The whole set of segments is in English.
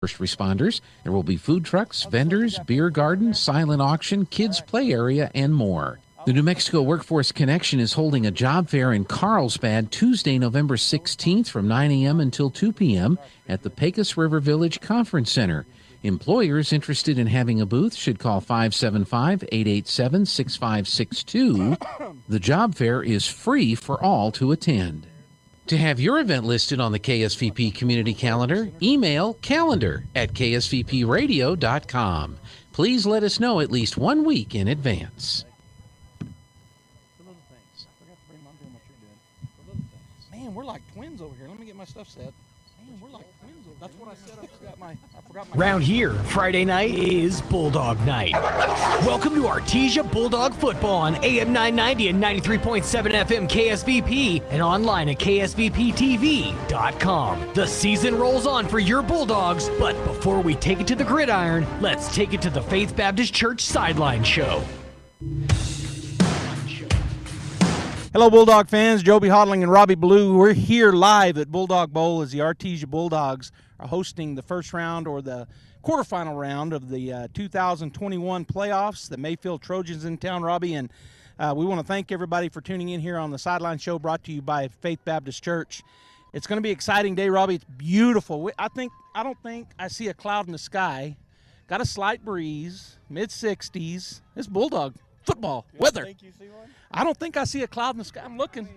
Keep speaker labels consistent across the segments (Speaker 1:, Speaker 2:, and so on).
Speaker 1: first responders. There will be food trucks, vendors, beer garden, silent auction, kids play area, and more. The New Mexico Workforce Connection is holding a job fair in Carlsbad Tuesday, November 16th from 9 a.m. until 2 p.m. at the Pecos River Village Conference Center. Employers interested in having a booth should call 575-887-6562. The job fair is free for all to attend. To have your event listed on the KSVP community calendar, email calendar@ksvpradio.com. Please let us know at least 1 week in advance.
Speaker 2: Man, we're like twins over here. Let me get my stuff set. Man, we're like twins over here. That's what I said. I forgot my
Speaker 3: Round here, Friday night is Bulldog night. Welcome to Artesia Bulldog football on AM 990 and 93.7 FM KSVP and online at ksvptv.com. The season rolls on for your Bulldogs, but before we take it to the gridiron, let's take it to the Faith Baptist Church Sideline Show.
Speaker 2: Hello, Bulldog fans. Joby Hodling and Robbie Blue. We're here live at Bulldog Bowl as the Artesia Bulldogs are hosting the first round or the quarterfinal round of the 2021 playoffs. The Mayfield Trojans in town, Robbie, and we want to thank everybody for tuning in here on the Sideline Show brought to you by Faith Baptist Church. It's going to be an exciting day, Robbie. It's beautiful. I don't think I see a cloud in the sky. Got a slight breeze, mid-60s. It's Bulldog football weather.
Speaker 4: Think you see one?
Speaker 2: I don't think I see a cloud in the sky. I'm looking.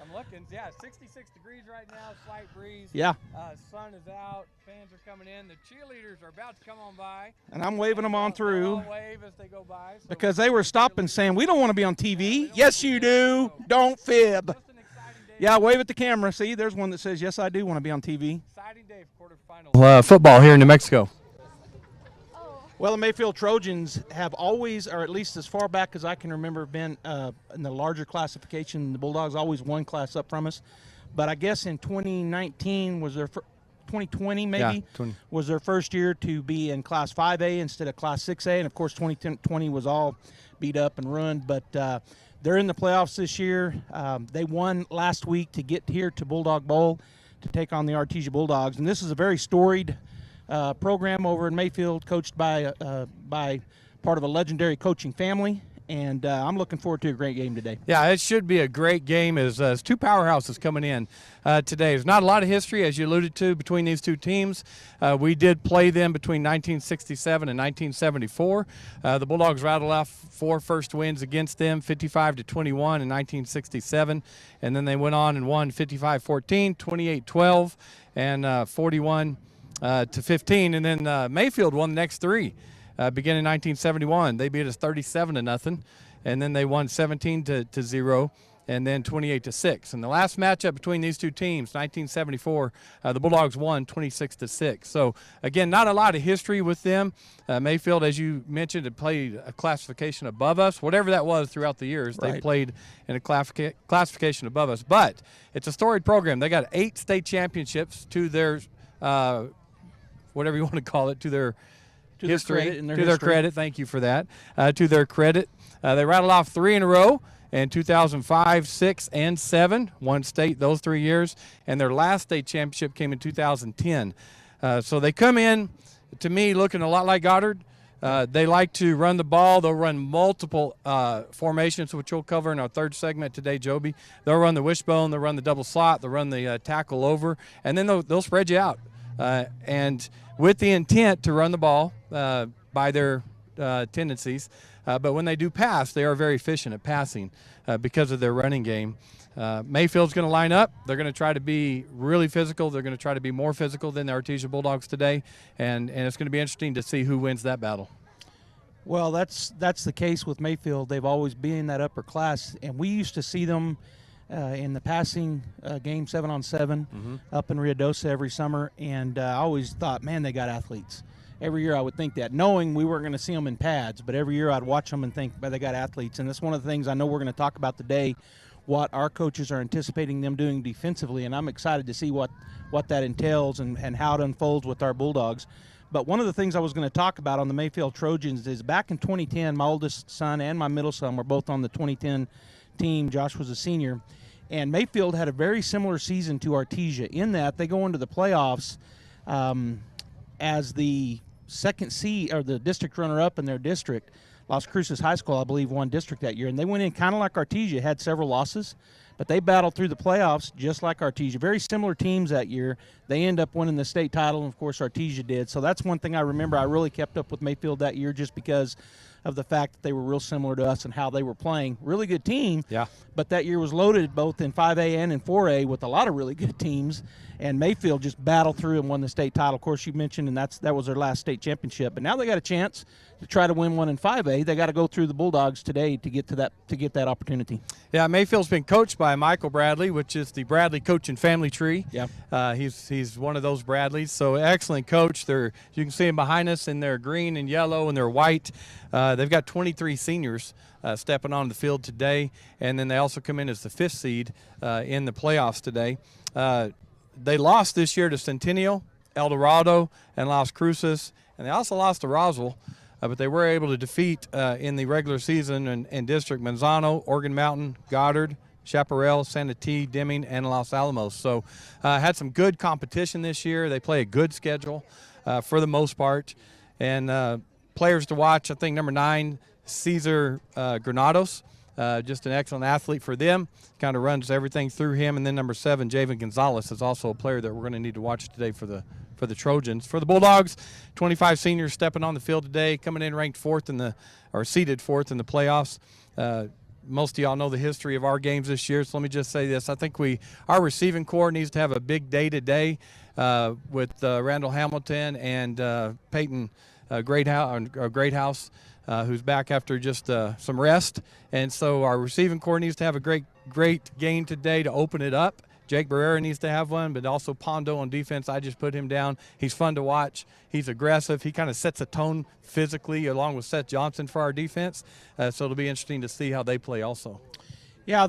Speaker 4: I'm looking. Yeah, 66 degrees right now, slight breeze.
Speaker 2: Yeah.
Speaker 4: Sun is out. Fans are coming in. The cheerleaders are about to come on by.
Speaker 2: And I'm waving them on through.
Speaker 4: I'll wave as they go by. So
Speaker 2: because they were stopping saying, we don't want to be on TV. Yes, you do. Don't fib.
Speaker 4: Just an exciting day.
Speaker 2: Yeah, wave at the camera. See, there's one that says, yes, I do want to be on TV.
Speaker 4: Exciting day for quarterfinals.
Speaker 5: Football here in New Mexico.
Speaker 2: Well, the Mayfield Trojans have always, or at least as far back as I can remember, been in the larger classification. The Bulldogs always one class up from us. But I guess in 2019 was their 2020 maybe, was their first year to be in Class 5A instead of Class 6A. And, of course, 2020 was all beat up and ruined. But they're in the playoffs this year. They won last week to get here to Bulldog Bowl to take on the Artesia Bulldogs. And this is a very storied program over in Mayfield, coached by part of a legendary coaching family, and I'm looking forward to a great game today.
Speaker 5: Yeah, it should be a great game as two powerhouses coming in today. There's not a lot of history, as you alluded to, between these two teams. We did play them between 1967 and 1974. The Bulldogs rattled off 4 first wins against them, 55-21 in 1967, and then they went on and won 55-14, 28-12, and 41 to 15, and then Mayfield won the next 3, beginning in 1971. They beat us 37-0, and then they won 17-0, and then 28-6. And the last matchup between these two teams, 1974, the Bulldogs won 26-6. So again, not a lot of history with them. Mayfield, as you mentioned, had played a classification above us, whatever that was throughout the years. Right. They played in a classification above us, but it's a storied program. They got 8 state championships to their whatever you want to call it, to their history, to their credit. Thank you for that. To their credit, they rattled off 3 in a row in 2005, 6, and 7. Won state those 3 years, and their last state championship came in 2010. So they come in, to me, looking a lot like Goddard. They like to run the ball. They'll run multiple formations, which we'll cover in our third segment today, Joby. They'll run the wishbone. They'll run the double slot. They'll run the tackle over, and then they'll spread you out. And with the intent to run the ball by their tendencies. But when they do pass, they are very efficient at passing because of their running game. Mayfield's going to line up. They're going to try to be really physical. They're going to try to be more physical than the Artesia Bulldogs today. And it's going to be interesting to see who wins that battle.
Speaker 2: Well, that's the case with Mayfield. They've always been in that upper class, and we used to see them in the passing game 7-on-7 up in Ruidoso every summer, and I always thought, man, they got athletes. Every year I would think that, knowing we weren't going to see them in pads, but every year I'd watch them and think, man, they got athletes. And that's one of the things I know we're going to talk about today, what our coaches are anticipating them doing defensively, and I'm excited to see what that entails and how it unfolds with our Bulldogs. But one of the things I was going to talk about on the Mayfield Trojans is back in 2010, my oldest son and my middle son were both on the 2010 team. Josh was a senior. And Mayfield had a very similar season to Artesia in that they go into the playoffs as the second seed or the district runner-up in their district. Las Cruces High School, I believe, won district that year, and they went in kind of like Artesia, had several losses, but they battled through the playoffs just like Artesia. Very similar teams that year. They end up winning the state title, and, of course, Artesia did. So that's one thing I remember. I really kept up with Mayfield that year just because of the fact that they were real similar to us and how they were playing. Really good team,
Speaker 5: Yeah.
Speaker 2: but that year was loaded both in 5A and in 4A with a lot of really good teams, and Mayfield just battled through and won the state title. Of course, you mentioned, and that was their last state championship. But now they got a chance to try to win one in 5A. They got to go through the Bulldogs today to get that opportunity.
Speaker 5: Yeah, Mayfield's been coached by Michael Bradley, which is the Bradley coach and family tree.
Speaker 2: Yeah.
Speaker 5: He's one of those Bradleys. So excellent coach. You can see him behind us, and they're green and yellow and they're white. They've got 23 seniors stepping on the field today, and then they also come in as the 5th seed in the playoffs today. They lost this year to Centennial, El Dorado, and Las Cruces, and they also lost to Roswell. But they were able to defeat in the regular season and district Manzano, Organ Mountain, Goddard, Chaparral, Santa T, Deming, and Los Alamos. So had some good competition this year. They play a good schedule for the most part. And players to watch, I think number 9, Cesar Granados, just an excellent athlete for them. Kind of runs everything through him. And then number 7, Javen Gonzalez, is also a player that we're going to need to watch today for the Trojans. For the Bulldogs, 25 seniors stepping on the field today, coming in ranked 4th seeded 4th in the playoffs. Most of y'all know the history of our games this year, so let me just say this. I think our receiving corps needs to have a big day today with Randall Hamilton and Peyton Greathouse, who's back after just some rest. And so our receiving corps needs to have a great game today to open it up. Jake Barrera needs to have one, but also Pondo on defense. I just put him down. He's fun to watch. He's aggressive. He kind of sets a tone physically along with Seth Johnson for our defense. So it'll be interesting to see how they play also.
Speaker 2: Yeah,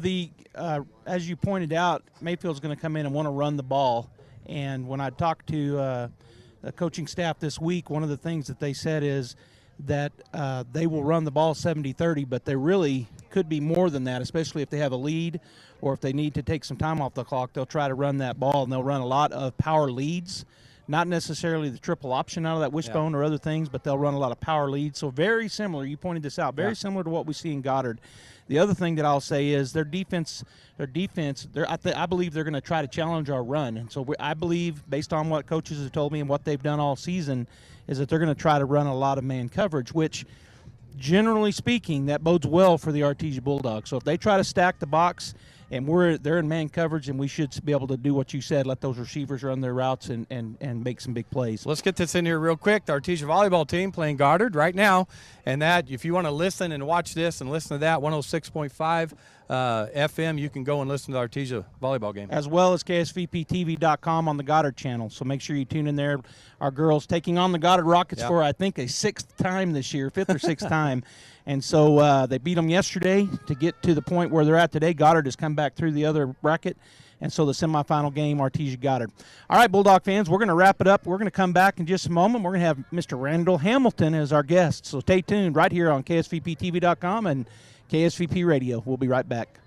Speaker 2: as you pointed out, Mayfield's going to come in and want to run the ball. And when I talked to the coaching staff this week, one of the things that they said is that they will run the ball 70-30, but they really could be more than that, especially if they have a lead or if they need to take some time off the clock. They'll try to run that ball, and they'll run a lot of power leads, not necessarily the triple option out of that wishbone or other things, but they'll run a lot of power leads. So very similar. You pointed this out. Very similar to what we see in Goddard. The other thing that I'll say is their defense. I believe they're going to try to challenge our run, and so I believe, based on what coaches have told me and what they've done all season, is that they're going to try to run a lot of man coverage, which, generally speaking, that bodes well for the Artesia Bulldogs. So if they try to stack the box and they're in man coverage, and we should be able to do what you said, let those receivers run their routes and make some big plays.
Speaker 5: Let's get this in here real quick. The Artesia volleyball team playing Goddard right now, and that, if you want to listen and watch this and listen to that, 106.5 FM, you can go and listen to the Artesia volleyball game.
Speaker 2: As well as KSVPTV.com on the Goddard channel. So make sure you tune in there. Our girls taking on the Goddard Rockets for, I think, a 6th time this year, 5th or 6th time. And so they beat them yesterday to get to the point where they're at today. Goddard has come back through the other bracket. And so the semifinal game, Artesia Goddard. All right, Bulldog fans, we're going to wrap it up. We're going to come back in just a moment. We're going to have Mr. Randall Hamilton as our guest. So stay tuned right here on KSVPTV.com and KSVP Radio. We'll be right back.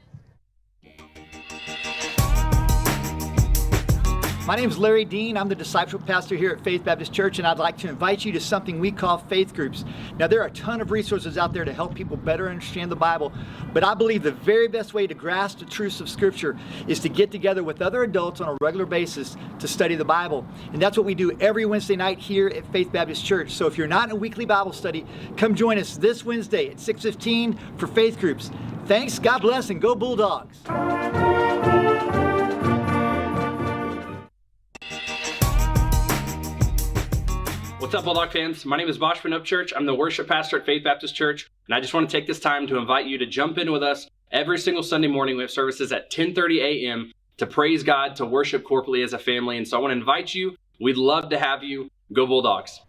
Speaker 6: My name is Larry Dean. I'm the discipleship pastor here at Faith Baptist Church, and I'd like to invite you to something we call faith groups. Now, there are a ton of resources out there to help people better understand the Bible, but I believe the very best way to grasp the truths of Scripture is to get together with other adults on a regular basis to study the Bible. And that's what we do every Wednesday night here at Faith Baptist Church. So if you're not in a weekly Bible study, come join us this Wednesday at 6:15 for faith groups. Thanks, God bless, and go Bulldogs!
Speaker 7: What's up, Bulldog fans? My name is Boschman Upchurch. I'm the worship pastor at Faith Baptist Church, and I just want to take this time to invite you to jump in with us every single Sunday morning. We have services at 10:30 a.m. to praise God, to worship corporately as a family, and so I want to invite you. We'd love to have you. Go Bulldogs!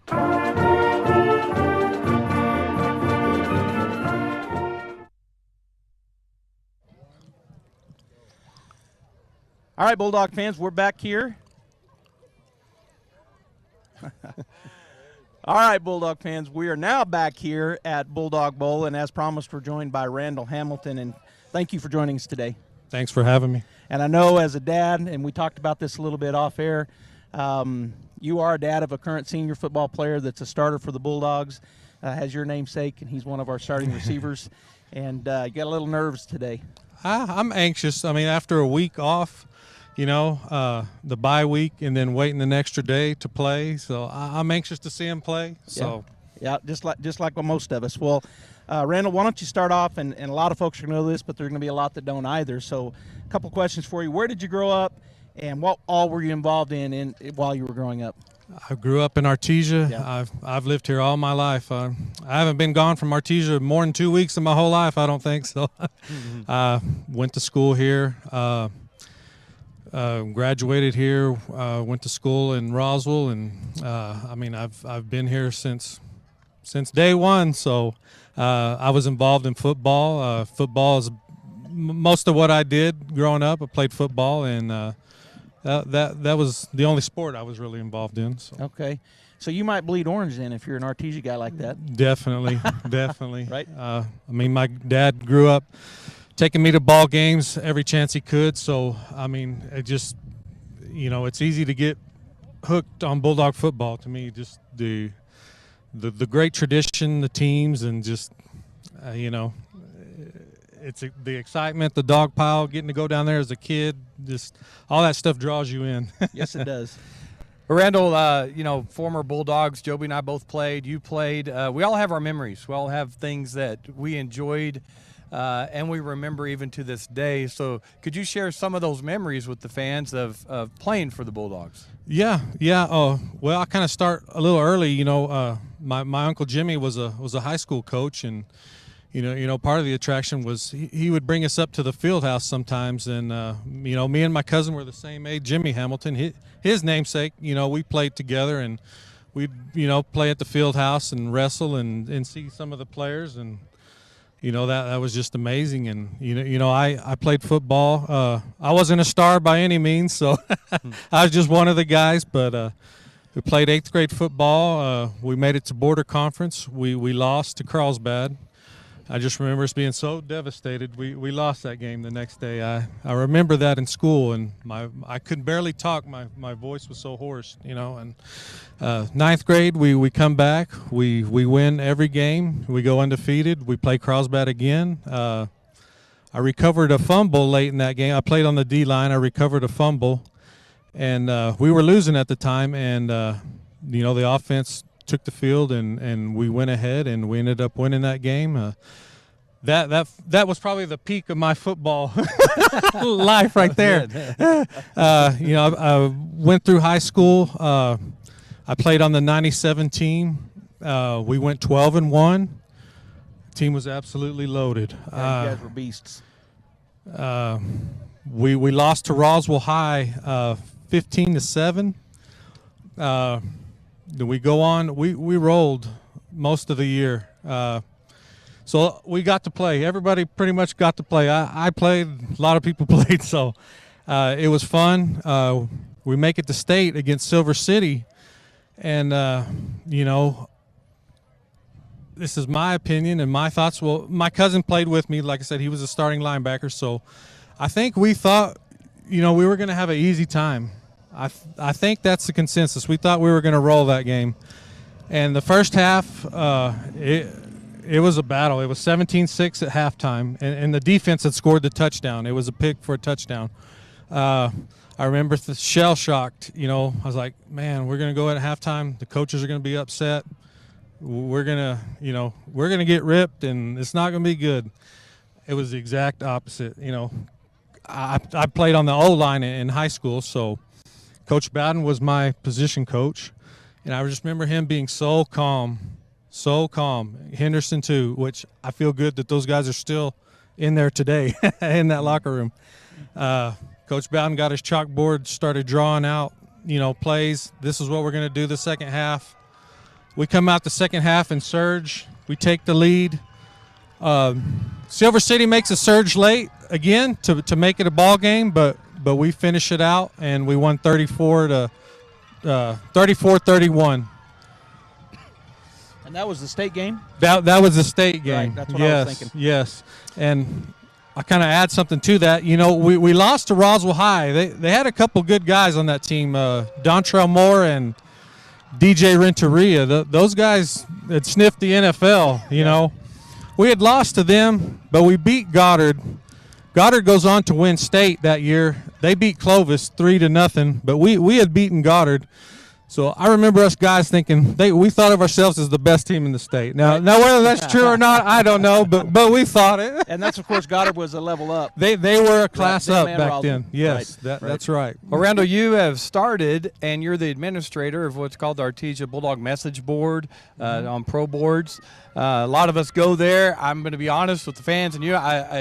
Speaker 2: All right, Bulldog fans, we're back here. All right, Bulldog fans, we are now back here at Bulldog Bowl, and as promised, we're joined by Randall Hamilton, and thank you for joining us today.
Speaker 8: Thanks for having me.
Speaker 2: And I know as a dad, and we talked about this a little bit off air, you are a dad of a current senior football player that's a starter for the Bulldogs, has your namesake, and he's one of our starting receivers. And you got a little nerves today.
Speaker 8: I'm anxious. I mean, after a week off, the bye week, and then waiting an extra day to play. So I'm anxious to see him play. So
Speaker 2: yeah, just like most of us. Well, Randall, why don't you start off? And a lot of folks are going to know this, but there's going to be a lot that don't either. So a couple questions for you. Where did you grow up, and what all were you involved in while you were growing up?
Speaker 8: I grew up in Artesia.
Speaker 2: Yeah.
Speaker 8: I've lived here all my life. I haven't been gone from Artesia more than 2 weeks in my whole life, I don't think. So went to school here, graduated here, went to school in Roswell, and I've been here since day one. So I was involved in football. Football is most of what I did growing up. I played football, and that was the only sport I was really involved in. So.
Speaker 2: Okay. So you might bleed orange then if you're an Artesia guy like that.
Speaker 8: Definitely, definitely.
Speaker 2: Right?
Speaker 8: My dad grew up taking me to ball games every chance he could. So, it just, it's easy to get hooked on Bulldog football to me. Just the great tradition, the teams, and just, it's the excitement, the dog pile, getting to go down there as a kid, just all that stuff draws you in.
Speaker 2: Yes, it does.
Speaker 5: Randall, former Bulldogs, Joby and I both played. You played. We all have our memories. We all have things that we enjoyed and we remember even to this day. So could you share some of those memories with the fans of playing for the Bulldogs?
Speaker 8: Yeah. Well, I kind of start a little early. My Uncle Jimmy was a high school coach, and part of the attraction was he would bring us up to the field house sometimes, and me and my cousin were the same age, Jimmy Hamilton, his namesake. We played together, and we'd play at the field house and wrestle and see some of the players, and that was just amazing. And I played football. I wasn't a star by any means, so I was just one of the guys, but we played 8th grade football. We made it to border conference. We lost to Carlsbad. I just remember us being so devastated. We lost that game the next day. I remember that in school, and I could barely talk. My voice was so hoarse, And 9th grade, we come back. We win every game. We go undefeated. We play Carlsbad again. I recovered a fumble late in that game. I played on the D-line. I recovered a fumble, and we were losing at the time, and the offense took the field, and we went ahead, and we ended up winning that game. That was probably the peak of my football life right there. I went through high school. I played on the 97 team. We went 12-1. The team was absolutely loaded.
Speaker 2: You guys were beasts.
Speaker 8: We lost to Roswell High 15-7. Then we go on. We rolled most of the year. So we got to play. Everybody pretty much got to play. I played. A lot of people played. So it was fun. We make it to state against Silver City. And, this is my opinion and my thoughts. Well, my cousin played with me. Like I said, he was a starting linebacker. So I think we thought, we were going to have an easy time. I think that's the consensus. We thought we were going to roll that game. And the first half, it was a battle. It was 17-6 at halftime, and the defense had scored the touchdown. It was a pick for a touchdown. I remember shell-shocked. I was like, man, we're going to go at halftime. The coaches are going to be upset. We're going to get ripped, and it's not going to be good. It was the exact opposite. I played on the O-line in high school, so Coach Bowden was my position coach, and I just remember him being so calm. Henderson too, which I feel good that those guys are still in there today in that locker room. Coach Bowden got his chalkboard, started drawing out, plays. This is what we're going to do the second half. We come out the second half and surge. We take the lead. Silver City makes a surge late again to make it a ball game, but we finish it out, and we won 34-31.
Speaker 2: And that was the state game?
Speaker 8: That was the state game.
Speaker 2: Right, that's what I was thinking.
Speaker 8: Yes. And I kind of add something to that. We lost to Roswell High. They had a couple good guys on that team, Dontrell Moore and DJ Renteria. Those guys had sniffed the NFL, you know. We had lost to them, but we beat Goddard. Goddard goes on to win state that year. They beat Clovis 3-0, but we had beaten Goddard. So I remember us guys thinking we thought of ourselves as the best team in the state. Now whether that's true or not, I don't know, but we thought it.
Speaker 2: And that's, of course, Goddard was a level up.
Speaker 8: They were a class up back then. Yes, that's right.
Speaker 5: Well, Randall, you have started, and you're the administrator of what's called the Artesia Bulldog message board on pro boards. A lot of us go there. I'm going to be honest with the fans and you.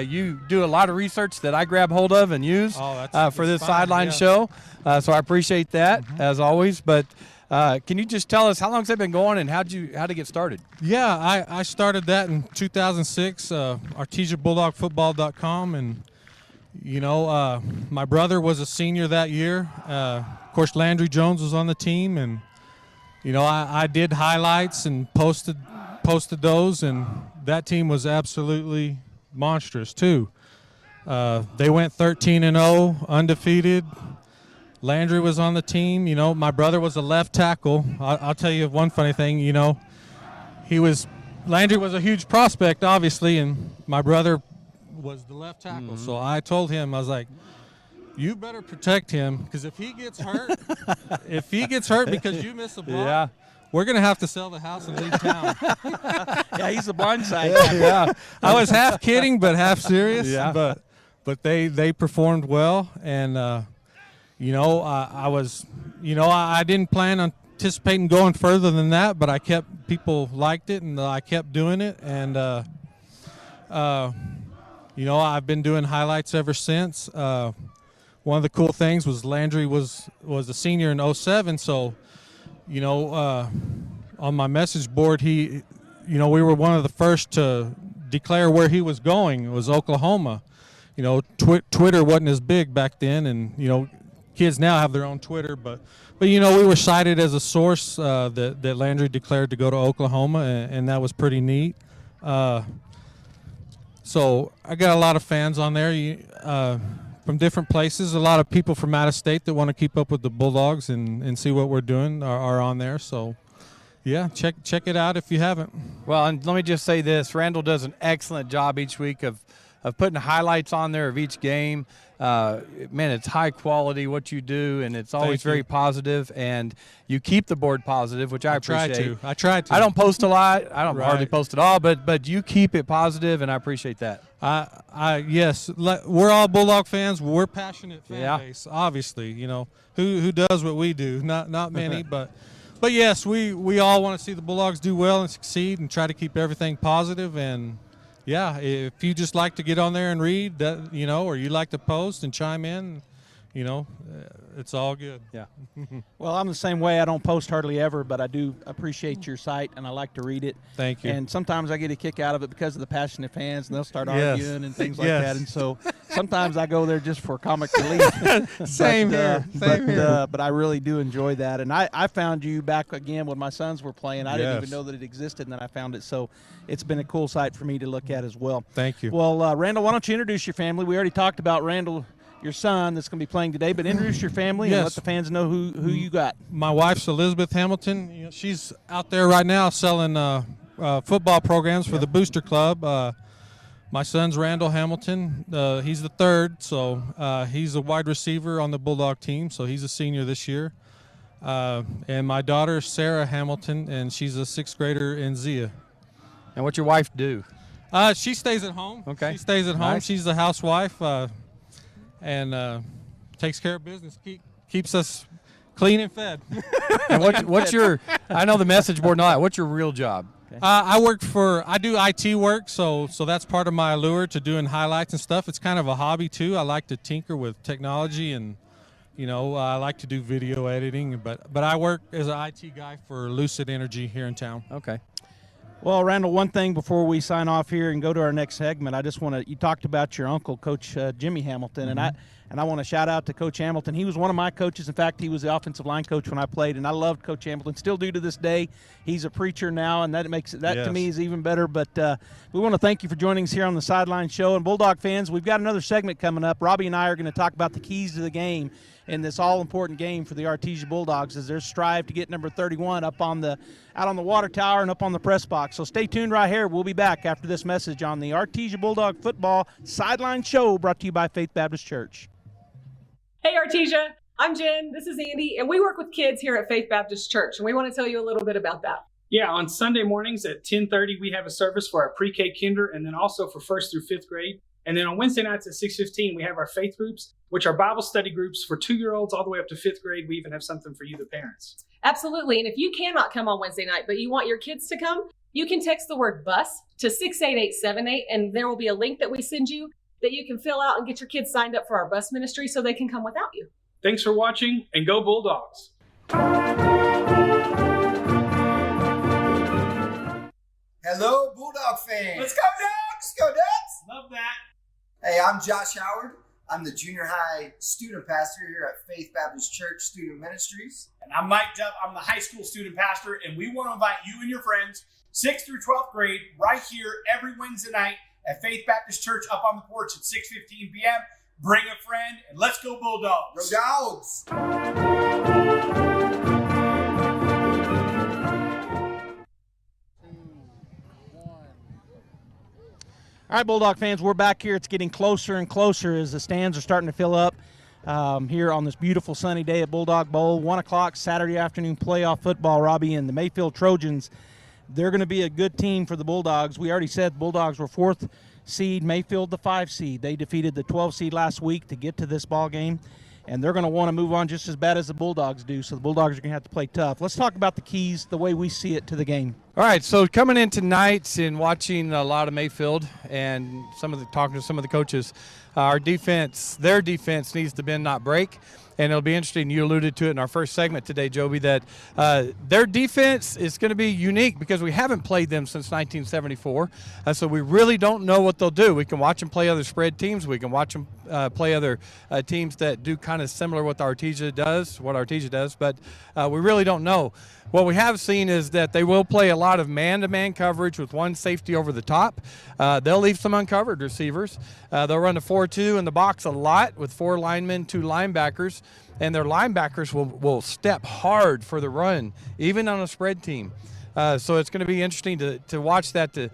Speaker 5: You do a lot of research that I grab hold of and use for this sideline show. So I appreciate that as always. But can you just tell us how long has that been going and how to get started?
Speaker 8: Yeah, I started that in 2006. ArtesiaBulldogFootball.com, and you know, my brother was a senior that year. Of course, Landry Jones was on the team, and you know, I did highlights and posted those, and that team was absolutely monstrous too. They went 13-0, undefeated. Landry was on the team. You know, my brother was a left tackle. I'll tell you one funny thing. You know, Landry was a huge prospect, obviously, and my brother was the left tackle. So I told him, I was like, you better protect him, because if he gets hurt, because you miss a block, we're going to have to sell the house and leave town.
Speaker 2: Yeah, he's the blind side.
Speaker 8: Yeah. I was half kidding but half serious. Yeah. But they performed well, and you know, I didn't plan on anticipating going further than that, but people liked it, and I kept doing it, and you know, I've been doing highlights ever since. One of the cool things was Landry was a senior in 2007, so you know, on my message board, we were one of the first to declare where he was going. It was Oklahoma. You know, Twitter wasn't as big back then, and you know, kids now have their own Twitter, but you know, we were cited as a source that Landry declared to go to Oklahoma, and that was pretty neat. So I got a lot of fans on there from different places. A lot of people from out of state that want to keep up with the Bulldogs and see what we're doing are on there. So yeah, check it out if you haven't.
Speaker 5: Well, and let me just say this: Randall does an excellent job each week of putting highlights on there of each game. Man, it's high quality what you do, and it's always very positive, and you keep the board positive, which I appreciate.
Speaker 8: I try to.
Speaker 5: I don't post a lot. I don't hardly post at all, but you keep it positive, and I appreciate that.
Speaker 8: Yes, we're all Bulldog fans. We're passionate fan base, obviously. You know, who does what we do? Not many, but yes, we all want to see the Bulldogs do well and succeed, and try to keep everything positive. And yeah, if you just like to get on there and read that, you know, or you like to post and chime in, you know, it's all good.
Speaker 5: Yeah.
Speaker 2: Well, I'm the same way. I don't post hardly ever, but I do appreciate your site, and I like to read it.
Speaker 8: Thank you.
Speaker 2: And sometimes I get a kick out of it because of the passionate fans, and they'll start arguing and things like that. And so sometimes I go there just for comic relief.
Speaker 8: Same here.
Speaker 2: But I really do enjoy that. And I found you back again when my sons were playing. I didn't even know that it existed, and then I found it. So it's been a cool site for me to look at as well.
Speaker 8: Thank you.
Speaker 2: Well, Randall, why don't you introduce your family? We already talked about Randall, your son that's going to be playing today, but introduce your family and let the fans know who you got.
Speaker 8: My wife's Elizabeth Hamilton. You know, she's out there right now selling football programs for the Booster Club. My son's Randall Hamilton. He's the third, so he's a wide receiver on the Bulldog team, so he's a senior this year. And my daughter, Sarah Hamilton, and she's a sixth grader in Zia.
Speaker 5: And what's your wife do?
Speaker 8: She stays at home.
Speaker 5: Okay.
Speaker 8: She stays at home.
Speaker 5: Nice.
Speaker 8: She's a housewife. And takes care of business, keeps us clean and fed.
Speaker 5: And what's your? I know the message board and all that. What's your real job?
Speaker 8: Okay. I do IT work, so that's part of my allure to doing highlights and stuff. It's kind of a hobby too. I like to tinker with technology, and you know, I like to do video editing. But I work as an IT guy for Lucid Energy here in town.
Speaker 5: Okay.
Speaker 2: Well, Randall, one thing before we sign off here and go to our next segment, I just want to – you talked about your uncle, Coach Jimmy Hamilton, and I want to shout out to Coach Hamilton. He was one of my coaches. In fact, he was the offensive line coach when I played, and I loved Coach Hamilton, still do to this day. He's a preacher now, and that makes that to me is even better. But we want to thank you for joining us here on the Sideline Show. And Bulldog fans, we've got another segment coming up. Robbie and I are going to talk about the keys to the game. in this all-important game for the Artesia Bulldogs as they strive to get number 31 out on the water tower and up on the press box. So stay tuned right here. We'll be back after this message on the Artesia Bulldog Football Sideline Show, brought to you by Faith Baptist Church.
Speaker 9: Hey Artesia, I'm Jen, this is Andy, and we work with kids here at Faith Baptist Church, and we want to tell you a little bit about that.
Speaker 10: Yeah, on Sunday mornings at 10:30, we have a service for our pre-K kinder and then also for 1st through 5th grade. And then on Wednesday nights at 6:15, we have our faith groups, which are Bible study groups for 2-year-olds all the way up to 5th grade. We even have something for you, the parents.
Speaker 9: Absolutely, and if you cannot come on Wednesday night, but you want your kids to come, you can text the word BUS to 68878, and there will be a link that we send you that you can fill out and get your kids signed up for our bus ministry so they can come without you.
Speaker 10: Thanks for watching, and go Bulldogs!
Speaker 11: Hello, Bulldog fans.
Speaker 10: Let's go, Dogs!
Speaker 11: Let's go, Ducks!
Speaker 10: Love that.
Speaker 11: Hey, I'm Josh Howard. I'm the junior high student pastor here at Faith Baptist Church Student Ministries.
Speaker 12: And I'm Mike Dupp. I'm the high school student pastor, and we want to invite you and your friends, 6th through 12th grade, right here every Wednesday night at Faith Baptist Church up on the porch at 6:15 p.m. Bring a friend, and let's go Bulldogs!
Speaker 11: Go Dogs!
Speaker 2: All right, Bulldog fans, we're back here. It's getting closer and closer as the stands are starting to fill up here on this beautiful sunny day at Bulldog Bowl. 1 o'clock Saturday afternoon playoff football, Robbie, and the Mayfield Trojans. They're going to be a good team for the Bulldogs. We already said Bulldogs were 4th seed, Mayfield the 5 seed. They defeated the 12 seed last week to get to this ball game, and they're going to want to move on just as bad as the Bulldogs do, so the Bulldogs are going to have to play tough. Let's talk about the keys, the way we see it to the game.
Speaker 5: All right, so coming in tonight and watching a lot of Mayfield and talking to some of the coaches, our defense, their defense needs to bend, not break. And it'll be interesting, you alluded to it in our first segment today, Joby, that their defense is going to be unique because we haven't played them since 1974. So we really don't know what they'll do. We can watch them play other spread teams. We can watch them play other teams that do kind of similar what Artesia does, but we really don't know. What we have seen is that they will play a lot of man-to-man coverage with one safety over the top. They'll leave some uncovered receivers. They'll run a 4-2 in the box a lot with 4 linemen, 2 linebackers, and their linebackers will step hard for the run, even on a spread team. So it's going to be interesting to watch that to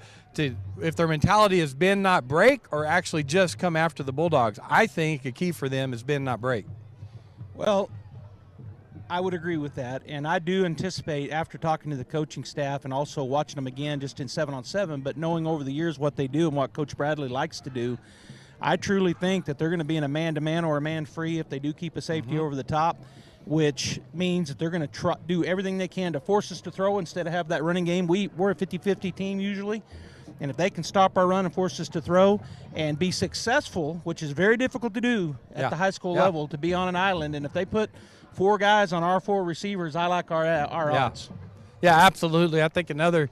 Speaker 5: if their mentality is bend, not break, or actually just come after the Bulldogs. I think a key for them is bend, not break.
Speaker 2: Well, I would agree with that, and I do anticipate, after talking to the coaching staff and also watching them again just in 7-on-7, but knowing over the years what they do and what Coach Bradley likes to do, I truly think that they're going to be in a man-to-man or a man-free if they do keep a safety over the top, which means that they're going to do everything they can to force us to throw instead of have that running game. We're a 50-50 team usually, and if they can stop our run and force us to throw and be successful, which is very difficult to do at the high school level, to be on an island, and if they put 4 guys on our 4 receivers, I like our odds.
Speaker 5: Yeah, absolutely. I think another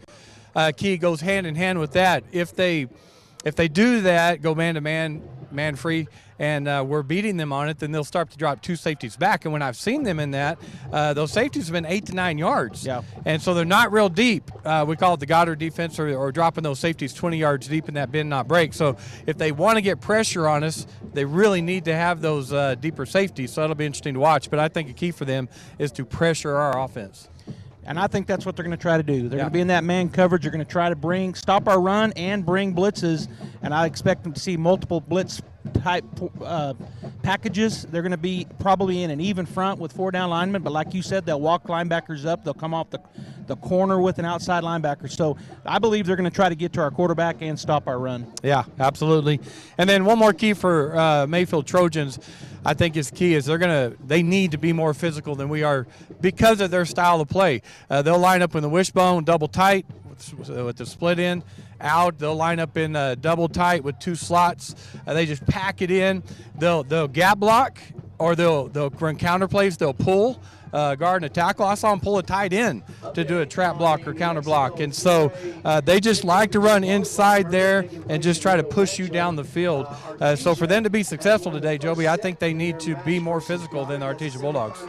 Speaker 5: key goes hand in hand with that. If they do that, go man-to-man, man-free, and we're beating them on it, then they'll start to drop 2 safeties back. And when I've seen them in that, those safeties have been 8 to 9 yards.
Speaker 2: Yeah.
Speaker 5: And so they're not real deep. We call it the Goddard defense, or dropping those safeties 20 yards deep in that bend, not break. So if they want to get pressure on us, they really need to have those deeper safeties. So that'll be interesting to watch. But I think a key for them is to pressure our offense.
Speaker 2: And I think that's what they're going to try to do. They're going to be in that man coverage. They're going to try to stop our run and bring blitzes. And I expect them to see multiple blitz type packages. They're going to be probably in an even front with 4 down linemen. But like you said, they'll walk linebackers up. They'll come off the corner with an outside linebacker. So I believe they're going to try to get to our quarterback and stop our run.
Speaker 5: Yeah, absolutely. And then one more key for Mayfield Trojans, I think is key, is they need to be more physical than we are because of their style of play. They'll line up in the wishbone, double tight with the split in, out. They'll line up in double tight with 2 slots. They just pack it in. They'll gap block, or they'll run counter plays. They'll pull, guard and a tackle. I saw them pull a tight end to do a trap block or counter block. And so they just like to run inside there and just try to push you down the field. So for them to be successful today, Joby, I think they need to be more physical than the Artesia Bulldogs.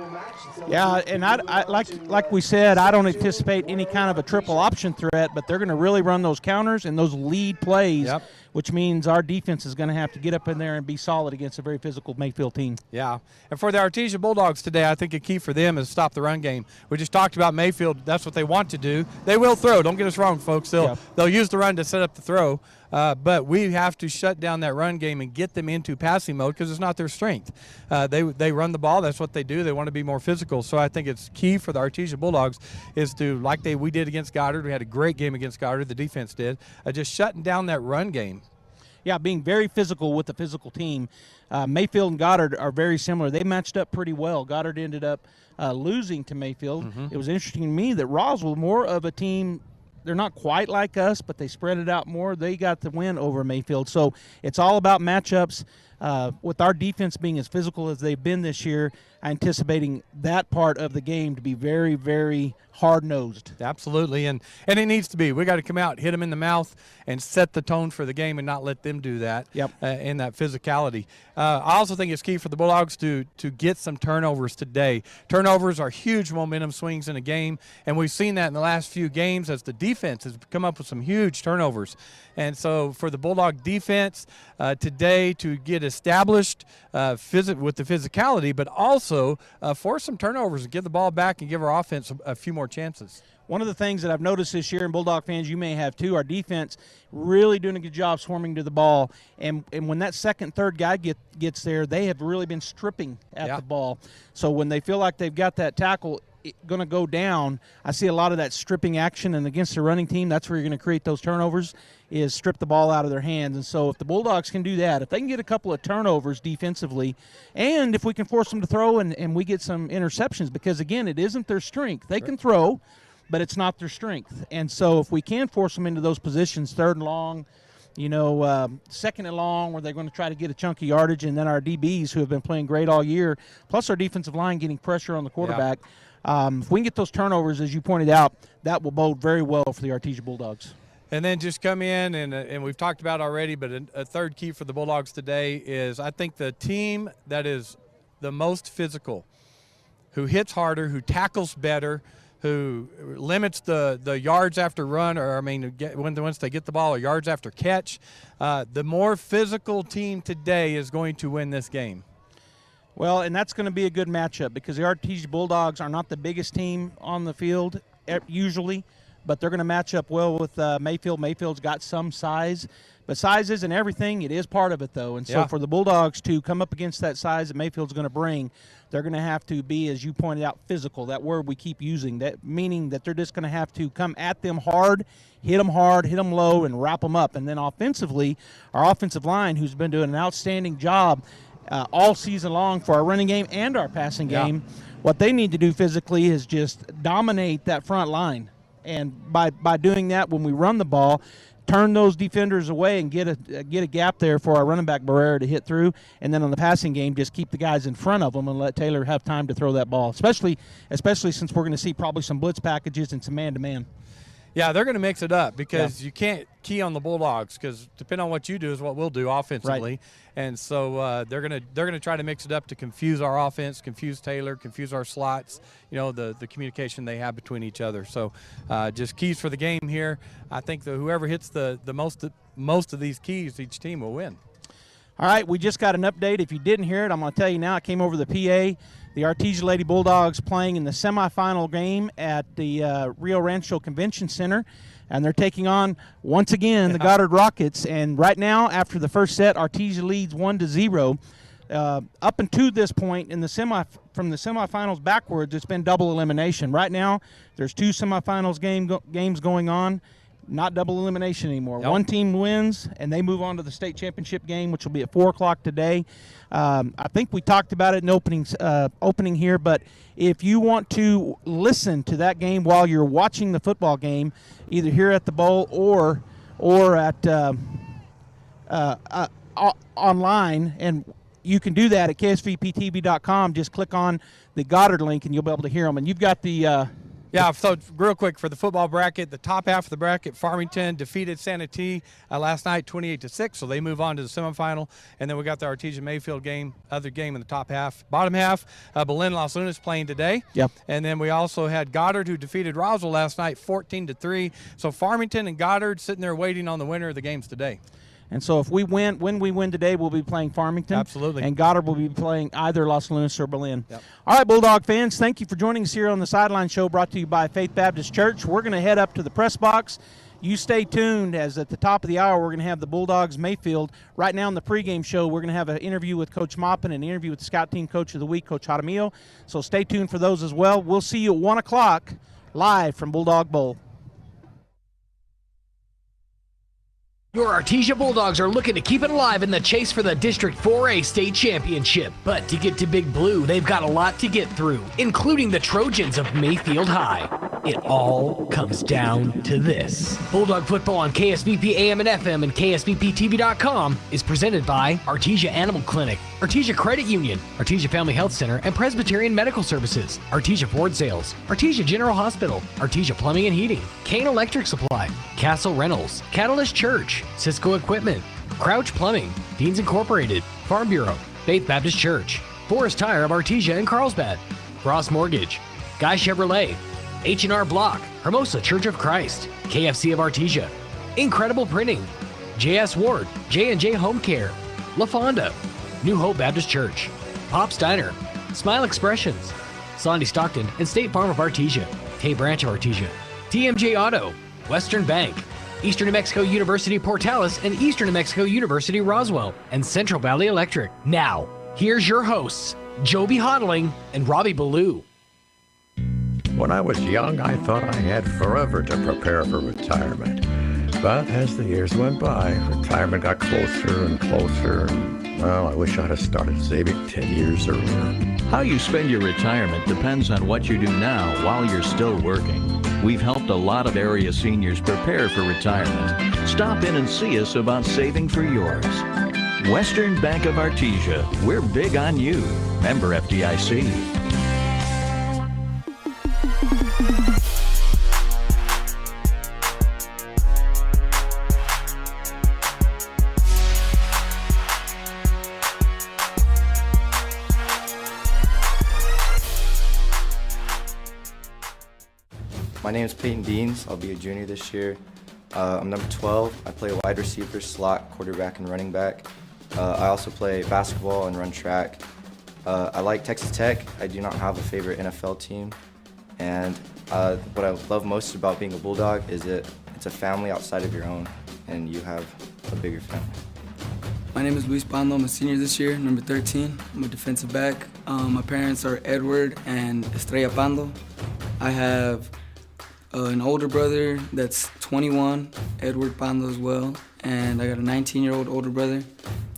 Speaker 2: Yeah, and I like we said, I don't anticipate any kind of a triple option threat, but they're going to really run those counters and those lead plays, which means our defense is going to have to get up in there and be solid against a very physical Mayfield team.
Speaker 5: Yeah, and for the Artesia Bulldogs today, I think a key for them is stop the run game. We just talked about Mayfield. That's what they want to do. They will throw. Don't get us wrong, folks. They'll use the run to set up the throw. But we have to shut down that run game and get them into passing mode because it's not their strength. They run the ball. That's what they do. They want to be more physical. So I think it's key for the Artesia Bulldogs is to, like we did against Goddard. We had a great game against Goddard. The defense did. Just shutting down that run game.
Speaker 2: Yeah, being very physical with the physical team. Mayfield and Goddard are very similar. They matched up pretty well. Goddard ended up losing to Mayfield. Mm-hmm. It was interesting to me that Roswell, more of a team, they're not quite like us, but they spread it out more. They got the win over Mayfield. So it's all about matchups. With our defense being as physical as they've been this year, I'm anticipating that part of the game to be very, very hard-nosed.
Speaker 5: Absolutely, and it needs to be. We got to come out, hit them in the mouth, and set the tone for the game and not let them do that in that physicality. I also think it's key for the Bulldogs to get some turnovers today. Turnovers are huge momentum swings in a game, and we've seen that in the last few games as the defense has come up with some huge turnovers. And so for the Bulldog defense today to get established with the physicality, but also force some turnovers and get the ball back and give our offense a few more chances.
Speaker 2: One of the things that I've noticed this year, and Bulldog fans, you may have too, our defense really doing a good job swarming to the ball. And when that second, third guy gets there, they have really been stripping at the ball. So when they feel like they've got that tackle going to go down, I see a lot of that stripping action. And against the running team, that's where you're going to create those turnovers, is strip the ball out of their hands. And so if the Bulldogs can do that, if they can get a couple of turnovers defensively, and if we can force them to throw and we get some interceptions, because, again, it isn't their strength. They can throw, but it's not their strength. And so if we can force them into those positions, third and long, second and long, where they're going to try to get a chunk of yardage, and then our DBs, who have been playing great all year, plus our defensive line getting pressure on the quarterback, if we can get those turnovers, as you pointed out, that will bode very well for the Artesia Bulldogs.
Speaker 5: And then just come in, and we've talked about already, but a third key for the Bulldogs today is I think the team that is the most physical, who hits harder, who tackles better, who limits the yards after run, or once they get the ball, or yards after catch, the more physical team today is going to win this game.
Speaker 2: Well, and that's going to be a good matchup because the Artesia Bulldogs are not the biggest team on the field usually, but they're going to match up well with Mayfield. Mayfield's got some size, but size isn't everything. It is part of it, though. And so for the Bulldogs to come up against that size that Mayfield's going to bring, they're going to have to be, as you pointed out, physical, that word we keep using, that meaning that they're just going to have to come at them hard, hit them low, and wrap them up. And then offensively, our offensive line, who's been doing an outstanding job all season long for our running game and our passing game, what they need to do physically is just dominate that front line. And by doing that, when we run the ball, turn those defenders away and get a gap there for our running back Barrera to hit through. And then on the passing game, just keep the guys in front of them and let Taylor have time to throw that ball, especially since we're going to see probably some blitz packages and some man-to-man.
Speaker 5: Yeah, they're going to mix it up because you can't key on the Bulldogs because depending on what you do is what we'll do offensively.
Speaker 2: Right.
Speaker 5: And so they're gonna try to mix it up to confuse our offense, confuse Taylor, confuse our slots, the communication they have between each other. So just keys for the game here. I think that whoever hits the most of these keys, each team will win.
Speaker 2: All right, we just got an update. If you didn't hear it, I'm going to tell you now. It came over the PA. The Artesia Lady Bulldogs playing in the semifinal game at the Rio Rancho Convention Center, and they're taking on, once again, the Goddard Rockets. And right now, after the first set, Artesia leads 1-0. Up until this point, from the semifinals backwards, it's been double elimination. Right now, there's 2 semifinals games going on. Not double elimination anymore. One team wins, and they move on to the state championship game, which will be at 4 o'clock today. I think we talked about it in opening here, but if you want to listen to that game while you're watching the football game, either here at the Bowl or at online, and you can do that at ksvptv.com. Just click on the Goddard link, and you'll be able to hear them. And you've got the
Speaker 5: Yeah, so real quick, for the football bracket, the top half of the bracket, Farmington defeated Santee last night 28-6, so they move on to the semifinal. And then we got the Artesia Mayfield other game in the top half. Bottom half, Belen Los Lunas playing today.
Speaker 2: Yep.
Speaker 5: And then we also had Goddard, who defeated Roswell last night 14-3. So Farmington and Goddard sitting there waiting on the winner of the games today.
Speaker 2: And so if when we win today, we'll be playing Farmington.
Speaker 5: Absolutely.
Speaker 2: And Goddard will be playing either Los Lunas or Belen.
Speaker 5: Yep.
Speaker 2: All right, Bulldog fans, thank you for joining us here on the Sideline Show, brought to you by Faith Baptist Church. We're going to head up to the press box. You stay tuned, as at the top of the hour, we're going to have the Bulldogs Mayfield. Right now in the pregame show, we're going to have an interview with Coach Maupin and an interview with the Scout Team Coach of the Week, Coach Jaramillo. So stay tuned for those as well. We'll see you at 1 o'clock live from Bulldog Bowl.
Speaker 3: Your Artesia Bulldogs are looking to keep it alive in the chase for the District 4A state championship. But to get to Big Blue, they've got a lot to get through, including the Trojans of Mayfield High. It all comes down to this. Bulldog football on KSBP AM and FM and KSBPTV.com is presented by Artesia Animal Clinic, Artesia Credit Union, Artesia Family Health Center and Presbyterian Medical Services, Artesia Ford Sales, Artesia General Hospital, Artesia Plumbing and Heating, Kane Electric Supply, Castle Rentals, Catalyst Church, Cisco Equipment, Crouch Plumbing, Deans Incorporated, Farm Bureau, Faith Baptist Church, Forest Tire of Artesia and Carlsbad, Ross Mortgage, Guy Chevrolet, H&R Block, Hermosa Church of Christ, KFC of Artesia, Incredible Printing, J.S. Ward, J&J Home Care, La Fonda, New Hope Baptist Church, Pop's Diner, Smile Expressions, Sandy Stockton and State Farm of Artesia, Tay Branch of Artesia, TMJ Auto, Western Bank, Eastern New Mexico University Portales and Eastern New Mexico University Roswell, and Central Valley Electric. Now, here's your hosts, Joby Hodling and Robbie Ballou.
Speaker 13: When I was young, I thought I had forever to prepare for retirement. But as the years went by, retirement got closer and closer. Well, I wish I'd have started saving 10 years earlier.
Speaker 14: How you spend your retirement depends on what you do now while you're still working. We've helped a lot of area seniors prepare for retirement. Stop in and see us about saving for yours. Western Bank of Artesia, we're big on you. Member FDIC.
Speaker 15: My name is Peyton Deans. I'll be a junior this year. I'm number 12. I play wide receiver, slot, quarterback, and running back. I also play basketball and run track. I like Texas Tech. I do not have a favorite NFL team. And what I love most about being a Bulldog is that it's a family outside of your own, and you have a bigger family.
Speaker 16: My name is Luis Pando. I'm a senior this year, number 13. I'm a defensive back. My parents are Edward and Estrella Pando. I have an older brother that's 21, Edward Pando as well, and I got a 19-year-old older brother,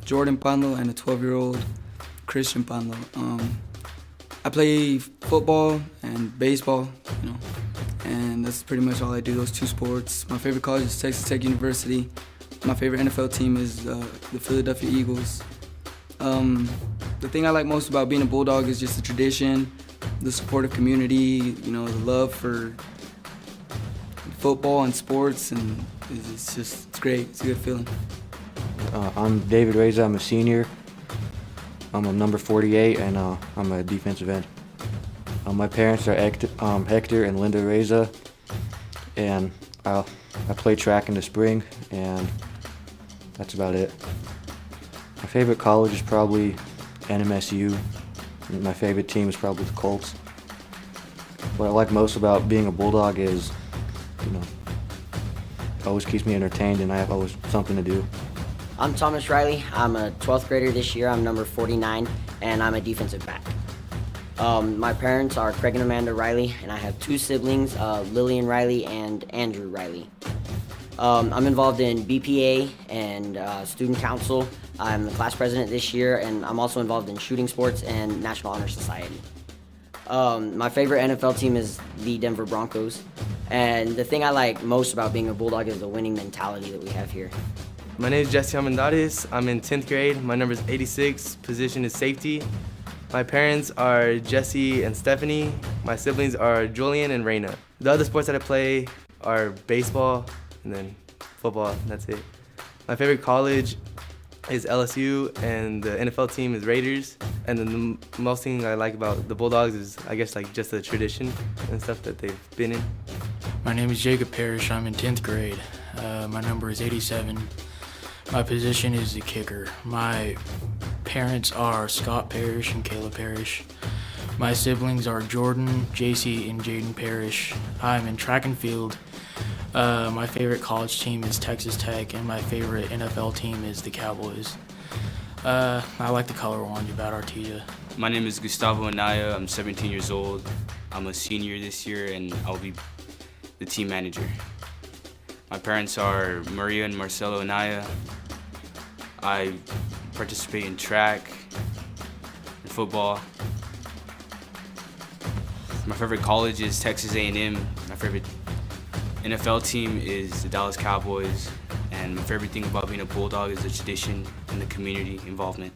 Speaker 16: Jordan Pando, and a 12-year-old Christian Pando. I play football and baseball, and that's pretty much all I do, those two sports. My favorite college is Texas Tech University. My favorite NFL team is the Philadelphia Eagles. The thing I like most about being a Bulldog is just the tradition, the supportive community, the love for football and sports, and it's great. It's a good feeling.
Speaker 17: I'm David Reza. I'm a senior. I'm a number 48, and I'm a defensive end. My parents are Hector and Linda Reza, and I play track in the spring, and that's about it. My favorite college is probably NMSU. My favorite team is probably the Colts. What I like most about being a Bulldog is it always keeps me entertained, and I have always something to do.
Speaker 18: I'm Thomas Riley. I'm a 12th grader this year. I'm number 49, and I'm a defensive back. My parents are Craig and Amanda Riley, and I have two siblings, Lillian Riley and Andrew Riley. I'm involved in BPA and student council. I'm the class president this year, and I'm also involved in shooting sports and National Honor Society. My favorite NFL team is the Denver Broncos. And the thing I like most about being a Bulldog is the winning mentality that we have here.
Speaker 19: My name is Jesse Almendares. I'm in 10th grade. My number is 86. Position is safety. My parents are Jesse and Stephanie. My siblings are Julian and Raina. The other sports that I play are baseball and then football, and that's it. My favorite college is LSU, and the NFL team is Raiders. And then the most thing I like about the Bulldogs is, I guess, like just the tradition and stuff that they've been in.
Speaker 20: My name is Jacob Parrish. I'm in 10th grade. My number is 87. My position is the kicker. My parents are Scott Parrish and Kayla Parrish. My siblings are Jordan, JC, and Jaden Parrish. I'm in track and field. My favorite college team is Texas Tech, and my favorite NFL team is the Cowboys. I like the color orange about Artesia.
Speaker 21: My name is Gustavo Anaya. I'm 17 years old. I'm a senior this year, and I'll be the team manager. My parents are Maria and Marcelo Anaya. I participate in track and football. My favorite college is Texas A&M. My favorite NFL team is the Dallas Cowboys. And my favorite thing about being a Bulldog is the tradition and the community involvement.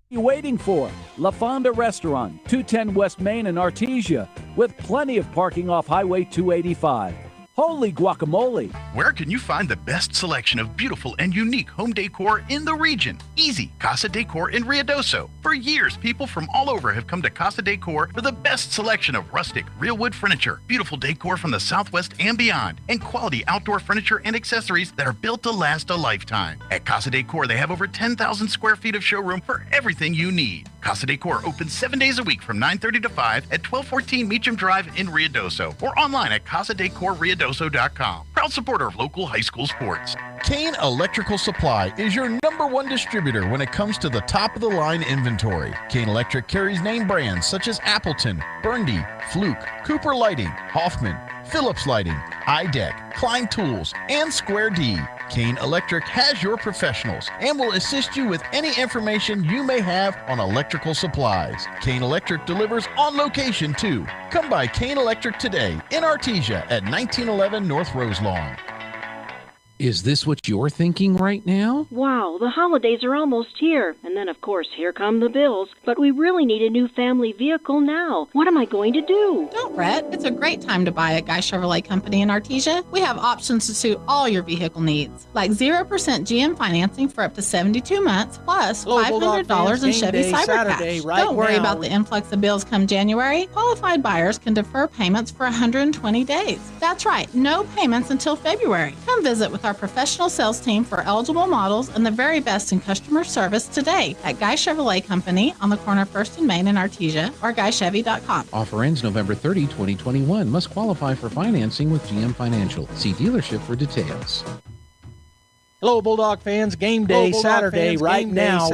Speaker 22: You waiting for? La Fonda Restaurant, 210 West Main in Artesia, with plenty of parking off Highway 285. Holy guacamole!
Speaker 23: Where can you find the best selection of beautiful and unique home decor in the region? Easy, Casa Decor in Ruidoso. For years, people from all over have come to Casa Decor for the best selection of rustic, real wood furniture, beautiful decor from the Southwest and beyond, and quality outdoor furniture and accessories that are built to last a lifetime. At Casa Decor, they have over 10,000 square feet of showroom for everything you need. Casa Decor opens 7 days a week from 9:30 to 5 at 1214 Meacham Drive in Ruidoso, or online at casadecorruidoso.com. Proud supporter of local high school sports. Kane Electrical Supply is your #1 distributor when it comes to the top-of-the-line inventory. Kane Electric carries name brands such as Appleton, Burndy, Fluke, Cooper Lighting, Hoffman, Phillips Lighting, iDeck, Klein Tools, and Square D. Kane Electric has your professionals and will assist you with any information you may have on electrical supplies. Kane Electric delivers on location too. Come by Kane Electric today in Artesia at 1911 North Roselawn.
Speaker 1: Is this what you're thinking right now?
Speaker 24: Wow, the holidays are almost here. And then, of course, here come the bills. But we really need a new family vehicle now. What am I going to do?
Speaker 25: Don't fret. It's a great time to buy at Guy Chevrolet Company in Artesia. We have options to suit all your vehicle needs, like 0% GM financing for up to 72 months, plus $500 in Chevy Cybercash. Don't worry about the influx of bills come January. Qualified buyers can defer payments for 120 days. That's right, no payments until February. Come visit with our professional sales team for eligible models and the very best in customer service today at Guy Chevrolet Company on the corner of 1st and Main in Artesia or GuyChevy.com.
Speaker 1: Offer ends November 30, 2021. Must qualify for financing with GM Financial. See dealership for details.
Speaker 2: Hello, Bulldog fans. Game day Saturday right now.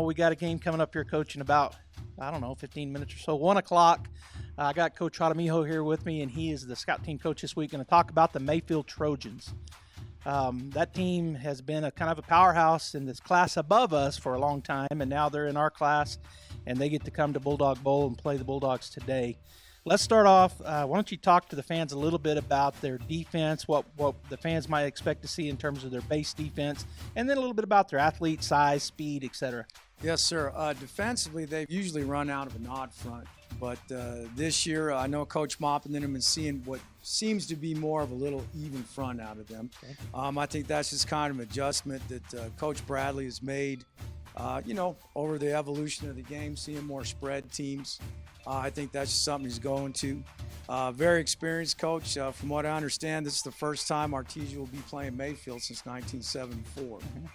Speaker 2: We got a game coming up here, Coach, in about, 15 minutes or so, 1 o'clock. I got Coach Radamijo here with me, and he is the scout team coach this week. Going to talk about the Mayfield Trojans. That team has been a kind of a powerhouse in this class above us for a long time, and now they're in our class, and they get to come to Bulldog Bowl and play the Bulldogs today. Let's start off. Why don't you talk to the fans a little bit about their defense, what the fans might expect to see in terms of their base defense, and then a little bit about their athlete size, speed, etc.
Speaker 26: Yes, sir. Defensively, they usually run out of an odd front. But this year, I know Coach Moppin and them and seeing what seems to be more of a little even front out of them. Okay. I think that's just kind of an adjustment that Coach Bradley has made, over the evolution of the game, seeing more spread teams. I think that's just something he's going to. Very experienced coach. From what I understand, this is the first time Artesia will be playing Mayfield since 1974. Mm-hmm.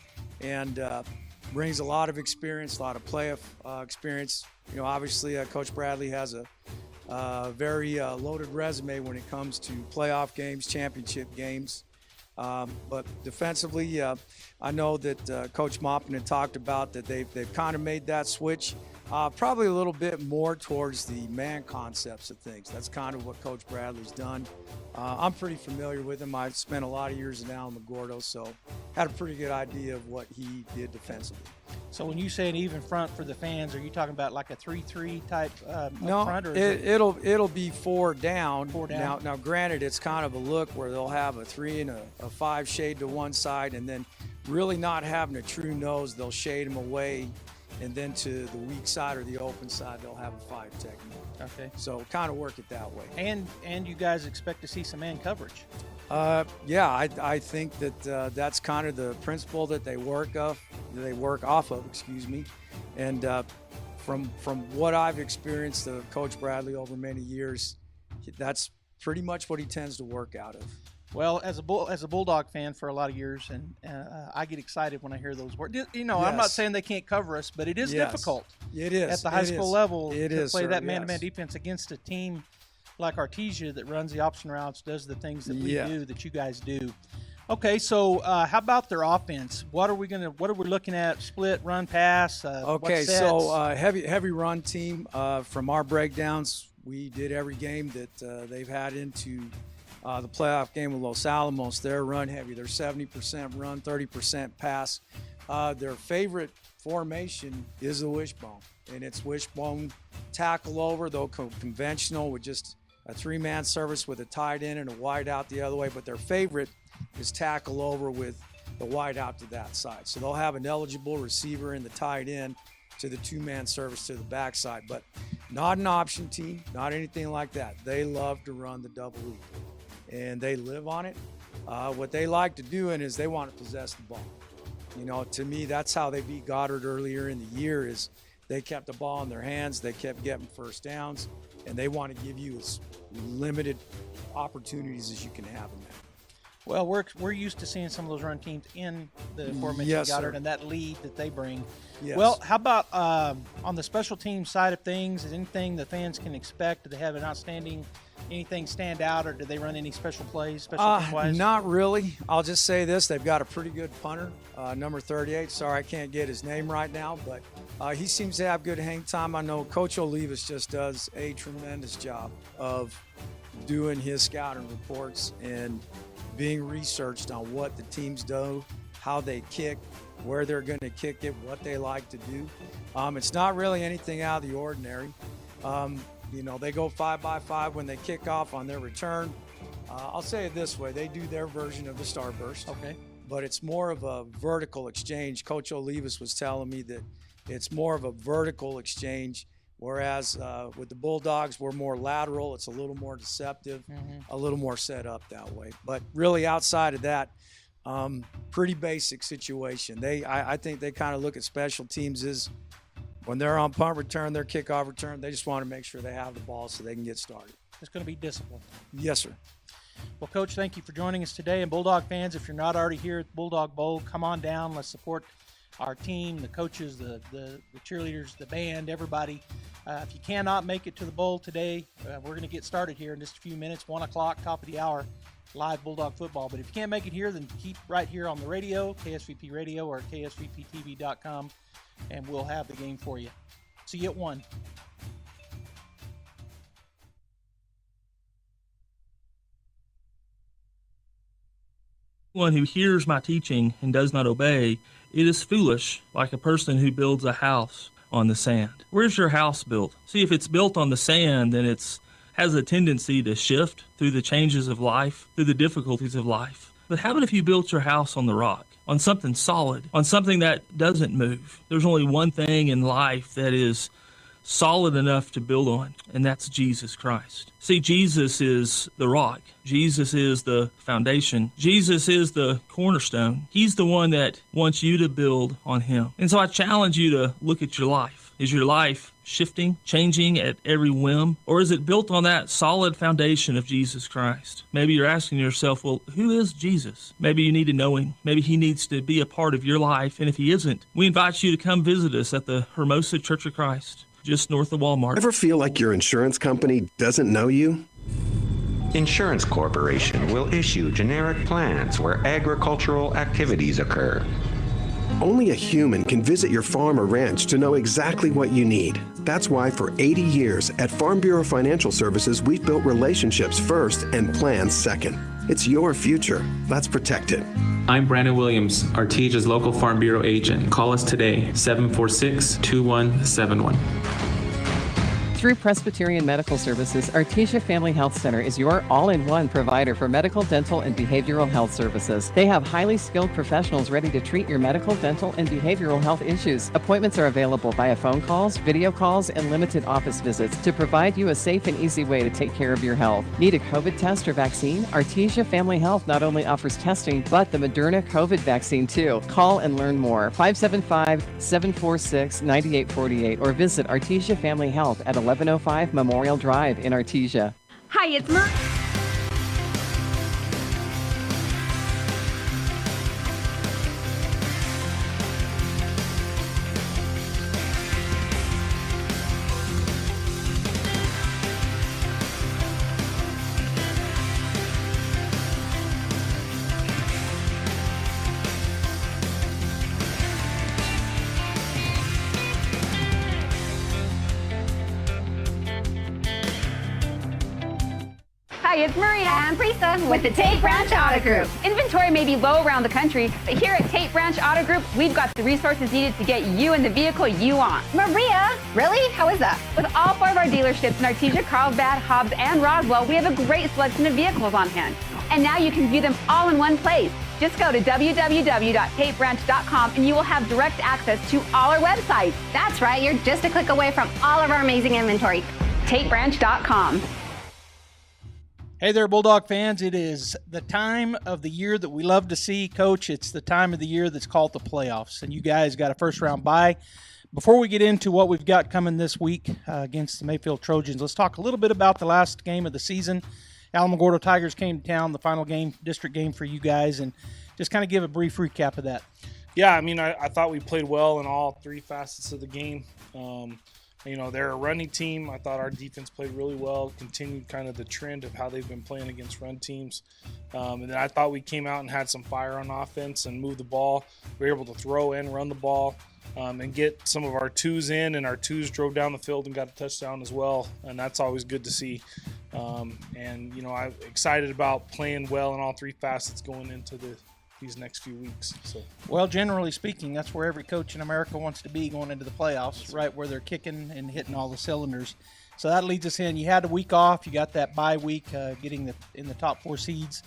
Speaker 26: And brings a lot of experience, a lot of playoff experience. Obviously, Coach Bradley has a very loaded resume when it comes to playoff games, championship games. But defensively, I know that Coach Moppin had talked about that they've kind of made that switch. Probably a little bit more towards the man concepts of things. That's kind of what Coach Bradley's done. I'm pretty familiar with him. I've spent a lot of years in Alamogordo, so had a pretty good idea of what he did defensively.
Speaker 2: So when you say an even front for the fans, are you talking about like a 3-3 type
Speaker 26: No,
Speaker 2: up front? Or
Speaker 26: it'll be 4 down.
Speaker 2: 4 down.
Speaker 26: Now, granted, it's kind of a look where they'll have a 3 and a 5 shade to one side, and then really not having a true nose, they'll shade them away, and then to the weak side or the open side, they'll have a 5 technique.
Speaker 2: Okay.
Speaker 26: So kind of work it that way.
Speaker 2: And you guys expect to see some man coverage.
Speaker 26: Yeah, I think that that's kind of the principle that they work off of, excuse me. And from what I've experienced of Coach Bradley over many years, that's pretty much what he tends to work out of.
Speaker 2: Well, as a Bulldog fan for a lot of years, and I get excited when I hear those words. You know,
Speaker 26: Yes.
Speaker 2: I'm not saying they can't cover us, but it is
Speaker 26: Yes.
Speaker 2: difficult.
Speaker 26: It is.
Speaker 2: At the high school level to play that man-to-man
Speaker 26: yes.
Speaker 2: defense against a team like Artesia that runs the option routes, does the things that we do, that you guys do. Okay, so how about their offense? What are we looking at? Split, run, pass?
Speaker 26: Okay, so heavy run team. From our breakdowns, we did every game that they've had into the playoff game with Los Alamos. They're run heavy. They're 70% run, 30% pass. Their favorite formation is the wishbone, and it's wishbone tackle over, though conventional with just a 3-man service with a tight end and a wide out the other way. But their favorite is tackle over with the wide out to that side. So they'll have an eligible receiver in the tight end to the 2-man service to the backside, but not an option team, not anything like that. They love to run the double loop, and they live on it. What they like to do is they want to possess the ball. You know, to me, that's how they beat Goddard earlier in the year is they kept the ball in their hands, they kept getting first downs, and they want to give you as limited opportunities as you can have in that.
Speaker 2: Well, we're used to seeing some of those run teams in the aforementioned Goddard and that lead that they bring.
Speaker 26: Yes.
Speaker 2: Well, how about on the special team side of things? Is anything the fans can expect? Do they have an outstanding anything stand out, or do they run any special plays, special team-wise?
Speaker 26: Not really. I'll just say this. They've got a pretty good punter, number 38. Sorry, I can't get his name right now, but he seems to have good hang time. I know Coach Olivas just does a tremendous job of doing his scouting reports and being researched on what the teams do, how they kick, where they're going to kick it, what they like to do. It's not really anything out of the ordinary. You know, they go 5x5 when they kick off on their return. I'll say it this way. They do their version of the starburst.
Speaker 2: Okay.
Speaker 26: But it's more of a vertical exchange. Coach Olivas was telling me that it's more of a vertical exchange, whereas with the Bulldogs, we're more lateral. It's a little more deceptive, a little more set up that way. But really outside of that, pretty basic situation. I think they kind of look at special teams as when they're on punt return, their kickoff return, they just want to make sure they have the ball so they can get started.
Speaker 2: It's going to be discipline.
Speaker 26: Yes, sir.
Speaker 2: Well, Coach, thank you for joining us today. And Bulldog fans, if you're not already here at the Bulldog Bowl, come on down. Let's support our team, the coaches, the cheerleaders, the band, everybody. If you cannot make it to the bowl today, we're going to get started here in just a few minutes, 1 o'clock, top of the hour, live Bulldog football. But if you can't make it here, then keep right here on the radio, KSVP Radio or KSVPTV.com, and we'll have the game for you. See you at 1.
Speaker 4: One who hears my teaching and does not obey, it is foolish, like a person who builds a house on the sand. Where's your house built? See, if it's built on the sand, then it has a tendency to shift through the changes of life, through the difficulties of life. But how about if you built your house on the rock, on something solid, on something that doesn't move? There's only one thing in life that is solid enough to build on, and that's Jesus Christ. See, Jesus is the rock. Jesus is the foundation. Jesus is the cornerstone. He's the one that wants you to build on him. And so I challenge you to look at your life. Is your life shifting, changing at every whim? Or is it built on that solid foundation of Jesus Christ? Maybe you're asking yourself, well, who is Jesus? Maybe you need to know him. Maybe he needs to be a part of your life. And if he isn't, we invite you to come visit us at the Hermosa Church of Christ, just north of Walmart.
Speaker 6: Ever feel like your insurance company doesn't know you?
Speaker 7: Insurance Corporation will issue generic plans where agricultural activities occur.
Speaker 6: Only a human can visit your farm or ranch to know exactly what you need. That's why for 80 years at Farm Bureau Financial Services, we've built relationships first and plans second. It's your future. Let's protect it.
Speaker 5: I'm Brandon Williams, Artesia's local Farm Bureau agent. Call us today, 746-2171.
Speaker 8: Through Presbyterian Medical Services, Artesia Family Health Center is your all-in-one provider for medical, dental, and behavioral health services. They have highly skilled professionals ready to treat your medical, dental, and behavioral health issues. Appointments are available via phone calls, video calls, and limited office visits to provide you a safe and easy way to take care of your health. Need a COVID test or vaccine? Artesia Family Health not only offers testing, but the Moderna COVID vaccine too. Call and learn more. 575-746-9848 or visit Artesia Family Health at 1105 Memorial Drive in Artesia.
Speaker 9: Hi, it's Marie. Hi, it's Maria and Prisa with the Tate Branch Auto Group. Inventory may be low around the country, but here at Tate Branch Auto Group, we've got the resources needed to get you in the vehicle you want. Maria, really? How is that? With all 4 of our dealerships in Artesia, Carlsbad, Hobbs, and Roswell, we have a great selection of vehicles on hand. And now you can view them all in one place. Just go to www.tatebranch.com and you will have direct access to all our websites. That's right, you're just a click away from all of our amazing inventory. tatebranch.com.
Speaker 2: Hey there, Bulldog fans. It is the time of the year that we love to see, Coach. It's the time of the year that's called the playoffs, and you guys got a first-round bye. Before we get into what we've got coming this week against the Mayfield Trojans, let's talk a little bit about the last game of the season. Alamogordo Tigers came to town, the final game, district game for you guys, and just kind of give a brief recap of that.
Speaker 10: Yeah, I mean, I thought we played well in all 3 facets of the game. They're a running team. I thought our defense played really well, continued kind of the trend of how they've been playing against run teams. And then I thought we came out and had some fire on offense and moved the ball. We were able to throw and run the ball and get some of our twos in, and our twos drove down the field and got a touchdown as well, and that's always good to see. I'm excited about playing well in all 3 facets going into these next few weeks.
Speaker 2: Well, generally speaking, that's where every coach in America wants to be going into the playoffs, right where they're kicking and hitting all the cylinders. So that leads us in. You had a week off. You got that bye week, getting in the top 4 seeds.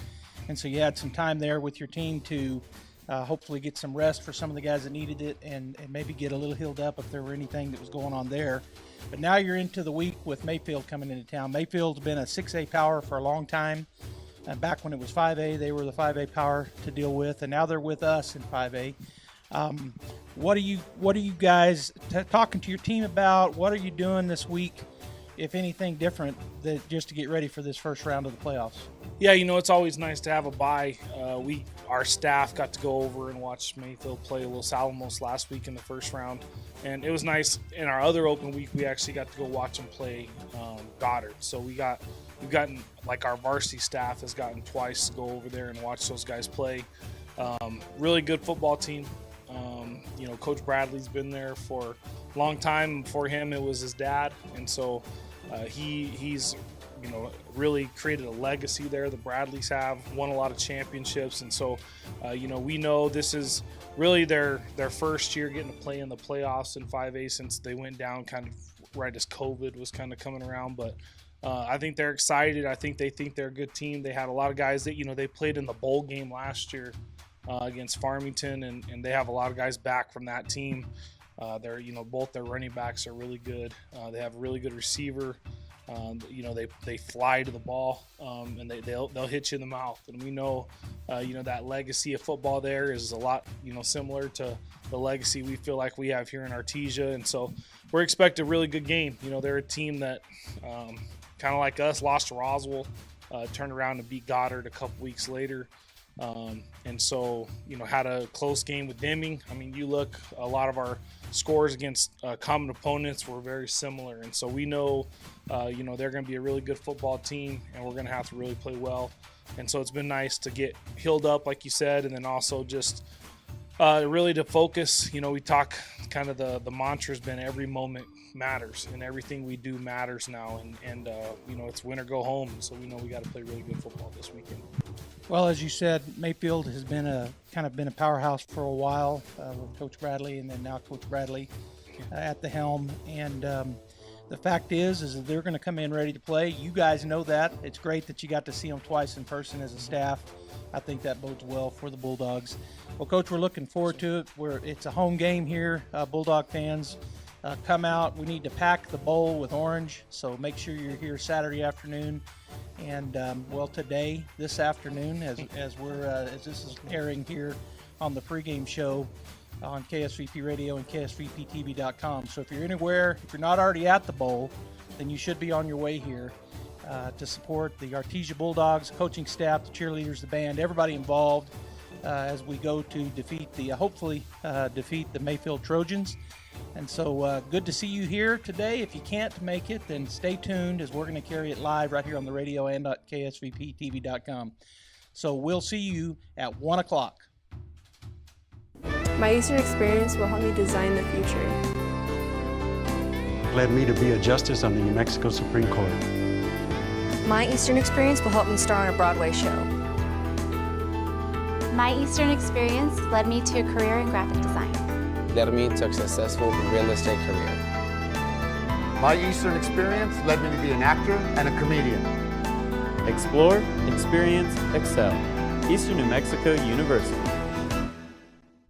Speaker 2: And so you had some time there with your team to hopefully get some rest for some of the guys that needed it and maybe get a little healed up if there were anything that was going on there. But now you're into the week with Mayfield coming into town. Mayfield's been a 6A power for a long time. And back when it was 5A, they were the 5A power to deal with, and now they're with us in 5A. What are you guys talking to your team about? What are you doing this week, if anything different, just to get ready for this first round of the playoffs?
Speaker 10: Yeah, it's always nice to have a bye. Our staff got to go over and watch Mayfield play Los Alamos last week in the first round, and it was nice. In our other open week, we actually got to go watch them play Goddard. So we've gotten, like, our varsity staff has gotten twice to go over there and watch those guys play. Really good football team. Coach Bradley's been there for a long time. Before him, it was his dad, and so he's really created a legacy there. The Bradleys have won a lot of championships, and so we know this is really their first year getting to play in the playoffs in 5A since they went down kind of right as COVID was kind of coming around. But I think they're excited. I think they think they're a good team. They had a lot of guys that they played in the bowl game last year against Farmington, and they have a lot of guys back from that team. They're both their running backs are really good. They have a really good receiver. They fly to the ball, and they'll hit you in the mouth. And we know, that legacy of football there is a lot, similar to the legacy we feel like we have here in Artesia. And so we're expecting a really good game. They're a team that kind of like us lost to Roswell, turned around and beat Goddard a couple weeks later. And so, had a close game with Deming. I mean, you look, a lot of our scores against common opponents were very similar. And so we know, they're going to be a really good football team, and we're going to have to really play well. And so it's been nice to get healed up, like you said, and then also just Really to focus. We talk kind of the mantra's been every moment matters, and everything we do matters now. And it's win or go home. So we know we got to play really good football this weekend.
Speaker 2: Well, as you said, Mayfield has been a powerhouse for a while with Coach Bradley, and then now Coach Bradley at the helm. And the fact is that they're going to come in ready to play. You guys know that. It's great that you got to see them twice in person as a staff. I think that bodes well for the Bulldogs. Well, Coach, we're looking forward to it. It's a home game here. Bulldog fans, come out. We need to pack the bowl with orange, so make sure you're here Saturday afternoon. And this afternoon, as this is airing here on the pregame show on KSVP Radio and KSVPTV.com. So if you're anywhere, if you're not already at the bowl, then you should be on your way here to support the Artesia Bulldogs, coaching staff, the cheerleaders, the band, everybody involved as we go to hopefully defeat the Mayfield Trojans. And so good to see you here today. If you can't make it, then stay tuned as we're going to carry it live right here on the radio and at KSVPTV.com. So we'll see you at 1 o'clock.
Speaker 3: My Eastern experience will help me design the future.
Speaker 11: Led me to be a justice on the New Mexico Supreme Court.
Speaker 3: My Eastern experience will help me star on a Broadway show.
Speaker 12: My Eastern experience led me to a career in graphic design.
Speaker 13: Led me to a successful real estate career.
Speaker 14: My Eastern experience led me to be an actor and a comedian. Explore, experience, excel. Eastern New Mexico University.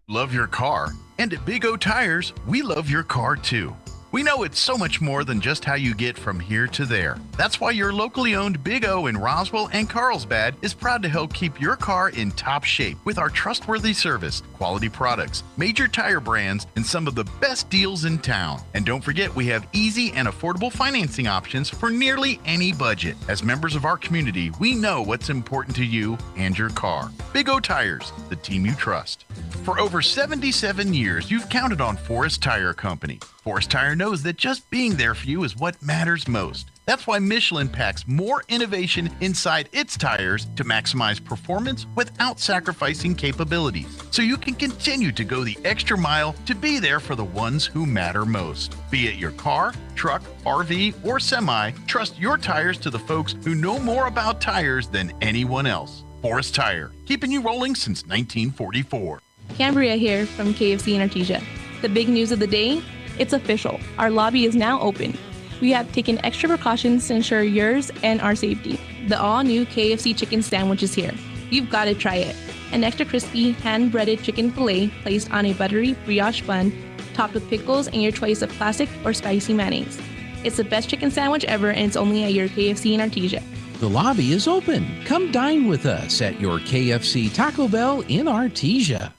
Speaker 23: Love your car? And at Big O Tires, we love your car too. We know it's so much more than just how you get from here to there. That's why your locally owned Big O in Roswell and Carlsbad is proud to help keep your car in top shape with our trustworthy service, quality products, major tire brands, and some of the best deals in town. And don't forget, we have easy and affordable financing options for nearly any budget. As members of our community, we know what's important to you and your car. Big O Tires, the team you trust. For over 77 years, you've counted on Forest Tire Company. Forest Tire knows that just being there for you is what matters most. That's why Michelin packs more innovation inside its tires to maximize performance without sacrificing capabilities, so you can continue to go the extra mile to be there for the ones who matter most. Be it your car, truck, RV, or semi, trust your tires to the folks who know more about tires than anyone else. Forest Tire, keeping you rolling since 1944.
Speaker 15: Cambria here from KFC in Artesia. The big news of the day? It's official. Our lobby is now open. We have taken extra precautions to ensure yours and our safety. The all-new KFC chicken sandwich is here. You've got to try it. An extra crispy, hand-breaded chicken fillet placed on a buttery brioche bun, topped with pickles and your choice of classic or spicy mayonnaise. It's the best chicken sandwich ever, and it's only at your KFC in Artesia.
Speaker 1: The lobby is open. Come dine with us at your KFC Taco Bell in Artesia.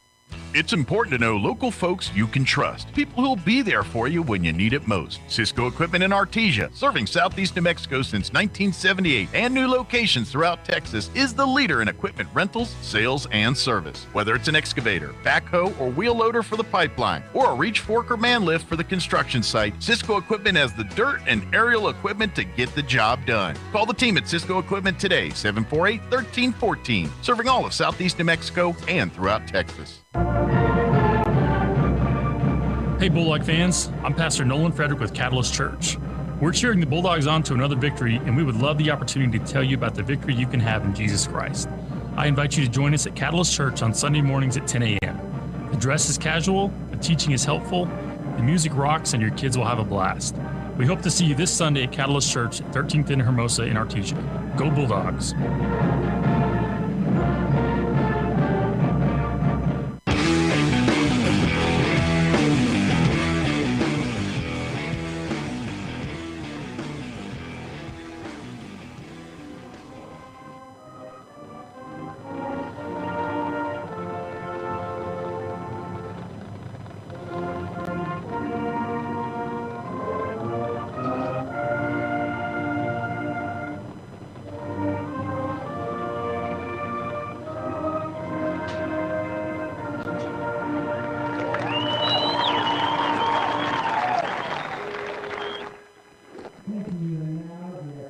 Speaker 23: It's important to know local folks you can trust. People who'll be there for you when you need it most. Cisco Equipment in Artesia, serving Southeast New Mexico since 1978 and new locations throughout Texas, is the leader in equipment rentals, sales, and service. Whether it's an excavator, backhoe, or wheel loader for the pipeline, or a reach fork or man lift for the construction site, Cisco Equipment has the dirt and aerial equipment to get the job done. Call the team at Cisco Equipment today, 748-1314, serving all of Southeast New Mexico and throughout Texas.
Speaker 27: Hey Bulldog fans, I'm Pastor Nolan Frederick with Catalyst Church. We're cheering the Bulldogs on to another victory, and we would love the opportunity to tell you about the victory you can have in Jesus Christ. I invite you to join us at Catalyst Church on Sunday mornings at 10 a.m. The dress is casual, the teaching is helpful, the music rocks, and your kids will have a blast. We hope to see you this Sunday at Catalyst Church at 13th and Hermosa in Artesia. Go Bulldogs!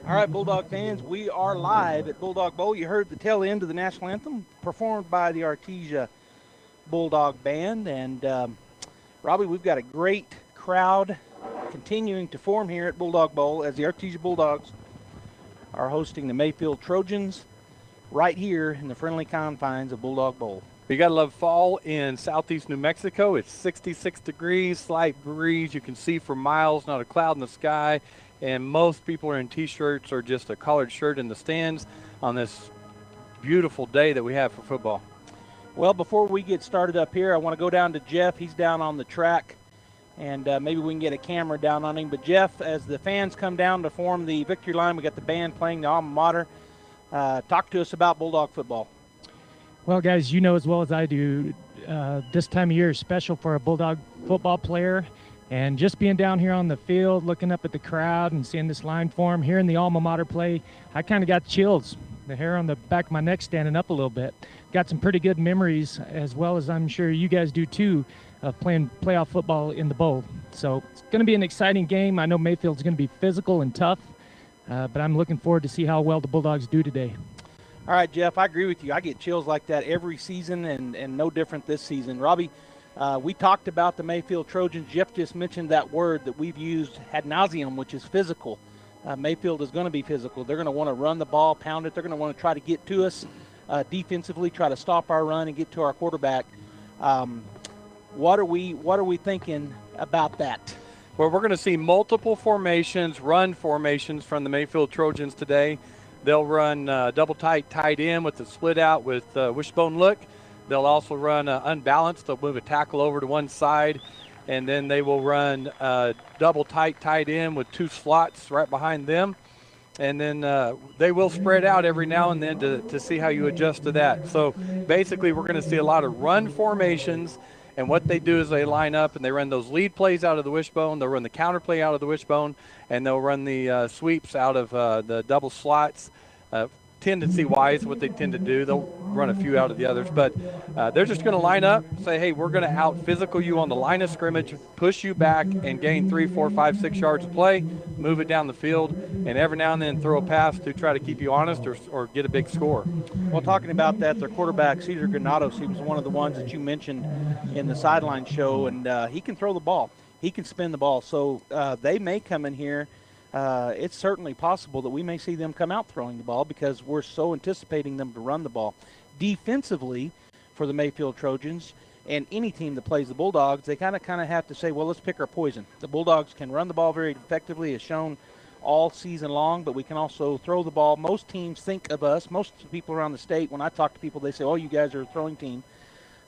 Speaker 2: All right, Bulldog fans, we are live at Bulldog Bowl. You heard the tail end of the national anthem performed by the Artesia Bulldog band. And Robbie, we've got a great crowd continuing to form here at Bulldog Bowl as the Artesia Bulldogs are hosting the Mayfield Trojans right here in the friendly confines of Bulldog Bowl.
Speaker 14: You got to love fall in southeast New Mexico. It's 66 degrees, slight breeze. You can see for miles, not a cloud in the sky. And most people are in T-shirts or just a collared shirt in the stands on this beautiful day that we have for football.
Speaker 2: Well, before we get started up here, I want to go down to Jeff. He's down on the track, and maybe we can get a camera down on him. But, Jeff, as the fans come down to form the victory line, we got the band playing the alma mater. Talk to us about Bulldog football.
Speaker 16: Well, guys, you know as well as I do, this time of year is special for a Bulldog football player. And just being down here on the field, looking up at the crowd and seeing this line form, hearing the alma mater play, I kind of got chills. The hair on the back of my neck standing up a little bit. Got some pretty good memories, as well as I'm sure you guys do too, of playing playoff football in the bowl. So it's going to be an exciting game. I know Mayfield's going to be physical and tough, but I'm looking forward to see how well the Bulldogs do today.
Speaker 2: All right, Jeff, I agree with you. I get chills like that every season and no different this season. Robbie, we talked about the Mayfield Trojans. Jeff just mentioned that word that we've used ad nauseum, which is physical. Mayfield is going to be physical. They're going to want to run the ball, pound it. They're going to want to try to get to us defensively, try to stop our run and get to our quarterback. What are we thinking about that?
Speaker 14: Well, we're going to see multiple formations, run formations from the Mayfield Trojans today. They'll run double tight end with the split out with wishbone look. They'll also run unbalanced. They'll move a tackle over to one side, and then they will run double tight end with two slots right behind them. And then they will spread out every now and then to see how you adjust to that. So basically we're going to see a lot of run formations, and what they do is they line up and they run those lead plays out of the wishbone. They'll run the counter play out of the wishbone, and they'll run the sweeps out of the double slots. Tendency-wise, what they tend to do, they'll run a few out of the others, but they're just going to line up, say, hey, we're going to out-physical you on the line of scrimmage, push you back, and gain 3, 4, 5, 6 yards of play, move it down the field, and every now and then throw a pass to try to keep you honest or get a big score.
Speaker 2: Well, talking about that, their quarterback, Cesar Granados, he was one of the ones that you mentioned in the sideline show, and he can throw the ball. He can spin the ball, so they may come in here. It's certainly possible that we may see them come out throwing the ball because we're so anticipating them to run the ball. Defensively, for the Mayfield Trojans and any team that plays the Bulldogs, they kind of have to say, well, let's pick our poison. The Bulldogs can run the ball very effectively, as shown all season long, but we can also throw the ball. Most teams think of us, most people around the state, when I talk to people, they say, oh, you guys are a throwing team.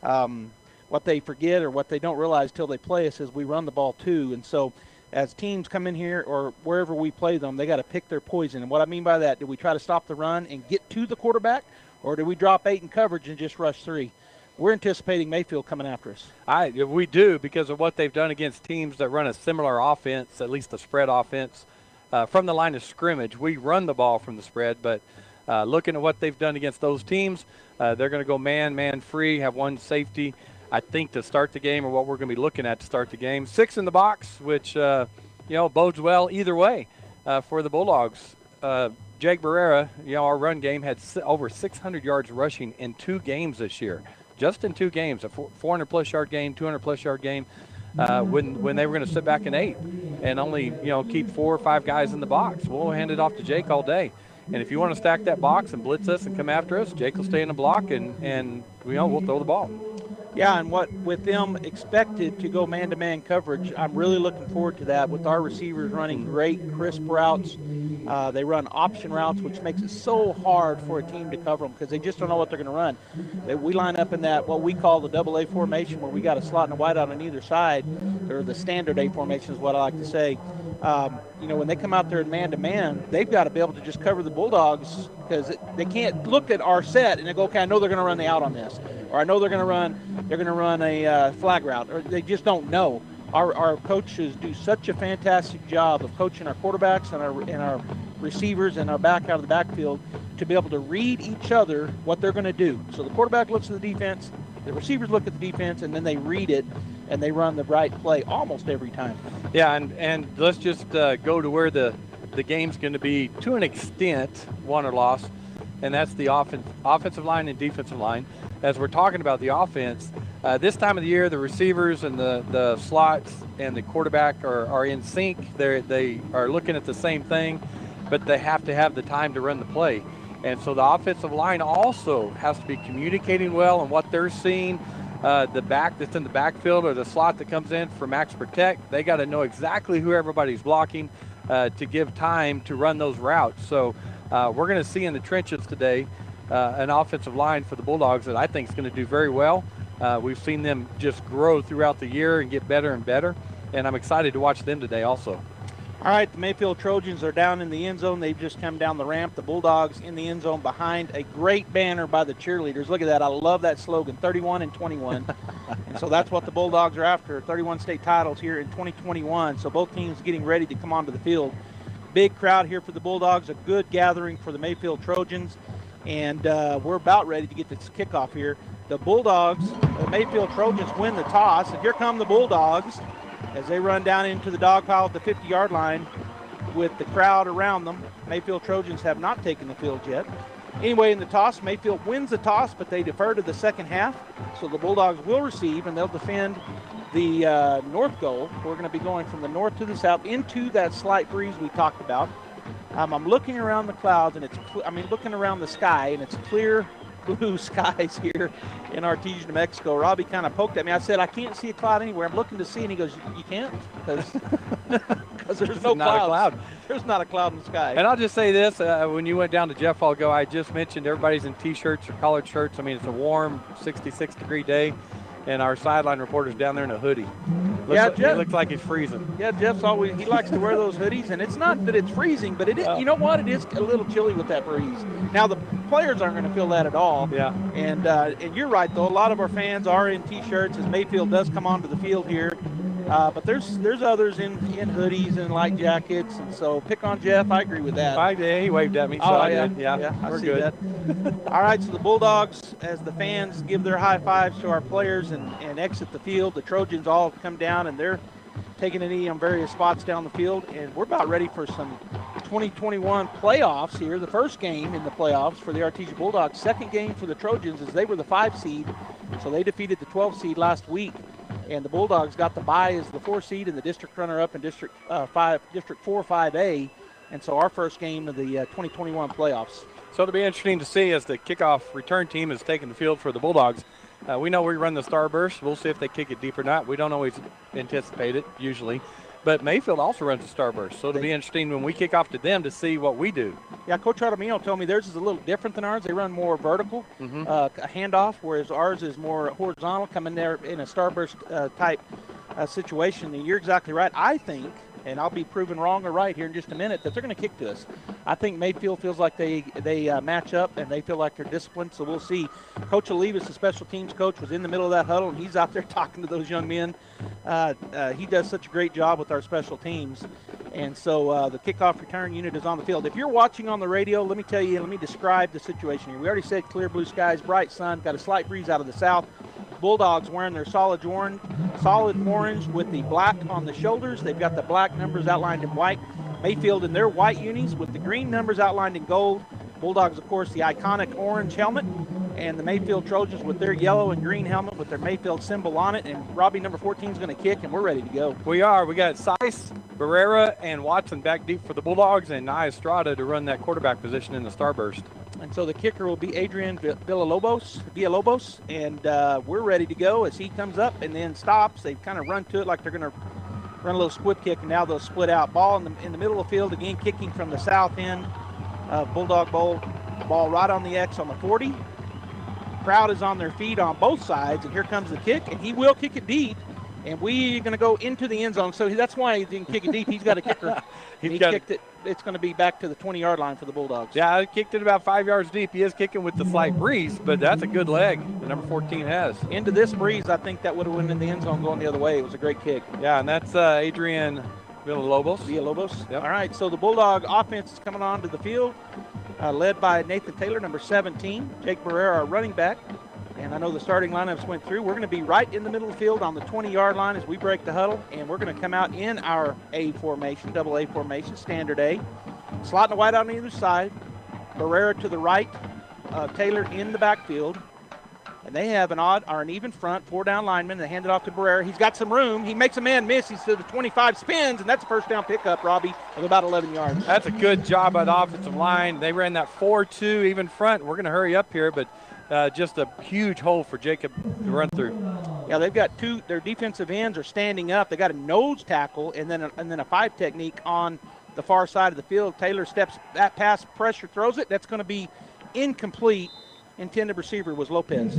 Speaker 2: What they forget or what they don't realize till they play us is we run the ball too. And so as teams come in here or wherever we play them, they got to pick their poison. And what I mean by that, do we try to stop the run and get to the quarterback, or do we drop 8 in coverage and just rush 3? We're anticipating Mayfield coming after us.
Speaker 14: We do, because of what they've done against teams that run a similar offense, at least a spread offense, from the line of scrimmage. We run the ball from the spread, but looking at what they've done against those teams, they're going to go man free, have one safety, I think, to start the game, or what we're going to be looking at to start the game. 6 in the box, which bodes well either way for the Bulldogs. Jake Barrera, our run game had over 600 yards rushing in 2 games this year, just in 2 games, a 400-plus yard game, 200-plus yard game, when they were going to sit back in 8 and only keep 4 or 5 guys in the box. We'll hand it off to Jake all day. And if you want to stack that box and blitz us and come after us, Jake will stay in the block and we'll throw the ball.
Speaker 2: Yeah, and with them expected to go man-to-man coverage, I'm really looking forward to that with our receivers running great, crisp routes. They run option routes, which makes it so hard for a team to cover them because they just don't know what they're going to run. We line up in that, what we call the double-A formation, where we got a slot and a wide out on either side, or the standard A formation is what I like to say. When they come out there in man-to-man, they've got to be able to just cover the Bulldogs because they can't look at our set and they go, okay, I know they're going to run the out on this, or I know they're going to run a flag route, or they just don't know. Our coaches do such a fantastic job of coaching our quarterbacks and our receivers and our back out of the backfield to be able to read each other what they're going to do. So the quarterback looks at the defense, the receivers look at the defense, and then they read it and they run the right play almost every time.
Speaker 14: Yeah, and let's just go to where the game's going to be, to an extent, won or lost, and that's the offensive line and defensive line. as we're talking about the offense, this time of the year, the receivers and the slots and the quarterback are in sync. They are looking at the same thing, but they have to have the time to run the play. And so the offensive line also has to be communicating well on what they're seeing. The back that's in the backfield or the slot that comes in for max protect, they got to know exactly who everybody's blocking to give time to run those routes. So we're going to see in the trenches today an offensive line for the Bulldogs that I think is going to do very well. We've seen them just grow throughout the year and get better and better, and I'm excited to watch them today also.
Speaker 2: All right, the Mayfield Trojans are down in the end zone. They've just come down the ramp. The Bulldogs in the end zone behind a great banner by the cheerleaders. Look at that. I love that slogan, 31 and 21. And so that's what the Bulldogs are after, 31 state titles here in 2021. So both teams getting ready to come onto the field. Big crowd here for the Bulldogs, a good gathering for the Mayfield Trojans. And we're about ready to get this kickoff here. The Bulldogs, the Mayfield Trojans win the toss. And here come the Bulldogs as they run down into the dog pile at the 50-yard line with the crowd around them. Mayfield Trojans have not taken the field yet. Anyway, in the toss, Mayfield wins the toss, but they defer to the second half. So the Bulldogs will receive, and they'll defend the north goal. We're going to be going from the north to the south into that slight breeze we talked about. I'm looking around the clouds, and looking around the sky, and it's clear blue skies here in Artesia, New Mexico. Robbie kind of poked at me. I said, I can't see a cloud anywhere. I'm looking to see, and he goes, you can't? Because there's no cloud. There's not a cloud in the sky.
Speaker 14: And I'll just say this, when you went down to Jeff all ago, I just mentioned everybody's in T-shirts or collared shirts. I mean, it's a warm 66-degree day, and our sideline reporter's down there in a hoodie. Jeff, it looks like it's freezing.
Speaker 2: Yeah, Jeff's he likes to wear those hoodies, and it's not that it's freezing, but it is, you know what? It is a little chilly with that breeze. Now, the players aren't going to feel that at all.
Speaker 14: Yeah.
Speaker 2: And you're right, though. A lot of our fans are in T-shirts as Mayfield does come onto the field here. But there's others in hoodies and light jackets, and so pick on Jeff. I agree with that.
Speaker 14: He waved at me, so I did. Yeah,
Speaker 2: I see that. All right, so the Bulldogs, as the fans give their high fives to our players and exit the field, the Trojans all come down, and they're taking a knee on various spots down the field, and we're about ready for some 2021 playoffs here. The first game in the playoffs for the Artesia Bulldogs, second game for the Trojans as they were the 5 seed, so they defeated the 12 seed last week. And the Bulldogs got the bye as the 4 seed and the district runner-up in District 4 5A. And so our first game of the 2021 playoffs.
Speaker 14: So it'll be interesting to see as the kickoff return team is taking the field for the Bulldogs. We know we run the Starburst. We'll see if they kick it deep or not. We don't always anticipate it, usually. But Mayfield also runs a Starburst, so it'll be interesting when we kick off to them to see what we do.
Speaker 2: Yeah, Coach Artemio told me theirs is a little different than ours. They run more vertical, a handoff, whereas ours is more horizontal, coming there in a Starburst type situation. And you're exactly right. I think, and I'll be proven wrong or right here in just a minute, that they're going to kick to us. I think Mayfield feels like they match up and they feel like they're disciplined, so we'll see. Coach Olivas, the special teams coach, was in the middle of that huddle, and he's out there talking to those young men. He does such a great job with our special teams. And so the kickoff return unit is on the field. If you're watching on the radio, let me describe the situation here. We already said clear blue skies, bright sun, got a slight breeze out of the south. Bulldogs wearing their solid orange with the black on the shoulders. They've got the black numbers outlined in white. Mayfield in their white unis with the green numbers outlined in gold. Bulldogs, of course, the iconic orange helmet. And the Mayfield Trojans with their yellow and green helmet with their Mayfield symbol on it. And Robbie, number 14, is going to kick, and we're ready to go.
Speaker 14: We are. We got Seiss, Barrera, and Watson back deep for the Bulldogs, and Nia Estrada to run that quarterback position in the Starburst.
Speaker 2: And so the kicker will be Adrian Villalobos, and we're ready to go as he comes up and then stops. They kind of run to it like they're going to run a little squib kick, and now they'll split out. Ball in the middle of the field, again kicking from the south end of Bulldog Bowl. Ball right on the X on the 40. Crowd is on their feet on both sides, and here comes the kick, and he will kick it deep. And we're going to go into the end zone. So that's why he didn't kick it deep. He's got a kicker. He kicked it. It's going to be back to the 20-yard line for the Bulldogs.
Speaker 14: Yeah, I kicked it about 5 yards deep. He is kicking with the slight breeze, but that's a good leg the number 14 has.
Speaker 2: Into this breeze, I think that would have went in the end zone going the other way. It was a great kick.
Speaker 14: Yeah, and that's Adrian
Speaker 2: Villalobos. Yep. All right, so the Bulldog offense is coming onto the field, led by Nathan Taylor, number 17. Jake Barrera, our running back. And I know the starting lineups went through. We're going to be right in the middle of the field on the 20-yard line as we break the huddle, and we're going to come out in our A formation, double A formation, standard A. Slot and white on either side. Barrera to the right. Taylor in the backfield.
Speaker 17: And they have an even front, 4-down lineman. They hand it off to Barrera. He's got some room. He makes a man miss. He's to the 25, spins, and that's a first down pickup, Robbie, of about 11 yards.
Speaker 14: That's a good job by the offensive line. They ran that 4-2 even front. We're going to hurry up here, but just a huge hole for Jacob to run through.
Speaker 17: Yeah, they've got their defensive ends are standing up. They got a nose tackle and then a 5 technique on the far side of the field. Taylor steps that pass, pressure, throws it. That's going to be incomplete. Intended receiver was Lopez.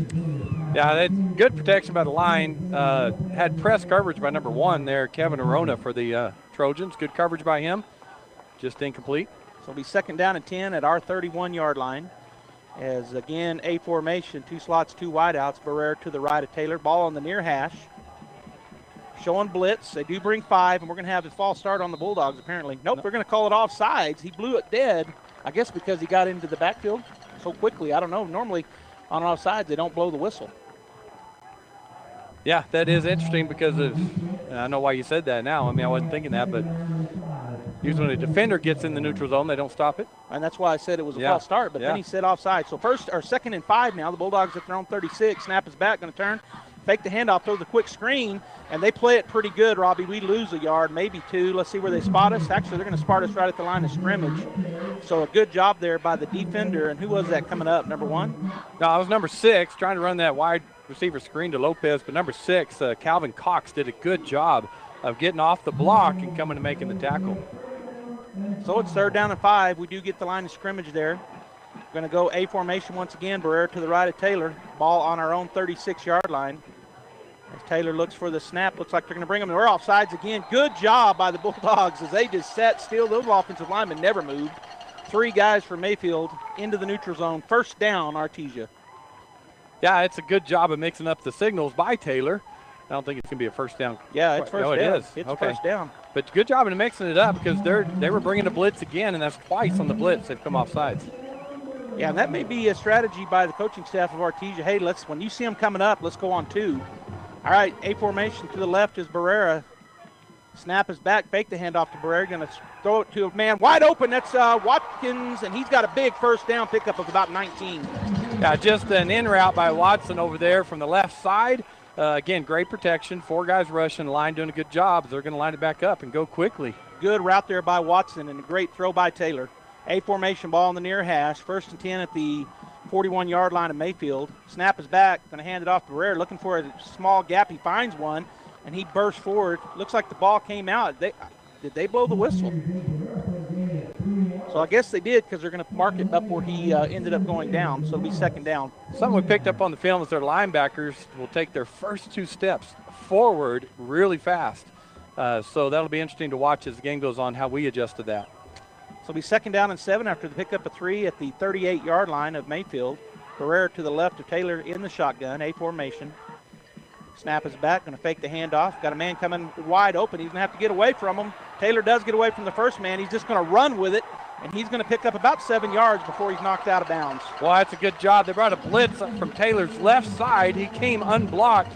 Speaker 14: Yeah, they had good protection by the line. Had press coverage by number 1 there, Kevin Arona for the Trojans. Good coverage by him. Just incomplete.
Speaker 17: So it'll be 2nd down and 10 at our 31-yard line. As, again, a formation, 2 slots, 2 wideouts. Barrera to the right of Taylor. Ball on the near hash. Showing blitz. They do bring 5, and we're going to have a false start on the Bulldogs, apparently. Nope, they're going to call it offsides. He blew it dead, I guess because he got into the backfield so quickly. I don't know. Normally on offsides, they don't blow the whistle.
Speaker 14: Yeah, that is interesting because I know why you said that now. I mean, I wasn't thinking that, but usually when a defender gets in the neutral zone, they don't stop it.
Speaker 17: And that's why I said it was a false start, but then he said offside. So 2nd and 5 now. The Bulldogs at their own 36. Snap is back, going to turn. Fake the handoff, throw the quick screen, and they play it pretty good, Robbie. We lose a yard, maybe 2. Let's see where they spot us. Actually, they're going to spot us right at the line of scrimmage. So a good job there by the defender. And who was that coming up, number 1?
Speaker 14: No, it was number 6, trying to run that wide receiver screen to Lopez. But number 6, Calvin Cox, did a good job of getting off the block and coming and making the tackle.
Speaker 17: So it's 3rd down and 5. We do get the line of scrimmage there. We're going to go A formation once again. Barrera to the right of Taylor. Ball on our own 36-yard line. As Taylor looks for the snap, looks like they're going to bring them. We're offsides again. Good job by the Bulldogs as they just sat still. Those offensive linemen never moved. 3 guys for Mayfield into the neutral zone. 1st down, Artesia.
Speaker 14: Yeah, it's a good job of mixing up the signals by Taylor. I don't think it's going to be a 1st down.
Speaker 17: Yeah, it's 1st down.
Speaker 14: It is.
Speaker 17: It's
Speaker 14: okay.
Speaker 17: 1st down.
Speaker 14: But good job in mixing it up because they were bringing a blitz again, and that's twice on the blitz they've come offsides.
Speaker 17: Yeah, and that may be a strategy by the coaching staff of Artesia. Hey, when you see them coming up, let's go on 2. All right, A formation to the left is Barrera. Snap is back, fake the handoff to Barrera. Going to throw it to a man wide open. That's Watkins, and he's got a big 1st down pickup of about 19.
Speaker 14: Yeah, just an in route by Watson over there from the left side. Again, great protection. 4 guys rushing, the line doing a good job. They're going to line it back up and go quickly.
Speaker 17: Good route there by Watson and a great throw by Taylor. A formation ball in the near hash. 1st and 10 at the 41-yard line of Mayfield. Snap is back. Going to hand it off to Barrera. Looking for a small gap. He finds one, and he bursts forward. Looks like the ball came out. Did they blow the whistle? So I guess they did because they're going to mark it up where he ended up going down. So it'll be 2nd down.
Speaker 14: Something we picked up on the film is their linebackers will take their first 2 steps forward really fast. So that'll be interesting to watch as the game goes on, how we adjust to that.
Speaker 17: So it'll be 2nd down and 7 after the pickup of 3 at the 38-yard line of Mayfield. Barrera to the left of Taylor in the shotgun, A formation. Snap is back, going to fake the handoff. Got a man coming wide open. He's going to have to get away from him. Taylor does get away from the first man. He's just going to run with it, and he's going to pick up about 7 yards before he's knocked out of bounds.
Speaker 14: Well, that's a good job. They brought a blitz up from Taylor's left side. He came unblocked.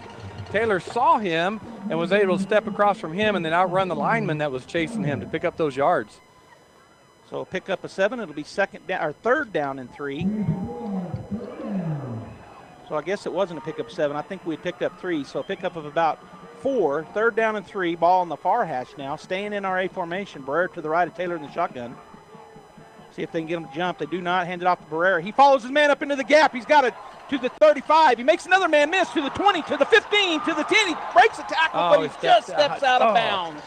Speaker 14: Taylor saw him and was able to step across from him and then outrun the lineman that was chasing him to pick up those yards.
Speaker 17: So pick up a 7. It'll be 3rd down and 3. So I guess it wasn't a pickup 7. I think we picked up 3. So a pickup of about 4. 3rd down and 3. Ball on the far hash now. Staying in our A formation. Barrera to the right of Taylor in the shotgun. See if they can get him to jump. They do not. Hand it off to Barrera. He follows his man up into the gap. He's got it to the 35. He makes another man miss to the 20, to the 15, to the 10. He breaks a tackle, but he just steps out of bounds.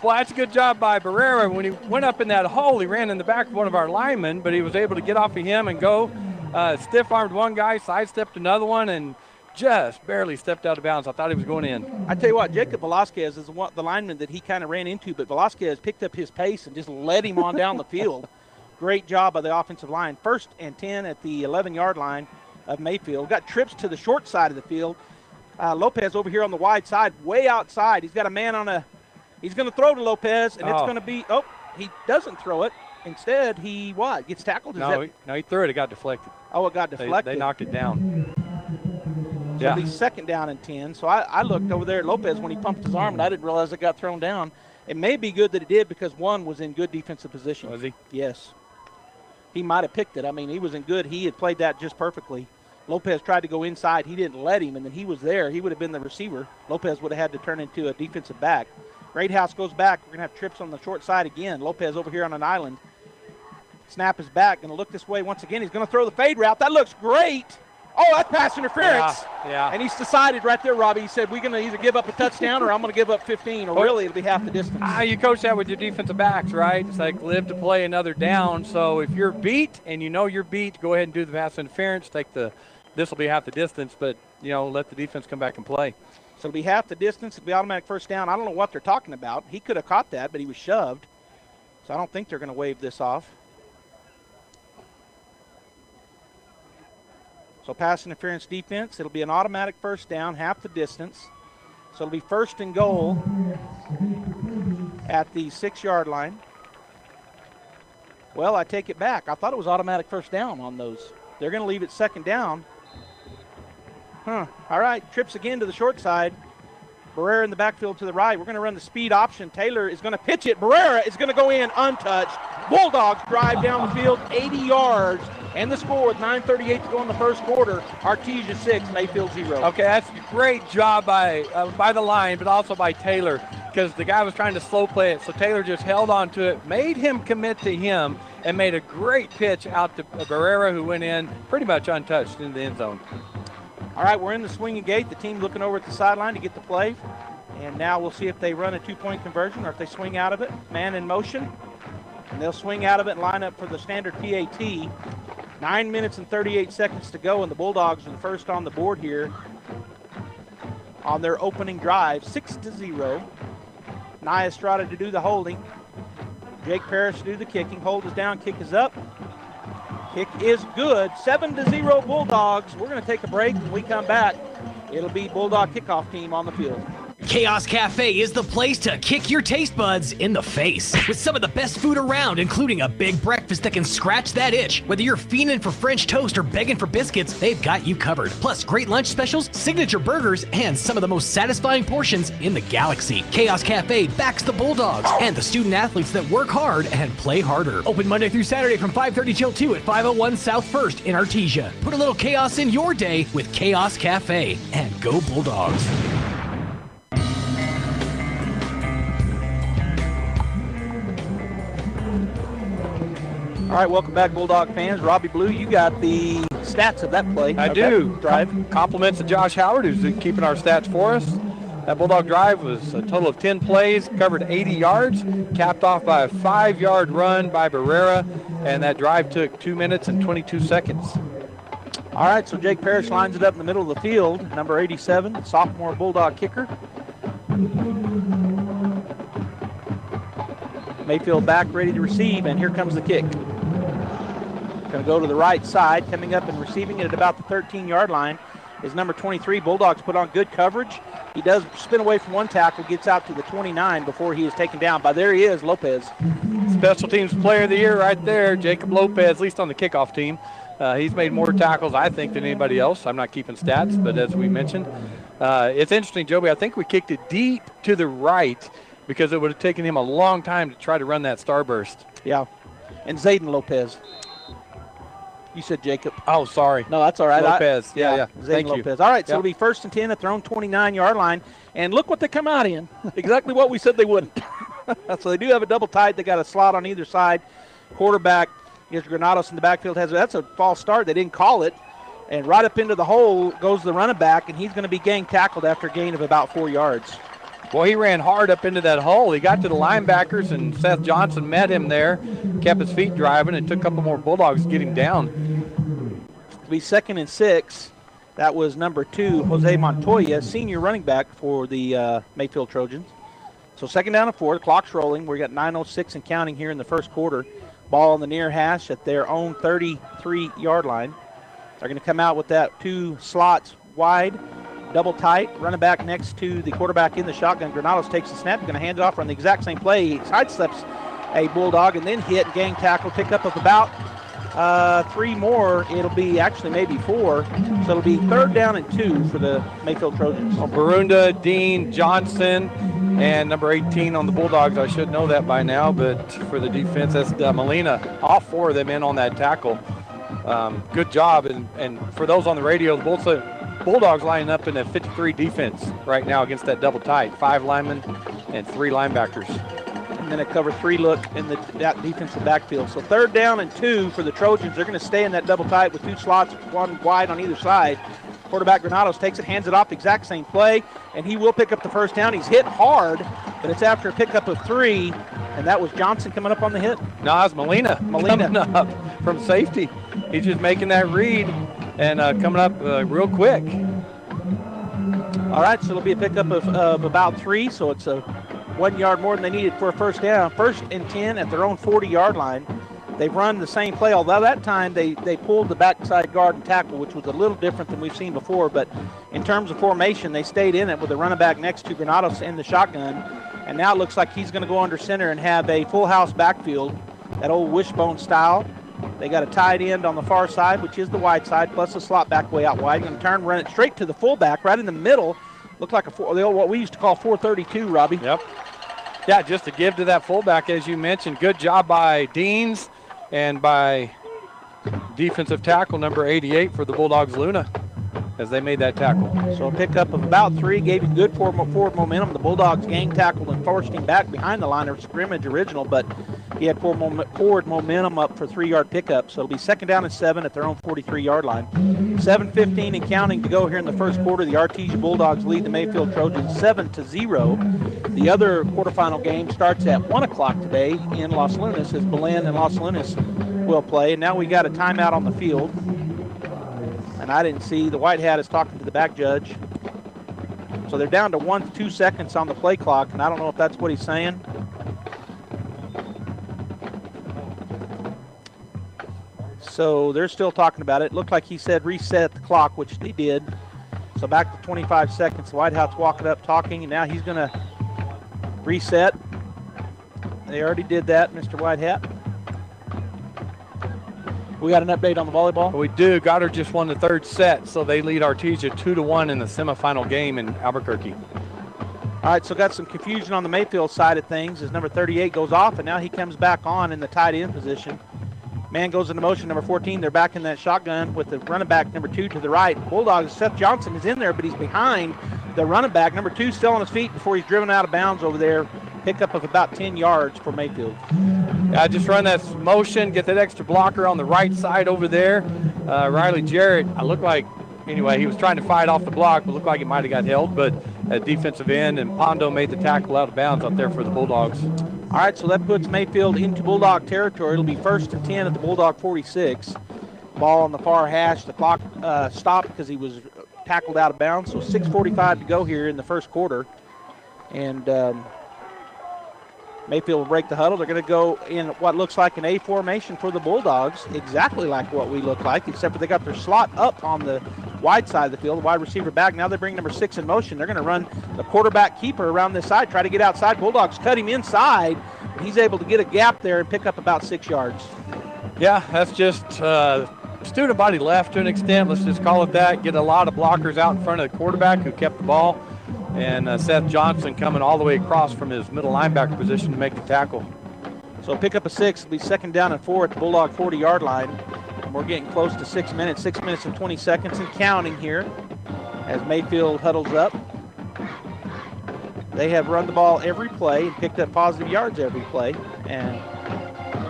Speaker 14: Well, that's a good job by Barrera. When he went up in that hole, he ran in the back of one of our linemen, but he was able to get off of him and go. Stiff-armed one guy, sidestepped another one, and just barely stepped out of bounds. I thought he was going in.
Speaker 17: I tell you what, Jacob Velasquez is the lineman that he kind of ran into, but Velasquez picked up his pace and just led him on down the field. Great job by the offensive line. 1st and 10 at the 11-yard line of Mayfield. Got trips to the short side of the field. Lopez over here on the wide side, way outside. He's got a man on a – he's going to throw to Lopez, and it's going to be – oh, he doesn't throw it. Instead, he what? Gets tackled?
Speaker 14: No, he threw it. It got deflected.
Speaker 17: Oh, it got deflected.
Speaker 14: They knocked it down.
Speaker 17: So it'll be 2nd down and 10. So I looked over there at Lopez when he pumped his arm, and I didn't realize it got thrown down. It may be good that it did because one was in good defensive position.
Speaker 14: Was he?
Speaker 17: Yes. He might have picked it. I mean, he was in good. He had played that just perfectly. Lopez tried to go inside. He didn't let him, and then he was there. He would have been the receiver. Lopez would have had to turn into a defensive back. Greathouse goes back. We're going to have trips on the short side again. Lopez over here on an island. Snap is back. Going to look this way once again. He's going to throw the fade route. That looks great. Oh, that's pass interference.
Speaker 14: Yeah.
Speaker 17: And he's decided right there, Robbie. He said, we're going to either give up a touchdown or I'm going to give up 15, or really it'll be half the distance.
Speaker 14: You coach that with your defensive backs, right? It's like live to play another down. So if you're beat and you know you're beat, go ahead and do the pass interference. This will be half the distance, but, let the defense come back and play.
Speaker 17: So it'll be half the distance. It'll be automatic first down. I don't know what they're talking about. He could have caught that, but he was shoved. So I don't think they're going to wave this off. So pass interference defense, it'll be an automatic first down, half the distance. So it'll be 1st and goal at the 6-yard line. Well, I take it back. I thought it was automatic first down on those. They're going to leave it 2nd down. All right, trips again to the short side. Barrera in the backfield to the right. We're going to run the speed option. Taylor is going to pitch it. Barrera is going to go in untouched. Bulldogs drive down the field 80 yards. And the score with 9:38 to go in the first quarter. Artesia 6, Mayfield 0.
Speaker 14: Okay, that's a great job by the line, but also by Taylor, because the guy was trying to slow play it. So Taylor just held on to it, made him commit to him, and made a great pitch out to Barrera, who went in pretty much untouched in the end zone.
Speaker 17: All right, we're in the swinging gate. The team looking over at the sideline to get the play. And now we'll see if they run a 2-point conversion or if they swing out of it. Man in motion. And they'll swing out of it and line up for the standard PAT. 9 minutes and 38 seconds to go, and the Bulldogs are the first on the board here on their opening drive, 6-0. Nia Estrada to do the holding. Jake Parrish to do the kicking. Hold is down, kick is up. Kick is good. 7-0 Bulldogs. We're going to take a break. When we come back, it'll be Bulldog kickoff team on the field.
Speaker 18: Chaos Cafe is the place to kick your taste buds in the face. With some of the best food around, including a big breakfast that can scratch that itch. Whether you're fiending for French toast or begging for biscuits, they've got you covered. Plus, great lunch specials, signature burgers, and some of the most satisfying portions in the galaxy. Chaos Cafe backs the Bulldogs and the student athletes that work hard and play harder. Open Monday through Saturday from 5:30 till 2 at 501 South 1st in Artesia. Put a little chaos in your day with Chaos Cafe. And go Bulldogs.
Speaker 17: All right, welcome back, Bulldog fans. Robbie Blue, you got the stats of that play.
Speaker 14: I do.
Speaker 17: Drive.
Speaker 14: Compliments to Josh Howard, who's keeping our stats for us. That Bulldog drive was a total of 10 plays, covered 80 yards, capped off by a 5-yard run by Barrera, and that drive took 2 minutes and 22 seconds.
Speaker 17: All right, so Jake Parrish lines it up in the middle of the field, number 87, sophomore Bulldog kicker. Mayfield back, ready to receive, and here comes the kick. Going to go to the right side, coming up and receiving it at about the 13-yard line is number 23. Bulldogs put on good coverage. He does spin away from one tackle, gets out to the 29 before he is taken down. But there he is, Lopez.
Speaker 14: Special teams player of the year right there, Jacob Lopez, at least on the kickoff team. He's made more tackles, I think, than anybody else. I'm not keeping stats, but as we mentioned, it's interesting, Joby. I think we kicked it deep to the right because it would have taken him a long time to try to run that starburst.
Speaker 17: Yeah, and Zayden Lopez. You said Jacob.
Speaker 14: Oh, sorry.
Speaker 17: No, that's all right.
Speaker 14: Lopez. Yeah.
Speaker 17: Zayden Lopez. All right, so it'll be 1st and 10 at their own 29-yard line. And look what they come out in. Exactly what we said they wouldn't. So they do have a double tight. They got a slot on either side. Quarterback is Granados in the backfield. That's a false start. They didn't call it. And right up into the hole goes the running back, and he's going to be gang tackled after a gain of about 4 yards.
Speaker 14: Well, he ran hard up into that hole. He got to the linebackers, and Seth Johnson met him there, kept his feet driving, and took a couple more Bulldogs to get him down.
Speaker 17: It'll be 2nd and 6. That was number 2, Jose Montoya, senior running back for the Mayfield Trojans. So 2nd down and 4. The clock's rolling. We got 9:06 and counting here in the first quarter. Ball on the near hash at their own 33-yard line. They're going to come out with that 2 slots wide. Double tight, running back next to the quarterback in the shotgun. Granados takes the snap, going to hand it off on the exact same play. He sidesteps a Bulldog and then hit, gang tackle, pick up of about 3 more. It'll be actually maybe 4. So it'll be 3rd down and 2 for the Mayfield Trojans.
Speaker 14: Well, Barunda, Dean, Johnson, and number 18 on the Bulldogs. I should know that by now, but for the defense, that's Molina. All 4 of them in on that tackle. Good job. And for those on the radio, the Bulldogs lining up in a 53 defense right now against that double tight. 5 linemen and 3 linebackers.
Speaker 17: And then a cover 3 look in that defensive backfield. So 3rd down and 2 for the Trojans. They're going to stay in that double tight with 2 slots, 1 wide on either side. Quarterback Granados takes it, hands it off, exact same play, and he will pick up the first down. He's hit hard, but it's after a pickup of 3, and that was Johnson coming up on the hit.
Speaker 14: No, it was Molina coming up from safety. He's just making that read and coming up real quick.
Speaker 17: All right, so it'll be a pickup of about 3, so it's a 1 yard more than they needed for a first down. 1st and 10 at their own 40-yard line. They've run the same play, although that time they pulled the backside guard and tackle, which was a little different than we've seen before. But in terms of formation, they stayed in it with the running back next to Granados in the shotgun. And now it looks like he's going to go under center and have a full house backfield, that old wishbone style. They got a tight end on the far side, which is the wide side, plus a slot back way out wide. Going to turn, run it straight to the fullback, right in the middle. Looked like what we used to call 432, Robbie.
Speaker 14: Yep. Yeah, just to give to that fullback, as you mentioned. Good job by Deans and by defensive tackle number 88 for the Bulldogs, Luna, as they made that tackle.
Speaker 17: So a pickup of about 3, gave him good forward momentum. The Bulldogs gang tackled and forced him back behind the line of scrimmage original, but he had forward momentum up for 3-yard pickup. So it'll be 2nd down and 7 at their own 43-yard line. 7:15 and counting to go here in the first quarter. The Artesia Bulldogs lead the Mayfield Trojans 7-0. The other quarterfinal game starts at 1 o'clock today in Los Lunas, as Belen and Los Lunas will play. And now we got a timeout on the field. And I didn't see, the white hat is talking to the back judge. So they're down to 1 to 2 seconds on the play clock, and I don't know if that's what he's saying. So they're still talking about it. Looked like he said reset the clock, which they did. So back to 25 seconds. The white hat's walking up talking, and now he's going to reset. They already did that, Mr. White Hat. We got an update on the volleyball?
Speaker 14: We do. Goddard just won the 3rd set, so they lead Artesia 2-1 in the semifinal game in Albuquerque.
Speaker 17: All right, so got some confusion on the Mayfield side of things as number 38 goes off, and now he comes back on in the tight end position. Man goes into motion, number 14. They're back in that shotgun with the running back, number 2, to the right. Bulldogs, Seth Johnson is in there, but he's behind the running back. Number 2 still on his feet before he's driven out of bounds over there. Pickup of about 10 yards for Mayfield.
Speaker 14: Yeah, just run that motion, get that extra blocker on the right side over there. Riley Jarrett, anyway, he was trying to fight off the block, but looked like he might have got held, but at defensive end, and Pondo made the tackle out of bounds out there for the Bulldogs.
Speaker 17: All right, so that puts Mayfield into Bulldog territory. It'll be 1st and 10 at the Bulldog 46. Ball on the far hash. The clock stopped because he was tackled out of bounds. So 6:45 to go here in the first quarter. And Mayfield will break the huddle. They're going to go in what looks like an A formation for the Bulldogs, exactly like what we look like, except for they got their slot up on the wide side of the field, the wide receiver back. Now they bring number 6 in motion. They're going to run the quarterback keeper around this side, try to get outside. Bulldogs cut him inside, but he's able to get a gap there and pick up about 6 yards.
Speaker 14: Yeah, that's just student body left to an extent. Let's just call it that. Get a lot of blockers out in front of the quarterback who kept the ball. And Seth Johnson coming all the way across from his middle linebacker position to make the tackle.
Speaker 17: So pick up a 6. It'll be 2nd down and 4 at the Bulldog 40-yard line. And we're getting close to 6 minutes. 6 minutes and 20 seconds and counting here as Mayfield huddles up. They have run the ball every play and picked up positive yards every play. And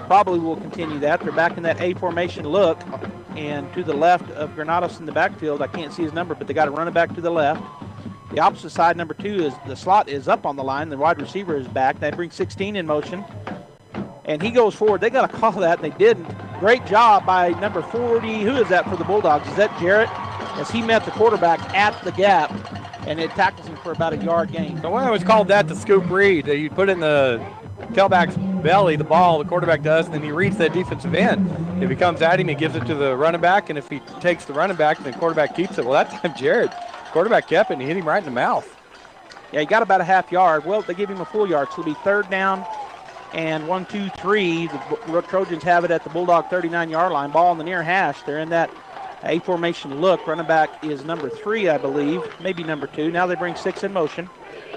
Speaker 17: probably will continue that. They're back in that A formation look. And to the left of Granados in the backfield, I can't see his number, but they got to run it back to the left. The opposite side, number 2, is the slot is up on the line. The wide receiver is back. They bring 16 in motion. And he goes forward. They got to call that, and they didn't. Great job by number 40. Who is that for the Bulldogs? Is that Jarrett? As he met the quarterback at the gap, and it tackles him for about a yard gain.
Speaker 14: So I always called that the scoop read. You put it in the tailback's belly, the ball, the quarterback does, and then he reads that defensive end. If he comes at him, he gives it to the running back, and if he takes the running back, then the quarterback keeps it. Well, that time Jarrett, quarterback kept it, and he hit him right in the mouth.
Speaker 17: Yeah, he got about a half yard. Well, they give him a full yard, so it'll be 3rd down and 1, 2, 3. The Trojans have it at the Bulldog 39-yard line. Ball on the near hash. They're in that A formation look. Running back is number 3, I believe, maybe number 2. Now they bring 6 in motion.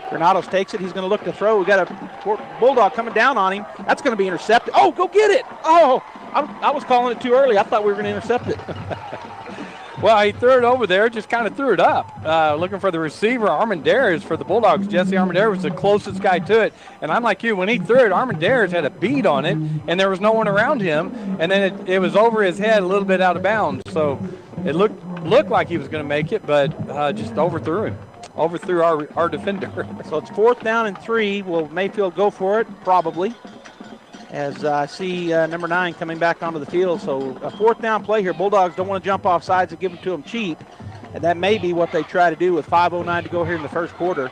Speaker 17: Granados takes it. He's going to look to throw. We got a Bulldog coming down on him. That's going to be intercepted. Oh, go get it. Oh, I was calling it too early. I thought we were going to intercept it.
Speaker 14: Well, he threw it over there, just kind of threw it up. Looking for the receiver, Armendariz for the Bulldogs. Jesse Armendariz was the closest guy to it. And I'm like you, when he threw it, Armendariz had a bead on it, and there was no one around him. And then it was over his head, a little bit out of bounds. So it looked like he was going to make it, but just overthrew him. Overthrew our defender.
Speaker 17: So it's 4th down and 3. Will Mayfield go for it? Probably. As I see number 9 coming back onto the field. So a 4th down play here. Bulldogs don't want to jump off sides and give them to them cheap. And that may be what they try to do with 5:09 to go here in the first quarter.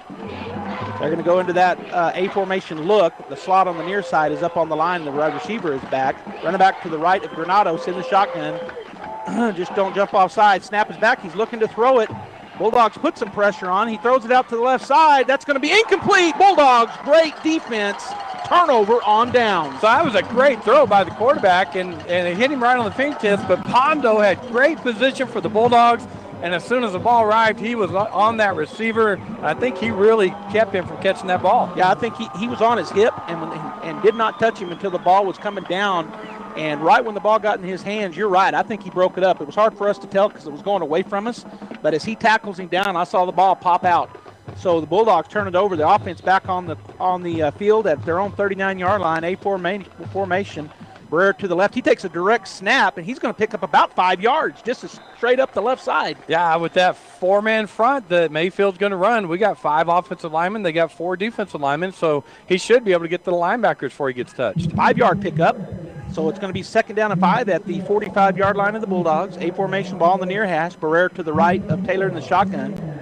Speaker 17: They're going to go into that A formation look. The slot on the near side is up on the line. The wide receiver is back. Running back to the right of Granados in the shotgun. Just don't jump off sides. Snap is back. He's looking to throw it. Bulldogs put some pressure on. He throws it out to the left side. That's going to be incomplete. Bulldogs, great defense. Turnover on down.
Speaker 14: So that was a great throw by the quarterback, and it hit him right on the fingertips, but Pondo had great position for the Bulldogs, and as soon as the ball arrived, he was on that receiver. I think he really kept him from catching that ball.
Speaker 17: Yeah, I think he was on his hip and did not touch him until the ball was coming down. And right when the ball got in his hands, you're right, I think he broke it up. It was hard for us to tell because it was going away from us. But as he tackles him down, I saw the ball pop out. So the Bulldogs turn it over. The offense back on the field at their own 39-yard line, A formation. Barrera to the left. He takes a direct snap, and he's going to pick up about 5 yards, just straight up the left side.
Speaker 14: Yeah, with that 4-man front that Mayfield's going to run, we got 5 offensive linemen. They got 4 defensive linemen, so he should be able to get to the linebackers before he gets touched.
Speaker 17: 5-yard pickup. So it's going to be 2nd down and 5 at the 45-yard line of the Bulldogs. A formation ball in the near hash. Barrera to the right of Taylor in the shotgun.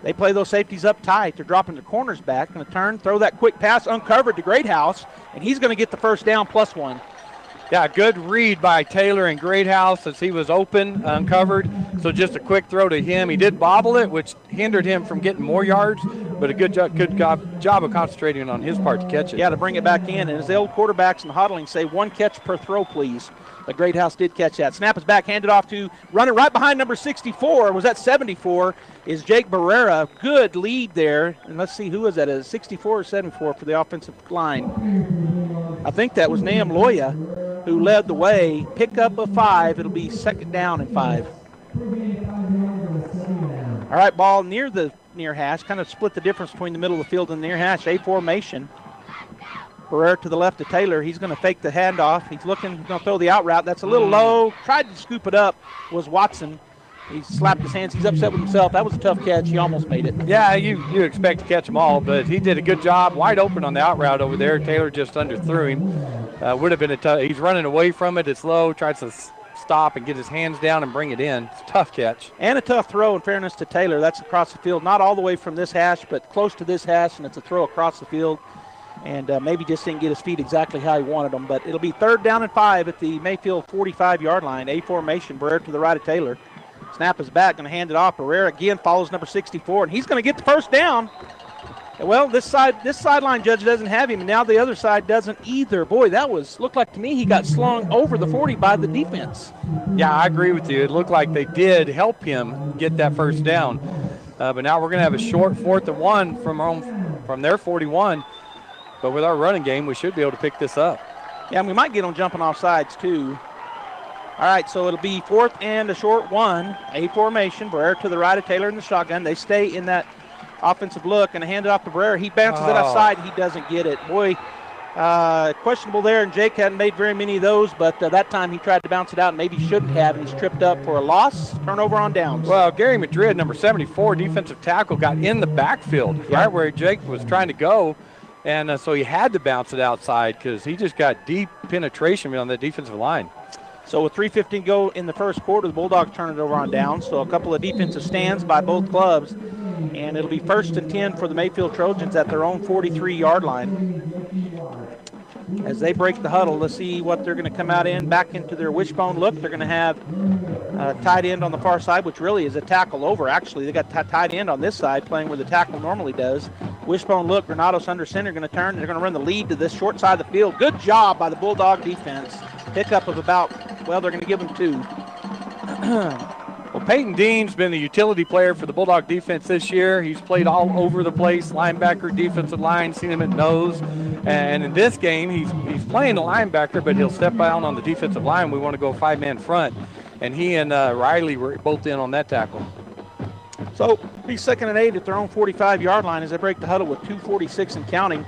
Speaker 17: They play those safeties up tight. They're dropping the corners back. Going to turn, throw that quick pass, uncovered to Greathouse, and he's going to get the first down +1.
Speaker 14: Yeah, good read by Taylor and Greathouse as he was open, uncovered. So just a quick throw to him. He did bobble it, which hindered him from getting more yards, but a good job of concentrating on his part to catch it.
Speaker 17: Yeah, to bring it back in. And as the old quarterbacks in huddling say, 1 catch per throw, please. But Greathouse did catch that. Snap is back, handed off to running right behind number 64. Was that 74? Is Jake Barrera. Good lead there. And let's see, who was that? Is 64 or 74 for the offensive line? I think that was Nahum Loya who led the way. Pickup of 5. It'll be 2nd down and 5. All right, ball near the near hash. Kind of split the difference between the middle of the field and the near hash. A formation. Barrera to the left of Taylor. He's going to fake the handoff. He's going to throw the out route. That's a little low. Tried to scoop it up was Watson. He slapped his hands. He's upset with himself. That was a tough catch. He almost made it.
Speaker 14: Yeah, you expect to catch them all, but he did a good job. Wide open on the out route over there. Taylor just underthrew him. Would have been a tough. He's running away from it. It's low. Tries to stop and get his hands down and bring it in. It's a tough catch.
Speaker 17: And a tough throw, in fairness to Taylor. That's across the field. Not all the way from this hash, but close to this hash, and it's a throw across the field. And maybe just didn't get his feet exactly how he wanted them. But it'll be 3rd down and 5 at the Mayfield 45-yard line. A formation. Barrera to the right of Taylor. Snap is back, going to hand it off. Barrera again follows number 64, and he's going to get the first down. Well, this sideline judge doesn't have him, and now the other side doesn't either. Boy, looked like to me he got slung over the 40 by the defense.
Speaker 14: Yeah, I agree with you. It looked like they did help him get that first down. But now we're going to have a short 4th and 1 from their 41. But with our running game, we should be able to pick this up.
Speaker 17: Yeah, and we might get them jumping off sides too. All right, so it'll be 4th and a short 1. A formation. Barrera to the right of Taylor in the shotgun. They stay in that offensive look and hand it off to Barrera. He bounces it outside. He doesn't get it. Boy, questionable there, and Jake hadn't made very many of those, but that time he tried to bounce it out and maybe shouldn't have, and he's tripped up for a loss. Turnover on downs.
Speaker 14: Well, Gary Madrid, number 74, defensive tackle, got in the backfield, right where Jake was trying to go. And so he had to bounce it outside because he just got deep penetration on the defensive line.
Speaker 17: So with 3:15 go in the first quarter, the Bulldogs turn it over on downs. So a couple of defensive stands by both clubs. And it'll be 1st and 10 for the Mayfield Trojans at their own 43-yard line. As they break the huddle, let's see what they're going to come out in. Back into their wishbone look. They're going to have tight end on the far side, which really is a tackle over. Actually, they got tight end on this side playing where the tackle normally does. Wishbone look. Granados under center going to turn. They're going to run the lead to this short side of the field. Good job by the Bulldog defense. Pickup of about, well, they're going to give them 2. Well,
Speaker 14: Peyton Dean's been a utility player for the Bulldog defense this year. He's played all over the place, linebacker, defensive line, seen him at nose. And in this game, he's playing the linebacker, but he'll step out on the defensive line. We want to go 5-man front. And he and Riley were both in on that tackle.
Speaker 17: So be 2nd and 8 at their own 45-yard line as they break the huddle with 2:46 and counting.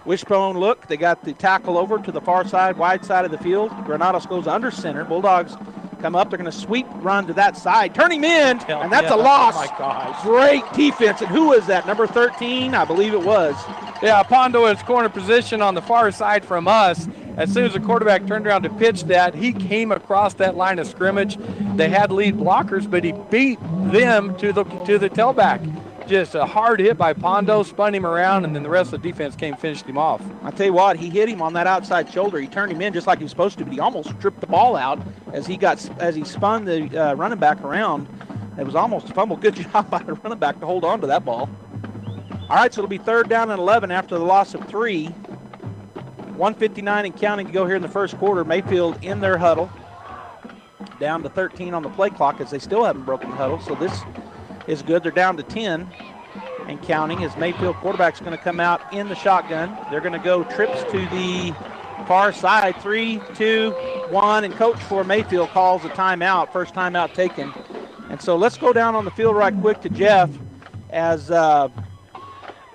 Speaker 17: Wishbone look. They got the tackle over to the far side, wide side of the field. Granados goes under center. Bulldogs come up. They're going to sweep run to that side. Turn him in, and that's a loss.
Speaker 14: Oh, my gosh.
Speaker 17: Great defense. And who is that? Number 13? I believe it was.
Speaker 14: Yeah, Pondo is corner position on the far side from us. As soon as the quarterback turned around to pitch that, he came across that line of scrimmage. They had lead blockers, but he beat them to the tailback. Just a hard hit by Pondo, spun him around, and then the rest of the defense came and finished him off.
Speaker 17: I tell you what, he hit him on that outside shoulder. He turned him in just like he was supposed to, but he almost stripped the ball out as he spun the running back around. It was almost a fumble. Good job by the running back to hold on to that ball. All right, so it'll be 3rd down and 11 after the loss of 3. 1:59 and counting to go here in the first quarter. Mayfield in their huddle. Down to 13 on the play clock as they still haven't broken the huddle, so this is good. They're down to 10 and counting as Mayfield quarterback's going to come out in the shotgun. They're going to go trips to the far side. 3, 2, 1, and coach for Mayfield calls a timeout. First timeout taken. And so let's go down on the field right quick to Jeff as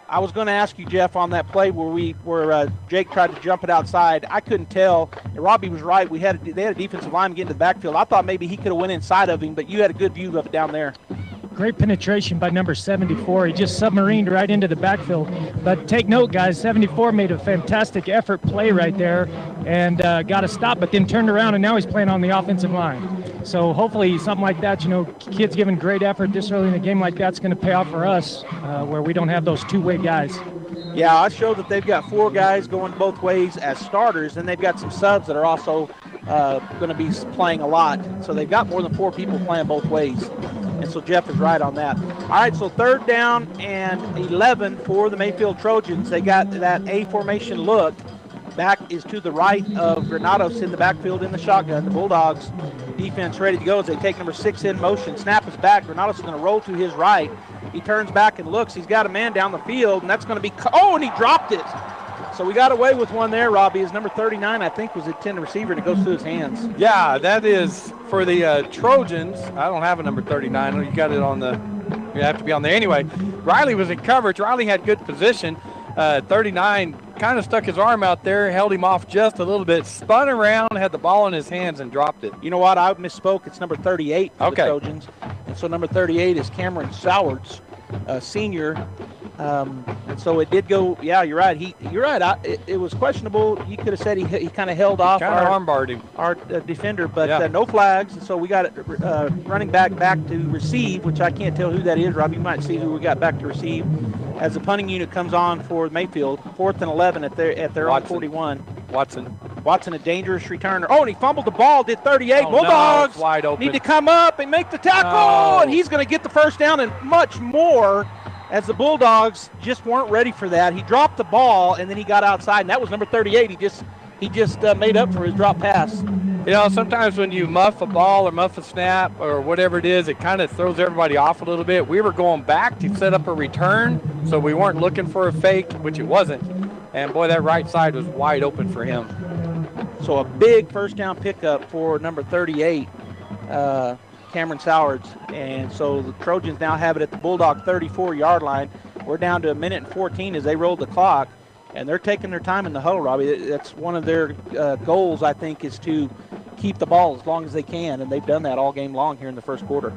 Speaker 17: I was going to ask you, Jeff, on that play where Jake tried to jump it outside. I couldn't tell. And Robbie was right. They had a defensive lineman get into the backfield. I thought maybe he could have went inside of him, but you had a good view of it down there.
Speaker 16: Great penetration by number 74. He just submarined right into the backfield. But take note, guys, 74 made a fantastic effort play right there and got a stop, but then turned around, and now he's playing on the offensive line. So hopefully something like that, kids giving great effort this early in a game like that's going to pay off for us where we don't have those two-way guys.
Speaker 17: Yeah, I showed that they've got 4 guys going both ways as starters, and they've got some subs that are also going to be playing a lot. So they've got more than 4 people playing both ways. And so Jeff is right on that. All right, so 3rd down and 11 for the Mayfield Trojans. They got that A formation look. Back is to the right of Granados in the backfield in the shotgun. The Bulldogs defense ready to go as they take number 6 in motion. Snap is back. Granados is going to roll to his right. He turns back and looks. He's got a man down the field, and that's going to be – oh, and he dropped it. So we got away with one there, Robbie. His number 39, I think, was a 10 receiver, and it goes through his hands.
Speaker 14: Yeah, that is for the Trojans. I don't have a number 39. You got it on the – you have to be on there. Anyway, Riley was in coverage. Riley had good position. 39 kind of stuck his arm out there, held him off just a little bit, spun around, had the ball in his hands, and dropped it.
Speaker 17: You know what? I misspoke. It's number 38 for the Trojans. And so number 38 is Cameron Sowards, senior. And so it did go. Yeah, you're right. You're right. It was questionable. You could have said he kind of held off.
Speaker 14: Kind of armbarred him.
Speaker 17: Our defender, but no flags. And so we got it running back to receive, which I can't tell who that is. Rob, you might see who we got back to receive as the punting unit comes on for Mayfield. 4th and 11 at their own 41. Watson, a dangerous returner. Oh, and he fumbled the ball. Did 38. Bulldogs
Speaker 14: wide open.
Speaker 17: Need to come up and make the tackle, and he's going to get the first down and much more. As the Bulldogs just weren't ready for that. He dropped the ball, and then he got outside, and that was number 38. He just made up for his drop pass.
Speaker 14: You know, sometimes when you muff a ball or muff a snap or whatever it is, it kind of throws everybody off a little bit. We were going back to set up a return, so we weren't looking for a fake, which it wasn't. And, boy, that right side was wide open for him.
Speaker 17: So a big first down pickup for number 38, Cameron Sowards. And so the Trojans now have it at the Bulldog 34-yard line. We're down to 1:14 as they roll the clock, and they're taking their time in the huddle, Robbie. That's one of their goals, I think, is to keep the ball as long as they can, and they've done that all game long here in the first quarter.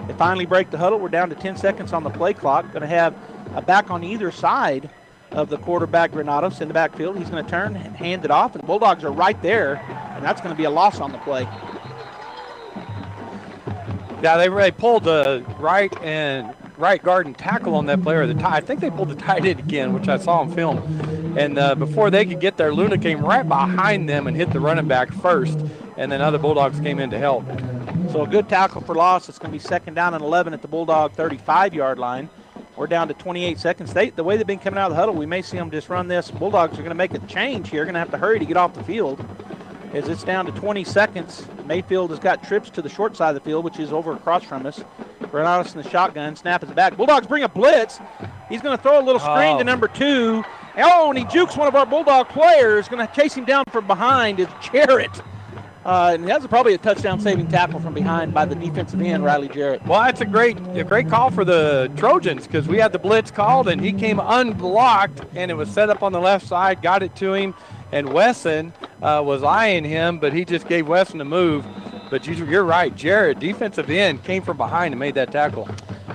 Speaker 17: They finally break the huddle. We're down to 10 seconds on the play clock. Going to have a back on either side of the quarterback, Granados, in the backfield. He's going to turn, hand it off, and the Bulldogs are right there, and that's going to be a loss on the play.
Speaker 14: Yeah, they pulled the right guard and tackle on that player. I think they pulled the tight end again, which I saw on film. And before they could get there, Luna came right behind them and hit the running back first, and then other Bulldogs came in to help.
Speaker 17: So a good tackle for loss. It's going to be 2nd down and 11 at the Bulldog 35-yard line. We're down to 28 seconds. The way they've been coming out of the huddle, we may see them just run this. Bulldogs are going to make a change here. Going to have to hurry to get off the field as it's down to 20 seconds Mayfield has got trips to the short side of the field, which is over across from us. Granados in the shotgun, snap is back. Bulldogs bring a blitz. He's going to throw a little screen to number 2. Oh, and he jukes one of our Bulldog players. Going to chase him down from behind is Jarrett. And he has probably a touchdown-saving tackle from behind by the defensive end, Riley Jarrett.
Speaker 14: Well, that's a great call for the Trojans because we had the blitz called, and he came unblocked, and it was set up on the left side, got it to him, and Wesson was eyeing him, but he just gave Wesson a move. But you're right, Jarrett, defensive end, came from behind and made that tackle.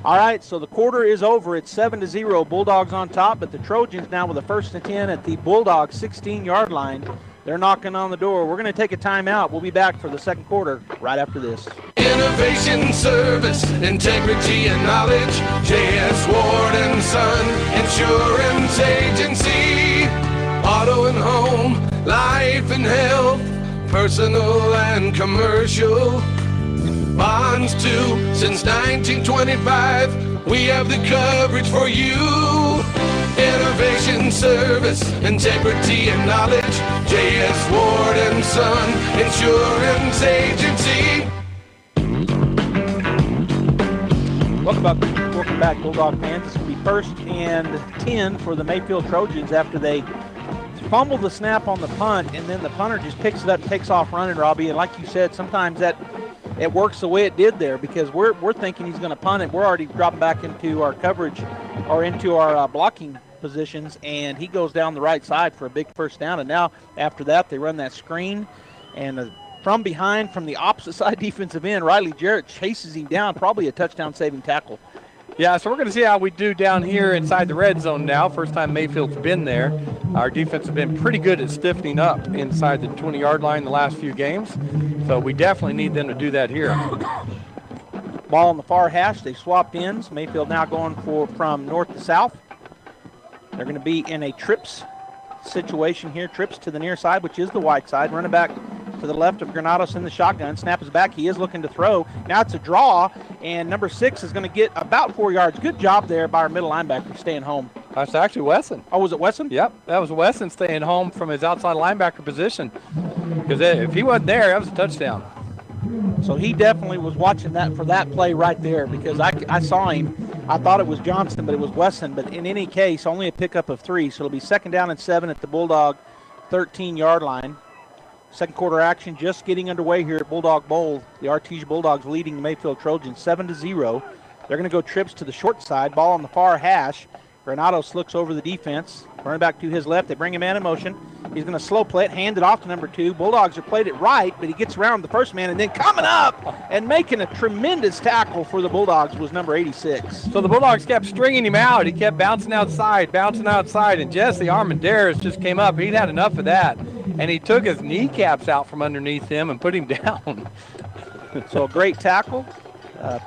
Speaker 17: All right, so the quarter is over. It's 7-0. Bulldogs on top, but the Trojans now with a 1st and 10 at the Bulldog 16-yard line. They're knocking on the door. We're going to take a timeout. We'll be back for the second quarter right after this.
Speaker 19: Innovation, service, integrity, and knowledge. J.S. Ward and Son Insurance Agency. Auto and home, life and health, personal and commercial. Bonds too, since 1925. We have the coverage for you. Innovation, service, integrity, and knowledge. J.S. Ward and Son Insurance Agency.
Speaker 17: Welcome back, Bulldog fans. This will be 1st and 10 for the Mayfield Trojans after they fumble the snap on the punt, and then the punter just picks it up and takes off running, Robbie. And like you said, sometimes that it works the way it did there because we're thinking he's going to punt it. We're already dropping back into our coverage or into our blocking positions, and he goes down the right side for a big first down. And now after that, they run that screen, and from behind, from the opposite side defensive end, Riley Jarrett chases him down, probably a touchdown-saving tackle.
Speaker 14: Yeah, so we're going to see how we do down here inside the red zone now. First time Mayfield's been there. Our defense has been pretty good at stiffening up inside the 20-yard line the last few games, so we definitely need them to do that here.
Speaker 17: Ball on the far hash. They swapped ends. Mayfield now going from north to south. They're going to be in a trips situation here. Trips to the near side, which is the wide side. Running back to the left of Granados in the shotgun. Snap is back. He is looking to throw. Now it's a draw, and number 6 is going to get about 4 yards. Good job there by our middle linebacker staying home.
Speaker 14: That's actually Wesson.
Speaker 17: Oh, was it Wesson?
Speaker 14: Yep, that was Wesson staying home from his outside linebacker position. Because if he wasn't there, that was a touchdown.
Speaker 17: So he definitely was watching that for that play right there because I saw him. I thought it was Johnston, but it was Wesson. But in any case, only a pickup of 3. So it'll be 2nd down and 7 at the Bulldog 13-yard line. Second quarter action just getting underway here at Bulldog Bowl. The Artesia Bulldogs leading the Mayfield Trojans 7-0. They're going to go trips to the short side. Ball on the far hash. Granados looks over the defense. Running back to his left. They bring him man in motion. He's going to slow play it, hand it off to number 2. Bulldogs have played it right, but he gets around the first man, and then coming up and making a tremendous tackle for the Bulldogs was number 86.
Speaker 14: So the Bulldogs kept stringing him out. He kept bouncing outside, and Jesse Armendariz just came up. He'd had enough of that, and he took his kneecaps out from underneath him and put him down.
Speaker 17: So a great tackle.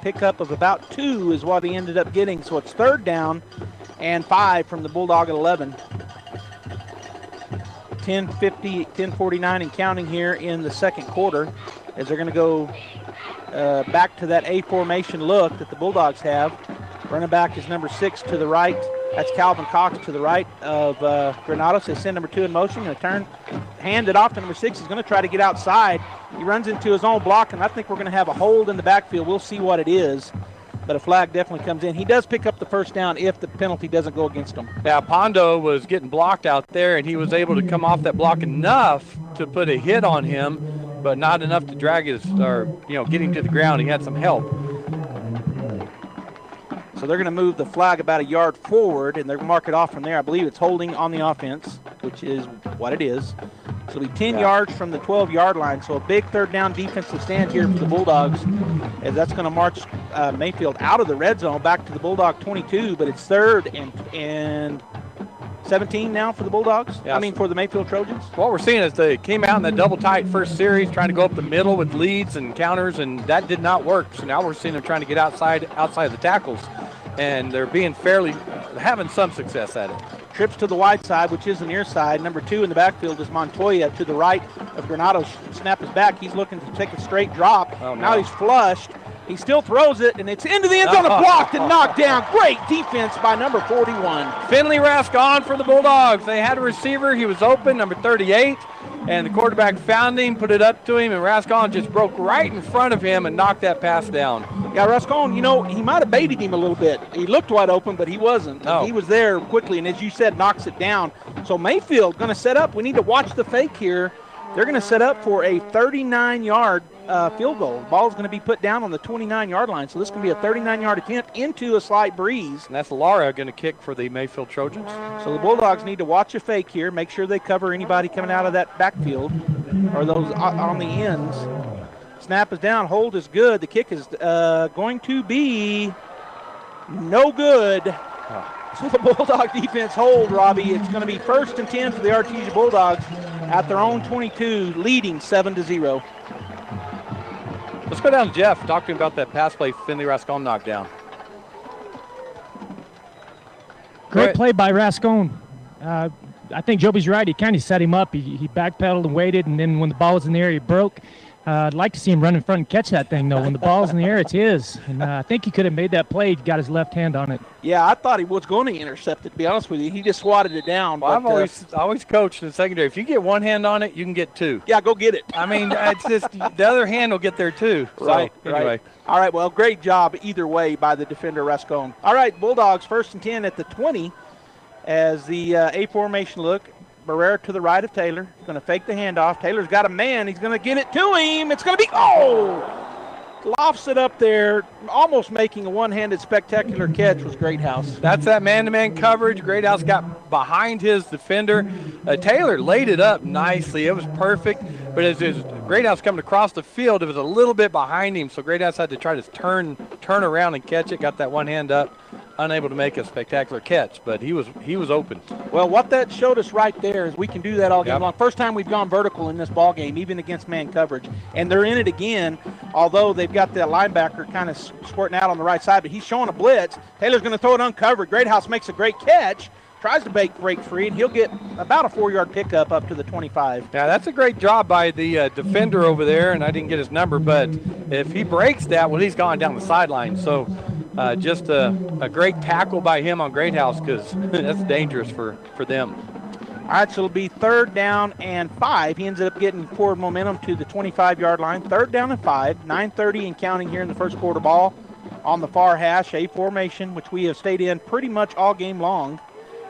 Speaker 17: Pickup of about 2 is what he ended up getting. So it's 3rd down and 5 from the Bulldog at 11. 10:50, 10:49 and counting here in the second quarter as they're going to go back to that A formation look that the Bulldogs have. Running back is number 6 to the right. That's Calvin Cox to the right of Granados. They send number 2 in motion. Going to turn, hand it off to number 6. He's going to try to get outside. He runs into his own block, and I think we're going to have a hold in the backfield. We'll see what it is. But a flag definitely comes in. He does pick up the first down if the penalty doesn't go against him.
Speaker 14: Yeah, Pondo was getting blocked out there, and he was able to come off that block enough to put a hit on him, but not enough to drag get him to the ground. He had some help.
Speaker 17: So they're going to move the flag about a yard forward, and they're going to mark it off from there. I believe it's holding on the offense, which is what it is. So it'll be 10 yards from the 12-yard line. So a big 3rd down defensive stand here for the Bulldogs, as that's going to march Mayfield out of the red zone back to the Bulldog 22, but it's 3rd and 17 now for the Bulldogs.
Speaker 14: Yeah.
Speaker 17: For the Mayfield Trojans.
Speaker 14: What we're seeing is they came out in that double tight first series, trying to go up the middle with leads and counters, and that did not work. So now we're seeing them trying to get outside the tackles, and they're being having some success at it.
Speaker 17: Trips to the wide side, which is the near side. Number 2 in the backfield is Montoya to the right of Granados. Snap is back. He's looking to take a straight drop.
Speaker 14: Oh, no.
Speaker 17: Now he's flushed. He still throws it, and it's into the end zone, blocked and knocked down. Great defense by number 41.
Speaker 14: Finley Rask on for the Bulldogs. They had a receiver. He was open, number 38. and the quarterback found him, put it up to him, and Rascon just broke right in front of him and knocked that pass down.
Speaker 17: Yeah, Rascon, he might have baited him a little bit. He looked wide open, but he wasn't.
Speaker 14: No.
Speaker 17: He was there quickly, and as you said, knocks it down. So Mayfield going to set up. We need to watch the fake here. They're going to set up for a 39-yard field goal. The ball is going to be put down on the 29-yard line, so this can be a 39-yard attempt into a slight breeze.
Speaker 14: And that's Lara going to kick for the Mayfield Trojans.
Speaker 17: So the Bulldogs need to watch a fake here, make sure they cover anybody coming out of that backfield or those on the ends. Snap is down, hold is good. The kick is going to be no good. So the Bulldog defense hold, Robbie. It's going to be 1st and 10 for the Artesia Bulldogs at their own 22, leading 7-0.
Speaker 14: Let's go down to Jeff, talk to him about that pass play Finley Rascon knocked down.
Speaker 16: Great play by Rascon. I think Joby's right. He kind of set him up. He backpedaled and waited, and then when the ball was in the air, he broke. I'd like to see him run in front and catch that thing, though. When the ball's in the air, it's his. And I think he could have made that play. He got his left hand on it.
Speaker 17: Yeah, I thought he was going to intercept it, to be honest with you. He just swatted it down.
Speaker 14: Well,
Speaker 17: but,
Speaker 14: I've always coached in the secondary. If you get one hand on it, you can get two.
Speaker 17: Yeah, go get it.
Speaker 14: I mean, it's just the other hand will get there, too. So,
Speaker 17: Right.
Speaker 14: Anyway.
Speaker 17: All right, well, great job either way by the defender, Rascon. All right, Bulldogs 1st and 10 at the 20 as the A formation look. Barrera to the right of Taylor. He's going to fake the handoff. Taylor's got a man. He's going to get it to him. It's going to be, lofts it up there, almost making a one-handed spectacular catch was Greathouse.
Speaker 14: That's that man-to-man coverage. Greathouse got behind his defender. Taylor laid it up nicely. It was perfect. But as Greathouse coming across the field, it was a little bit behind him, so Greathouse had to try to turn around and catch it. Got that one hand up, unable to make a spectacular catch, but he was open.
Speaker 17: Well, what that showed us right there is we can do that all game long. First time we've gone vertical in this ball game, even against man coverage, and they're in it again. Although they've got that linebacker kind of squirting out on the right side, but he's showing a blitz. Taylor's going to throw it uncovered. Greathouse makes a great catch. Tries to break free, and he'll get about a 4-yard pickup up to the 25.
Speaker 14: Yeah, that's a great job by the defender over there, and I didn't get his number, but if he breaks that, well, he's gone down the sideline. So just a great tackle by him on Greathouse because that's dangerous for them.
Speaker 17: All right, so it'll be 3rd down and 5. He ends up getting forward momentum to the 25-yard line. 3rd down and 5, 9:30 and counting here in the first quarter ball on the far hash, A formation, which we have stayed in pretty much all game long.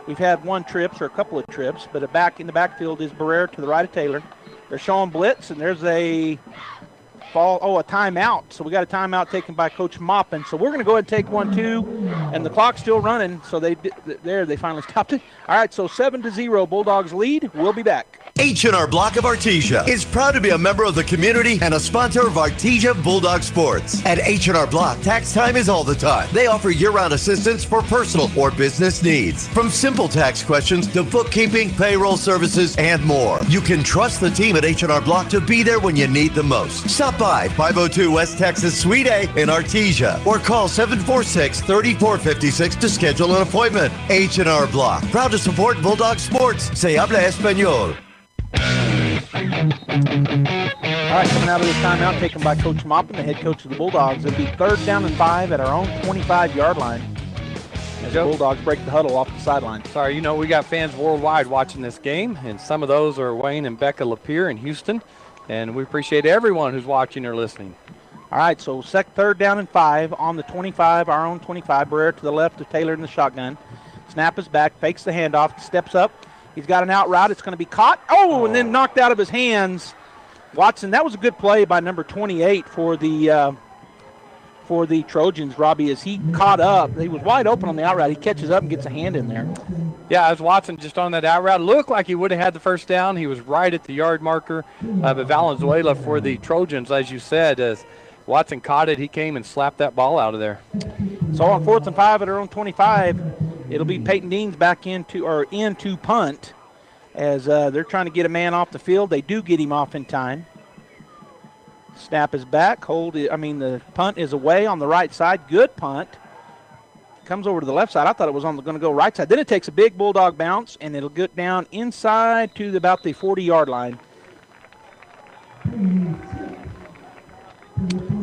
Speaker 17: We've had one trips or a couple of trips, but back in the backfield is Barrera to the right of Taylor. They're showing blitz, and there's a timeout. So we got a timeout taken by Coach Moppin. So we're going to go ahead and take 1-2, and the clock's still running. So they finally stopped it. All right, so 7-0, Bulldogs lead. We'll be back.
Speaker 4: H&R Block of Artesia is proud to be a member of the community and a sponsor of Artesia Bulldog Sports. At H&R Block, tax time is all the time. They offer year-round assistance for personal or business needs. From simple tax questions to bookkeeping, payroll services, and more. You can trust the team at H&R Block to be there when you need the most. Stop by 502 West Texas Suite A in Artesia or call 746-3456 to schedule an appointment. H&R Block, proud to support Bulldog Sports. Se habla español.
Speaker 17: All right, coming out of this timeout taken by Coach Moppin, the head coach of the Bulldogs. It'll be 3rd down and 5 at our own 25-yard line as the Bulldogs break the huddle off the sideline.
Speaker 14: Sorry, we got fans worldwide watching this game, and some of those are Wayne and Becca Lapeer in Houston, and we appreciate everyone who's watching or listening.
Speaker 17: All right, so 3rd down and 5 on the 25, our own 25. Barrera to the left of Taylor in the shotgun. Snap is back, fakes the handoff, steps up. He's got an out route. It's going to be caught. And then knocked out of his hands. Watson, that was a good play by number 28 for the Trojans, Robbie, as he caught up. He was wide open on the out route. He catches up and gets a hand in there.
Speaker 14: Yeah, as Watson just on that out route. Looked like he would have had the first down. He was right at the yard marker. But Valenzuela for the Trojans, as you said, as Watson caught it, he came and slapped that ball out of there.
Speaker 17: So on 4th and 5 at our own 25, it'll be Peyton Deans back into punt as they're trying to get a man off the field. They do get him off in time. Snap is back. The punt is away on the right side. Good punt. Comes over to the left side. I thought it was going to go right side. Then it takes a big Bulldog bounce, and it'll get down inside to about the 40-yard line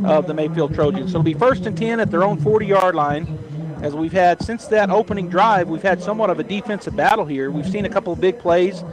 Speaker 17: of the Mayfield Trojans. So it'll be 1st and 10 at their own 40-yard line. As we've had, since that opening drive, we've had somewhat of a defensive battle here. We've seen a couple of big plays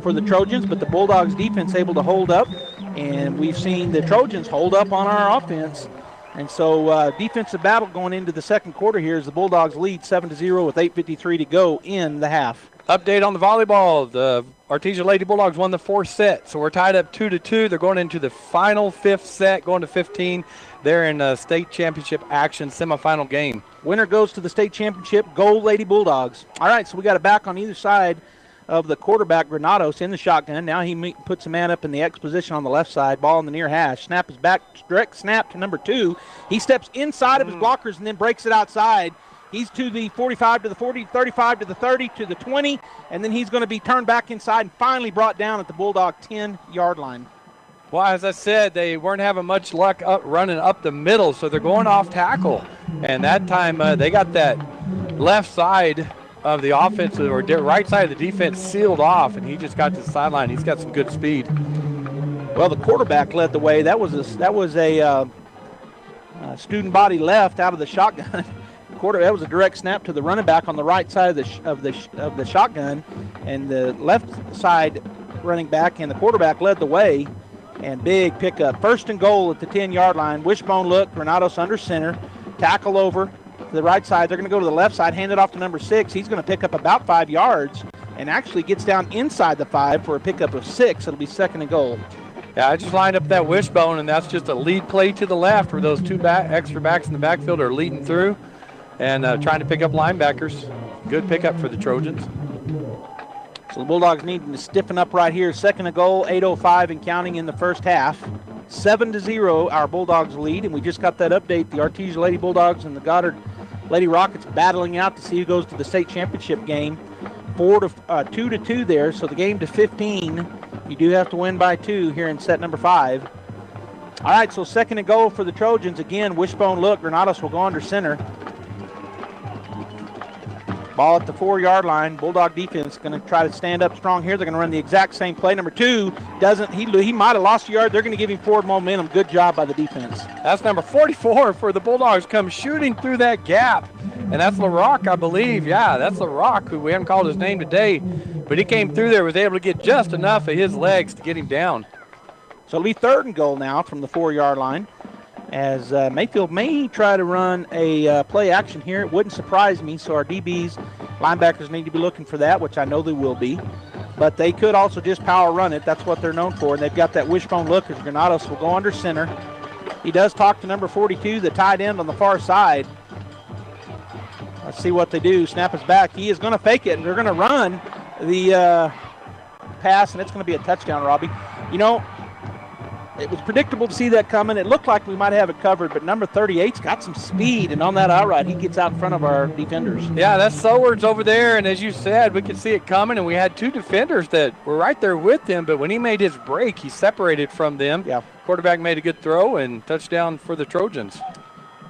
Speaker 17: for the Trojans, but the Bulldogs defense able to hold up, and we've seen the Trojans hold up on our offense. And so defensive battle going into the second quarter here as the Bulldogs lead 7-0 with 8:53 to go in the half.
Speaker 14: Update on the volleyball. The Artesia Lady Bulldogs won the fourth set, so we're tied up 2-2. They're going into the final fifth set, going to 15. They're in state championship action semifinal game.
Speaker 17: Winner goes to the state championship, Gold Lady Bulldogs. All right, so we got a back on either side of the quarterback, Granados, in the shotgun. Now he puts a man up in the X position on the left side, ball in the near hash. Snap is back, direct snap to number 2. He steps inside of his blockers and then breaks it outside. He's to the 45 to the 40, 35 to the 30 to the 20, and then he's going to be turned back inside and finally brought down at the Bulldog 10-yard line.
Speaker 14: Well, as I said, they weren't having much luck running up the middle, so they're going off tackle. And that time they got that left side of the offensive or right side of the defense sealed off, and he just got to the sideline. He's got some good speed.
Speaker 17: Well, the quarterback led the way. That was a student body left out of the shotgun. That was a direct snap to the running back on the right side of the shotgun, and the left side running back and the quarterback led the way. And big pickup. First and goal at the 10-yard line. Wishbone look. Granados under center. Tackle over to the right side. They're going to go to the left side. Hand it off to number 6. He's going to pick up about 5 yards and actually gets down inside the 5 for a pickup of 6. It'll be second and goal.
Speaker 14: Yeah, I just lined up that wishbone, and that's just a lead play to the left where those two extra backs in the backfield are leading through and trying to pick up linebackers. Good pickup for the Trojans.
Speaker 17: So the Bulldogs needing to stiffen up right here. Second and goal, 8:05 and counting in the first half. 7-0, our Bulldogs lead, and we just got that update. The Artesia Lady Bulldogs and the Goddard Lady Rockets battling out to see who goes to the state championship game. 2-2 there, so the game to 15. You do have to win by 2 here in set number 5. All right, so second and goal for the Trojans. Again, wishbone look. Granados will go under center. Ball at the 4-yard line. Bulldog defense going to try to stand up strong here. They're going to run the exact same play. Number 2 doesn't. He might have lost a yard. They're going to give him forward momentum. Good job by the defense.
Speaker 14: That's number 44 for the Bulldogs. Come shooting through that gap. And that's LaRock, I believe. Yeah, that's LaRock, who we haven't called his name today. But he came through there, was able to get just enough of his legs to get him down.
Speaker 17: So it'll be third and goal now from the 4-yard line. As Mayfield may try to run a play action here. It wouldn't surprise me, so our DBs, linebackers need to be looking for that, which I know they will be. But they could also just power run it. That's what they're known for, and they've got that wishbone look as Granados will go under center. He does talk to number 42, the tight end on the far side. Let's see what they do. Snap is back. He is going to fake it, and they're going to run the pass, and it's going to be a touchdown, Robbie. You know, it was predictable to see that coming. It looked like we might have it covered, but number 38's got some speed, and on that outright, he gets out in front of our defenders.
Speaker 14: Yeah, that's Soward's over there, and as you said, we could see it coming, and we had 2 defenders that were right there with him, but when he made his break, he separated from them.
Speaker 17: Yeah.
Speaker 14: Quarterback made a good throw, and touchdown for the Trojans.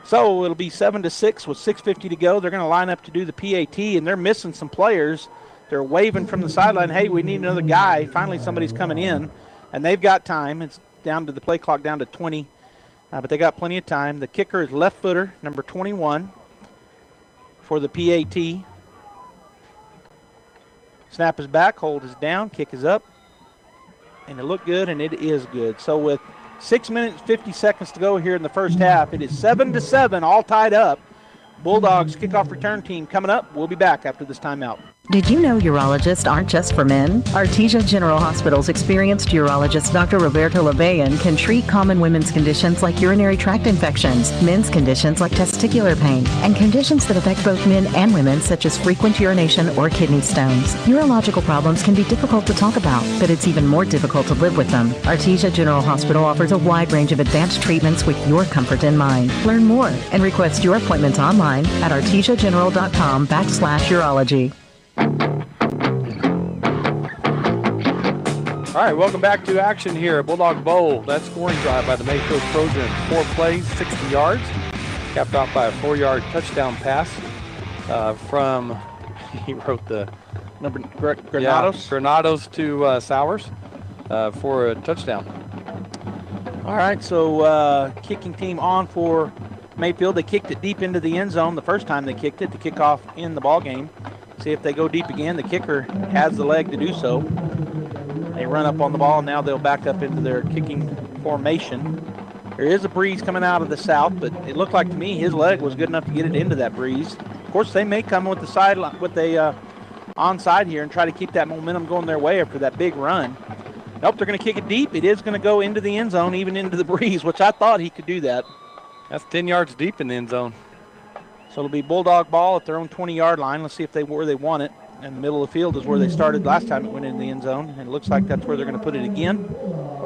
Speaker 17: So it'll be 7-6 with 6:50 to go. They're going to line up to do the PAT, and they're missing some players. They're waving from the sideline, hey, we need another guy. Finally, somebody's coming in, and they've got time. It's down to the play clock down to 20, but they got plenty of time. The kicker is left footer, number 21 for the PAT. Snap is back, hold is down, kick is up, and it looked good, and it is good. So with 6 minutes, 50 seconds to go here in the first half, it is 7-7, all tied up. Bulldogs kickoff return team coming up. We'll be back after this timeout.
Speaker 7: Did you know urologists aren't just for men? Artesia General Hospital's experienced urologist, Dr. Roberto Leveyan, can treat common women's conditions like urinary tract infections, men's conditions like testicular pain, and conditions that affect both men and women, such as frequent urination or kidney stones. Urological problems can be difficult to talk about, but it's even more difficult to live with them. Artesia General Hospital offers a wide range of advanced treatments with your comfort in mind. Learn more and request your appointments online at artesiageneral.com/urology.
Speaker 14: All right, welcome back to action here at Bulldog Bowl. That scoring drive by the Mayfield Trojans, 4 plays, 60 yards, capped off by a 4-yard touchdown pass from, he wrote the
Speaker 17: number Granados.
Speaker 14: Yeah, Granados to Sowers for a touchdown.
Speaker 17: All right, so kicking team on for Mayfield. They kicked it deep into the end zone the first time they kicked it to kick off in the ball game. See if they go deep again. The kicker has the leg to do so. They run up on the ball, and now they'll back up into their kicking formation. There is a breeze coming out of the south, but it looked like to me his leg was good enough to get it into that breeze. Of course, they may come with the sideline, with a onside here and try to keep that momentum going their way after that big run. Nope, they're going to kick it deep. It is going to go into the end zone, even into the breeze, which I thought he could do that.
Speaker 14: That's 10 yards deep in the end zone.
Speaker 17: So it'll be Bulldog ball at their own 20-yard line. Let's see if where they want it. And the middle of the field is where they started last time it went in the end zone. And it looks like that's where they're going to put it again.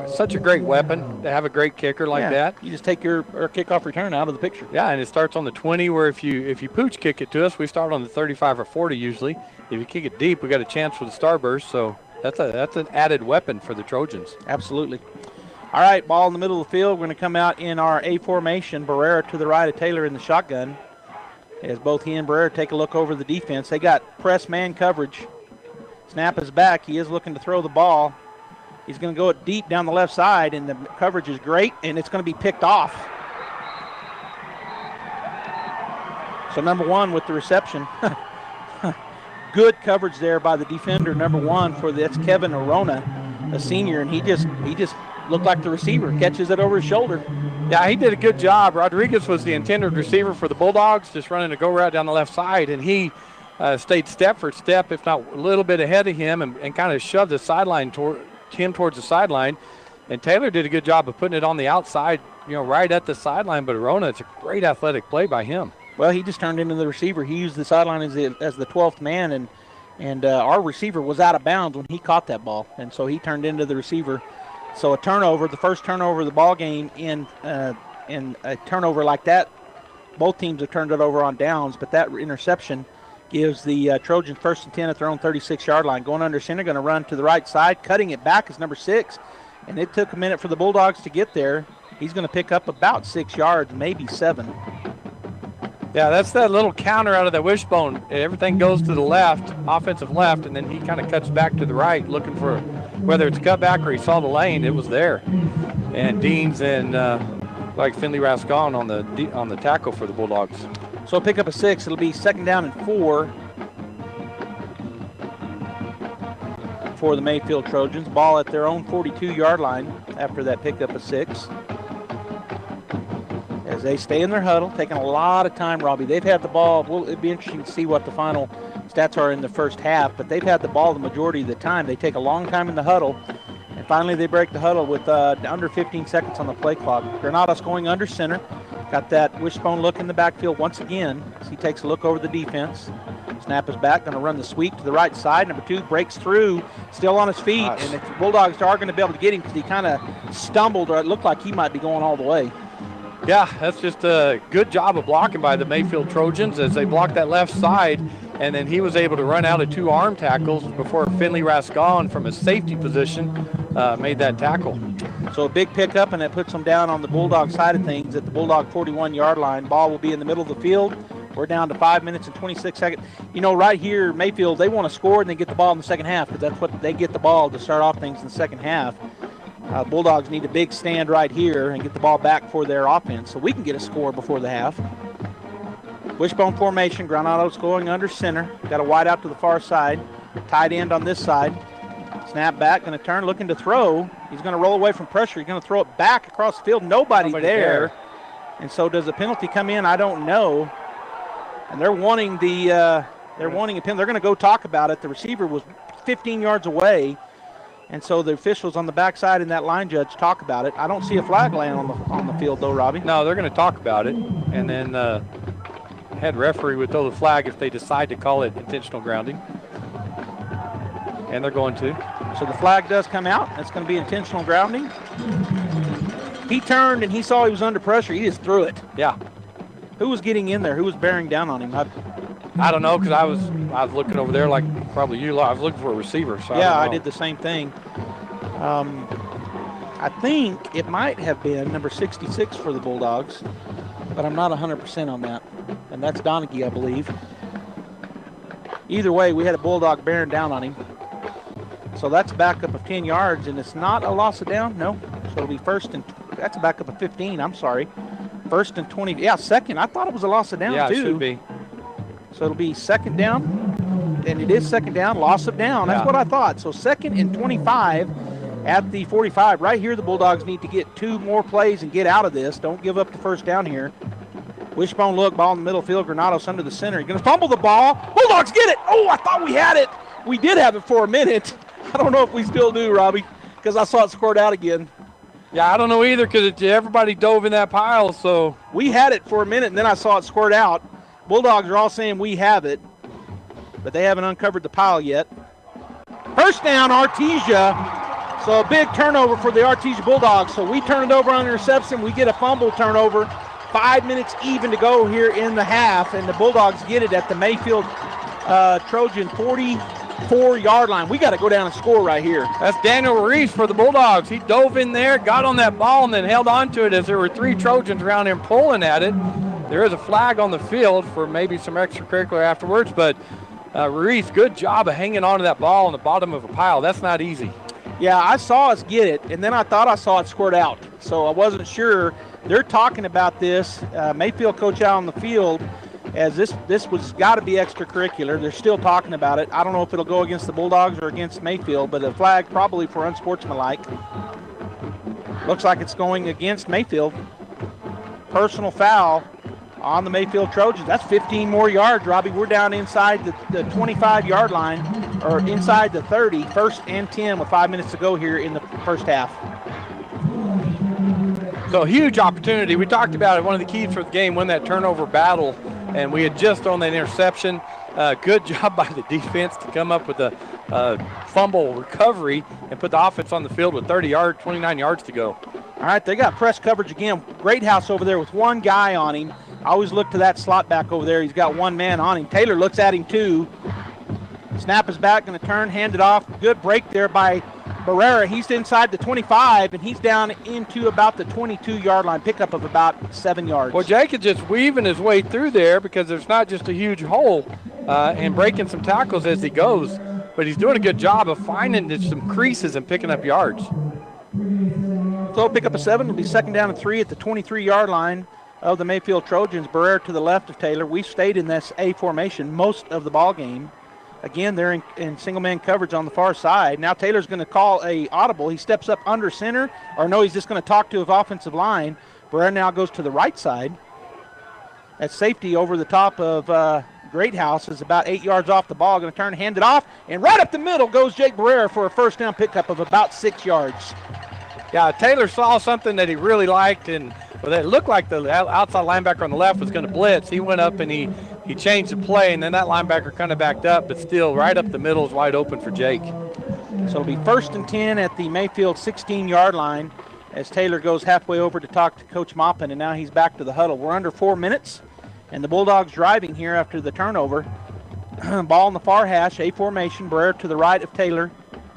Speaker 14: Such a great weapon to have a great kicker like that.
Speaker 17: You just take your kickoff return out of the picture.
Speaker 14: Yeah, and it starts on the 20, where if you pooch kick it to us, we start on the 35 or 40 usually. If you kick it deep, we got a chance for the starburst. So that's an added weapon for the Trojans.
Speaker 17: Absolutely. All right, ball in the middle of the field. We're going to come out in our A formation. Barrera to the right of Taylor in the shotgun. As both he and Barrera take a look over the defense. They got press man coverage. Snap is back. He is looking to throw the ball. He's going to go it deep down the left side, and the coverage is great, and it's going to be picked off. So number one with the reception. Good coverage there by the defender, number one, that's Kevin Arona, a senior, and he just looked like the receiver, catches it over his shoulder.
Speaker 14: Yeah, he did a good job. Rodriguez was the intended receiver for the Bulldogs, just running a go route down the left side, and he stayed step for step, if not a little bit ahead of him, and kind of shoved the sideline towards the sideline. And Taylor did a good job of putting it on the outside, right at the sideline. But Arona, it's a great athletic play by him.
Speaker 17: Well, he just turned into the receiver. He used the sideline as the 12th man, and our receiver was out of bounds when he caught that ball, and so he turned into the receiver. So a turnover, the first turnover of the ball game in a turnover like that, both teams have turned it over on downs, but that interception gives the Trojans first and 10 at their own 36-yard line. Going under center, going to run to the right side. Cutting it back is number 6, and it took a minute for the Bulldogs to get there. He's going to pick up about 6 yards, maybe 7.
Speaker 14: Yeah, that's that little counter out of that wishbone. Everything goes to the left, offensive left, and then he kind of cuts back to the right, looking for whether it's cut back or he saw the lane. It was there. And Deans and like Finley Rascon on the tackle for the Bulldogs.
Speaker 17: So pick up a 6. It'll be second down and 4 for the Mayfield Trojans. Ball at their own 42-yard line after that pickup of 6. As they stay in their huddle, taking a lot of time, Robbie. They've had the ball. Well, it'd be interesting to see what the final stats are in the first half, but they've had the ball the majority of the time. They take a long time in the huddle, and finally they break the huddle with under 15 seconds on the play clock. Granados going under center. Got that wishbone look in the backfield once again as he takes a look over the defense. Snap is back, going to run the sweep to the right side. Number 2 breaks through, still on his feet, and the Bulldogs are going to be able to get him because he kind of stumbled, or it looked like he might be going all the way.
Speaker 14: Yeah, that's just a good job of blocking by the Mayfield Trojans as they blocked that left side, and then he was able to run out of 2 arm tackles before Finley Rascon from a safety position made that tackle.
Speaker 17: So a big pickup, and that puts them down on the Bulldog side of things at the Bulldog 41-yard line. Ball will be in the middle of the field. We're down to 5 minutes and 26 seconds. Right here, Mayfield, they want to score and they get the ball in the second half because that's what they get the ball to start off things in the second half. Bulldogs need a big stand right here and get the ball back for their offense so we can get a score before the half. Wishbone formation, Granados going under center. Got a wide out to the far side. Tight end on this side. Snap back, going to turn, looking to throw. He's going to roll away from pressure. He's going to throw it back across the field. Nobody there. And so does the penalty come in? I don't know. And they're wanting a penalty. They're going to go talk about it. The receiver was 15 yards away. And so the officials on the backside and that line judge talk about it. I don't see a flag laying on the field, though, Robbie.
Speaker 14: No, they're going to talk about it. And then head referee would throw the flag if they decide to call it intentional grounding. And they're going to.
Speaker 17: So the flag does come out. It's going to be intentional grounding. He turned and he saw he was under pressure. He just threw it.
Speaker 14: Yeah.
Speaker 17: Who was getting in there? Who was bearing down on him?
Speaker 14: I don't know, because I was looking over there like probably you. I was looking for a receiver. So
Speaker 17: yeah, I did the same thing. I think it might have been number 66 for the Bulldogs, but I'm not 100% on that. And that's Donaghy, I believe. Either way, we had a Bulldog bearing down on him. So that's a backup of 10 yards, and it's not a loss of down? No. So it'll be that's a backup of 15, I'm sorry. First and 20. Yeah, second. I thought it was a loss of down, too.
Speaker 14: Yeah, it should be.
Speaker 17: So it'll be second down and it is second down, loss of down. That's what I thought. So 2nd and 25 at the 45. Right here, the Bulldogs need to get 2 more plays and get out of this. Don't give up the first down here. Wishbone look, ball in the middle field. Granados under the center. He's going to fumble the ball. Bulldogs get it. Oh, I thought we had it. We did have it for a minute. I don't know if we still do, Robbie, because I saw it scored out again.
Speaker 14: Yeah, I don't know either because everybody dove in that pile. So
Speaker 17: we had it for a minute, and then I saw it squirt out. Bulldogs are all saying we have it, but they haven't uncovered the pile yet. First down, Artesia. So a big turnover for the Artesia Bulldogs. So we turn it over on interception. We get a fumble turnover. 5 minutes even to go here in the half, and the Bulldogs get it at the Mayfield Trojan 44-yard line. We got to go down and score right here.
Speaker 14: That's Daniel Ruiz for the Bulldogs. He dove in there, got on that ball, and then held on to it as there were 3 Trojans around him pulling at it. There is a flag on the field for maybe some extracurricular afterwards, but Ruiz, good job of hanging on to that ball on the bottom of a pile. That's not easy.
Speaker 17: Yeah, I saw us get it, and then I thought I saw it squirt out, so I wasn't sure. They're talking about this. Mayfield coach out on the field as this was got to be extracurricular. They're still talking about it. I don't know if it'll go against the Bulldogs or against Mayfield, but a flag probably for unsportsmanlike. Looks like it's going against Mayfield. Personal foul on the Mayfield Trojans. That's 15 more yards, Robbie. We're down inside the 25-yard line, or inside the 30. 1st and 10 with 5 minutes to go here in the first half.
Speaker 14: So huge opportunity. We talked about it. One of the keys for the game, win that turnover battle, and we had just thrown that interception. Good job by the defense to come up with a fumble recovery and put the offense on the field with 29 yards to go.
Speaker 17: All right, they got press coverage again. Greathouse over there with one guy on him. I always look to that slot back over there. He's got one man on him. Taylor looks at him too. Snap is back, going to turn, hand it off. Good break there by Barrera. He's inside the 25, and he's down into about the 22-yard line, pickup of about 7 yards.
Speaker 14: Well, Jake is just weaving his way through there because there's not just a huge hole and breaking some tackles as he goes, but he's doing a good job of finding some creases and picking up yards.
Speaker 17: So pick up a 7. It'll be 2nd down and 3 at the 23-yard line of the Mayfield Trojans. Barrera to the left of Taylor. We've stayed in this A formation most of the ball game. Again, they're in single-man coverage on the far side. Now Taylor's going to call a audible. He steps up under center, or no, he's just going to talk to his offensive line. Barrera now goes to the right side. That safety over the top of Greathouse is about 8 yards off the ball. Going to turn, hand it off, and right up the middle goes Jake Barrera for a first down pickup of about 6 yards.
Speaker 14: Yeah, Taylor saw something that he really liked, and it looked like the outside linebacker on the left was going to blitz. He went up and he changed the play, and then that linebacker kind of backed up, but still right up the middle is wide open for Jake.
Speaker 17: So it'll be 1st and 10 at the Mayfield 16-yard line as Taylor goes halfway over to talk to Coach Maupin, and now he's back to the huddle. We're under 4 minutes, and the Bulldogs driving here after the turnover. Ball in the far hash, A formation. Barrera to the right of Taylor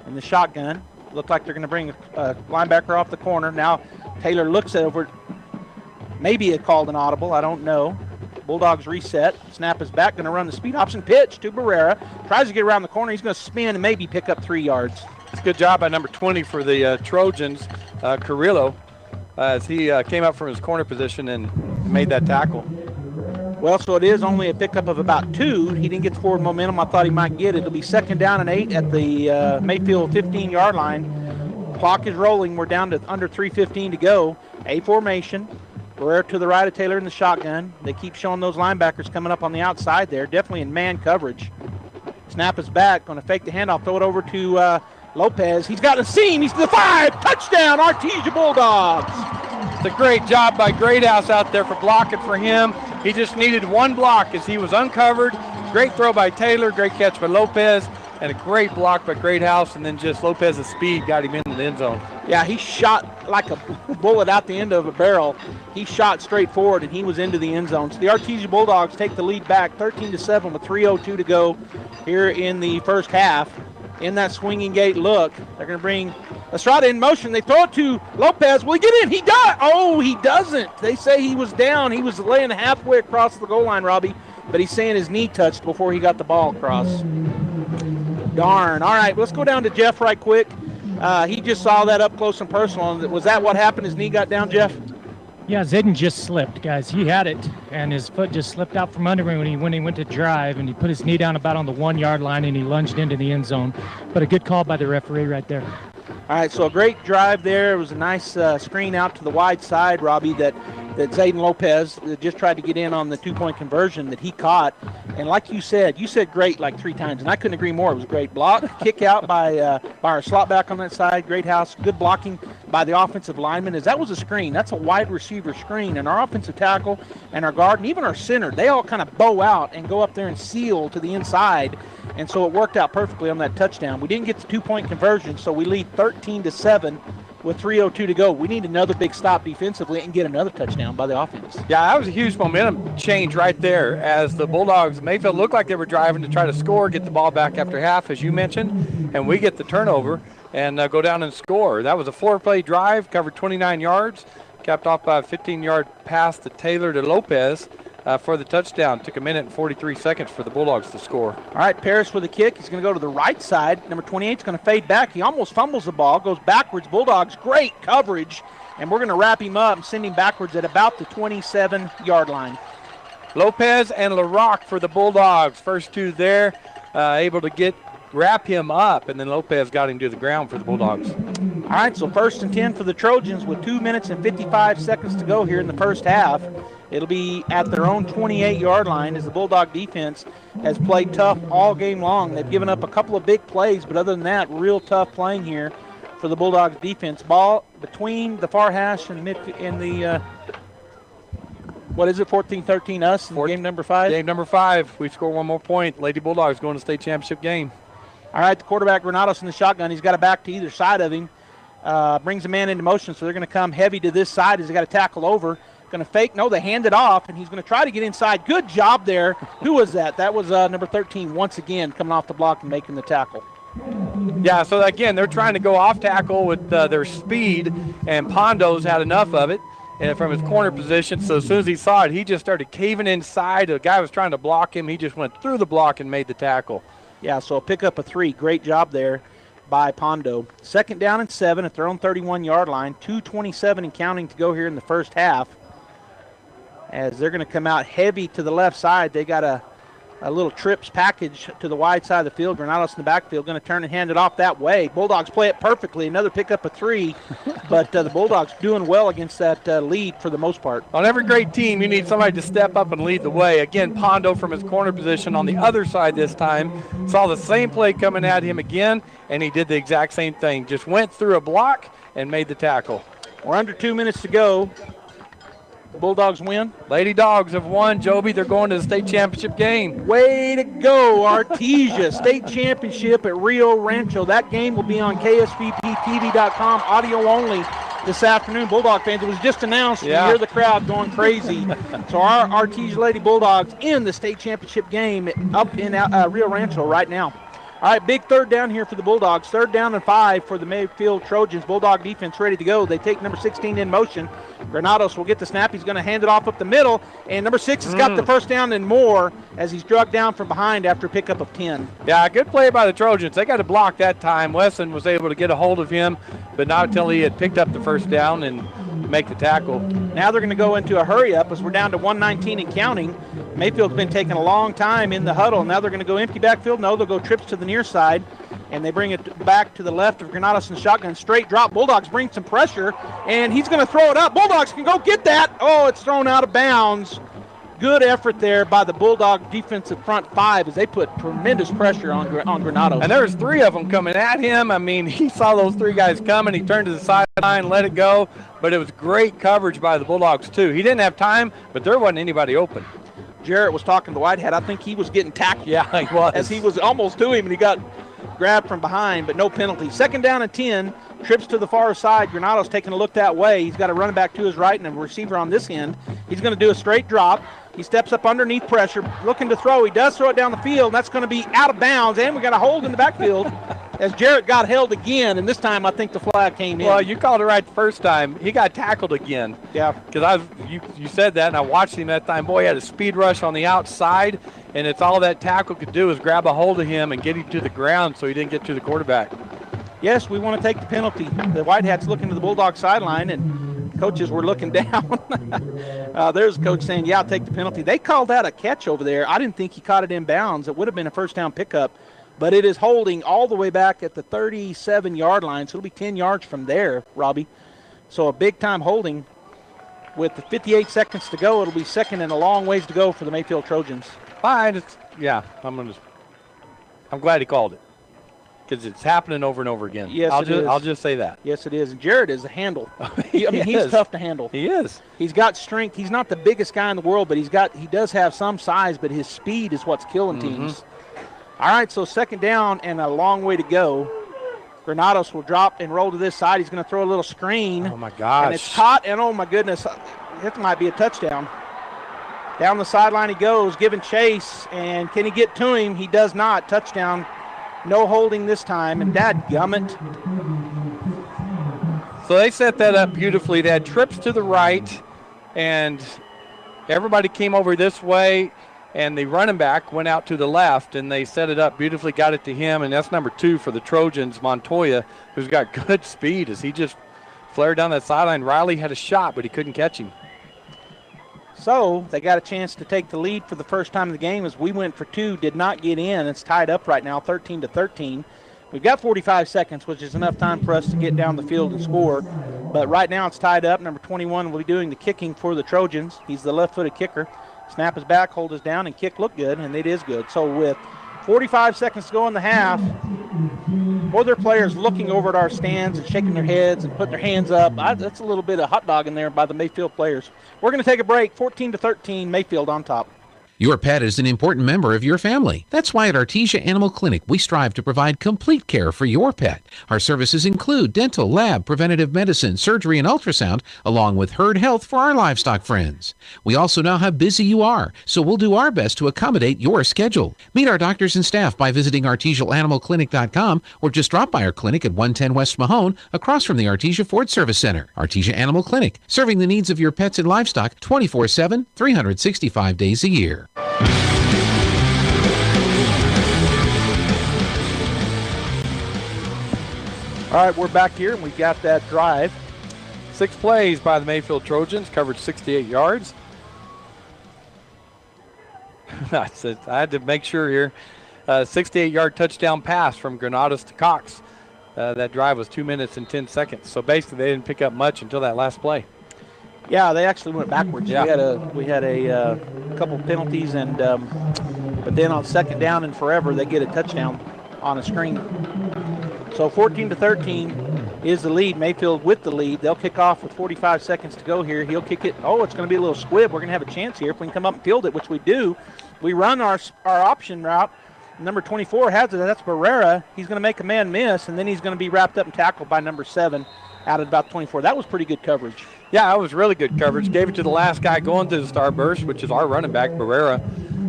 Speaker 17: in the shotgun. Looked like they're going to bring a linebacker off the corner. Now Taylor looks over. Maybe it called an audible. I don't know. Bulldogs reset. Snap is back. Going to run the speed option pitch to Barrera. Tries to get around the corner. He's going to spin and maybe pick up 3 yards.
Speaker 14: It's a good job by number 20 for the Trojans, Carrillo, as he came up from his corner position and made that tackle.
Speaker 17: Well, so it is only a pickup of about 2. He didn't get the forward momentum I thought he might get. It'll be 2nd down and 8 at the Mayfield 15-yard line. Clock is rolling. We're down to under 3:15 to go. A formation. Barrera to the right of Taylor in the shotgun. They keep showing those linebackers coming up on the outside there, definitely in man coverage. Snap is back, going to fake the handoff, throw it over to Lopez. He's got a seam. He's to the 5. Touchdown, Artesia Bulldogs.
Speaker 14: It's a great job by Greathouse out there for blocking for him. He just needed one block as he was uncovered. Great throw by Taylor, great catch by Lopez, and a great block by Greathouse, and then just Lopez's speed got him into the end zone.
Speaker 17: Yeah, he shot like a bullet out the end of a barrel. He shot straight forward, and he was into the end zone. So the Artesia Bulldogs take the lead back 13-7 with 3:02 to go here in the first half. In that swinging gate look, they're going to bring Estrada in motion. They throw it to Lopez. Will he get in? He does. Oh, he doesn't. They say he was down. He was laying halfway across the goal line, Robbie, but he's saying his knee touched before he got the ball across. Darn. All right, let's go down to Jeff right quick. He just saw that up close and personal. Was that what happened? His knee got down, Jeff?
Speaker 16: Yeah, Zayden just slipped, guys. He had it, and his foot just slipped out from under him when he went to drive, and he put his knee down about on the 1 yard line, and he lunged into the end zone. But a good call by the referee right there.
Speaker 17: All right, so a great drive there. It was a nice screen out to the wide side, Robbie, that Zayden Lopez just tried to get in on the two-point conversion that he caught. And like you said great like 3 times, and I couldn't agree more. It was a great block, kick out by our slot back on that side. Great house, good blocking by the offensive lineman. As that was a screen, that's a wide receiver screen. And our offensive tackle and our guard and even our center, they all kind of bow out and go up there and seal to the inside. And so it worked out perfectly on that touchdown. We didn't get the two-point conversion, so we lead 13-7 with 3:02 to go. We need another big stop defensively and get another touchdown by the offense.
Speaker 14: Yeah, that was a huge momentum change right there as the Bulldogs, Mayfield looked like they were driving to try to score, get the ball back after half, as you mentioned, and we get the turnover and go down and score. That was a 4-play drive, covered 29 yards, capped off by a 15-yard pass to Taylor to Lopez. For the touchdown. Took 1 minute and 43 seconds for the Bulldogs to score.
Speaker 17: All right, Paris with the kick. He's going to go to the right side. Number 28 is going to fade back. He almost fumbles the ball, goes backwards. Bulldogs, great coverage, and we're going to wrap him up and send him backwards at about the 27-yard line.
Speaker 14: Lopez and LaRock for the Bulldogs. First two there, able to wrap him up, and then Lopez got him to the ground for the Bulldogs.
Speaker 17: All right, so 1st and 10 for the Trojans with 2 minutes and 55 seconds to go here in the first half. It'll be at their own 28-yard line as the Bulldog defense has played tough all game long. They've given up a couple of big plays, but other than that, real tough playing here for the Bulldogs defense. Ball between the far hash and the 14-13 us in game number 5?
Speaker 14: Game number 5. We score one more point. Lady Bulldogs going to state championship game.
Speaker 17: All right, the quarterback Granados in the shotgun. He's got a back to either side of him. Brings a man into motion, so they're going to come heavy to this side as they got to tackle over. Going to fake. No, they hand it off, and he's going to try to get inside. Good job there. Who was that? That was number 13 once again coming off the block and making the tackle.
Speaker 14: Yeah, so again, they're trying to go off tackle with their speed, and Pondo's had enough of it from his corner position. So as soon as he saw it, he just started caving inside. The guy was trying to block him. He just went through the block and made the tackle.
Speaker 17: Yeah, so a pick up of 3. Great job there by Pondo. 2nd down and 7 at their own 31-yard line. 2:27 and counting to go here in the first half. As they're going to come out heavy to the left side. They got a little trips package to the wide side of the field. Granados in the backfield going to turn and hand it off that way. Bulldogs play it perfectly. Another pickup of 3. But the Bulldogs doing well against that lead for the most part.
Speaker 14: On every great team, you need somebody to step up and lead the way. Again, Pondo from his corner position on the other side this time. Saw the same play coming at him again, and he did the exact same thing. Just went through a block and made the tackle.
Speaker 17: We're under 2 minutes to go. The Bulldogs win.
Speaker 14: Lady Dogs have won, Joby. They're going to the state championship game.
Speaker 17: Way to go, Artesia. State championship at Rio Rancho. That game will be on KSVPTV.com, audio only this afternoon. Bulldog fans, it was just announced.
Speaker 14: Yeah.
Speaker 17: You hear the crowd going crazy. So our Artesia Lady Bulldogs in the state championship game up in Rio Rancho right now. All right, big 3rd down here for the Bulldogs. 3rd down and 5 for the Mayfield Trojans. Bulldog defense ready to go. They take number 16 in motion. Granados will get the snap. He's going to hand it off up the middle. And number 6 has got the 1st down and more as he's drugged down from behind after a pickup of 10.
Speaker 14: Yeah, good play by the Trojans. They got a block that time. Wesson was able to get a hold of him, but not until he had picked up the 1st down and make the tackle.
Speaker 17: Now they're going to go into a hurry-up as we're down to 1:19 and counting. Mayfield's been taking a long time in the huddle. Now they're going to go empty backfield. No, they'll go trips to the near side, and they bring it back to the left of Granados and shotgun. Straight drop. Bulldogs bring some pressure, and he's going to throw it up. Bulldogs can go get that. Oh, it's thrown out of bounds. Good effort there by the Bulldog defensive front 5 as they put tremendous pressure on Granados.
Speaker 14: And there's 3 of them coming at him. I mean, he saw those 3 guys coming. He turned to the sideline, let it go. But it was great coverage by the Bulldogs, too. He didn't have time, but there wasn't anybody open.
Speaker 17: Jarrett was talking to Whitehead. I think he was getting tackled.
Speaker 14: Yeah, he was.
Speaker 17: As he was almost to him, and he got grabbed from behind, but no penalty. 2nd down and 10. Trips to the far side. Granados taking a look that way. He's got a running back to his right and a receiver on this end. He's going to do a straight drop. He steps up underneath pressure, looking to throw. He does throw it down the field, and that's going to be out of bounds, and we got a hold in the backfield as Jarrett got held again, and this time I think the flag came in.
Speaker 14: Well, you called it right the first time. He got tackled again.
Speaker 17: Yeah.
Speaker 14: Because you said that, and I watched him that time. Boy, he had a speed rush on the outside, and it's all that tackle could do is grab a hold of him and get him to the ground so he didn't get to the quarterback.
Speaker 17: Yes, we want to take the penalty. The White Hats looking to the Bulldog sideline, and Coaches were looking down. There's a coach saying, yeah, I'll take the penalty. They called that a catch over there. I didn't think he caught it in bounds. It would have been a first down pickup, but it is holding all the way back at the 37-yard line, so it'll be 10 yards from there, Robbie. So a big-time holding. With the 58 seconds to go, it'll be second and a long ways to go for the Mayfield Trojans.
Speaker 14: Fine. I'm glad he called it because it's happening over and over again.
Speaker 17: Yes,
Speaker 14: I'll just say that.
Speaker 17: Yes, it is. And Jared is a handle. He's tough to handle.
Speaker 14: He is.
Speaker 17: He's got strength. He's not the biggest guy in the world, but he does have some size, but his speed is what's killing teams. All right, so second down and a long way to go. Granados will drop and roll to this side. He's going to throw a little screen.
Speaker 14: Oh, my gosh.
Speaker 17: And it's caught, and oh, my goodness, it might be a touchdown. Down the sideline he goes, giving chase, and can he get to him? He does not. Touchdown. No holding this time, and dadgummit.
Speaker 14: So they set that up beautifully. They had trips to the right, and everybody came over this way, and the running back went out to the left, and they set it up beautifully, got it to him, and that's number 2 for the Trojans, Montoya, who's got good speed as he just flared down that sideline. Riley had a shot, but he couldn't catch him.
Speaker 17: So they got a chance to take the lead for the first time in the game as we went for 2, did not get in. It's tied up right now, 13-13. We've got 45 seconds, which is enough time for us to get down the field and score. But right now it's tied up. Number 21 will be doing the kicking for the Trojans. He's the left-footed kicker. Snap is back, hold us down, and kick looked good, and it is good. So with 45 seconds to go in the half, other players looking over at our stands and shaking their heads and putting their hands up. That's a little bit of hot dog in there by the Mayfield players. We're going to take a break, 14-13, Mayfield on top.
Speaker 1: Your pet is an important member of your family. That's why at Artesia Animal Clinic, we strive to provide complete care for your pet. Our services include dental, lab, preventative medicine, surgery, and ultrasound, along with herd health for our livestock friends. We also know how busy you are, so we'll do our best to accommodate your schedule. Meet our doctors and staff by visiting artesiaanimalclinic.com or just drop by our clinic at 110 West Mahone, across from the Artesia Ford Service Center. Artesia Animal Clinic, serving the needs of your pets and livestock 24/7, 365 days a year.
Speaker 17: All right, we're back here, and we've got that drive.
Speaker 14: 6 plays by the Mayfield Trojans, covered 68 yards. I had to make sure here. 68-yard touchdown pass from Granados to Cox. That drive was 2 minutes and 10 seconds. So basically, they didn't pick up much until that last play.
Speaker 17: Yeah, they actually went backwards.
Speaker 14: Yeah.
Speaker 17: We had a couple penalties, and but then on second down and forever, they get a touchdown on a screen. So 14-13 is the lead. Mayfield with the lead. They'll kick off with 45 seconds to go here. He'll kick it. Oh, it's going to be a little squib. We're going to have a chance here if we can come up and field it, which we do. We run our option route. Number 24 has it. That's Barrera. He's going to make a man miss, and then he's going to be wrapped up and tackled by number 7 out at about 24. That was pretty good coverage.
Speaker 14: Yeah, that was really good coverage. Gave it to the last guy going to the starburst, which is our running back, Barrera.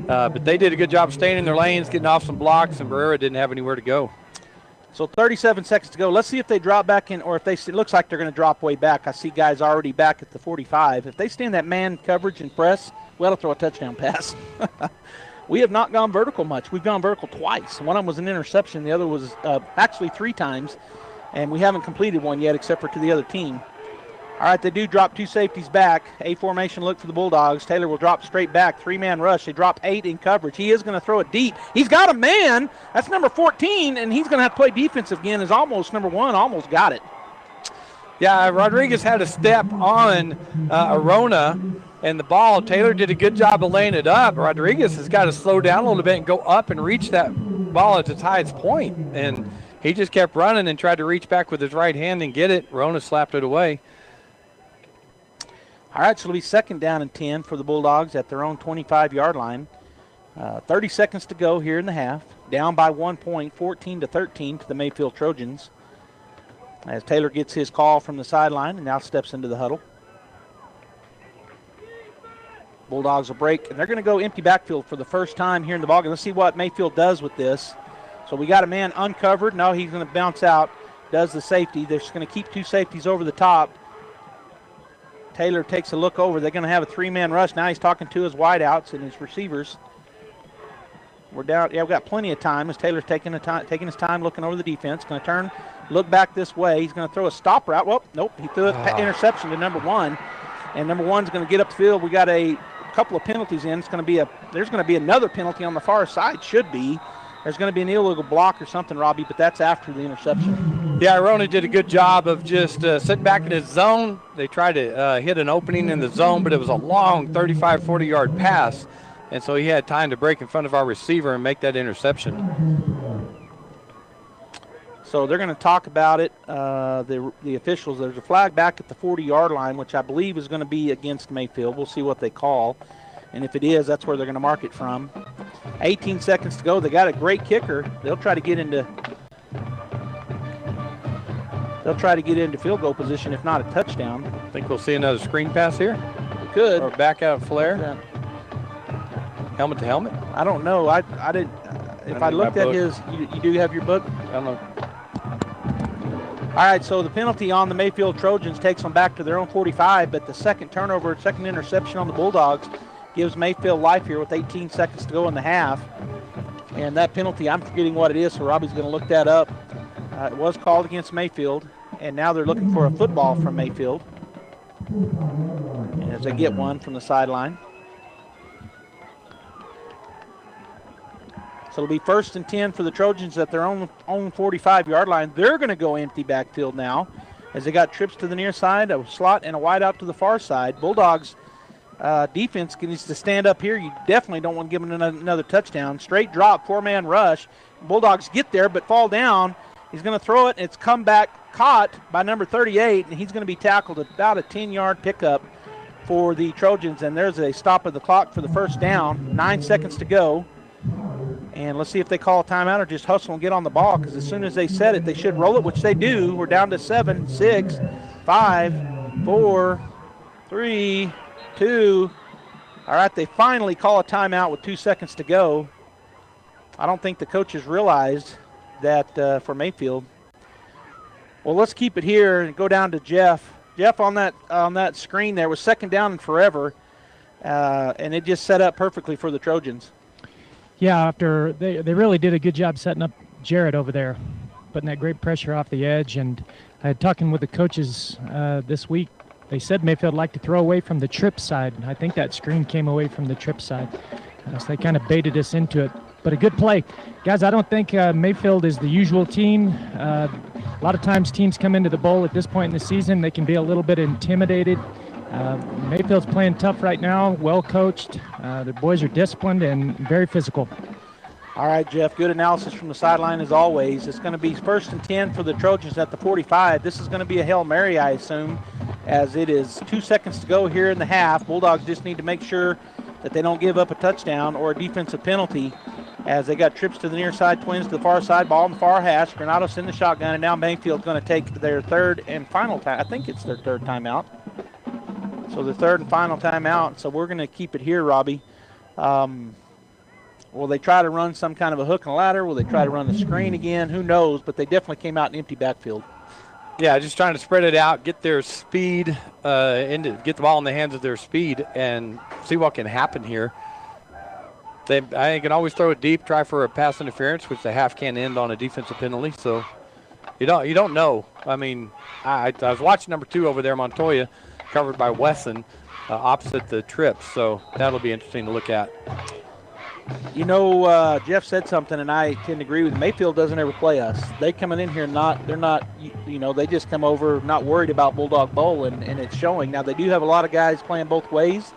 Speaker 14: But they did a good job staying in their lanes, getting off some blocks, and Barrera didn't have anywhere to go.
Speaker 17: So 37 seconds to go. Let's see if they drop back in, or if it looks like they're going to drop way back. I see guys already back at the 45. If they stay in that man coverage and press, we'll throw a touchdown pass. We have not gone vertical much. We've gone vertical twice. One of them was an interception. The other was actually 3 times, and we haven't completed one yet except for to the other team. All right, they do drop 2 safeties back. A formation look for the Bulldogs. Taylor will drop straight back. 3-man rush. They drop 8 in coverage. He is going to throw it deep. He's got a man. That's number 14, and he's going to have to play defensive again. Is almost number 1. Almost got it.
Speaker 14: Yeah, Rodriguez had a step on Arona and the ball. Taylor did a good job of laying it up. Rodriguez has got to slow down a little bit and go up and reach that ball at its highest point. And he just kept running and tried to reach back with his right hand and get it. Arona slapped it away.
Speaker 17: All right, so it'll be second down and 10 for the Bulldogs at their own 25-yard line. 30 seconds to go here in the half. Down by 1 point, 14-13 to the Mayfield Trojans. As Taylor gets his call from the sideline and now steps into the huddle. Bulldogs will break, and they're going to go empty backfield for the first time here in the ballgame. Let's see what Mayfield does with this. So we got a man uncovered. No, he's going to bounce out. Does the safety. They're just going to keep 2 safeties over the top. Taylor takes a look over. They're going to have a 3-man rush. Now he's talking to his wideouts and his receivers. We're down. Yeah, we've got plenty of time as Taylor's taking his time looking over the defense. Going to turn, look back this way. He's going to throw a stop route. Well, nope. He threw an interception to number 1. And number 1's going to get upfield. We got a couple of penalties in. There's going to be another penalty on the far side. Should be. There's going to be an illegal block or something, Robbie, but that's after the interception.
Speaker 14: Yeah, Roney did a good job of just sitting back in his zone. They tried to hit an opening in the zone, but it was a long 35, 40-yard pass, and so he had time to break in front of our receiver and make that interception.
Speaker 17: So they're going to talk about it, the officials. There's a flag back at the 40-yard line, which I believe is going to be against Mayfield. We'll see what they call. And if it is, that's where they're going to mark it from. 18 seconds to go. They got a great kicker. They'll try to get into field goal position, if not a touchdown.
Speaker 14: I think we'll see another screen pass here.
Speaker 17: We could.
Speaker 14: Or back out flare.
Speaker 17: Yeah.
Speaker 14: Helmet to helmet.
Speaker 17: I don't know. I didn't. If I looked at his, you do have your book.
Speaker 14: I don't know.
Speaker 17: All right, so the penalty on the Mayfield Trojans takes them back to their own 45, but the second interception on the Bulldogs gives Mayfield life here with 18 seconds to go in the half. And that penalty, I'm forgetting what it is, so Robbie's going to look that up. It was called against Mayfield, and now they're looking for a football from Mayfield. And as they get one from the sideline. So it'll be 1st and 10 for the Trojans at their own 45-yard line. They're going to go empty backfield now as they got trips to the near side, a slot, and a wide out to the far side. Bulldogs defense needs to stand up here. You definitely don't want to give them another touchdown. Straight drop, 4-man rush. Bulldogs get there but fall down. He's going to throw it. It's come back caught by number 38, and he's going to be tackled at about a 10-yard pickup for the Trojans. And there's a stop of the clock for the first down. 9 seconds to go. And let's see if they call a timeout or just hustle and get on the ball, because as soon as they set it, they should roll it, which they do. We're down to 7, 6, 5, 4, 3, 2. All right, they finally call a timeout with 2 seconds to go. I don't think the coaches realized that for Mayfield. Well, let's keep it here and go down to Jeff. Jeff, on that screen there was 2nd down and forever, and it just set up perfectly for the Trojans.
Speaker 16: Yeah, after they really did a good job setting up Jarrett over there, putting that great pressure off the edge. And I had talking with the coaches this week. They said Mayfield liked to throw away from the trip side. I think that screen came away from the trip side. So they kind of baited us into it. But a good play. Guys, I don't think Mayfield is the usual team. A lot of times teams come into the bowl at this point in the season. They can be a little bit intimidated. Mayfield's playing tough right now, well coached. The boys are disciplined and very physical.
Speaker 17: All right, Jeff, good analysis from the sideline as always. It's going to be 1st and 10 for the Trojans at the 45. This is going to be a Hail Mary, I assume, as it is 2 seconds to go here in the half. Bulldogs just need to make sure that they don't give up a touchdown or a defensive penalty, as they got trips to the near side, twins to the far side, ball in the far hash. Granados in the shotgun, and now Mayfield's going to take their 3rd and final time. I think it's their 3rd timeout. So the 3rd and final timeout. So we're going to keep it here, Robbie. Will they try to run some kind of a hook and ladder? Will they try to run the screen again? Who knows? But they definitely came out in empty backfield.
Speaker 14: Yeah, just trying to spread it out, get their speed, get the ball in the hands of their speed, and see what can happen here. I can always throw it deep, try for a pass interference, which the half can end on a defensive penalty. So you don't know. I mean, I was watching number 2 over there, Montoya, covered by Wesson, opposite the trip. So that'll be interesting to look at.
Speaker 17: You know, Jeff said something, and I tend to agree with him. Mayfield doesn't ever play us. They coming in here they just come over not worried about Bulldog Bowl, and it's showing. Now, they do have a lot of guys playing both ways,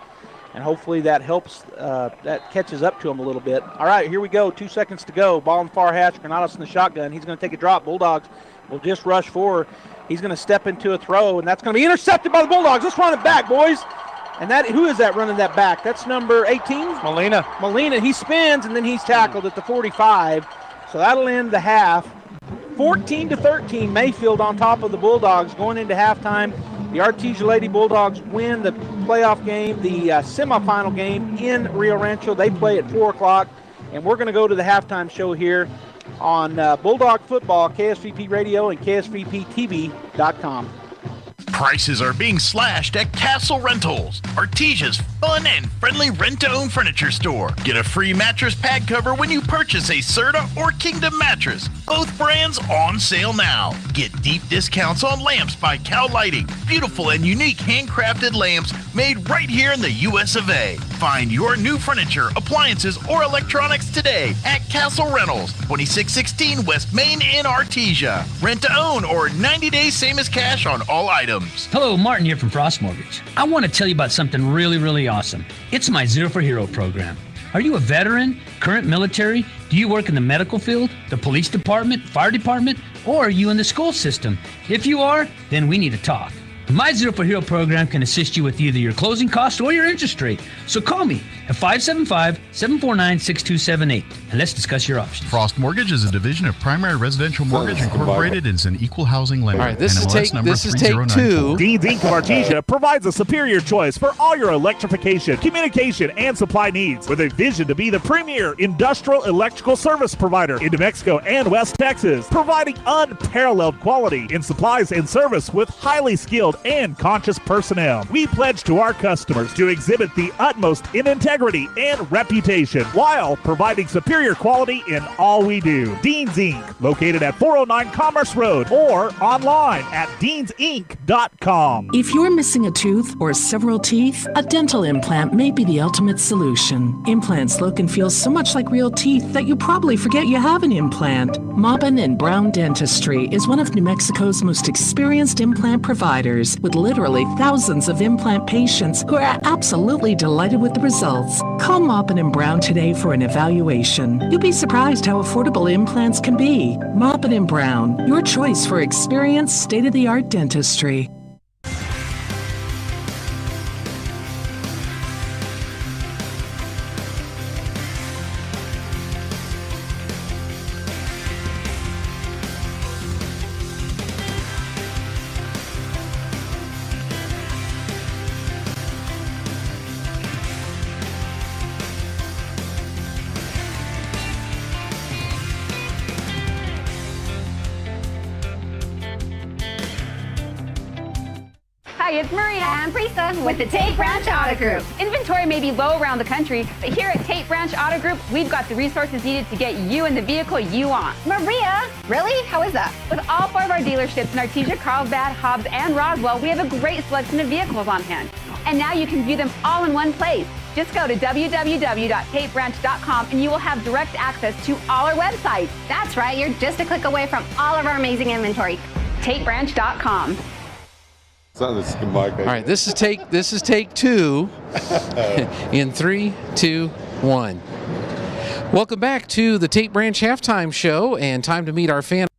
Speaker 17: and hopefully that helps, that catches up to them a little bit. All right, here we go. 2 seconds to go. Ball in the far hash. Granados in the shotgun. He's going to take a drop. Bulldogs will just rush forward. He's going to step into a throw, and that's going to be intercepted by the Bulldogs. Let's run it back, boys. And who is that running that back? That's number 18? Molina. He spins, and then he's tackled at the 45. So that'll end the half. 14-13, Mayfield on top of the Bulldogs going into halftime. The Artesia Lady Bulldogs win the playoff game, the semifinal game in Rio Rancho. They play at 4 o'clock, and we're going to go to the halftime show here on Bulldog Football, KSVP Radio, and KSVPTV.com.
Speaker 23: Prices are being slashed at Castle Rentals, Artesia's fun and friendly rent-to-own furniture store. Get a free mattress pad cover when you purchase a Serta or Kingdom mattress. Both brands on sale now. Get deep discounts on lamps by Cal Lighting. Beautiful and unique handcrafted lamps made right here in the US of A. Find your new furniture, appliances, or electronics today at Castle Rentals, 2616 West Main in Artesia. Rent to own or 90 days same as cash on all items.
Speaker 6: Hello, Martin here from Frost Mortgage. I want to tell you about something really awesome. It's my Zero for Hero program. Are you a veteran, current military? Do you work in the medical field, the police department, fire department, or are you in the school system? If you are, then we need to talk. My Zero for Hero program can assist you with either your closing costs or your interest rate. So call me at 575-749-6278 and let's discuss your options.
Speaker 23: Frost Mortgage is a division of Primary Residential Mortgage Incorporated and is an equal housing lender.
Speaker 20: All right, this is take 2.
Speaker 21: Dean's Inc. of Artesia provides a superior choice for all your electrification, communication, and supply needs with a vision to be the premier industrial electrical service provider in New Mexico and West Texas, providing unparalleled quality in supplies and service with highly skilled and conscious personnel. We pledge to our customers to exhibit the utmost in integrity and reputation while providing superior quality in all we do. Dean's Inc., located at 409 Commerce Road or online at deansinc.com.
Speaker 22: If you're missing a tooth or several teeth, a dental implant may be the ultimate solution. Implants look and feel so much like real teeth that you probably forget you have an implant. Maupin and Brown Dentistry is one of New Mexico's most experienced implant providers, with literally thousands of implant patients who are absolutely delighted with the results. Call Maupin and Brown today for an evaluation. You'll be surprised how affordable implants can be. Maupin and Brown, your choice for experienced, state-of-the-art dentistry.
Speaker 9: Hi, it's Maria and Prisa with the Tate Branch Auto Group. Inventory may be low around the country, but here at Tate Branch Auto Group, we've got the resources needed to get you in the vehicle you want. Maria, really? How is that? With all 4 of our dealerships in Artesia, Carlsbad, Hobbs, and Roswell, we have a great selection of vehicles on hand. And now you can view them all in one place. Just go to www.tatebranch.com and you will have direct access to all our websites.
Speaker 12: That's right, you're just a click away from all of our amazing inventory.
Speaker 9: tatebranch.com.
Speaker 20: All right, this is take 2 in 3, 2, 1. Welcome back to the Tate Branch Halftime Show, and time to meet our fan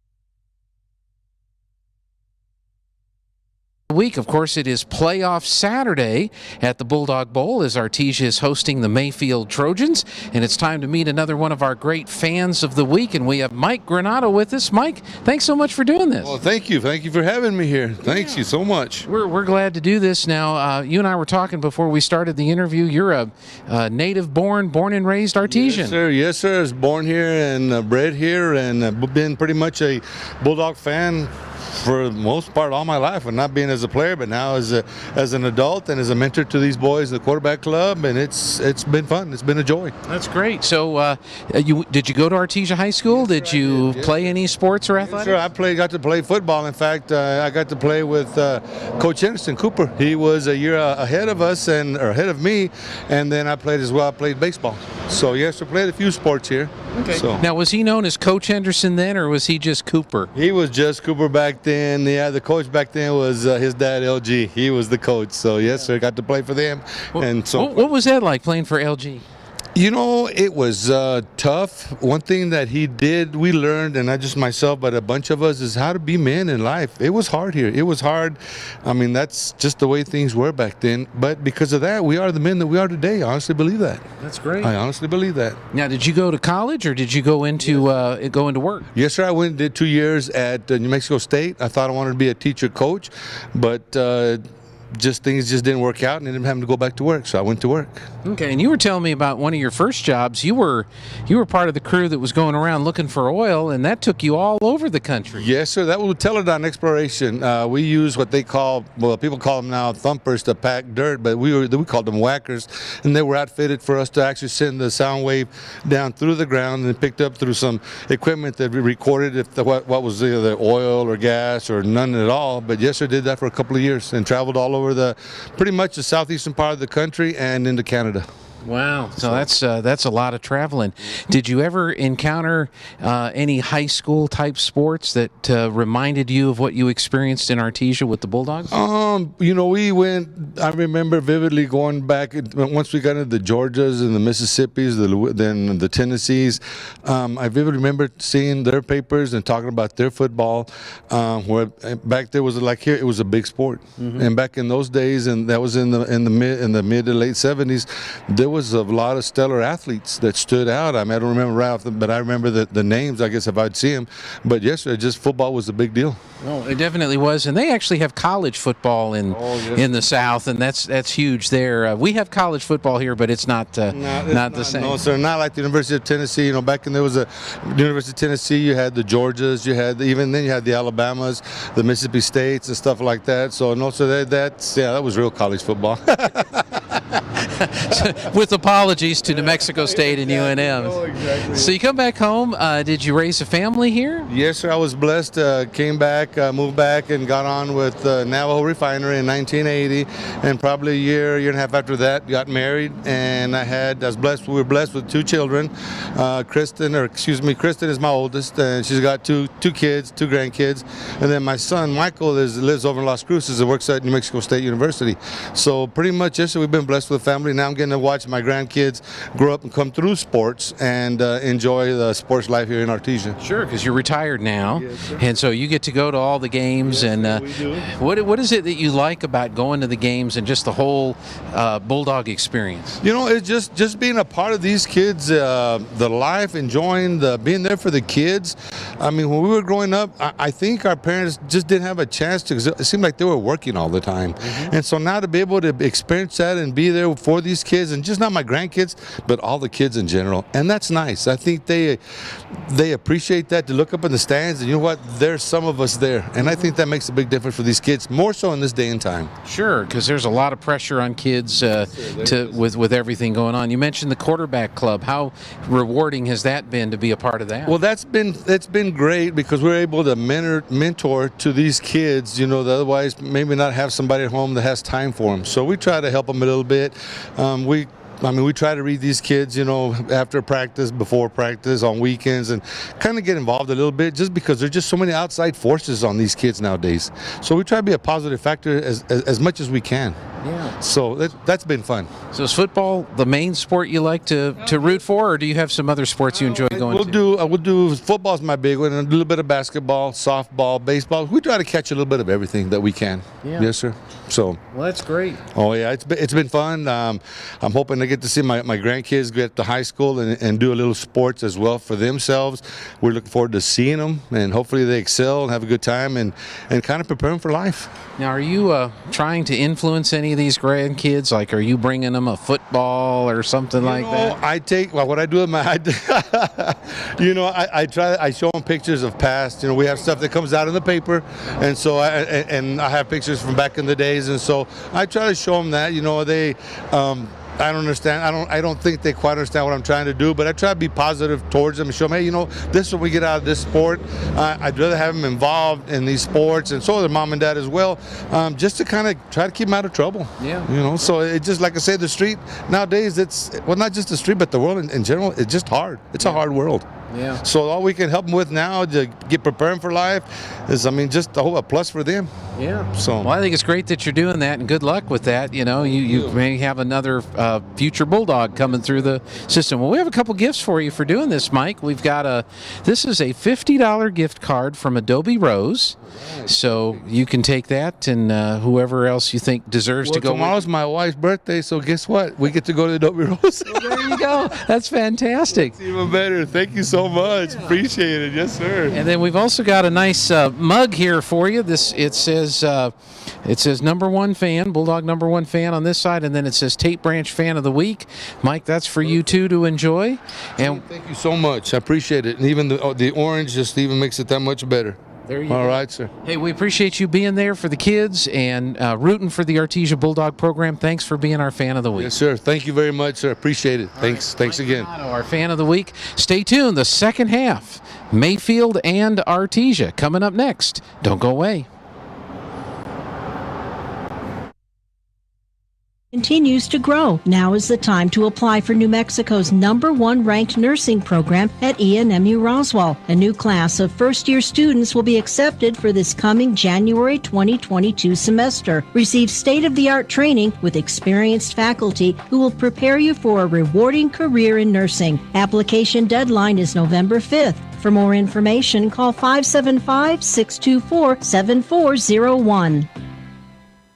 Speaker 20: week. Of course, it is playoff Saturday at the Bulldog Bowl as Artesia is hosting the Mayfield Trojans, and it's time to meet another one of our great fans of the week, and we have Mike Granato with us. Mike, thanks so much for doing this.
Speaker 24: Well, thank you for having me here. Thanks you so much.
Speaker 20: We're glad to do this. Now, you and I were talking before we started the interview. You're a native born and raised Artesian.
Speaker 24: Yes sir. I was born here and bred here, and been pretty much a Bulldog fan for the most part all my life, and not being as a player, but now as an adult and as a mentor to these boys, the quarterback club, and it's been fun. It's been a joy.
Speaker 20: That's great. So, did you go to Artesia High School? Did you play any sports or athletics?
Speaker 24: Sure, I got to play football. In fact, I got to play with Coach Henderson Cooper. He was a year ahead of us or ahead of me, and then I played as well. I played baseball. So yes, I played a few sports here.
Speaker 20: Okay.
Speaker 24: So.
Speaker 20: Now, was he known as Coach Henderson then, or was he just Cooper?
Speaker 24: He was just Cooper back then. Yeah, the coach back then was his dad, LG. He was the coach. So yes, sir, got to play for them. And so,
Speaker 20: what was that like playing for LG?
Speaker 24: You know, it was tough. One thing that he did, we learned, and not just myself, but a bunch of us, is how to be men in life. It was hard here. It was hard. I mean, that's just the way things were back then. But because of that, we are the men that we are today. I honestly believe that.
Speaker 20: That's great.
Speaker 24: I honestly believe that.
Speaker 20: Now, did you go to college, or did you go into work?
Speaker 24: Yes, sir. I went and did 2 years at New Mexico State. I thought I wanted to be a teacher coach, but things just didn't work out, and ended up having to go back to work. So I went to work.
Speaker 20: Okay, and you were telling me about one of your first jobs. You were part of the crew that was going around looking for oil, and that took you all over the country.
Speaker 24: Yes, sir. That was Teledyne Exploration. We use what they call, well, people call them now thumpers to pack dirt, but we called them whackers, and they were outfitted for us to actually send the sound wave down through the ground, and picked up through some equipment that we recorded what was either oil or gas or none at all. But yes, sir, did that for a couple of years and traveled all over pretty much the southeastern part of the country and into Canada.
Speaker 20: Wow, so that's a lot of traveling. Did you ever encounter any high school type sports that reminded you of what you experienced in Artesia with the Bulldogs?
Speaker 24: We went. I remember vividly going back once we got into the Georgias and the Mississippis, then the Tennessees. I vividly remember seeing their papers and talking about their football. Where back there was like here, it was a big sport, and back in those days, and that was in the mid to late 70s. There was a lot of stellar athletes that stood out. I mean, I don't remember right off, but I remember the names, I guess, if I'd see them. But yes, just football was a big deal.
Speaker 20: Oh, it definitely was, and they actually have college football in the South, and that's huge there. We have college football here, but it's not the same.
Speaker 24: No, sir, not like the University of Tennessee. Back when there was the University of Tennessee, you had the Georgias, you had the Alabamas, the Mississippi States, and stuff like that. So no, so that was real college football.
Speaker 20: With apologies to New Mexico State and UNM.
Speaker 24: Oh, exactly.
Speaker 20: So you come back home. Did you raise a family here?
Speaker 24: Yes, sir. I was blessed. Came back, moved back, and got on with Navajo Refinery in 1980. And probably a year and a half after that, got married. And we were blessed with 2 children. Kristen is my oldest, and she's got two kids, 2 grandkids. And then my son Michael lives over in Las Cruces and works at New Mexico State University. So pretty much, yes, we've been blessed with a family. Now I'm getting to watch my grandkids grow up and come through sports and enjoy the sports life here in Artesia.
Speaker 20: Sure, because you're retired now, and so you get to go to all the games.
Speaker 24: Yes,
Speaker 20: and
Speaker 24: we do.
Speaker 20: What is it that you like about going to the games and just the whole Bulldog experience?
Speaker 24: It's just being a part of these kids, the life, enjoying being there for the kids. I mean, when we were growing up, I think our parents just didn't have a chance to, because it seemed like they were working all the time. And so now to be able to experience that and be there for these kids, and just not my grandkids, but all the kids in general, and that's nice. I think they appreciate that, to look up in the stands and you know what, there's some of us there, and I think that makes a big difference for these kids, more so in this day and time.
Speaker 20: Sure, because there's a lot of pressure on kids with everything going on. You mentioned the quarterback club. How rewarding has that been to be a part of that?
Speaker 24: Well, it's been great, because we're able to mentor to these kids, that otherwise maybe not have somebody at home that has time for them. So we try to help them a little bit. We try to read these kids, after practice, before practice, on weekends, and kind of get involved a little bit, just because there's just so many outside forces on these kids nowadays. So we try to be a positive factor as much as we can.
Speaker 20: Yeah.
Speaker 24: So that's been fun.
Speaker 20: So is football the main sport you like to root for, or do you have some other sports you enjoy going to?
Speaker 24: We'll do football's my big one, and a little bit of basketball, softball, baseball. We try to catch a little bit of everything that we can.
Speaker 20: Yeah.
Speaker 24: Yes, sir. So.
Speaker 20: Well, that's great.
Speaker 24: Oh yeah, it's been fun. I'm hoping to get to see my grandkids get to high school and do a little sports as well for themselves. We're looking forward to seeing them, and hopefully they excel and have a good time and kind of prepare them for life.
Speaker 20: Now, are you trying to influence any of these grandkids? Like, are you bringing them a football or something like that?
Speaker 24: What I do with my, I show them pictures of past. We have stuff that comes out in the paper, and so I have pictures from back in the days, and so I try to show them that. I don't understand. I don't think they quite understand what I'm trying to do, but I try to be positive towards them and show them, hey, this is what we get out of this sport. I'd rather have them involved in these sports, and so their mom and dad as well, just to kind of try to keep them out of trouble.
Speaker 20: Yeah.
Speaker 24: So it just, like I say, the street nowadays, not just the street, but the world in general, it's just hard. It's a hard world.
Speaker 20: Yeah.
Speaker 24: So all we can help them with now to get preparing for life is, just a plus for them.
Speaker 20: Yeah.
Speaker 24: So.
Speaker 20: Well, I think it's great that you're doing that, and good luck with that. You may have another future Bulldog coming through the system. Well, we have a couple gifts for you for doing this, Mike. We've got this is a $50 gift card from Adobe Rose. So you can take that, and whoever else you think deserves to go.
Speaker 24: Tomorrow's my wife's birthday, so guess what? We get to go to Adobe Rose.
Speaker 20: Well, there you go. That's fantastic.
Speaker 24: That's even better. Thank you so so much. Appreciate it. Yes, sir.
Speaker 20: And then we've also got a nice mug here for you. It says #1 fan, Bulldog #1 fan on this side, and then it says Tate Branch Fan of the Week. Mike, that's for you too to enjoy. And
Speaker 24: thank you so much. I appreciate it. And even the orange just even makes it that much better.
Speaker 20: There you
Speaker 24: All
Speaker 20: go.
Speaker 24: right, sir.
Speaker 20: Hey, we appreciate you being there for the kids and rooting for the Artesia Bulldog program. Thanks for being our Fan of the Week.
Speaker 24: Yes, sir. Thank you very much, sir. Appreciate it. Thanks again.
Speaker 20: Our Fan of the Week. Stay tuned. The second half, Mayfield and Artesia coming up next. Don't go away.
Speaker 3: Continues to grow. Now is the time to apply for New Mexico's #1 ranked nursing program at ENMU Roswell. A new class of first-year students will be accepted for this coming January 2022 semester. Receive state-of-the-art training with experienced faculty who will prepare you for a rewarding career in nursing. Application deadline is November 5th. For more information, call 575-624-7401.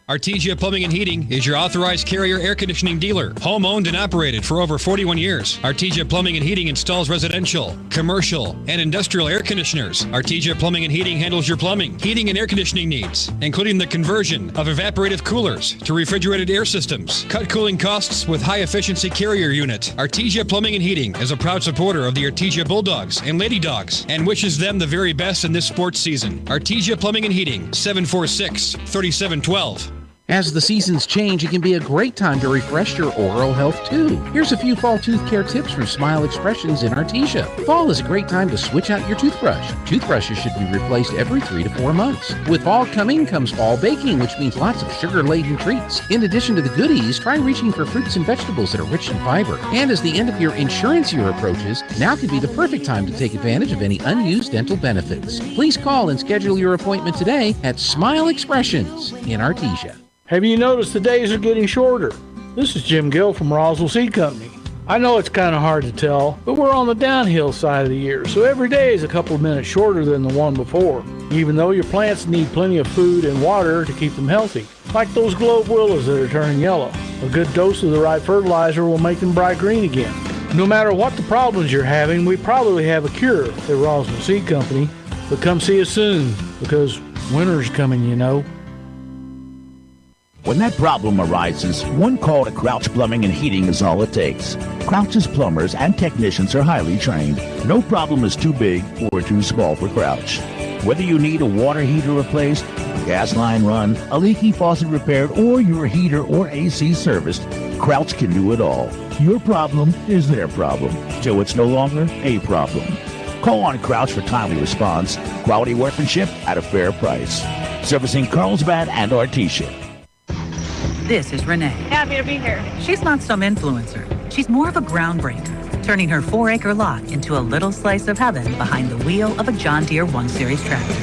Speaker 5: Artesia Plumbing and Heating is your authorized Carrier air conditioning dealer, home-owned and operated for over 41 years. Artesia Plumbing and Heating installs residential, commercial, and industrial air conditioners. Artesia Plumbing and Heating handles your plumbing, heating, and air conditioning needs, including the conversion of evaporative coolers to refrigerated air systems. Cut cooling costs with high-efficiency Carrier unit. Artesia Plumbing and Heating is a proud supporter of the Artesia Bulldogs and Lady Dogs and wishes them the very best in this sports season. Artesia Plumbing and Heating, 746-3712.
Speaker 1: As the seasons change, it can be a great time to refresh your oral health too. Here's a few fall tooth care tips from Smile Expressions in Artesia. Fall is a great time to switch out your toothbrush. Toothbrushes should be replaced every 3 to 4 months. With fall coming comes fall baking, which means lots of sugar-laden treats. In addition to the goodies, try reaching for fruits and vegetables that are rich in fiber. And as the end of your insurance year approaches, now could be the perfect time to take advantage of any unused dental benefits. Please call and schedule your appointment today at Smile Expressions in Artesia.
Speaker 8: Have you noticed the days are getting shorter? This is Jim Gill from Roswell Seed Company. I know it's kind of hard to tell, but we're on the downhill side of the year, so every day is a couple of minutes shorter than the one before, even though your plants need plenty of food and water to keep them healthy. Like those globe willows that are turning yellow. A good dose of the right fertilizer will make them bright green again. No matter what the problems you're having, we probably have a cure at Roswell Seed Company, but come see us soon, because winter's coming, you know.
Speaker 10: When that problem arises, one call to Crouch Plumbing and Heating is all it takes. Crouch's plumbers and technicians are highly trained. No problem is too big or too small for Crouch. Whether you need a water heater replaced, a gas line run, a leaky faucet repaired, or your heater or AC serviced, Crouch can do it all. Your problem is their problem, so it's no longer a problem. Call on Crouch for timely response, quality workmanship at a fair price. Servicing Carlsbad and Artesia.
Speaker 11: This is Renee.
Speaker 25: Happy to be here.
Speaker 11: She's not some influencer. She's more of a groundbreaker, turning her 4-acre lot into a little slice of heaven behind the wheel of a John Deere 1 Series tractor.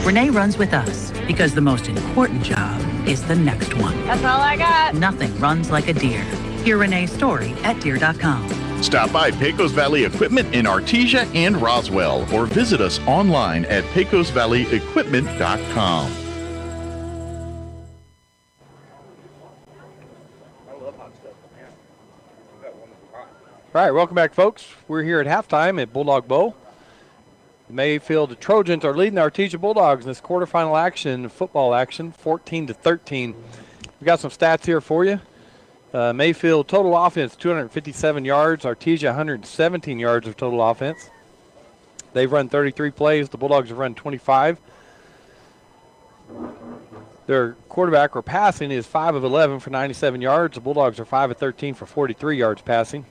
Speaker 11: Renee runs with us because the most important job is the next one.
Speaker 25: That's all I got.
Speaker 11: Nothing runs like a Deere. Hear Renee's story at Deere.com.
Speaker 23: Stop by Pecos Valley Equipment in Artesia and Roswell, or visit us online at pecosvalleyequipment.com.
Speaker 14: All right, welcome back, folks. We're here at halftime at Bulldog Bowl. The Mayfield Trojans are leading the Artesia Bulldogs in this quarterfinal action, football action, 14-13. We've got some stats here for you. Mayfield total offense, 257 yards. Artesia, 117 yards of total offense. They've run 33 plays. The Bulldogs have run 25. Their quarterback or passing is 5 of 11 for 97 yards. The Bulldogs are 5 of 13 for 43 yards passing.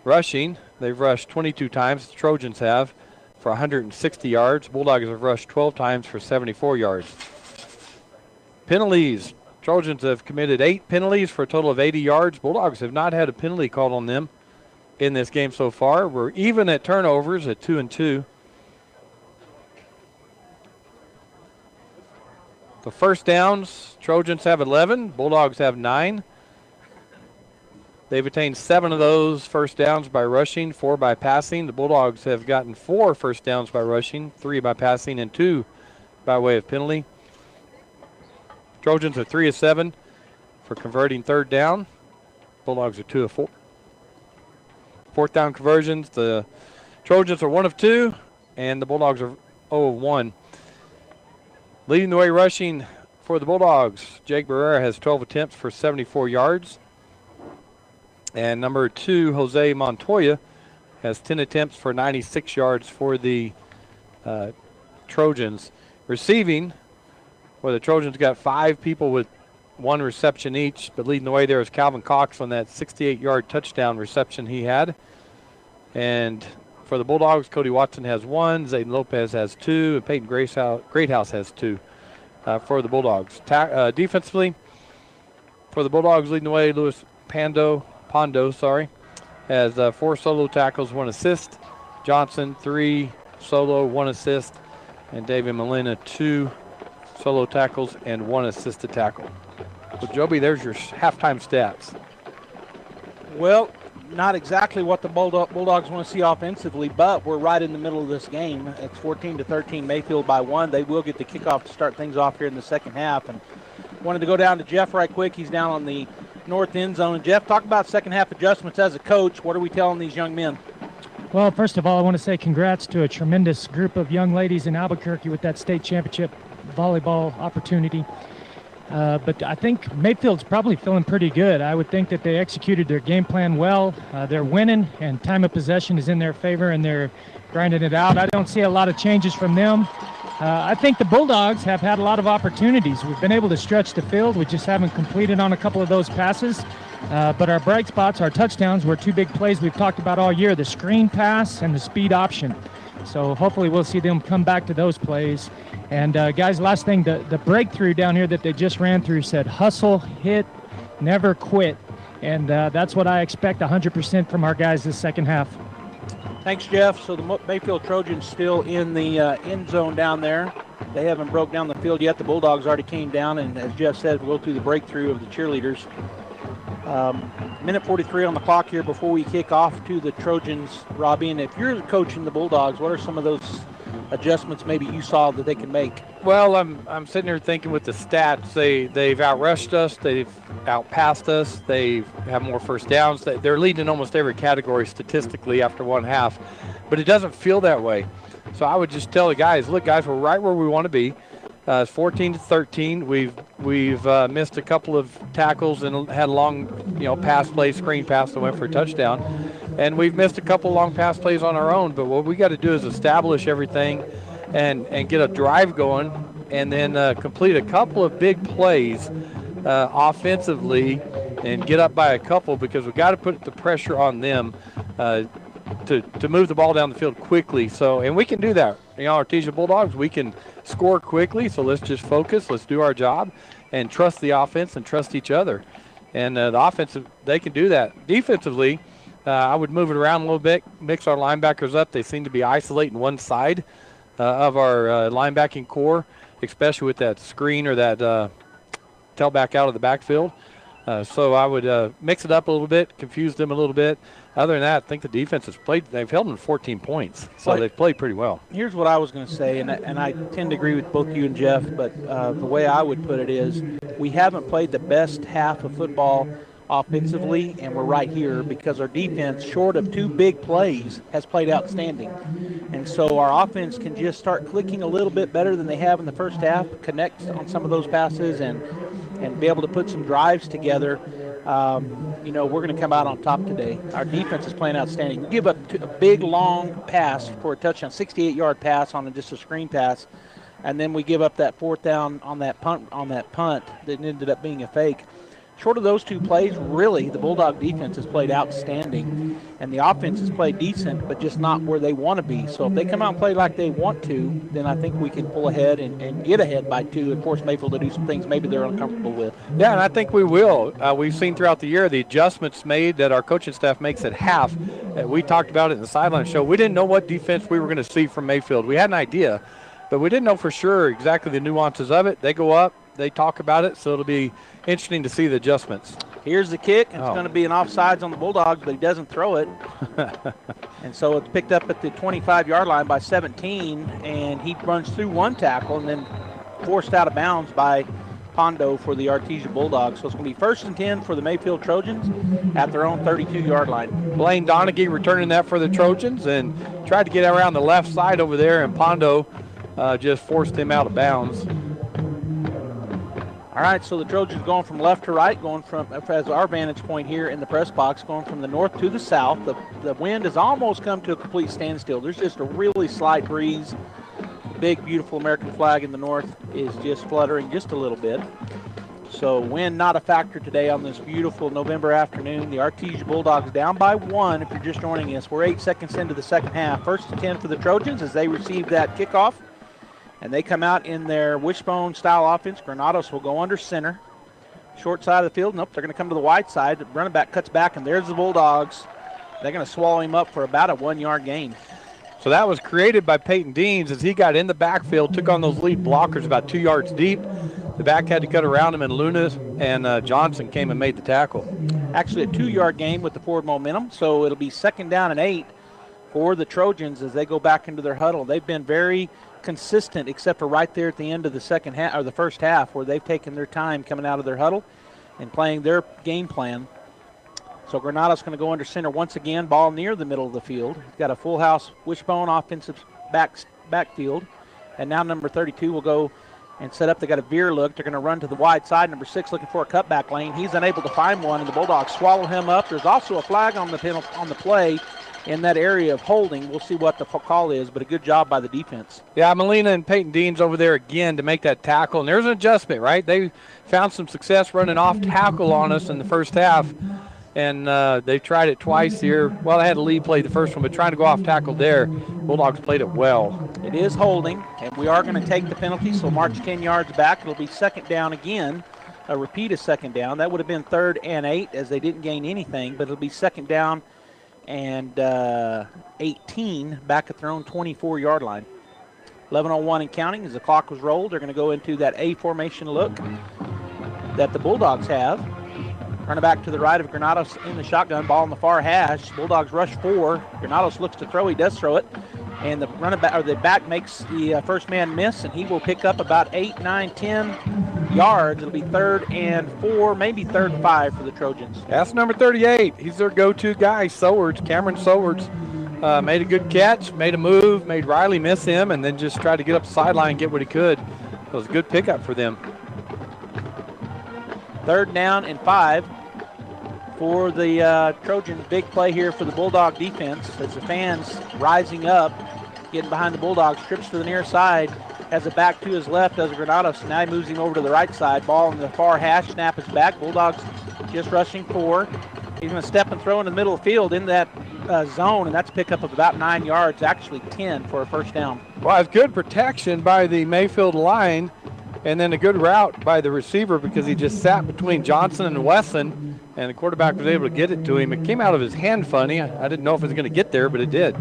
Speaker 14: Rushing, they've rushed 22 times. The Trojans have for 160 yards. Bulldogs have rushed 12 times for 74 yards. Penalties, Trojans have committed 8 penalties for a total of 80 yards. Bulldogs have not had a penalty called on them in this game so far. We're even at turnovers at 2-2. The first downs, Trojans have 11. Bulldogs have 9. They've attained 7 of those first downs by rushing, 4 by passing. The Bulldogs have gotten 4 first downs by rushing, 3 by passing, and 2 by way of penalty. Trojans are 3 of 7 for converting third down. Bulldogs are 2 of 4. Fourth down conversions, the Trojans are 1 of 2, and the Bulldogs are 0 of 1. Leading the way rushing for the Bulldogs, Jake Barrera has 12 attempts for 74 yards. And number 2, Jose Montoya, has 10 attempts for 96 yards for the Trojans. Receiving, where the Trojans got 5 people with 1 reception each, but leading the way there is Calvin Cox on that 68-yard touchdown reception he had. And for the Bulldogs, Cody Watson has 1, Zayden Lopez has 2, and Peyton Greathouse has 2 for the Bulldogs. Defensively, for the Bulldogs leading the way, Louis Pondo, has 4 solo tackles, 1 assist. Johnson, 3 solo, 1 assist. And David Molina, 2 solo tackles and 1 assisted tackle. So, Joby, there's your halftime stats.
Speaker 17: Well, not exactly what the Bulldogs want to see offensively, but we're right in the middle of this game. It's 14-13, Mayfield by 1. They will get the kickoff to start things off here in the second half. And wanted to go down to Jeff right quick. He's down on the north end zone. And Jeff, talk about second half adjustments as a coach. What are we telling these young men?
Speaker 16: Well, first of all, I want to say congrats to a tremendous group of young ladies in Albuquerque with that state championship volleyball opportunity. But I think Mayfield's probably feeling pretty good. I would think that they executed their game plan well. They're winning, and time of possession is in their favor, and they're grinding it out. I don't see a lot of changes from them. I think the Bulldogs have had a lot of opportunities. We've been able to stretch the field. We just haven't completed on a couple of those passes. But our bright spots, our touchdowns, were 2 big plays we've talked about all year, the screen pass and the speed option. So hopefully we'll see them come back to those plays. And, guys, last thing, the breakthrough down here that they just ran through said hustle, hit, never quit. And that's what I expect 100% from our guys this second half.
Speaker 17: Thanks, Jeff. So the Mayfield Trojans still in the end zone down there. They haven't broke down the field yet. The Bulldogs already came down, and as Jeff said, we'll go through the breakthrough of the cheerleaders. Minute 43 on the clock here before we kick off to the Trojans. Robbie, and if you're coaching the Bulldogs, what are some of those adjustments maybe you saw that they can make?
Speaker 14: Well, I'm sitting here thinking with the stats, they've outrushed us, they've outpassed us, they have more first downs. They're leading in almost every category statistically after one half, but it doesn't feel that way. So I would just tell the guys, look, guys, we're right where we want to be. It's 14-13. We've missed a couple of tackles and had a long, pass play, screen pass that went for a touchdown, and we've missed a couple long pass plays on our own. But what we got to do is establish everything, and get a drive going, and then complete a couple of big plays offensively, and get up by a couple, because we've got to put the pressure on them to move the ball down the field quickly. So, and we can do that. Artesia Bulldogs, we can score quickly, so let's just focus, let's do our job, and trust the offense and trust each other. And the offensive, they can do that. Defensively, I would move it around a little bit, mix our linebackers up. They seem to be isolating one side of our linebacking core, especially with that screen or that tailback out of the backfield. So I would mix it up a little bit, confuse them a little bit. Other than that, I think the defense has played. They've held them 14 points, so they've played pretty well.
Speaker 17: Here's what I was going to say, and I tend to agree with both you and Jeff, but the way I would put it is we haven't played the best half of football offensively, and we're right here because our defense, short of 2 big plays, has played outstanding. And so our offense can just start clicking a little bit better than they have in the first half, connect on some of those passes, and be able to put some drives together. We're going to come out on top today. Our defense is playing outstanding. We give up a big, long pass for a touchdown, 68-yard pass on just a screen pass, and then we give up that 4th down on that punt that ended up being a fake. Short of those 2 plays, really, the Bulldog defense has played outstanding, and the offense has played decent, but just not where they want to be. So if they come out and play like they want to, then I think we can pull ahead and get ahead by 2 and force Mayfield to do some things maybe they're uncomfortable with.
Speaker 14: Yeah, and I think we will. We've seen throughout the year the adjustments made that our coaching staff makes at half. We talked about it in the sideline show. We didn't know what defense we were going to see from Mayfield. We had an idea, but we didn't know for sure exactly the nuances of it. They go up, they talk about it, so it'll be interesting to see the adjustments.
Speaker 17: Here's the kick. It's going to be an offsides on the Bulldogs, but he doesn't throw it. And so it's picked up at the 25-yard line by 17, and he runs through 1 tackle and then forced out of bounds by Pondo for the Artesia Bulldogs. So it's going to be 1st and 10 for the Mayfield Trojans at their own 32-yard line.
Speaker 14: Blaine Donaghy returning that for the Trojans and tried to get around the left side over there, and Pondo just forced him out of bounds.
Speaker 17: All right, so the Trojans going from left to right, going from, as our vantage point here in the press box, going from the north to the south. The wind has almost come to a complete standstill. There's just a really slight breeze. Big, beautiful American flag in the north is just fluttering just a little bit. So wind not a factor today on this beautiful November afternoon. The Artesia Bulldogs down by 1 if you're just joining us. We're 8 seconds into the second half. 1st and 10 for the Trojans as they receive that kickoff. And they come out in their wishbone style offense. Granados will go under center. Short side of the field. Nope, they're going to come to the wide side. The running back cuts back, and there's the Bulldogs. They're going to swallow him up for about a 1-yard gain.
Speaker 14: So that was created by Peyton Deans as he got in the backfield, took on those lead blockers about 2 yards deep. The back had to cut around him, and Luna and Johnson came and made the tackle.
Speaker 17: Actually a 2-yard gain with the forward momentum, so it'll be 2nd down and 8 for the Trojans as they go back into their huddle. They've been very consistent except for right there at the end of the second half or the first half where they've taken their time coming out of their huddle and playing their game plan. So Granado's going to go under center once again, ball near the middle of the field. He's got a full house wishbone offensive backfield. And now number 32 will go and set up. They got a veer look. They're going to run to the wide side. Number 6 looking for a cutback lane. He's unable to find one, and the Bulldogs swallow him up. There's also a flag on the play in that area of holding. We'll see what the call is, but a good job by the defense.
Speaker 14: Yeah, Molina and Peyton Deans over there again to make that tackle, and there's an adjustment, right? They found some success running off tackle on us in the first half, and they've tried it twice here. Well, they had a lead play the first one, but trying to go off tackle there, Bulldogs played it well.
Speaker 17: It is holding, and we are going to take the penalty, so march 10 yards back. It'll be 2nd down again, a repeat of 2nd down. That would have been 3rd and 8 as they didn't gain anything, but it'll be 2nd down and 18 back at their own 24-yard line. 11:01 and counting as the clock was rolled. They're going to go into that A formation look that the Bulldogs have. Running back to the right of Granados in the shotgun, ball in the far hash. Bulldogs rush 4. Granados looks to throw. He does throw it. And the the back makes the first man miss, and he will pick up about 8, 9, 10 yards. It'll be 3rd and 4, maybe 3rd and 5 for the Trojans.
Speaker 14: That's number 38. He's their go-to guy, Sowards. Cameron Sowards made a good catch, made a move, made Riley miss him, and then just tried to get up the sideline and get what he could. It was a good pickup for them.
Speaker 17: 3rd down and 5 for the Trojans. Big play here for the Bulldog defense as the fans rising up, getting behind the Bulldogs. Trips to the near side, has it back to his left, does Granados. Now he moves him over to the right side. Ball in the far hash, snap is back. Bulldogs just rushing 4. He's going to step and throw in the middle of the field in that zone, and that's a pickup of about 9 yards, actually 10 for a 1st down.
Speaker 14: Well, it's good protection by the Mayfield line, and then a good route by the receiver because he just sat between Johnson and Wesson, and the quarterback was able to get it to him. It came out of his hand funny. I didn't know if it was going to get there, but it did.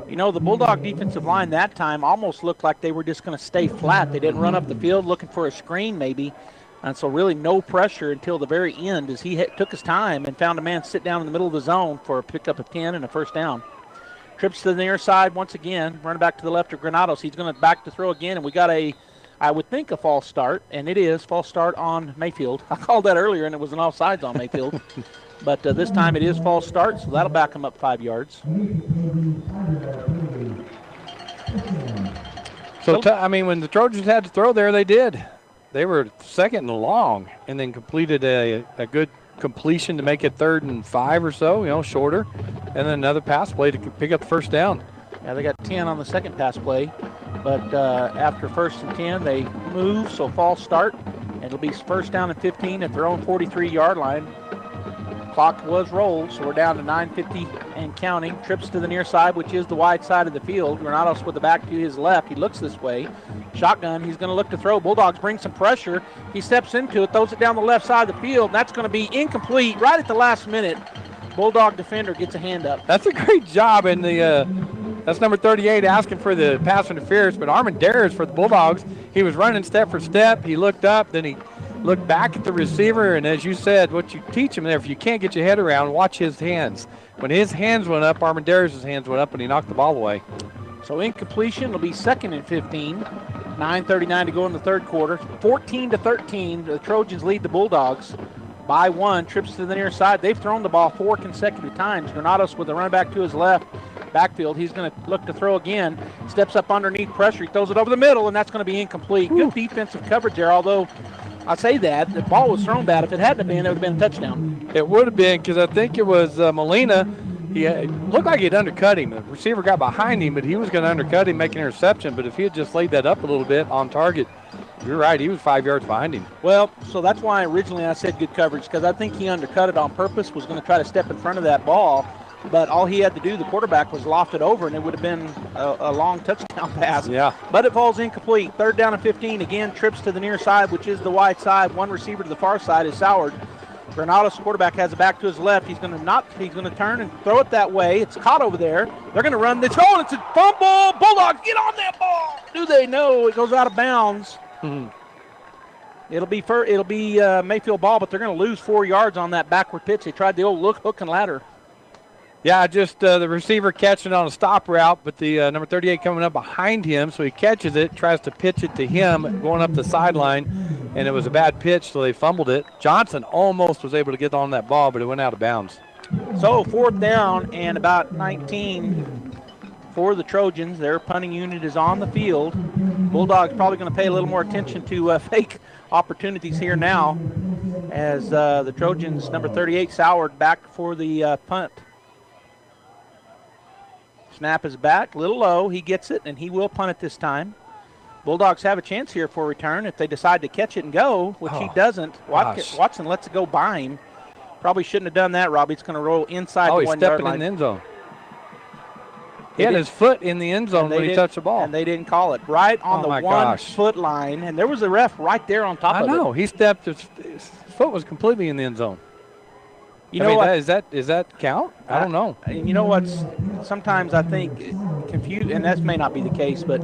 Speaker 17: You know, the Bulldog defensive line that time almost looked like they were just going to stay flat. They didn't run up the field looking for a screen maybe, and so really no pressure until the very end as he took his time and found a man sit down in the middle of the zone for a pickup of 10 and a 1st down. Trips to the near side once again, running back to the left of Granados. He's going to back to throw again, and we got I would think a false start, and it is false start on Mayfield. I called that earlier, and it was an offsides on Mayfield. But this time it is false start, so that'll back him up 5 yards.
Speaker 14: So, when the Trojans had to throw there, they did. They were 2nd and long, and then completed a good completion to make it 3rd and 5 or so, shorter, and then another pass play to pick up the 1st down.
Speaker 17: Yeah, they got 10 on the second pass play, but after 1st and 10, they move, so false start, and it'll be 1st down and 15 at their own 43-yard line. Clock was rolled, so we're down to 9:50 and counting. Trips to the near side, which is the wide side of the field. Granados with the back to his left. He looks this way. Shotgun, he's going to look to throw. Bulldogs bring some pressure. He steps into it, throws it down the left side of the field, and that's going to be incomplete right at the last minute. Bulldog defender gets a hand up.
Speaker 14: That's a great job, and that's number 38 asking for the pass interference, but Armendariz for the Bulldogs, he was running step for step. He looked up, then he looked back at the receiver, and as you said, what you teach him there, if you can't get your head around, watch his hands. When his hands went up, Armendariz's hands went up, and he knocked the ball away.
Speaker 17: So incompletion will be 2nd and 15 9:39 to go in the third quarter. 14-13, the Trojans lead the Bulldogs by 1. Trips to the near side. They've thrown the ball 4 consecutive times. Granados with a run back to his left. Backfield, he's going to look to throw again. Steps up underneath pressure. He throws it over the middle, and that's going to be incomplete. Good defensive coverage there, although I say that. The ball was thrown bad. If it hadn't been, it would have been a touchdown.
Speaker 14: It would have been, because I think it was Molina. He looked like he'd undercut him. The receiver got behind him, but he was going to undercut him, make an interception. But if he had just laid that up a little bit on target, you're right, he was 5 yards behind him.
Speaker 17: Well, so that's why originally I said good coverage, because I think he undercut it on purpose, was going to try to step in front of that ball. But all he had to do, the quarterback, was loft it over, and it would have been a long touchdown pass.
Speaker 14: Yeah.
Speaker 17: But it falls incomplete. 3rd down and 15. Again, trips to the near side, which is the wide side. One receiver to the far side is Soward. Granados quarterback has it back to his left. He's going to turn and throw it that way. It's caught over there. They're going to run this. Oh, it's a fumble. Bulldogs, get on that ball. Do they know it goes out of bounds?
Speaker 14: Mm-hmm.
Speaker 17: It'll be Mayfield ball, but they're going to lose 4 yards on that backward pitch. They tried the old hook and ladder.
Speaker 14: Yeah, just the receiver catching it on a stop route, but the number 38 coming up behind him, so he catches it, tries to pitch it to him going up the sideline, and it was a bad pitch, so they fumbled it. Johnson almost was able to get on that ball, but it went out of bounds.
Speaker 17: So 4th down and about 19 for the Trojans. Their punting unit is on the field. Bulldogs probably going to pay a little more attention to fake opportunities here now as the Trojans, number 38, Soward, back for the punt. Snap is back, a little low. He gets it, and he will punt it this time. Bulldogs have a chance here for a return if they decide to catch it and go, which he doesn't. Watson lets it go by him. Probably shouldn't have done that, Robbie. It's going to roll inside the 1 yard line.
Speaker 14: Oh, he's stepping in the end zone. He had his foot in the end zone when he touched the ball.
Speaker 17: And they didn't call it. Right on the 1 foot line, and there was a ref right there on top of it.
Speaker 14: I know. He stepped. His foot was completely in the end zone.
Speaker 17: You know what?
Speaker 14: Is that count? I don't know.
Speaker 17: And you know what's sometimes I think confused, and that may not be the case, but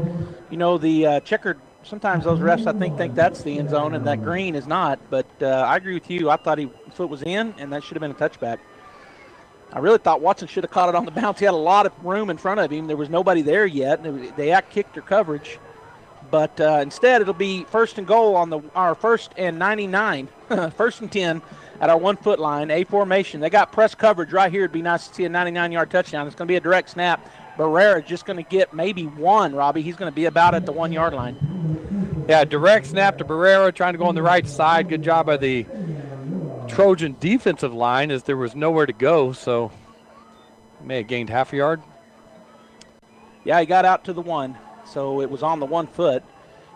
Speaker 17: you know the checkered. Sometimes those refs I think that's the end zone, and that green is not. But I agree with you. I thought his foot was in, and that should have been a touchback. I really thought Watson should have caught it on the bounce. He had a lot of room in front of him. There was nobody there yet. They kicked their coverage. But instead, it'll be 1st and goal on our 1st and 99, 1st and 10 at our 1 foot line, A formation. They got press coverage right here. It'd be nice to see a 99-yard touchdown. It's going to be a direct snap. Barrera just going to get maybe 1, Robbie. He's going to be about at the 1 yard line.
Speaker 14: Yeah, direct snap to Barrera, trying to go on the right side. Good job by the Trojan defensive line as there was nowhere to go, so he may have gained half a yard.
Speaker 17: Yeah, he got out to the 1. So it was on the 1 foot.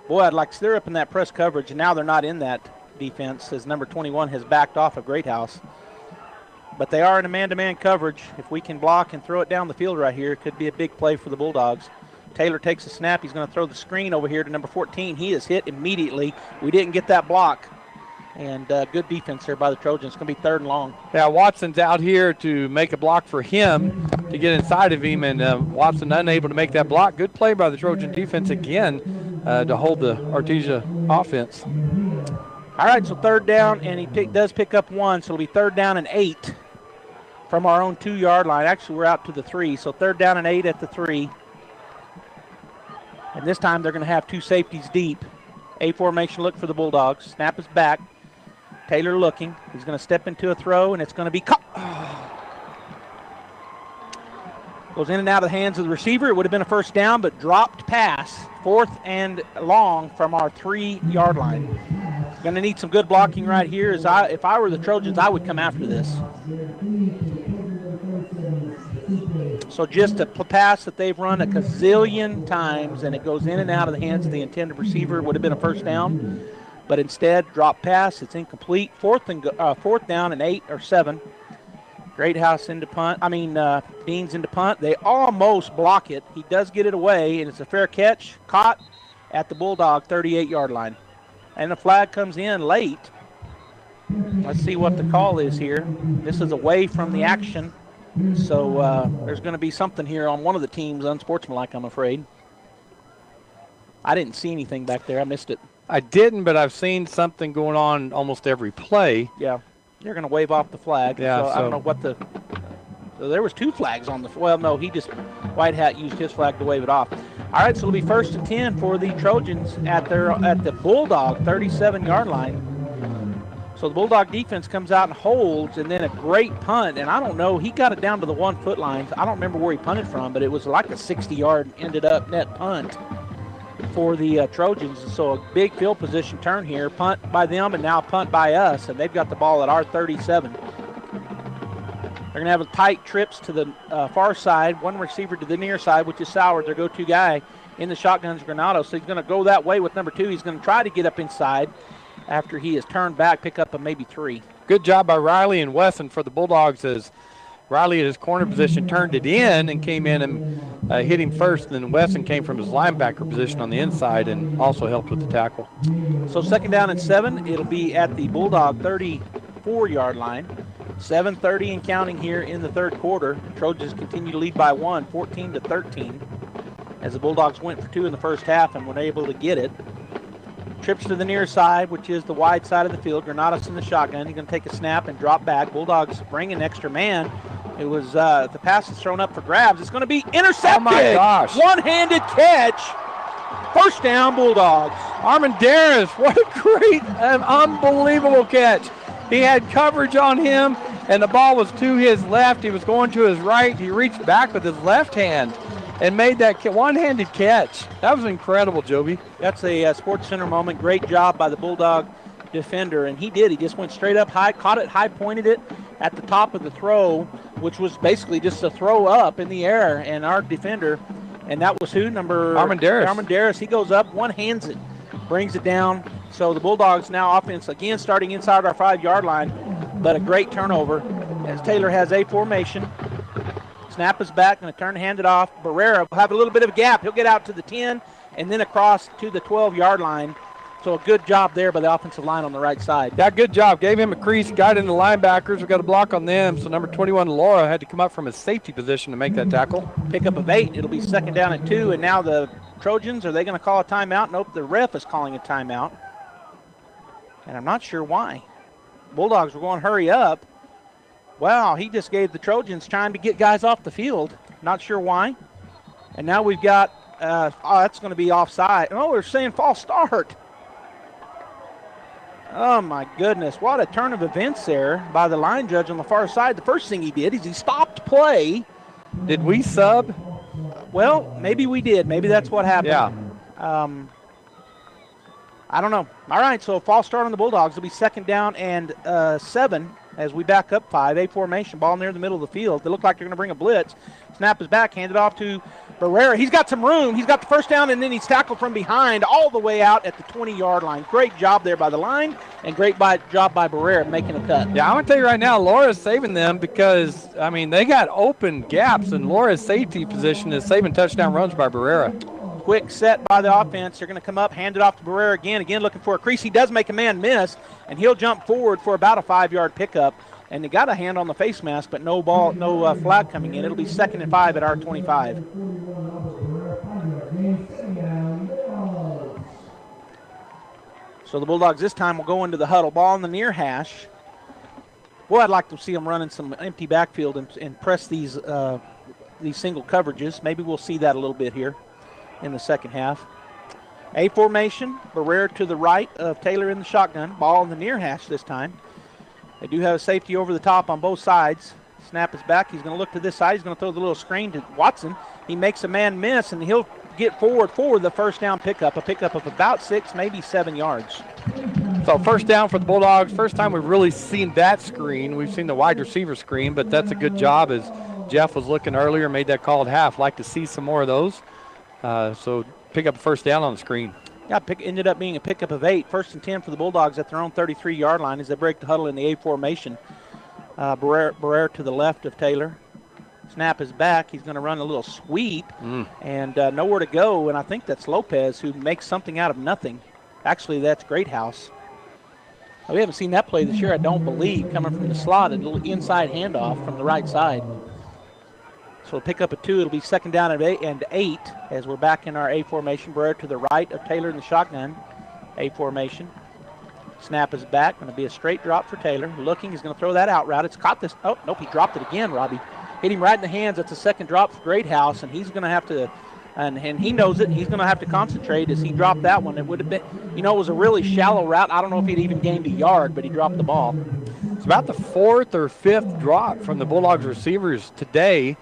Speaker 17: Boy, I'd like to stir up in that press coverage, and now they're not in that defense as number 21 has backed off of Greathouse. But they are in a man-to-man coverage. If we can block and throw it down the field right here, it could be a big play for the Bulldogs. Taylor takes a snap. He's going to throw the screen over here to number 14. He is hit immediately. We didn't get that block. And good defense there by the Trojans. It's going to be 3rd and long.
Speaker 14: Yeah, Watson's out here to make a block for him to get inside of him, and Watson unable to make that block. Good play by the Trojan defense again to hold the Artesia offense.
Speaker 17: All right, so 3rd down, and he does pick up 1, so it'll be 3rd down and 8 from our own 2 yard line. Actually, we're out to the 3, so 3rd down and 8 at the 3. And this time they're going to have 2 safeties deep. A formation look for the Bulldogs. Snap is back. Taylor looking. He's going to step into a throw, and it's going to be caught. Goes in and out of the hands of the receiver. It would have been a 1st down, but dropped pass. 4th and long from our 3 yard line. Going to need some good blocking right here. If I were the Trojans, I would come after this. So just a pass that they've run a gazillion times, and it goes in and out of the hands of the intended receiver. It would have been a 1st down. But instead, drop pass. It's incomplete. 4th down and 8 or 7. Greathouse into punt. Beans into punt. They almost block it. He does get it away, and it's a fair catch. Caught at the Bulldog 38-yard line. And the flag comes in late. Let's see what the call is here. This is away from the action. So there's going to be something here on one of the teams, unsportsmanlike, I'm afraid. I didn't see anything back there. I missed it.
Speaker 14: I didn't, but I've seen something going on almost every play.
Speaker 17: Yeah, they're going to wave off the flag.
Speaker 14: Yeah,
Speaker 17: so I don't know what the – there was 2 flags on the – well, no, White Hat used his flag to wave it off. All right, so it'll be 1st and 10 for the Trojans at the Bulldog 37-yard line. So the Bulldog defense comes out and holds, and then a great punt. And I don't know, he got it down to the 1-foot line. I don't remember where he punted from, but it was like a 60-yard ended up net punt for the Trojans. So a big field position turn here. Punt by them and now punt by us, and they've got the ball at our 37. They're going to have tight trips to the far side, one receiver to the near side, which is Sauer, their go-to guy in the shotgun's Granado. So he's going to go that way with number 2. He's going to try to get up inside after he has turned back, pick up a maybe 3.
Speaker 14: Good job by Riley and Wesson for the Bulldogs as Riley at his corner position turned it in and came in and hit him first. And then Wesson came from his linebacker position on the inside and also helped with the tackle.
Speaker 17: So 2nd down and 7. It'll be at the Bulldog 34-yard line. 7:30 and counting here in the third quarter. Trojans continue to lead by 1, 14-13, as the Bulldogs went for 2 in the first half and were able to get it. Trips to the near side, which is the wide side of the field. Granados in the shotgun. He's going to take a snap and drop back. Bulldogs bring an extra man. It was the pass is thrown up for grabs. It's going to be intercepted.
Speaker 14: Oh, my gosh.
Speaker 17: One-handed catch. First down, Bulldogs.
Speaker 14: Armendariz, what a great and unbelievable catch. He had coverage on him, and the ball was to his left. He was going to his right. He reached back with his left hand and made that one-handed catch. That was incredible, Joby.
Speaker 17: That's a Sports Center moment. Great job by the Bulldog defender, and he did. He just went straight up high, caught it high, pointed it at the top of the throw, which was basically just a throw up in the air, and our defender, and that was who? Armendariz. He goes up, one-hands it, brings it down. So the Bulldogs now offense again starting inside our 5-yard line, but a great turnover as Taylor has a formation. Snap is back, going to turn and hand it off. Barrera will have a little bit of a gap. He'll get out to the 10 and then across to the 12-yard line. So a good job there by the offensive line on the right side.
Speaker 14: Yeah, good job. Gave him a crease, got in the linebackers. We got a block on them. So number 21, Laura, had to come up from his safety position to make that tackle.
Speaker 17: Pickup of 8. It'll be 2nd down and 2. And now the Trojans, are they going to call a timeout? Nope, the ref is calling a timeout. And I'm not sure why. Bulldogs were going to hurry up. Wow, he just gave the Trojans time to get guys off the field. Not sure why. And now we've got, that's going to be offside. Oh, we're saying false start. Oh, my goodness. What a turn of events there by the line judge on the far side. The first thing he did is he stopped play.
Speaker 14: Did we sub?
Speaker 17: Well, maybe we did. Maybe that's what happened.
Speaker 14: Yeah.
Speaker 17: I don't know. All right, so a false start on the Bulldogs. It'll be 2nd down and 7 as we back up 5. A formation, ball near the middle of the field. They look like they're going to bring a blitz. Snap is back, handed off to Barrera. He's got some room. He's got the first down, and then he's tackled from behind all the way out at the 20-yard line. Great job there by the line, and great job by Barrera making a cut.
Speaker 14: Yeah, I'm going to tell you right now, Laura's saving them because, I mean, they got open gaps, and Laura's safety position is saving touchdown runs by Barrera.
Speaker 17: Quick set by the offense. They're going to come up, hand it off to Barrera again looking for a crease. He does make a man miss, and he'll jump forward for about a 5-yard pickup. And they got a hand on the face mask, but no flag coming in. It'll be 2nd and 5 at our 25. So the Bulldogs this time will go into the huddle. Ball in the near hash. Boy, I'd like to see them running some empty backfield and press these single coverages. Maybe we'll see that a little bit here in the second half. A formation. Barrera to the right of Taylor in the shotgun. Ball in the near hash this time. They do have a safety over the top on both sides. Snap is back. He's going to look to this side. He's going to throw the little screen to Watson. He makes a man miss, and he'll get forward for the first down pickup, a pickup of about 6, maybe 7 yards.
Speaker 14: So first down for the Bulldogs. First time we've really seen that screen. We've seen the wide receiver screen, but that's a good job as Jeff was looking earlier, made that call at half. Like to see some more of those. So pick up a first down on the screen.
Speaker 17: Yeah, ended up being a pickup of 8. 1st and 10 for the Bulldogs at their own 33-yard line as they break the huddle in the A formation. Barrera to the left of Taylor. Snap is back. He's going to run a little sweep and nowhere to go. And I think that's Lopez who makes something out of nothing. Actually, that's Greathouse. We haven't seen that play this year, I don't believe, coming from the slot. A little inside handoff from the right side. So we'll pick up a 2. It'll be 2nd down and 8 as we're back in our A formation. Barrera to the right of Taylor in the shotgun. A formation. Snap is back. Going to be a straight drop for Taylor. Looking, he's going to throw that out route. It's caught this. Oh, nope, he dropped it again, Robbie. Hit him right in the hands. That's a second drop for Greathouse, and he's going to have to And he knows it. He's going to have to concentrate as he dropped that one. It would have been, it was a really shallow route. I don't know if he'd even gained a yard, but he dropped the ball.
Speaker 14: It's about the 4th or 5th drop from the Bulldogs receivers today,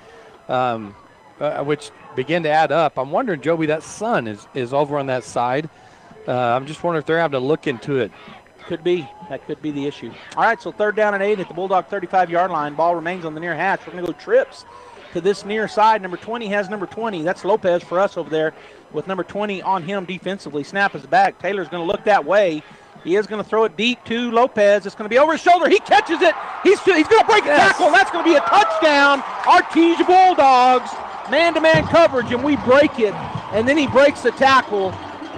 Speaker 14: which begin to add up. I'm wondering, Joby, that sun is over on that side. I'm just wondering if they're having to look into it.
Speaker 17: Could be. That could be the issue. All right, so 3rd down and 8 at the Bulldog 35-yard line. Ball remains on the near hash. We're going to go trips to this near side. Number 20 has number 20. That's Lopez for us over there with number 20 on him defensively. Snap is back. Taylor's going to look that way. He is going to throw it deep to Lopez. It's going to be over his shoulder. He catches it. He's going to break a tackle. That's going to be a touchdown. Artesia Bulldogs, man-to-man coverage, and we break it. And then he breaks the tackle.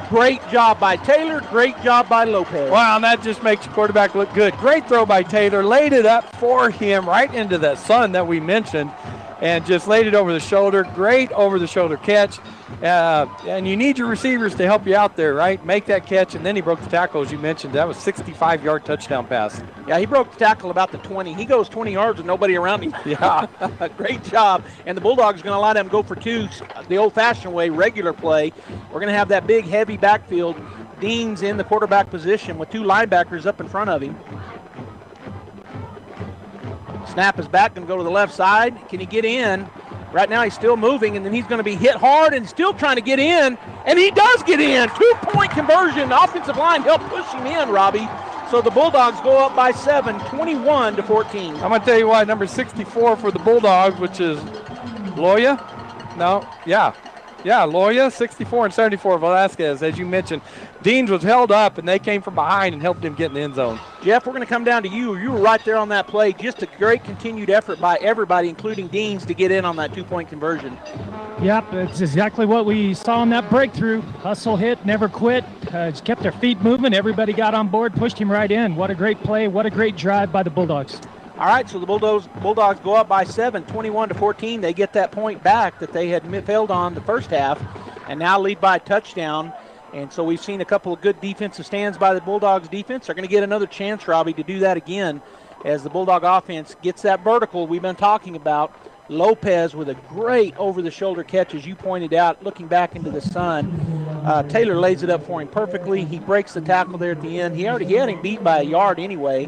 Speaker 17: Great job by Taylor. Great job by Lopez.
Speaker 14: Wow, and that just makes the quarterback look good. Great throw by Taylor. Laid it up for him right into that sun that we mentioned and just laid it over the shoulder. Great over-the-shoulder catch. And you need your receivers to help you out there, right? Make that catch, and then he broke the tackle, as you mentioned. That was a 65-yard touchdown pass.
Speaker 17: Yeah, he broke the tackle about the 20. He goes 20 yards with nobody around him.
Speaker 14: Yeah.
Speaker 17: Great job. And the Bulldogs are going to allow them to go for 2 the old-fashioned way, regular play. We're going to have that big, heavy backfield. Dean's in the quarterback position with 2 linebackers up in front of him. Snap is back, going to go to the left side. Can he get in? Right now he's still moving, and then he's going to be hit hard and still trying to get in, and he does get in. 2-point conversion. The offensive line helped push him in, Robbie. So the Bulldogs go up by 7, 21-14.
Speaker 14: I'm going to tell you why, number 64 for the Bulldogs, which is Loya. Loya, 64 and 74 Velasquez, as you mentioned. Deans was held up, and they came from behind and helped him get in the end zone.
Speaker 17: Jeff, we're going to come down to you. You were right there on that play. Just a great continued effort by everybody, including Deans, to get in on that 2-point conversion.
Speaker 16: Yep, it's exactly what we saw in that breakthrough. Hustle, hit, never quit. Just kept their feet moving. Everybody got on board, pushed him right in. What a great play. What a great drive by the Bulldogs.
Speaker 17: All right, so the Bulldogs go up by 7, 21-14. They get that point back that they had failed on the first half and now lead by a touchdown. And so we've seen a couple of good defensive stands by the Bulldogs defense. They're going to get another chance, Robbie, to do that again as the Bulldog offense gets that vertical we've been talking about. Lopez with a great over-the-shoulder catch, as you pointed out, looking back into the sun. Taylor lays it up for him perfectly. He breaks the tackle there at the end. He had him beat by a yard anyway,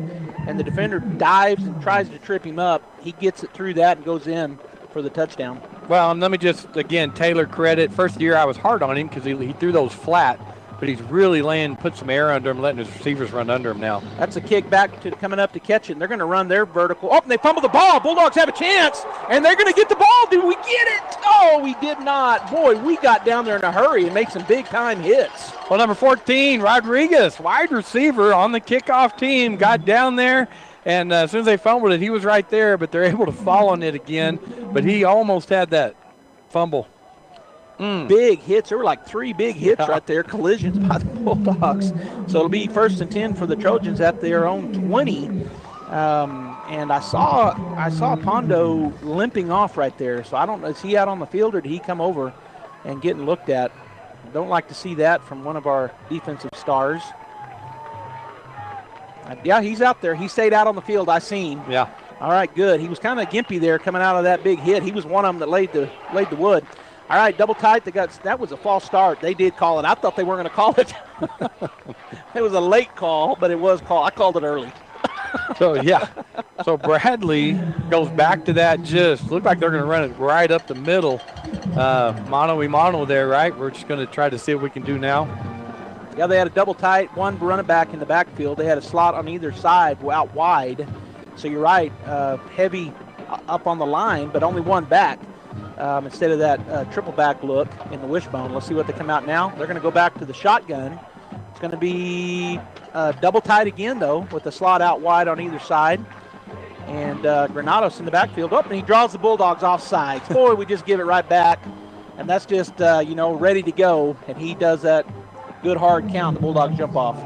Speaker 17: and the defender dives and tries to trip him up. He gets it through that and goes in for the touchdown.
Speaker 14: Well, and let me just, again, Taylor credit. First year I was hard on him because he threw those flat, but he's really put some air under him, letting his receivers run under him now.
Speaker 17: That's a kick back to coming up to catch it, and they're going to run their vertical. Oh, and they fumble the ball. Bulldogs have a chance, and they're going to get the ball. Did we get it? Oh, we did not. Boy, we got down there in a hurry and made some big-time hits.
Speaker 14: Well, number 14, Rodriguez, wide receiver on the kickoff team, got down there. And as soon as they fumbled it, he was right there, but they're able to fall on it again. But he almost had that fumble.
Speaker 17: Big hits. There were like 3 big hits right there, collisions by the Bulldogs. So it'll be 1st and 10 for the Trojans at their own 20. And I saw Pondo limping off right there. So I don't know, is he out on the field or did he come over and getting looked at? Don't like to see that from one of our defensive stars. Yeah, he's out there. He stayed out on the field. I seen.
Speaker 14: Yeah.
Speaker 17: All right, good. He was kind of gimpy there coming out of that big hit. He was one of them that laid the wood. All right, double tight. That was a false start. They did call it. I thought they weren't going to call it. It was a late call, but it was called. I called it early.
Speaker 14: So Bradley goes back to that. Just looked like they're going to run it right up the middle. Mano-a-mano there, right? We're just going to try to see what we can do now.
Speaker 17: Yeah, they had a double tight, one running back in the backfield. They had a slot on either side out wide. So you're right, heavy up on the line, but only one back instead of that triple back look in the wishbone. Let's see what they come out now. They're going to go back to the shotgun. It's going to be double tight again, though, with the slot out wide on either side. And Granados in the backfield. Oh, and he draws the Bulldogs off sides. Boy, we just give it right back. And that's just, ready to go. And he does that good hard count. The Bulldogs jump off.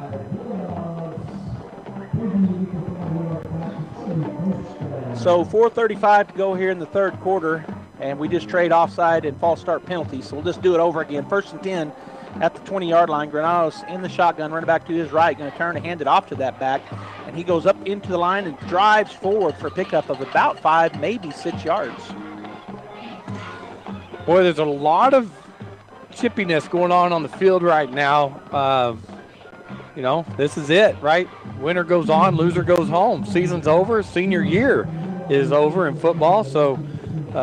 Speaker 17: So 4:35 to go here in the third quarter. And we just trade offside and false start penalties. So we'll just do it over again. 1st and 10 at the 20-yard line. Granados in the shotgun, running back to his right, going to turn and hand it off to that back. And he goes up into the line and drives forward for a pickup of about 5, maybe 6 yards.
Speaker 14: Boy, there's a lot of chippiness going on the field right now. This is it, right? Winner goes on, loser goes home. Season's over. Senior year is over in football. So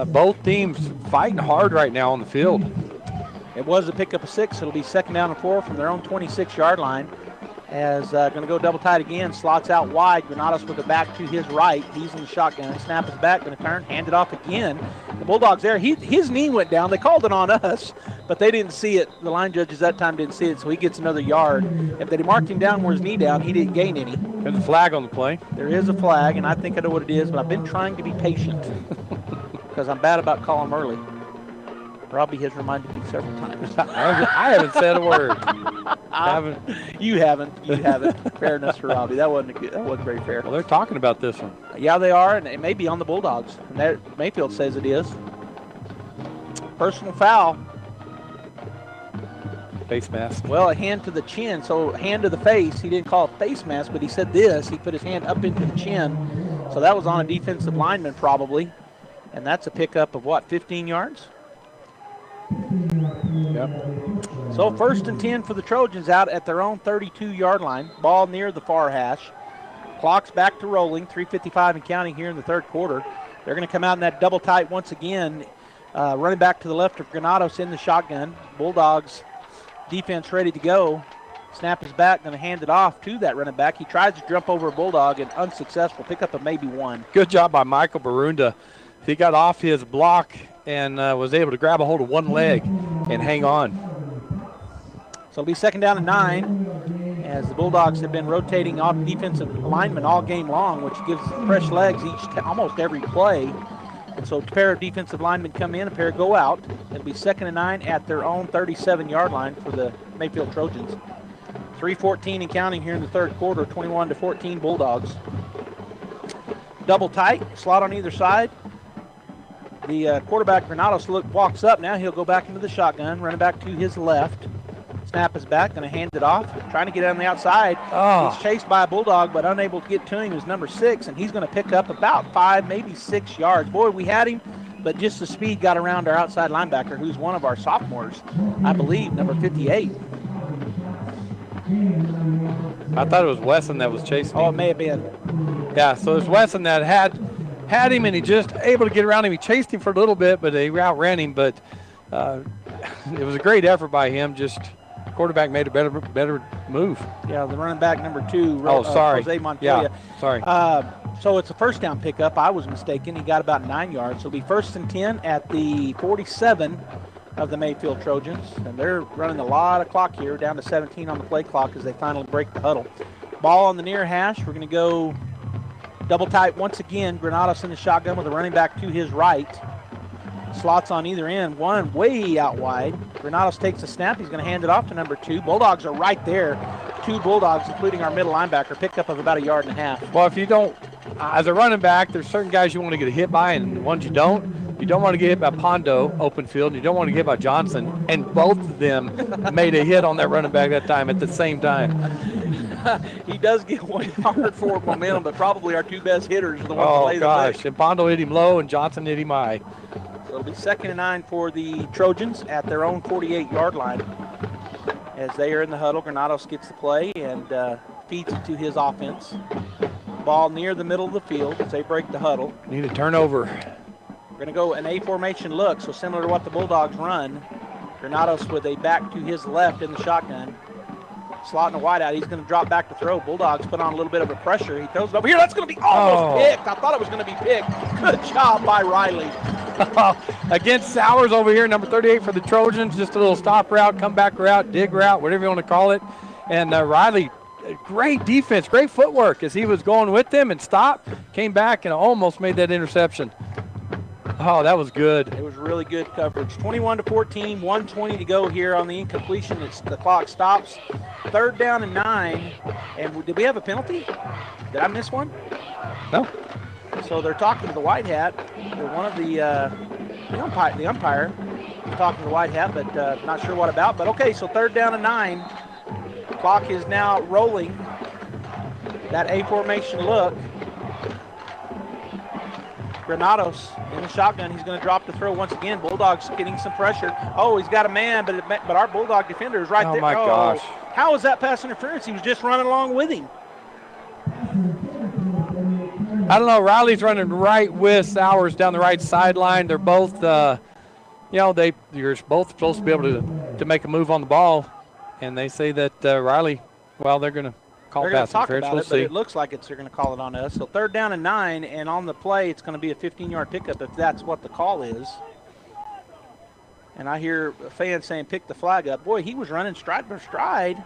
Speaker 14: both teams fighting hard right now on the field.
Speaker 17: It was a pickup of 6. It'll be 2nd down and 4 from their own 26-yard line. As going to go double tight again, slots out wide. Granados with the back to his right. He's in the shotgun. Snap is back, going to turn, hand it off again. The Bulldogs there. His knee went down. They called it on us, but they didn't see it. The line judges that time didn't see it, so he gets another yard. If they marked him down where his knee down, he didn't gain any.
Speaker 14: There's a flag on the play.
Speaker 17: There is a flag, and I think I know what it is, but I've been trying to be patient because I'm bad about calling them early. Robbie has reminded me several times.
Speaker 14: I haven't said a word.
Speaker 17: You haven't. Fairness for Robbie. That wasn't very fair.
Speaker 14: Well, they're talking about this one.
Speaker 17: Yeah, they are, and it may be on the Bulldogs. And Mayfield says it is. Personal foul.
Speaker 14: Face mask.
Speaker 17: Well, a hand to the chin, so hand to the face. He didn't call it face mask, but he said this. He put his hand up into the chin. So that was on a defensive lineman probably. And that's a pickup of what, 15 yards?
Speaker 14: Yep.
Speaker 17: So 1st and 10 for the Trojans out at their own 32-yard line. Ball near the far hash. Clock's back to rolling. 3:55 and counting here in the 3rd quarter. They're going to come out in that double tight once again. Running back to the left of Granados in the shotgun. Bulldogs defense ready to go. Snap is back. Going to hand it off to that running back. He tries to jump over a Bulldog and unsuccessful. Pick up a maybe 1.
Speaker 14: Good job by Michael Barunda. He got off his block and was able to grab a hold of one leg and hang on.
Speaker 17: So it'll be 2nd down and 9 as the Bulldogs have been rotating off defensive linemen all game long, which gives fresh legs almost every play. And so a pair of defensive linemen come in, a pair go out. It'll be 2nd and 9 at their own 37-yard line for the Mayfield Trojans. 3:14 and counting here in the 3rd quarter, 21-14 Bulldogs. Double tight, slot on either side. The quarterback, Granados, walks up. Now he'll go back into the shotgun, running back to his left. Snap is back, going to hand it off. Trying to get on the outside.
Speaker 14: Oh.
Speaker 17: He's chased by a Bulldog, but unable to get to him is number 6, and he's going to pick up about 5, maybe 6 yards. Boy, we had him, but just the speed got around our outside linebacker, who's one of our sophomores, I believe, number 58.
Speaker 14: I thought it was Wesson that was chasing him.
Speaker 17: Oh, it may have been.
Speaker 14: Yeah, so it's Wesson that had him, and he just able to get around him. He chased him for a little bit, but they outran him. But it was a great effort by him. Just quarterback made a better move.
Speaker 17: Yeah, the running back number 2.
Speaker 14: Sorry.
Speaker 17: Jose Montoya.
Speaker 14: Yeah, sorry.
Speaker 17: So it's a 1st down pickup. I was mistaken. He got about 9 yards. So it'll be 1st and 10 at the 47 of the Mayfield Trojans. And they're running a lot of clock here, down to 17 on the play clock as they finally break the huddle. Ball on the near hash. We're going to go double tight once again. Granados in the shotgun with a running back to his right. Slots on either end. One way out wide. Granados takes a snap. He's going to hand it off to number 2. Bulldogs are right there. 2 Bulldogs, including our middle linebacker, picked up of about 1.5 yards.
Speaker 14: Well, if you don't, as a running back, there's certain guys you want to get hit by and ones you don't. You don't want to get hit by Pondo, open field. You don't want to get hit by Johnson. And both of them made a hit on that running back that time at the same time.
Speaker 17: He does get 1 yard for momentum, but probably our 2 best hitters are the ones that lay the
Speaker 14: gosh. And Pondo hit him low and Johnson hit him high.
Speaker 17: So it'll be 2nd and 9 for the Trojans at their own 48-yard line. As they are in the huddle, Granados gets the play and feeds it to his offense. Ball near the middle of the field as they break the huddle.
Speaker 14: Need a turnover.
Speaker 17: We're going to go an A formation look, so similar to what the Bulldogs run. Granados with a back to his left in the shotgun. Slotting a wide out. He's going to drop back to throw. Bulldogs put on a little bit of a pressure. He throws it over here. That's going to be almost picked. I thought it was going to be picked. Good job by Riley.
Speaker 14: Against Sowers over here, number 38 for the Trojans. Just a little stop route, comeback route, dig route, whatever you want to call it. And Riley, great defense, great footwork as he was going with them and stopped, came back and almost made that interception. Oh, that was good.
Speaker 17: It was really good coverage. 21-14, 1:20 to go here on the incompletion. The clock stops. 3rd down and 9. And did we have a penalty? Did I miss one?
Speaker 14: No.
Speaker 17: So they're talking to the white hat. They're one of the umpire is talking to the white hat, but not sure what about. But okay, so 3rd down and 9. Clock is now rolling. That A formation look. Granados in the shotgun. He's going to drop the throw once again. Bulldogs getting some pressure. Oh, he's got a man, but our Bulldog defender is right there.
Speaker 14: Oh, my gosh.
Speaker 17: How is that pass interference? He was just running along with him.
Speaker 14: I don't know. Riley's running right with Sowers down the right sideline. They're both, you're both supposed to be able to make a move on the ball. And they say that Riley, they're going to call pass interference.
Speaker 17: We'll see. But it looks like they're going to call it on us. So 3rd down and 9, and on the play, it's going to be a 15-yard pickup if that's what the call is. And I hear a fan saying, pick the flag up. Boy, he was running stride for stride.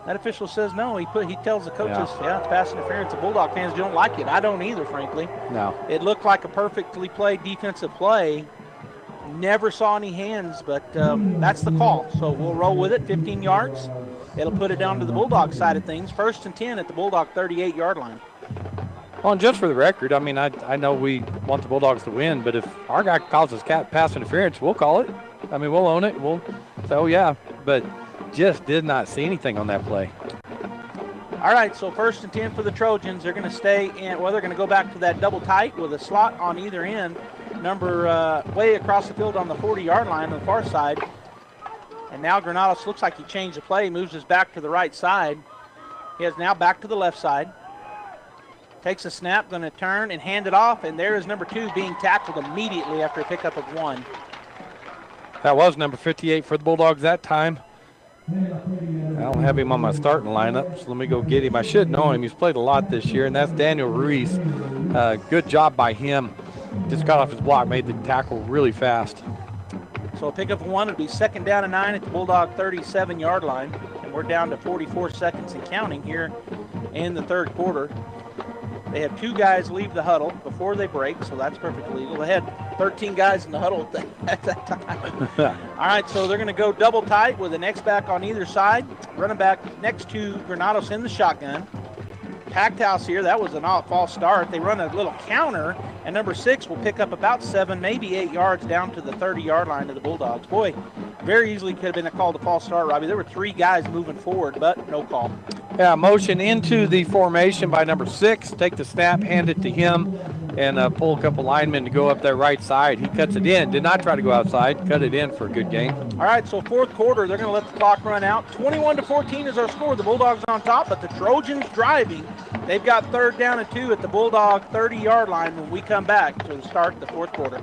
Speaker 17: That official says no. He tells the coaches, it's pass interference. The Bulldog fans don't like it. I don't either, frankly.
Speaker 14: No.
Speaker 17: It looked like a perfectly played defensive play. Never saw any hands, but that's the call. So we'll roll with it, 15 yards. It'll put it down to the Bulldog side of things. 1st and 10 at the Bulldog 38-yard line.
Speaker 14: Well, and just for the record, I mean, I know we want the Bulldogs to win, but if our guy calls us pass interference, we'll call it. I mean, we'll own it. We'll say, oh, yeah, but just did not see anything on that play.
Speaker 17: All right, so 1st and 10 for the Trojans. They're going to stay in, they're going to go back to that double tight with a slot on either end. Number way across the field on the 40-yard line on the far side. And now Granados looks like he changed the play, moves his back to the right side. He is now back to the left side. Takes a snap, going to turn and hand it off, and there is number 2 being tackled immediately after a pickup of 1.
Speaker 14: That was number 58 for the Bulldogs that time. I don't have him on my starting lineup, so let me go get him. I should know him. He's played a lot this year, and that's Daniel Ruiz. Good job by him. Just got off his block, made the tackle really fast.
Speaker 17: So a pickup of 1 would be 2nd down and 9 at the Bulldog 37-yard line. And we're down to 44 seconds and counting here in the 3rd quarter. They had 2 guys leave the huddle before they break, so that's perfectly legal. They had 13 guys in the huddle at that time. All right, so they're going to go double tight with an X-back on either side. Running back next to Granados in the shotgun. Packed house here. That was an false start. They run a little counter, and number 6 will pick up about 7, maybe 8 yards down to the 30-yard line of the Bulldogs. Boy, very easily could have been a call to false start, Robbie. There were 3 guys moving forward, but no call.
Speaker 14: Yeah, motion into the formation by number 6. Take the snap, hand it to him, and pull a couple linemen to go up that right side. He cuts it in. Did not try to go outside. Cut it in for a good gain.
Speaker 17: All right, so 4th quarter, they're going to let the clock run out. 21-14 is our score. The Bulldogs on top, but the Trojans driving. They've got 3rd down and 2 at the Bulldog 30-yard line when we come back to start the 4th quarter.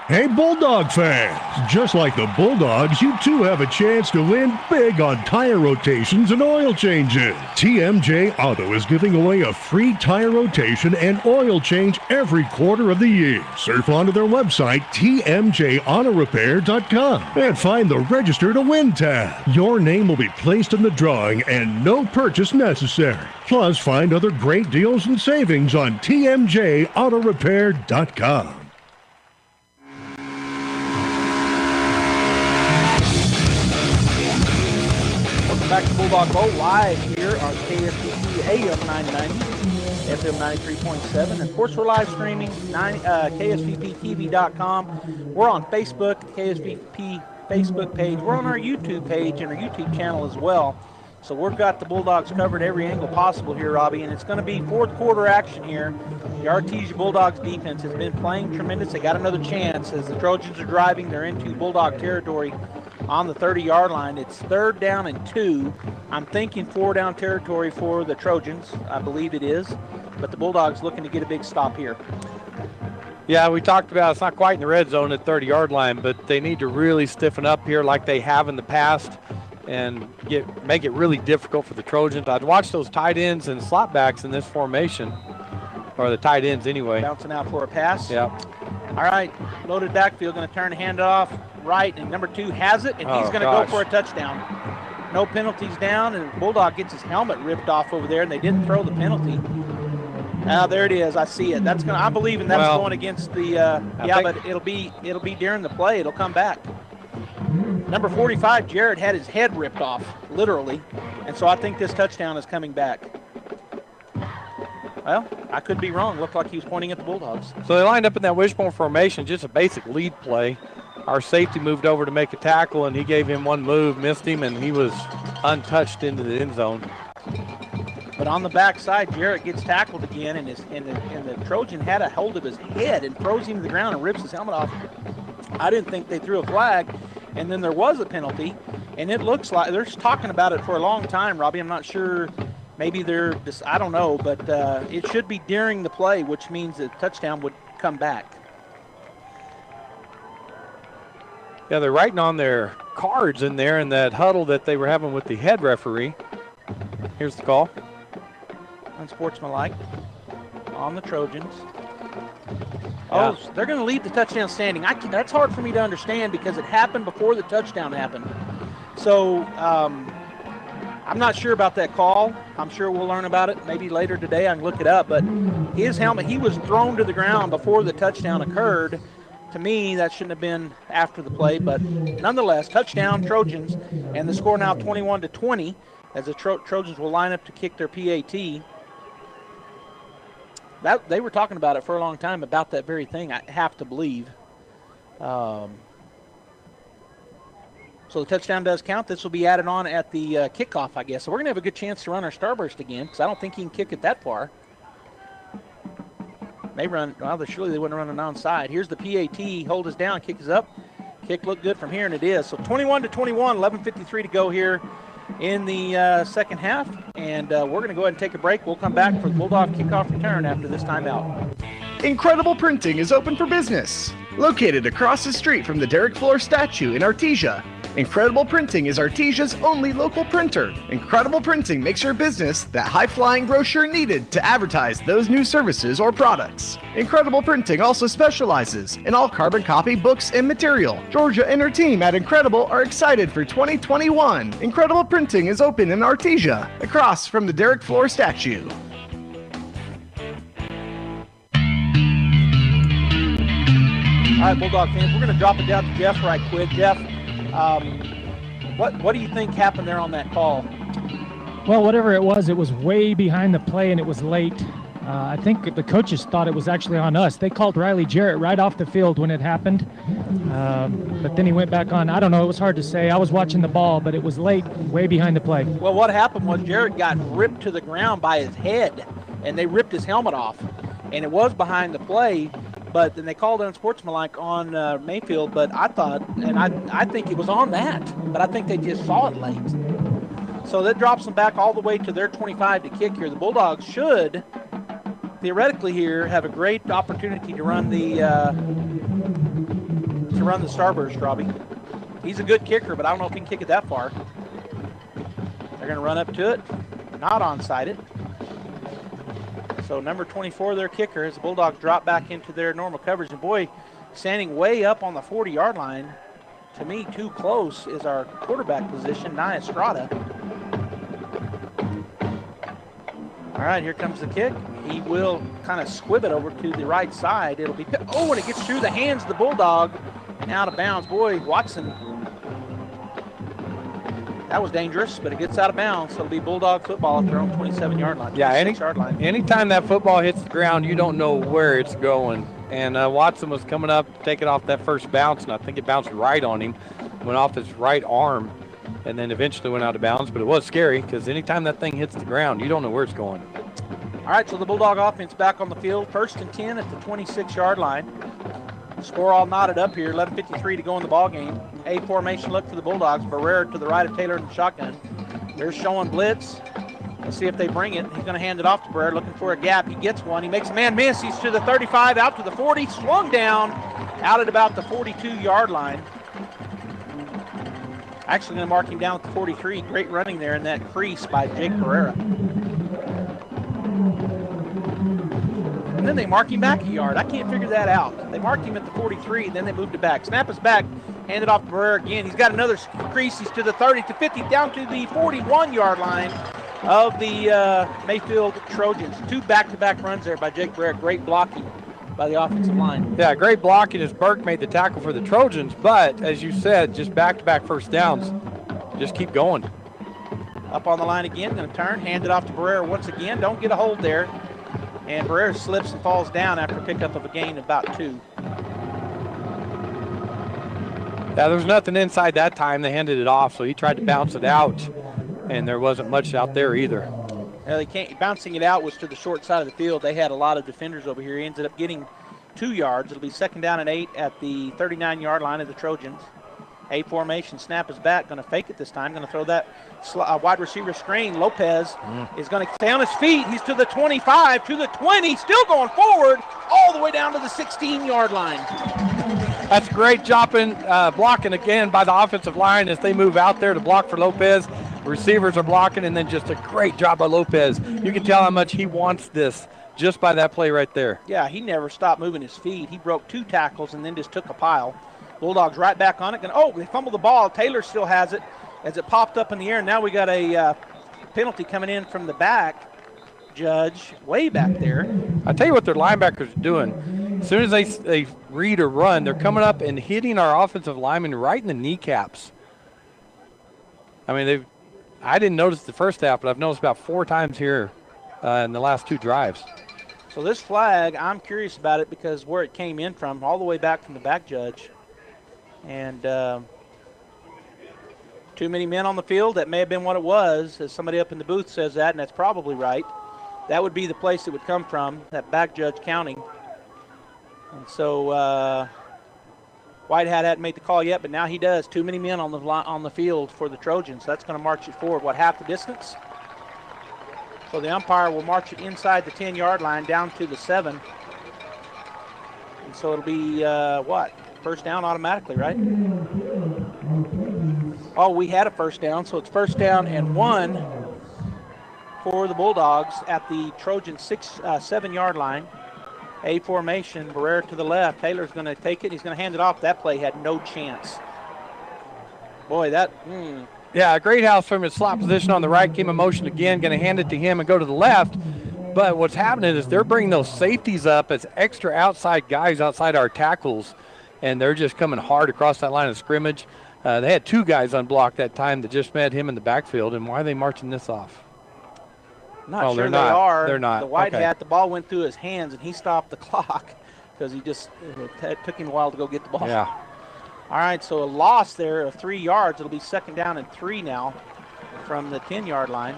Speaker 2: Hey, Bulldog fans, just like the Bulldogs, you too have a chance to win big on tire rotations and oil changes. TMJ Auto is giving away a free tire rotation and oil change every quarter of the year. Surf onto their website, tmjautorepair.com, and find the Register to Win tab. Your name will be placed in the drawing and no purchase necessary. Plus, find other great deals and savings on tmjautorepair.com.
Speaker 17: Back to Bulldog Bowl live here on KSVP AM 990, FM 93.7. And of course, we're live streaming KSVPTV.com. We're on Facebook, KSVP Facebook page. We're on our YouTube page and our YouTube channel as well. So we've got the Bulldogs covered every angle possible here, Robbie, and it's going to be 4th quarter action here. The Artesia Bulldogs defense has been playing tremendous. They got another chance as the Trojans are driving. They're into Bulldog territory on the 30-yard line. It's 3rd down and 2. I'm thinking 4-down territory for the Trojans. I believe it is. But the Bulldogs looking to get a big stop here.
Speaker 14: Yeah, we talked about it's not quite in the red zone at 30-yard line, but they need to really stiffen up here like they have in the past and make it really difficult for the Trojans. I'd watch those tight ends and slot backs in this formation, or the tight ends anyway.
Speaker 17: Bouncing out for a pass.
Speaker 14: Yeah.
Speaker 17: All right, loaded backfield, going to turn and hand it off right, and number 2 has it, and he's going to go for a touchdown. No penalties down, and Bulldog gets his helmet ripped off over there, and they didn't throw the penalty. Now there it is. I see it. That's going. I believe in that's going against the. But it'll be during the play. It'll come back. Number 45, Jared, had his head ripped off, literally, and so I think this touchdown is coming back. Well, I could be wrong. Looked like he was pointing at the Bulldogs.
Speaker 14: So they lined up in that wishbone formation, just a basic lead play. Our safety moved over to make a tackle, and he gave him one move, missed him, and he was untouched into the end zone.
Speaker 17: But on the backside, Jarrett gets tackled again, and the Trojan had a hold of his head and throws him to the ground and rips his helmet off. I didn't think they threw a flag, and then there was a penalty, and it looks like they're talking about it for a long time, Robbie. I'm not sure. Maybe they're just, I don't know, but it should be during the play, which means the touchdown would come back.
Speaker 14: Yeah, they're writing on their cards in there in that huddle that they were having with the head referee. Here's the call.
Speaker 17: Unsportsmanlike on the Trojans.
Speaker 14: Yeah.
Speaker 17: Oh, they're going to leave the touchdown standing. That's hard for me to understand because it happened before the touchdown happened. So I'm not sure about that call. I'm sure we'll learn about it maybe later today. I can look it up. But his helmet, he was thrown to the ground before the touchdown occurred. To me, that shouldn't have been after the play. But nonetheless, touchdown Trojans. And the score now 21-20 as the Trojans will line up to kick their PAT. They were talking about it for a long time, about that very thing, I have to believe. So the touchdown does count. This will be added on at the kickoff, I guess. So we're going to have a good chance to run our starburst again because I don't think he can kick it that far. They run, well, surely they wouldn't run it onside. Here's the PAT. Hold us down. Kick is up. Kick looked good from here, and it is. So 21-21, 11:53 to go here in the second half. And we're going to go ahead and take a break. We'll come back for the Bulldog kickoff return after this timeout.
Speaker 13: Incredible Printing is open for business. Located across the street from the Derek Floor statue in Artesia, Incredible Printing is Artesia's only local printer. Incredible Printing makes your business that high-flying brochure needed to advertise those new services or products. Incredible Printing also specializes in all carbon copy books and material. Georgia and her team at Incredible are excited for 2021. Incredible Printing is open in Artesia, across from the Derek Floor statue.
Speaker 17: All right, Bulldog fans, we're going to drop it down to Jeff right quick. Jeff, what do you think happened there on that call?
Speaker 16: Well, whatever it was way behind the play and it was late. I think the coaches thought it was actually on us. They called Riley Jarrett right off the field when it happened. But then he went back on. I don't know. It was hard to say. I was watching the ball, but it was late, way behind the play.
Speaker 17: Well, what happened was Jarrett got ripped to the ground by his head, and they ripped his helmet off. And it was behind the play. But then they called it unsportsmanlike on Mayfield, but I thought, and I think it was on that, but I think they just saw it late. So that drops them back all the way to their 25 to kick here. The Bulldogs should, theoretically here, have a great opportunity to run the starburst, Robbie. He's a good kicker, but I don't know if he can kick it that far. They're going to run up to it, not onside it. So number 24, their kicker, as the Bulldogs drop back into their normal coverage. And boy, standing way up on the 40-yard line, to me too close, is our quarterback position, Nia Estrada. All right, here comes the kick. He will kind of squib it over to the right side. It'll be, oh, and it gets through the hands of the Bulldog and out of bounds. Boy, Watson, that was dangerous, but it gets out of bounds. So it'll be Bulldog football at their own 27-yard line.
Speaker 14: Yeah,
Speaker 17: yard line.
Speaker 14: Anytime that football hits the ground, you don't know where it's going. And Watson was coming up to take it off that first bounce, and I think it bounced right on him, went off his right arm, and then eventually went out of bounds. But it was scary because anytime that thing hits the ground, you don't know where it's going.
Speaker 17: All right, so the Bulldog offense back on the field. 1st and 10 at the 26-yard line. Score all knotted up here. 11:53 to go in the ball game. A formation look for the Bulldogs. Barrera to the right of Taylor in the shotgun. They're showing blitz. Let's see if they bring it. He's going to hand it off to Barrera, looking for a gap. He gets one. He makes a man miss. He's to the 35, out to the 40, swung down, out at about the 42-yard line. Actually going to mark him down at the 43. Great running there in that crease by Jake Barrera. And then they mark him back a yard. I can't figure that out. They marked him at the 43, and then they moved it back. Snap is back, handed off to Barrera again. He's got another crease. He's to the 30, to 50, down to the 41-yard line of the Mayfield Trojans. 2 back-to-back runs there by Jake Barrera. Great blocking by the offensive line.
Speaker 14: Yeah, great blocking as Burke made the tackle for the Trojans, but as you said, just back-to-back first downs. Just keep going.
Speaker 17: Up on the line again, going to turn, hand it off to Barrera once again. Don't get a hold there. And Barrera slips and falls down after pickup of a gain of about 2.
Speaker 14: Yeah, there was nothing inside that time. They handed it off, so he tried to bounce it out, and there wasn't much out there either.
Speaker 17: They can't. Bouncing it out was to the short side of the field. They had a lot of defenders over here. He ended up getting 2 yards. It'll be 2nd down and 8 at the 39-yard line of the Trojans. A formation, snap is back, going to fake it this time, going to throw that wide receiver screen. Lopez is going to stay on his feet. He's to the 25, to the 20, still going forward, all the way down to the 16-yard line.
Speaker 14: That's great blocking again by the offensive line as they move out there to block for Lopez. Receivers are blocking, and then just a great job by Lopez. You can tell how much he wants this just by that play right there.
Speaker 17: Yeah, he never stopped moving his feet. He broke 2 tackles and then just took a pile. Bulldogs right back on it. They fumbled the ball. Taylor still has it as it popped up in the air. Now we got a penalty coming in from the back. Judge way back there.
Speaker 14: I tell you what their linebackers are doing. As soon as they read or run, they're coming up and hitting our offensive linemen right in the kneecaps. I mean, I didn't notice the first half, but I've noticed about 4 times here in the last 2 drives.
Speaker 17: So this flag, I'm curious about it because where it came in from, all the way back from the back judge. And too many men on the field. That may have been what it was, as somebody up in the booth says that, and that's probably right. That would be the place it would come from, that back judge counting. And so Whitehat hadn't made the call yet, but now he does. Too many men on the field for the Trojans. That's going to march it forward, half the distance? So the umpire will march it inside the 10-yard line down to the 7. And so it'll be, first down automatically, right? Oh, we had a first down, so it's 1st down and 1 for the Bulldogs at the Trojan 7-yard line. A formation, Barrera to the left. Taylor's going to take it. He's going to hand it off. That play had no chance. Boy,
Speaker 14: Yeah, Greathouse from his slot position on the right came in motion again, going to hand it to him and go to the left. But what's happening is they're bringing those safeties up as extra outside guys outside our tackles, and they're just coming hard across that line of scrimmage. They had 2 guys unblocked that time that just met him in the backfield, and why are they marching this off?
Speaker 17: Not sure they are.
Speaker 14: They're not.
Speaker 17: The Whitehat, the ball went through his hands, and he stopped the clock because it took him a while to go get the ball.
Speaker 14: Yeah.
Speaker 17: All right, so a loss there of 3 yards. It'll be 2nd down and 3 now from the 10-yard line.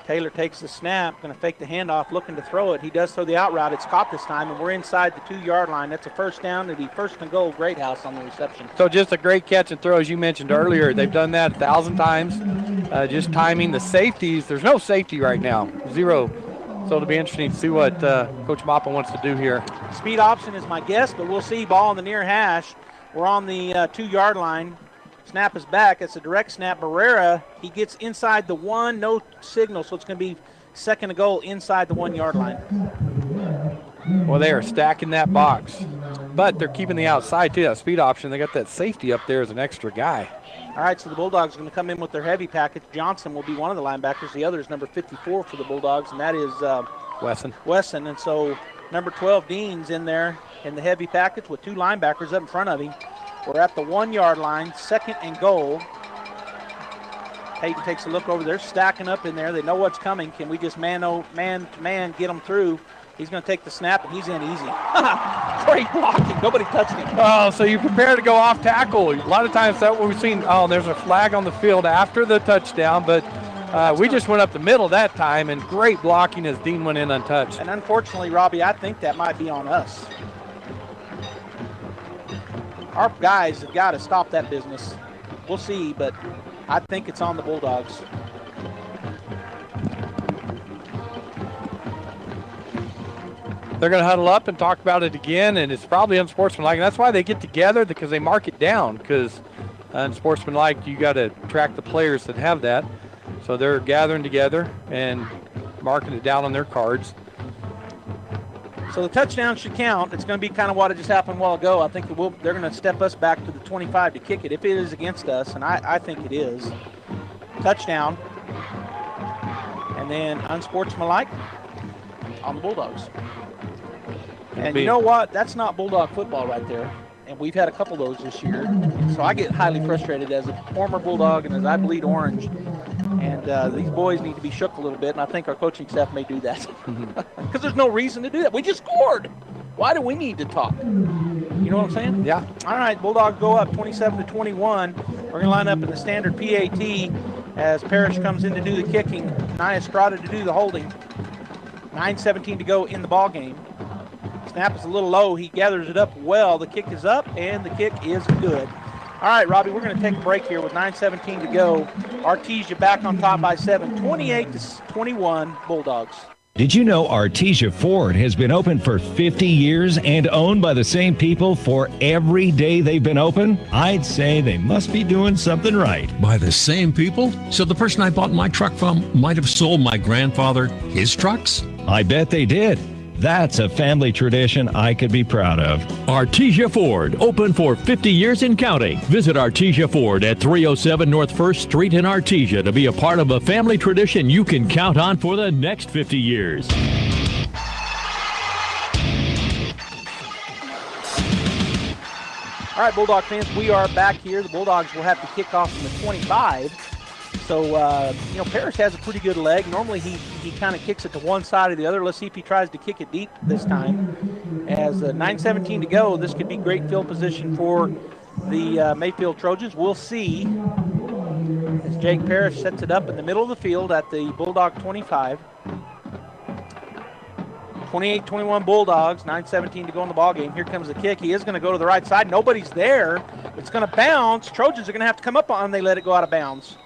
Speaker 17: Taylor takes the snap, going to fake the handoff, looking to throw it. He does throw the out route. It's caught this time, and we're inside the 2-yard line. That's a 1st down. It'll be 1st and goal. Greathouse on the reception.
Speaker 14: So just a great catch and throw, as you mentioned earlier. They've done that 1,000 times. Just timing the safeties. There's no safety right now, 0. So it'll be interesting to see what Coach Mappa wants to do here.
Speaker 17: Speed option is my guess, but we'll see. Ball on the near hash. We're on the 2-yard line. Snap is back. It's a direct snap. Barrera, he gets inside the 1, no signal, so it's going to be 2nd and goal inside the 1-yard line.
Speaker 14: Well, they are stacking that box, but they're keeping the outside too. That speed option, they got that safety up there as an extra guy.
Speaker 17: All right, so the Bulldogs are going to come in with their heavy package. Johnson will be one of the linebackers. The other is number 54 for the Bulldogs, and that is Wesson. And so number 12, Dean's in there in the heavy package with 2 linebackers up in front of him. We're at the 1-yard line, 2nd and goal. Hayden takes a look over there, stacking up in there. They know what's coming. Can we just man to man get them through? He's going to take the snap, and he's in easy. Great blocking. Nobody touched him.
Speaker 14: Oh, so you prepare to go off tackle. A lot of times that's what we've seen. Oh, there's a flag on the field after the touchdown, but we just went up the middle that time, and great blocking as Dean went in untouched.
Speaker 17: And unfortunately, Robbie, I think that might be on us. Our guys have got to stop that business. We'll see, but I think it's on the Bulldogs.
Speaker 14: They're going to huddle up and talk about it again, and it's probably unsportsmanlike. And that's why they get together, because they mark it down, because unsportsmanlike, you got to track the players that have that. So they're gathering together and marking it down on their cards.
Speaker 17: So the touchdown should count. It's going to be kind of what just happened a while ago. I think they're going to step us back to the 25 to kick it if it is against us, and I think it is. Touchdown. And then unsportsmanlike on the Bulldogs. And you know what? That's not Bulldog football right there. And we've had a couple of those this year. So I get highly frustrated as a former Bulldog and as I bleed orange. And these boys need to be shook a little bit, and I think our coaching staff may do that. Because there's no reason to do that. We just scored. Why do we need to talk? You know what I'm saying?
Speaker 14: Yeah.
Speaker 17: All right, Bulldogs go up 27-21. We're going to line up in the standard PAT. as Parrish comes in to do the kicking. Nia Estrada to do the holding. 9:17 to go in the ball game. Snap is a little low. He gathers it up well. The kick is up, and the kick is good. All right, Robbie, we're going to take a break here with 9:17 to go. Artesia back on top by 7, 28-21 Bulldogs.
Speaker 4: Did you know Artesia Ford has been open for 50 years and owned by the same people for every day they've been open? I'd say they must be doing something right.
Speaker 15: By the same people? So the person I bought my truck from might have sold my grandfather his trucks?
Speaker 4: I bet they did. That's a family tradition I could be proud of.
Speaker 18: Artesia Ford, open for 50 years and counting. Visit Artesia Ford at 307 North 1st Street in Artesia to be a part of a family tradition you can count on for the next 50 years.
Speaker 17: All right, Bulldog fans, we are back here. The Bulldogs will have to kick off from the 25. So, Parrish has a pretty good leg. Normally he kind of kicks it to one side or the other. Let's see if he tries to kick it deep this time. As 9:17 to go, this could be great field position for the Mayfield Trojans. We'll see as Jake Parrish sets it up in the middle of the field at the Bulldog 25. 28-21 Bulldogs, 9:17 to go in the ballgame. Here comes the kick. He is going to go to the right side. Nobody's there. It's going to bounce. Trojans are going to have to come up on. They let it go out of bounds.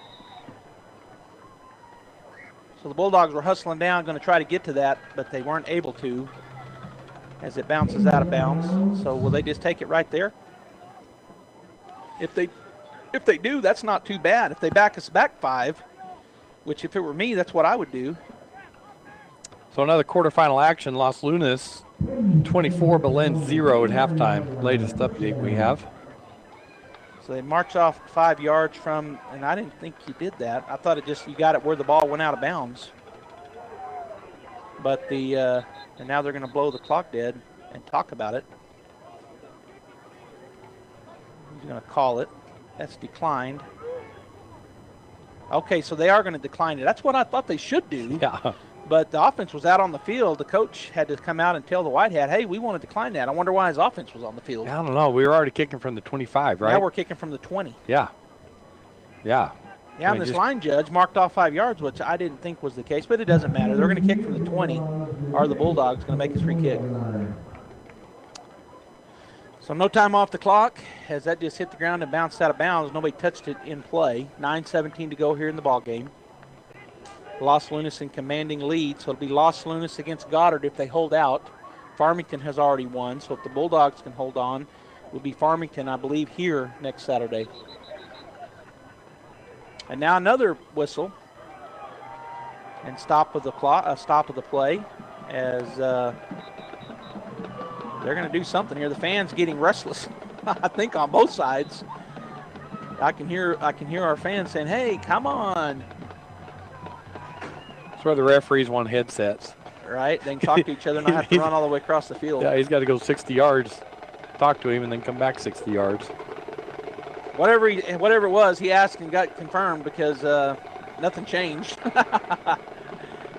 Speaker 17: So the Bulldogs were hustling down, going to try to get to that, but they weren't able to as it bounces out of bounds. So will they just take it right there? If they do, that's not too bad. If they back us back 5, which if it were me, that's what I would do.
Speaker 14: So another quarterfinal action, Los Lunas 24, Belen 0 at halftime. Latest update we have.
Speaker 17: So they march off 5 yards from, and I didn't think you did that. I thought you got it where the ball went out of bounds. But and now they're going to blow the clock dead and talk about it. He's going to call it. That's declined. Okay, so they are going to decline it. That's what I thought they should do.
Speaker 14: Yeah.
Speaker 17: But the offense was out on the field. The coach had to come out and tell the White Hat, hey, we want to decline that. I wonder why his offense was on the field.
Speaker 14: I don't know. We were already kicking from the 25, right?
Speaker 17: Now we're kicking from the 20.
Speaker 14: Yeah. Yeah.
Speaker 17: Yeah, and this line judge marked off 5 yards, which I didn't think was the case, but it doesn't matter. They're going to kick from the 20, or the Bulldogs going to make a free kick. So no time off the clock as that just hit the ground and bounced out of bounds. Nobody touched it in play. 9:17 to go here in the ball game. Los Lunas in commanding lead, so it'll be Los Lunas against Goddard if they hold out. Farmington has already won, so if the Bulldogs can hold on, it will be Farmington, I believe, here next Saturday. And now another whistle and stop of the play as they're going to do something here. The fans getting restless, I think, on both sides. I can hear our fans saying, "Hey, come on!"
Speaker 14: That's where the referees want headsets.
Speaker 17: Right, they can talk to each other, not have to run all the way across the field.
Speaker 14: Yeah, he's got to go 60 yards, talk to him, and then come back 60 yards.
Speaker 17: Whatever it was, he asked and got confirmed because nothing changed.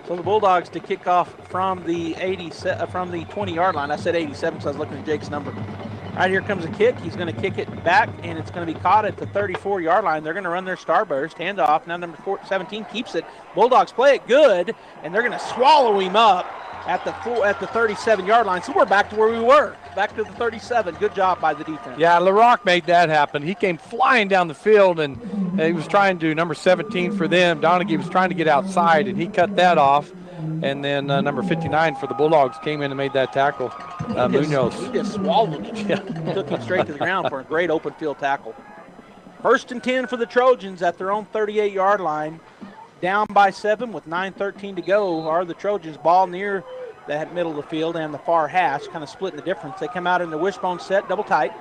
Speaker 17: So the Bulldogs to kick off from the 20-yard line. I said 87 because I was looking at Jake's number. All right, here comes a kick. He's going to kick it back, and it's going to be caught at the 34-yard line. They're going to run their starburst, handoff. Now number 17 keeps it. Bulldogs play it good, and they're going to swallow him up at the 37-yard line. So we're back to where we were, back to the 37. Good job by the defense.
Speaker 14: Yeah, LaRock made that happen. He came flying down the field, and he was trying to, number 17 for them. Donaghy was trying to get outside, and he cut that off. And then number 59 for the Bulldogs came in and made that tackle. Munoz.
Speaker 17: He just swallowed it. Took him straight to the ground for a great open field tackle. 1st and 10 for the Trojans at their own 38-yard line. Down by 7 with 9:13 to go are the Trojans. Ball near that middle of the field and the far hash, kind of splitting the difference. They come out in the wishbone set, double tight.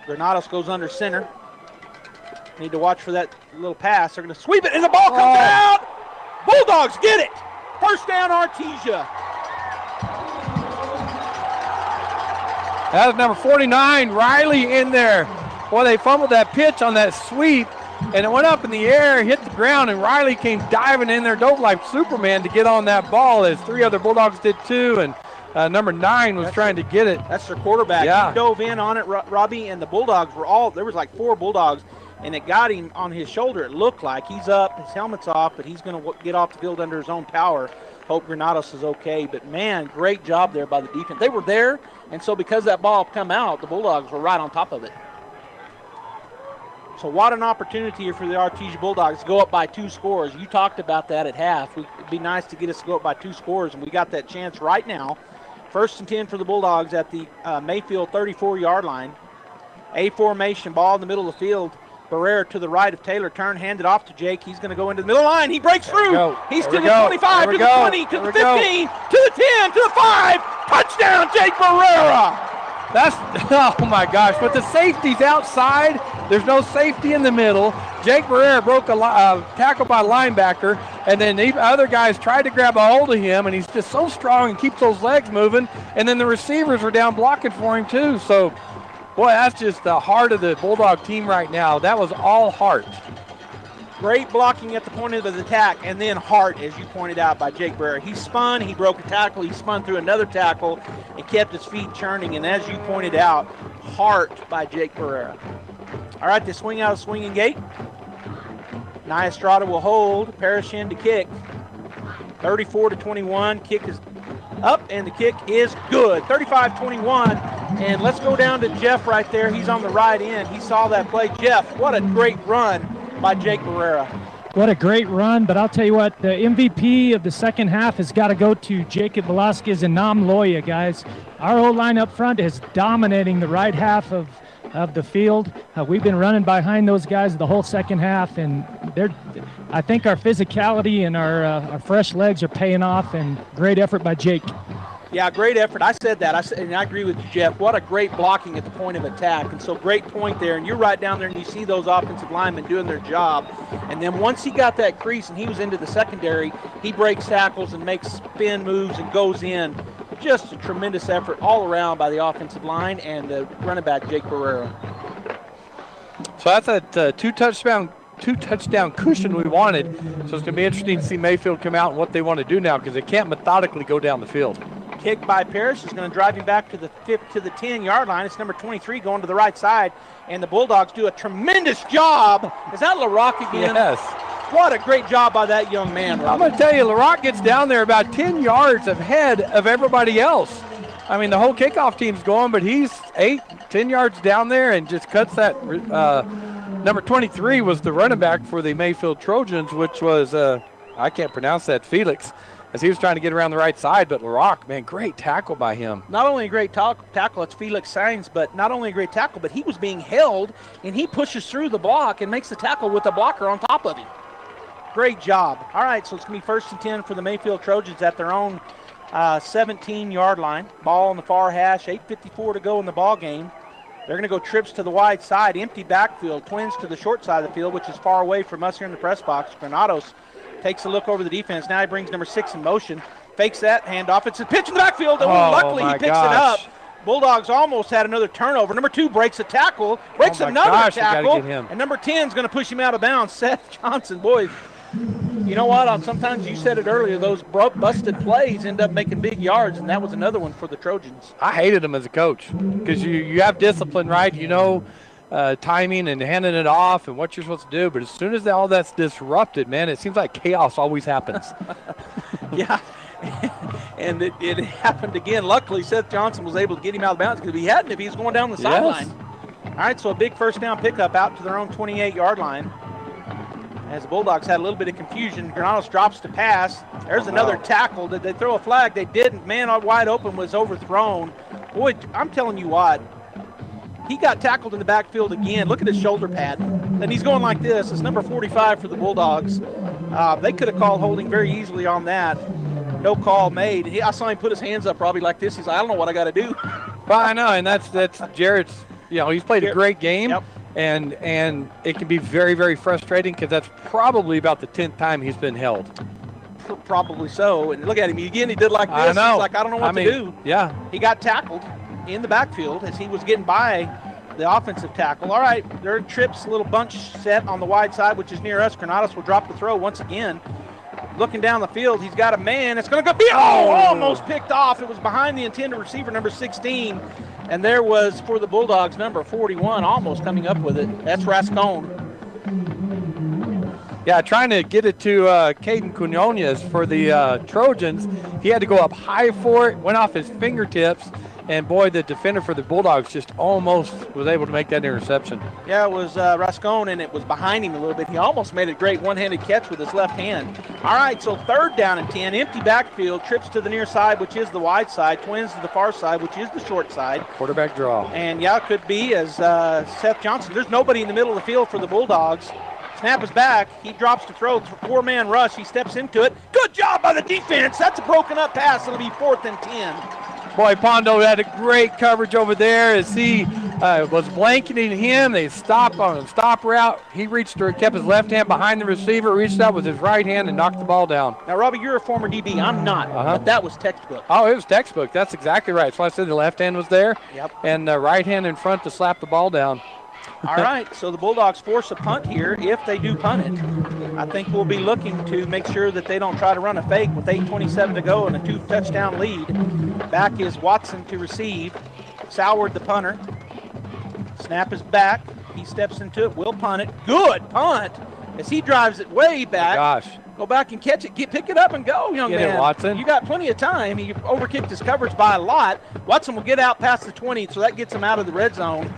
Speaker 17: Granados goes under center. Need to watch for that little pass. They're going to sweep it, and the ball comes out. Bulldogs get it. First down, Artesia.
Speaker 14: That was number 49, Riley, in there. Boy, they fumbled that pitch on that sweep, and it went up in the air, hit the ground, and Riley came diving in there, dove like Superman to get on that ball, as 3 other Bulldogs did too, and number 9 was trying to get it.
Speaker 17: That's their quarterback.
Speaker 14: Yeah.
Speaker 17: He dove in on it, Robbie, and the Bulldogs were there was like 4 Bulldogs. and it got him on his shoulder. It looked like he's up, his helmet's off, but he's going to get off the field under his own power. Hope Granados is okay. But, man, great job there by the defense. They were there, and so because that ball come out, the Bulldogs were right on top of it. So what an opportunity here for the Artesia Bulldogs to go up by 2 scores. You talked about that at half. It'd be nice to get us to go up by 2 scores, and we got that chance right now. 1st and 10 for the Bulldogs at the Mayfield 34-yard line. A formation, ball in the middle of the field. Barrera to the right of Taylor. Turn, handed off to Jake. He's going to go into the middle line. He breaks through. He's to the 25, to the 20, to the 15, to the 10, to the 5. Touchdown, Jake Barrera.
Speaker 14: That's, oh my gosh, but the safety's outside. There's no safety in the middle. Jake Barrera broke a tackle by a linebacker, and then the other guys tried to grab a hold of him, and he's just so strong and keeps those legs moving. And then the receivers were down blocking for him too. So, boy, that's just the heart of the Bulldog team right now. That was all heart.
Speaker 17: Great blocking at the point of the attack, and then heart, as you pointed out, by Jake Barrera. He spun, he broke a tackle, he spun through another tackle, and kept his feet churning. And as you pointed out, heart by Jake Barrera. All right, they swing out of swinging gate. Nia Estrada will hold. Parrish in to kick. 34-21. Kick is up, and the kick is good. 35-21. And let's go down to Jeff right there. He's on the right end. He saw that play. Jeff, what a great run by Jake Barrera.
Speaker 16: What a great run, but I'll tell you what, the MVP of the second half has got to go to Jacob Velasquez and Nam Loya, guys. Our O-line up front is dominating the right half of the field. We've been running behind those guys the whole second half, and I think our physicality and our fresh legs are paying off, and great effort by Jake.
Speaker 17: Yeah, great effort. I said that, and I agree with you, Jeff. What a great blocking at the point of attack, and so great point there. And you're right down there, and you see those offensive linemen doing their job. And then once he got that crease and he was into the secondary, he breaks tackles and makes spin moves and goes in. Just a tremendous effort all around by the offensive line and running back Jake Barrera.
Speaker 14: So that's that two touchdown cushion we wanted. So it's going to be interesting to see Mayfield come out and what they want to do now, because they can't methodically go down the field.
Speaker 17: Kick by Parrish is going to drive him back to the 10-yard line. It's number 23 going to the right side, and the Bulldogs do a tremendous job. Is that LaRock again?
Speaker 14: Yes.
Speaker 17: What a great job by that young man, Robert.
Speaker 14: I'm going to tell you, LaRock gets down there about 10 yards ahead of everybody else. I mean, the whole kickoff team's going, but he's 10 yards down there and just cuts that. Number 23 was the running back for the Mayfield Trojans, which was, I can't pronounce that, Felix, as he was trying to get around the right side. But LaRock, man, great tackle by him.
Speaker 17: Not only a great tackle, it's Felix Sainz, but not only a great tackle, but he was being held, and he pushes through the block and makes the tackle with the blocker on top of him. Great job. All right, so it's going to be 1st and 10 for the Mayfield Trojans at their own 17-yard line. Ball on the far hash, 8:54 to go in the ball game. They're going to go trips to the wide side, empty backfield, twins to the short side of the field, which is far away from us here in the press box. Granados takes a look over the defense. Now he brings number 6 in motion. Fakes that, handoff. It's a pitch in the backfield. Luckily, he picks it up. Bulldogs almost had another turnover. Number 2 breaks a tackle, breaks another tackle, and number 10 is going to push him out of bounds. Seth Johnson, boy, you know what? Sometimes you said it earlier, those busted plays end up making big yards, and that was another one for the Trojans.
Speaker 14: I hated him as a coach because you have discipline, right? You know, timing and handing it off and what you're supposed to do. But as soon as all that's disrupted, man, it seems like chaos always happens.
Speaker 17: Yeah. And it happened again. Luckily, Seth Johnson was able to get him out of bounds, because if he hadn't, if he was going down the sideline. All right, so a big first down pickup out to their own 28-yard line. As the Bulldogs had a little bit of confusion, Granados drops to pass. There's another tackle. Did they throw a flag? They didn't. Man wide open was overthrown. Boy, I'm telling you what, he got tackled in the backfield again. Look at his shoulder pad. And he's going like this. It's number 45 for the Bulldogs. They could have called holding very easily on that. No call made. I saw him put his hands up probably like this. He's like, I don't know what I got to do.
Speaker 14: Well, I know, and that's Jarrett's, he's played a great game. Yep. And it can be very, very frustrating, because that's probably about the 10th time he's been held.
Speaker 17: Probably so. And look at him. Again, he did like this. I know. He's like, I don't know what to do.
Speaker 14: Yeah.
Speaker 17: He got tackled in the backfield as he was getting by the offensive tackle. All right, their trips, a little bunch set on the wide side, which is near us. Granados will drop the throw once again. Looking down the field, he's got a man. It's going to go. Almost picked off. It was behind the intended receiver, number 16. And there was, for the Bulldogs, number 41, almost coming up with it. That's Rascone.
Speaker 14: Yeah, trying to get it to Caden Quinones for the Trojans. He had to go up high for it, went off his fingertips, and boy, the defender for the Bulldogs just almost was able to make that interception.
Speaker 17: Yeah, it was Rascone, and it was behind him a little bit. He almost made a great one-handed catch with his left hand. All right, so 3rd down and 10, empty backfield, trips to the near side, which is the wide side, twins to the far side, which is the short side.
Speaker 14: Quarterback draw.
Speaker 17: And, yeah, it could be as Seth Johnson. There's nobody in the middle of the field for the Bulldogs. Snap is back. He drops to throw. It's a 4-man rush. He steps into it. Good job by the defense. That's a broken up pass. It'll be 4th and 10.
Speaker 14: Boy, Pondo had a great coverage over there as he was blanketing him. They stopped on a stop route. He reached or kept his left hand behind the receiver, reached out with his right hand and knocked the ball down.
Speaker 17: Now, Robbie, you're a former DB. I'm not, but that was textbook.
Speaker 14: Oh, it was textbook. That's exactly right. That's why I said the left hand was there.
Speaker 17: Yep.
Speaker 14: And the right hand in front to slap the ball down.
Speaker 17: All right, so the Bulldogs force a punt here if they do punt it. I think we'll be looking to make sure that they don't try to run a fake with 8:27 to go and a 2-touchdown lead. Back is Watson to receive. Soward, the punter. Snap is back. He steps into it. Will punt it. Good punt as he drives it way back.
Speaker 14: Oh, gosh.
Speaker 17: Go back and catch it. Pick it up and go, young man.
Speaker 14: Get it, Watson.
Speaker 17: You got plenty of time. He overkicked his coverage by a lot. Watson will get out past the 20, so that gets him out of the red zone.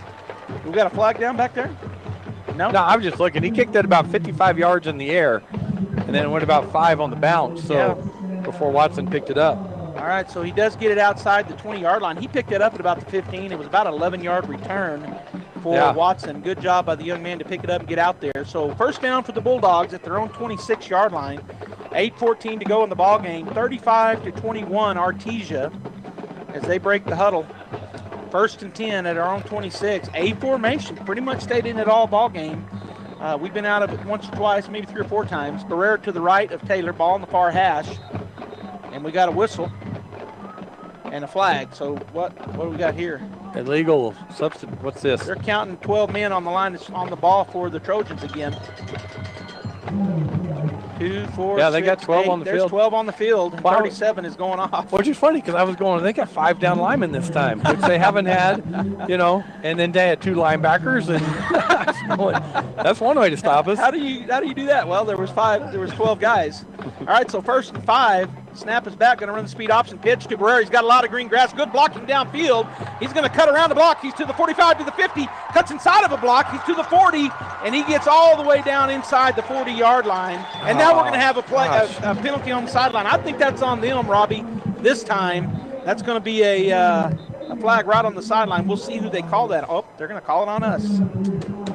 Speaker 17: We got a flag down back there? No?
Speaker 14: No, I was just looking. He kicked it about 55 yards in the air, and then it went about 5 on the bounce, so before Watson picked it up.
Speaker 17: All right, so he does get it outside the 20-yard line. He picked it up at about the 15. It was about an 11-yard return for Watson. Good job by the young man to pick it up and get out there. So 1st down for the Bulldogs at their own 26-yard line. 8:14 to go in the ball game. 35-21 Artesia as they break the huddle. 1st and 10 at our own 26. A formation, pretty much stayed in it all ball game. We've been out of it once or twice, maybe 3 or 4 times. Barrera to the right of Taylor, ball in the far hash. And we got a whistle and a flag. So what do we got here?
Speaker 14: Illegal substitute. What's this?
Speaker 17: They're counting 12 men on the line on the ball for the Trojans again. 2, 4,
Speaker 14: yeah, they
Speaker 17: 6,
Speaker 14: got 12
Speaker 17: 8.
Speaker 14: on the
Speaker 17: There's
Speaker 14: field.
Speaker 17: 12 on the field, and
Speaker 14: Wow.
Speaker 17: 37 is going off.
Speaker 14: Which is funny because I was going, they got 5 down linemen this time, which they haven't had, and then they had 2 linebackers, and that's one way to stop us.
Speaker 17: How do you do that? Well, there was 12 guys. All right, so 1st and 5. Snap is back, going to run the speed option pitch to Barrera. He's got a lot of green grass. Good blocking downfield. He's going to cut around the block. He's to the 45 to the 50. Cuts inside of a block. He's to the 40, and he gets all the way down inside the 40-yard line. And now we're going to have a penalty on the sideline. I think that's on them, Robbie, this time. That's going to be a flag right on the sideline. We'll see who they call that. Oh, they're going to call it on us.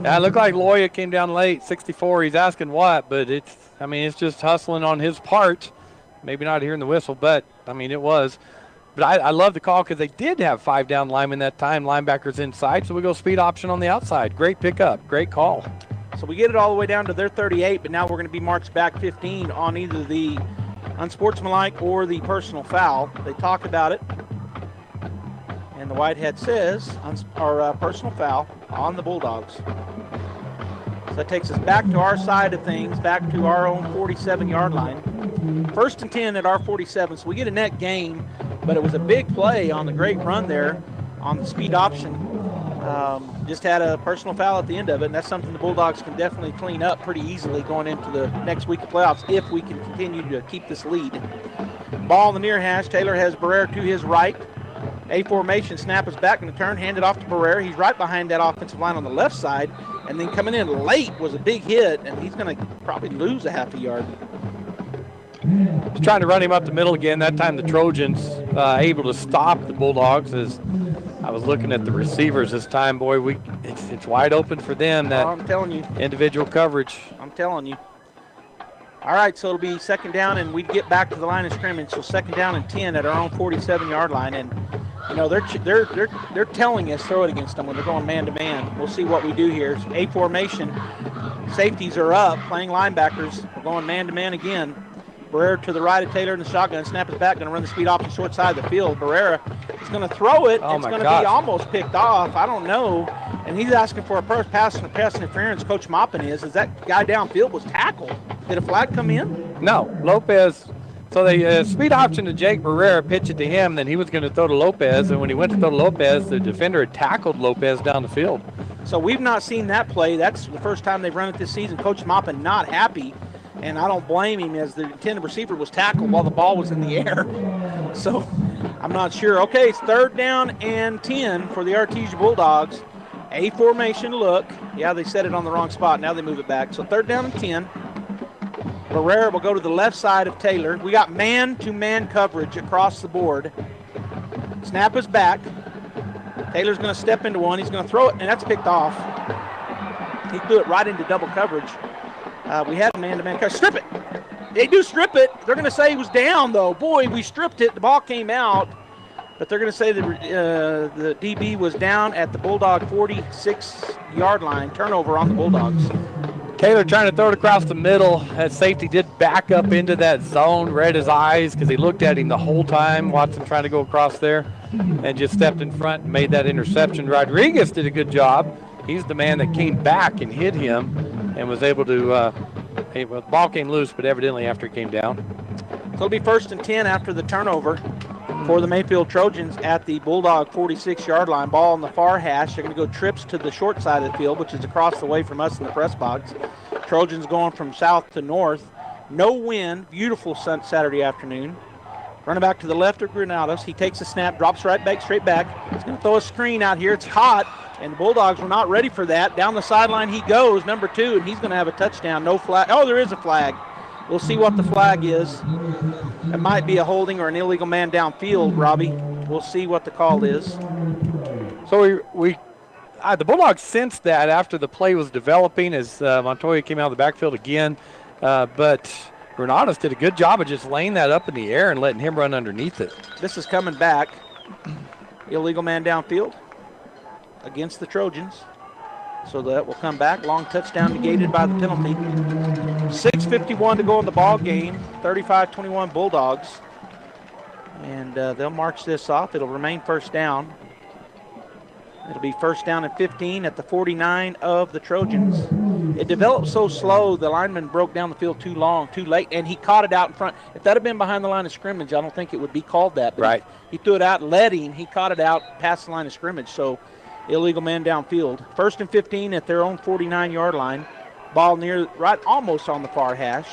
Speaker 14: Yeah, it looked like Loya came down late, 64. He's asking what, but it's just hustling on his part. Maybe not hearing the whistle, but, it was. But I love the call because they did have 5 down linemen that time, linebackers inside, so we go speed option on the outside. Great pickup, great call.
Speaker 17: So we get it all the way down to their 38, but now we're going to be marched back 15 on either the unsportsmanlike or the personal foul. They talk about it, and the Whitehead says personal foul on the Bulldogs. So that takes us back to our side of things, back to our own 47-yard line. 1st and 10 at our 47, so we get a net gain, but it was a big play on the great run there on the speed option. Just had a personal foul at the end of it, and that's something the Bulldogs can definitely clean up pretty easily going into the next week of playoffs if we can continue to keep this lead. Ball in the near hash. Taylor has Barrera to his right. A formation, snap is back in the turn, handed off to Barrera. He's right behind that offensive line on the left side, and then coming in late was a big hit, and he's going to probably lose a half a yard.
Speaker 14: He's trying to run him up the middle again. That time the Trojans able to stop the Bulldogs. As I was looking at the receivers this time, boy, it's wide open for them. That
Speaker 17: I'm telling you,
Speaker 14: individual coverage.
Speaker 17: I'm telling you. All right, so it'll be 2nd down, and we get back to the line of scrimmage. So 2nd down and 10 at our own 47-yard line, and they're telling us throw it against them when they're going man to man. We'll see what we do here. A formation, safeties are up, playing linebackers. We're going man to man again. Barrera to the right of Taylor in the shotgun. Snap is back, going to run the speed off the short side of the field. Barrera is going to throw it. It's going to be almost picked off. I don't know. And he's asking for a pass interference. Coach Maupin is that guy downfield was tackled. Did a flag come in?
Speaker 14: No. Lopez. So they speed option to Jake Barrera, pitch it to him, then he was going to throw to Lopez, and when he went to throw to Lopez, the defender had tackled Lopez down the field.
Speaker 17: So we've not seen that play. That's the first time they've run it this season. Coach Maupin not happy, and I don't blame him, as the intended receiver was tackled while the ball was in the air. So I'm not sure. Okay, it's 3rd down and 10 for the Artesia Bulldogs. A formation look. Yeah, they set it on the wrong spot. Now they move it back. So 3rd down and 10. Barrera will go to the left side of Taylor. We got man-to-man coverage across the board. Snap is back. Taylor's going to step into one. He's going to throw it, and that's picked off. He threw it right into double coverage. We had a man-to-man coverage. Strip it. They do strip it. They're going to say he was down, though. Boy, we stripped it. The ball came out. But they're going to say the DB was down at the Bulldog 46-yard line. Turnover on the Bulldogs.
Speaker 14: Taylor trying to throw it across the middle. That safety did back up into that zone, read his eyes because he looked at him the whole time, watched him trying to go across there, and just stepped in front and made that interception. Rodriguez did a good job. He's the man that came back and hit him and was able to the ball came loose, but evidently after it came down.
Speaker 17: So it'll be 1st and 10 after the turnover for the Mayfield Trojans at the Bulldog 46-yard line. Ball on the far hash. They're going to go trips to the short side of the field, which is across the way from us in the press box. Trojans going from south to north. No wind. Beautiful Saturday afternoon. Running back to the left of Granados. He takes a snap, drops right back, straight back. He's going to throw a screen out here. It's hot, and the Bulldogs were not ready for that. Down the sideline he goes, number 2, and he's going to have a touchdown. No flag. Oh, there is a flag. We'll see what the flag is. It might be a holding or an illegal man downfield, Robbie. We'll see what the call is.
Speaker 14: So the Bulldogs sensed that after the play was developing as Montoya came out of the backfield again. But Granados did a good job of just laying that up in the air and letting him run underneath it.
Speaker 17: This is coming back. Illegal man downfield against the Trojans. So that will come back. Long touchdown negated by the penalty. 6:51 to go in the ball game. 35-21 Bulldogs. And they'll march this off. It'll remain 1st down. It'll be 1st down and 15 at the 49 of the Trojans. It developed so slow, the lineman broke down the field too long, too late, and he caught it out in front. If that had been behind the line of scrimmage, I don't think it would be called that. But
Speaker 14: right.
Speaker 17: He threw it out, led him. He caught it out past the line of scrimmage. So illegal man downfield. 1st and 15 at their own 49-yard line. Ball right almost on the far hash.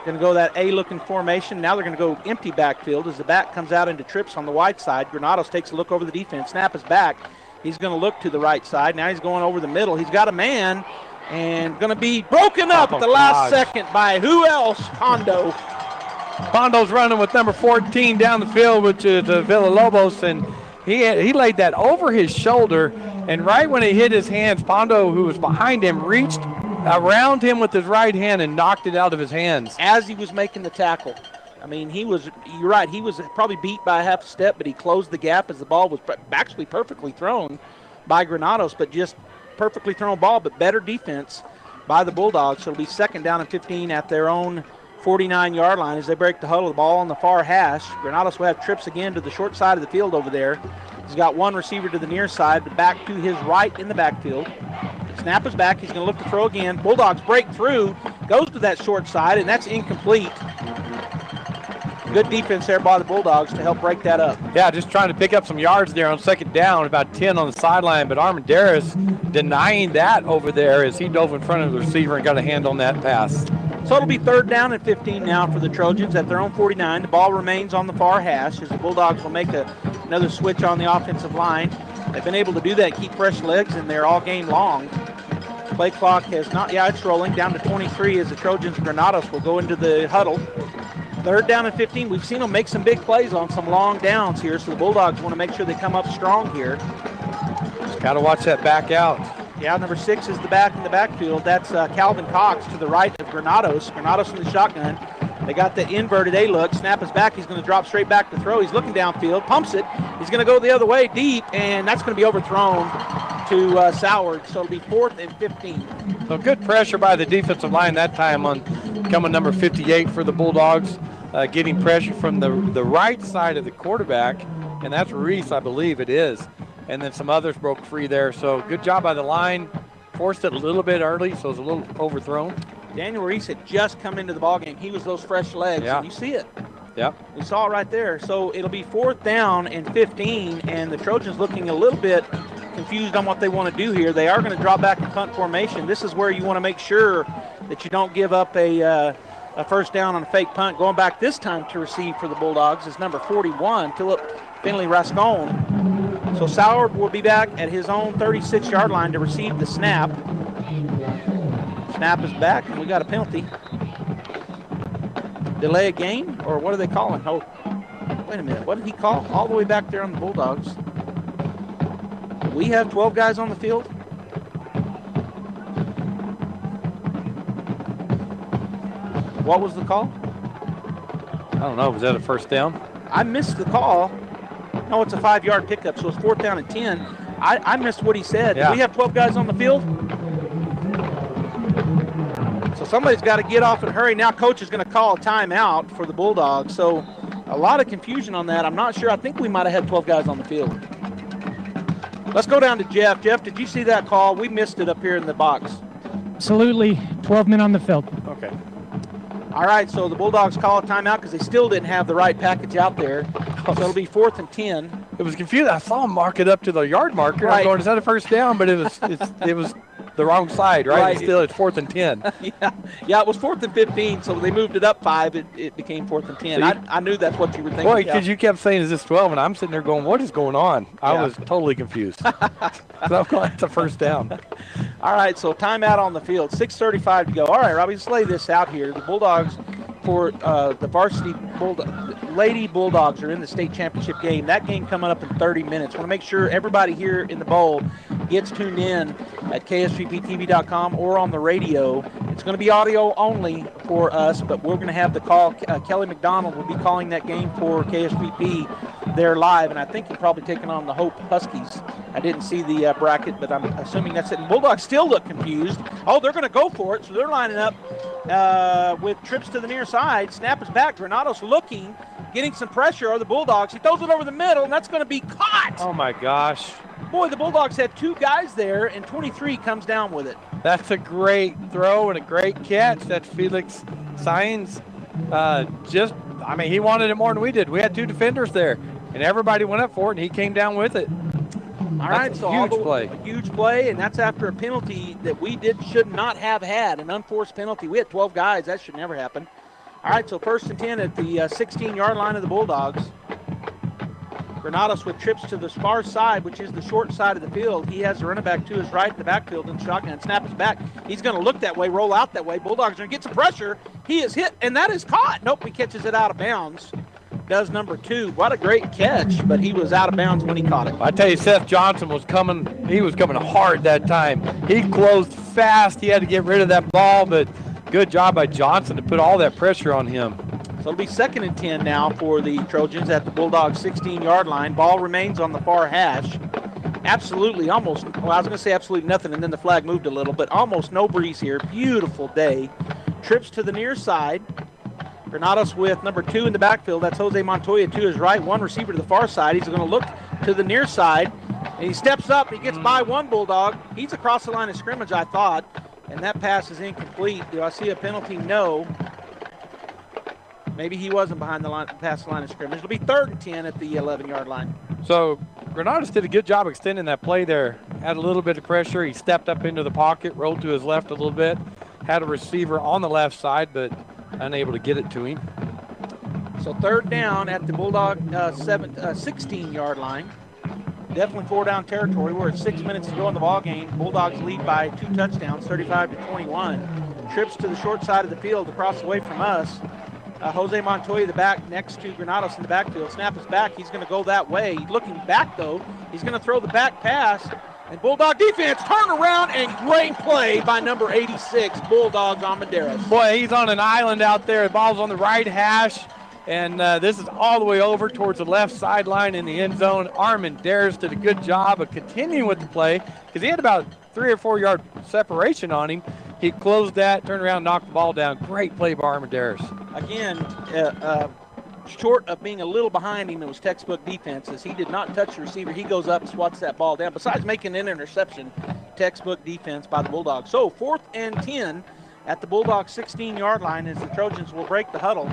Speaker 17: Going to go that A-looking formation. Now they're going to go empty backfield as the back comes out into trips on the wide side. Granados takes a look over the defense. Snap is back. He's going to look to the right side. Now he's going over the middle. He's got a man and going to be broken up at the last second by who else? Pondo.
Speaker 14: Pondo's running with number 14 down the field, which is Villalobos, and he laid that over his shoulder, and right when it hit his hands, Pondo, who was behind him, reached around him with his right hand and knocked it out of his hands.
Speaker 17: As he was making the tackle. I mean, you're right, he was probably beat by a half a step, but he closed the gap as the ball was actually perfectly thrown by Granados, but just perfectly thrown ball, but better defense by the Bulldogs. So it'll be 2nd down and 15 at their own 49-yard line as they break the huddle. The ball on the far hash. Granados will have trips again to the short side of the field over there. He's got one receiver to the near side, but back to his right in the backfield. Snap is back. He's going to look to throw again. Bulldogs break through, goes to that short side, and that's incomplete. Good defense there by the Bulldogs to help break that up.
Speaker 14: Yeah, just trying to pick up some yards there on 2nd down, about 10 on the sideline, but Armendariz denying that over there as he dove in front of the receiver and got a hand on that pass.
Speaker 17: So it'll be 3rd down and 15 now for the Trojans at their own 49. The ball remains on the far hash as the Bulldogs will make another switch on the offensive line. They've been able to do that, keep fresh legs in there all game long. Play clock has not, it's rolling down to 23 as the Trojans and Granados will go into the huddle. 3rd down and 15. We've seen them make some big plays on some long downs here, so the Bulldogs want to make sure they come up strong here.
Speaker 14: Just got to watch that back out.
Speaker 17: Yeah, number 6 is the back in the backfield. That's Calvin Cox to the right of Granados. Granados in the shotgun. They got the inverted A-look. Snap is back. He's going to drop straight back to throw. He's looking downfield, pumps it. He's going to go the other way deep, and that's going to be overthrown to Soward. So it'll be 4th and 15.
Speaker 14: So good pressure by the defensive line that time on coming number 58 for the Bulldogs, getting pressure from the right side of the quarterback, and that's Reese, I believe it is. And then some others broke free there. So good job by the line. Forced it a little bit early, so it was a little overthrown.
Speaker 17: Daniel Reese had just come into the ballgame. He was those fresh legs, and you see it.
Speaker 14: Yep.
Speaker 17: We saw it right there. So it'll be 4th down and 15, and the Trojans looking a little bit confused on what they want to do here. They are going to draw back in punt formation. This is where you want to make sure that you don't give up a first down on a fake punt. Going back this time to receive for the Bulldogs is number 41, Philip Finley Rascone. So Sauer will be back at his own 36-yard line to receive the snap. Snap is back, and we got a penalty. Delay a game, or what are they calling? Oh, wait a minute. What did he call? All the way back there on the Bulldogs. We have 12 guys on the field. What was the call?
Speaker 14: I don't know. Was that a first down?
Speaker 17: I missed the call. No, it's a 5-yard pickup, so it's 4th down and 10. I missed what he said.
Speaker 14: Yeah.
Speaker 17: We have 12 guys on the field. So somebody's got to get off and hurry. Now coach is going to call a timeout for the Bulldogs. So a lot of confusion on that. I'm not sure. I think we might have had 12 guys on the field. Let's go down to Jeff. Jeff, did you see that call? We missed it up here in the box.
Speaker 16: Absolutely. 12 men on the field.
Speaker 17: Okay. All right, so the Bulldogs call a timeout because they still didn't have the right package out there. So it'll be 4th and 10.
Speaker 14: It was confusing. I saw him mark it up to the yard marker.
Speaker 17: Right.
Speaker 14: I'm going, is that a first down? But it was the wrong side, right?
Speaker 17: Right.
Speaker 14: Still, it's 4th and 10.
Speaker 17: Yeah, it was 4th and 15, so they moved it up 5. It became 4th and 10.
Speaker 14: So
Speaker 17: I knew that's what you were thinking.
Speaker 14: Boy, because you kept saying, is this 12? And I'm sitting there going, what is going on? I was totally confused. So I'm going, it's a first down.
Speaker 17: All right, so timeout on the field. 6:35 to go. All right, Robbie, let's lay this out here. The Bulldogs for the varsity Lady Bulldogs are in the state championship game. That game coming up in 30 minutes. Want to make sure everybody here in the bowl gets tuned in at ksvptv.com or on the radio. It's going to be audio only for us, but we're going to have the call. Kelly McDonald will be calling that game for KSVP there live, and I think he's probably taking on the Hope Huskies. I didn't see the bracket, but I'm assuming that's it. And Bulldogs still look confused. Oh, they're going to go for it, so they're lining up with trips to the near side. Snap is back. Granado's looking, getting some pressure on the Bulldogs. He throws it over the middle, and that's going to be caught.
Speaker 14: Oh, my gosh.
Speaker 17: Boy, the Bulldogs had 2 guys there, and 23 comes down with it.
Speaker 14: That's a great throw and a great catch. That's Felix Sines. He wanted it more than we did. We had 2 defenders there, and everybody went up for it, and he came down with it.
Speaker 17: All right, so a huge play, and that's after a penalty that we should not have had, an unforced penalty. We had 12 guys. That should never happen. All right, so 1st and 10 at the 16-yard line of the Bulldogs. Granados with trips to the far side, which is the short side of the field. He has the running back to his right in the backfield in shotgun. Snap is back. He's going to look that way, roll out that way. Bulldogs are going to get some pressure. He is hit, and that is caught. Nope, he catches it out of bounds. Does number 2. What a great catch, but he was out of bounds when he caught it.
Speaker 14: I tell you, Seth Johnson was coming. He was coming hard that time. He closed fast. He had to get rid of that ball, but good job by Johnson to put all that pressure on him.
Speaker 17: So it'll be 2nd and 10 now for the Trojans at the Bulldogs 16-yard line. Ball remains on the far hash. Absolutely, almost, well, I was going to say absolutely nothing, and then the flag moved a little, but almost no breeze here. Beautiful day. Trips to the near side. Granados with number 2 in the backfield. That's Jose Montoya to his right. 1 receiver to the far side. He's going to look to the near side, and he steps up. He gets by 1 Bulldog. He's across the line of scrimmage, I thought, and that pass is incomplete. Do I see a penalty? No. Maybe he wasn't behind the line, past the line of scrimmage. It'll be 3rd and 10 at the 11-yard line.
Speaker 14: So Granados did a good job extending that play there. Had a little bit of pressure. He stepped up into the pocket, rolled to his left a little bit. Had a receiver on the left side, but unable to get it to him.
Speaker 17: So 3rd down at the Bulldog 16-yard line. Definitely 4-down territory. We're at 6 minutes to go in the ball game. Bulldogs lead by 2 touchdowns, 35-21. Trips to the short side of the field across the way from us. Jose Montoya, the back next to Granados in the backfield. Snap is back. He's going to go that way. Looking back, though, he's going to throw the back pass. And Bulldog defense turn around, and great play by number 86, Bulldog Armendaris.
Speaker 14: Boy, he's on an island out there. The ball's on the right hash, and this is all the way over towards the left sideline in the end zone. Armendaris did a good job of continuing with the play because he had about 3 or 4 yard separation on him. He closed that, turned around, knocked the ball down. Great play by Armendaris.
Speaker 17: Again, short of being a little behind him, it was textbook defense. As he did not touch the receiver, he goes up and swats that ball down. Besides making an interception, textbook defense by the Bulldogs. So 4th and 10 at the Bulldogs 16-yard line as the Trojans will break the huddle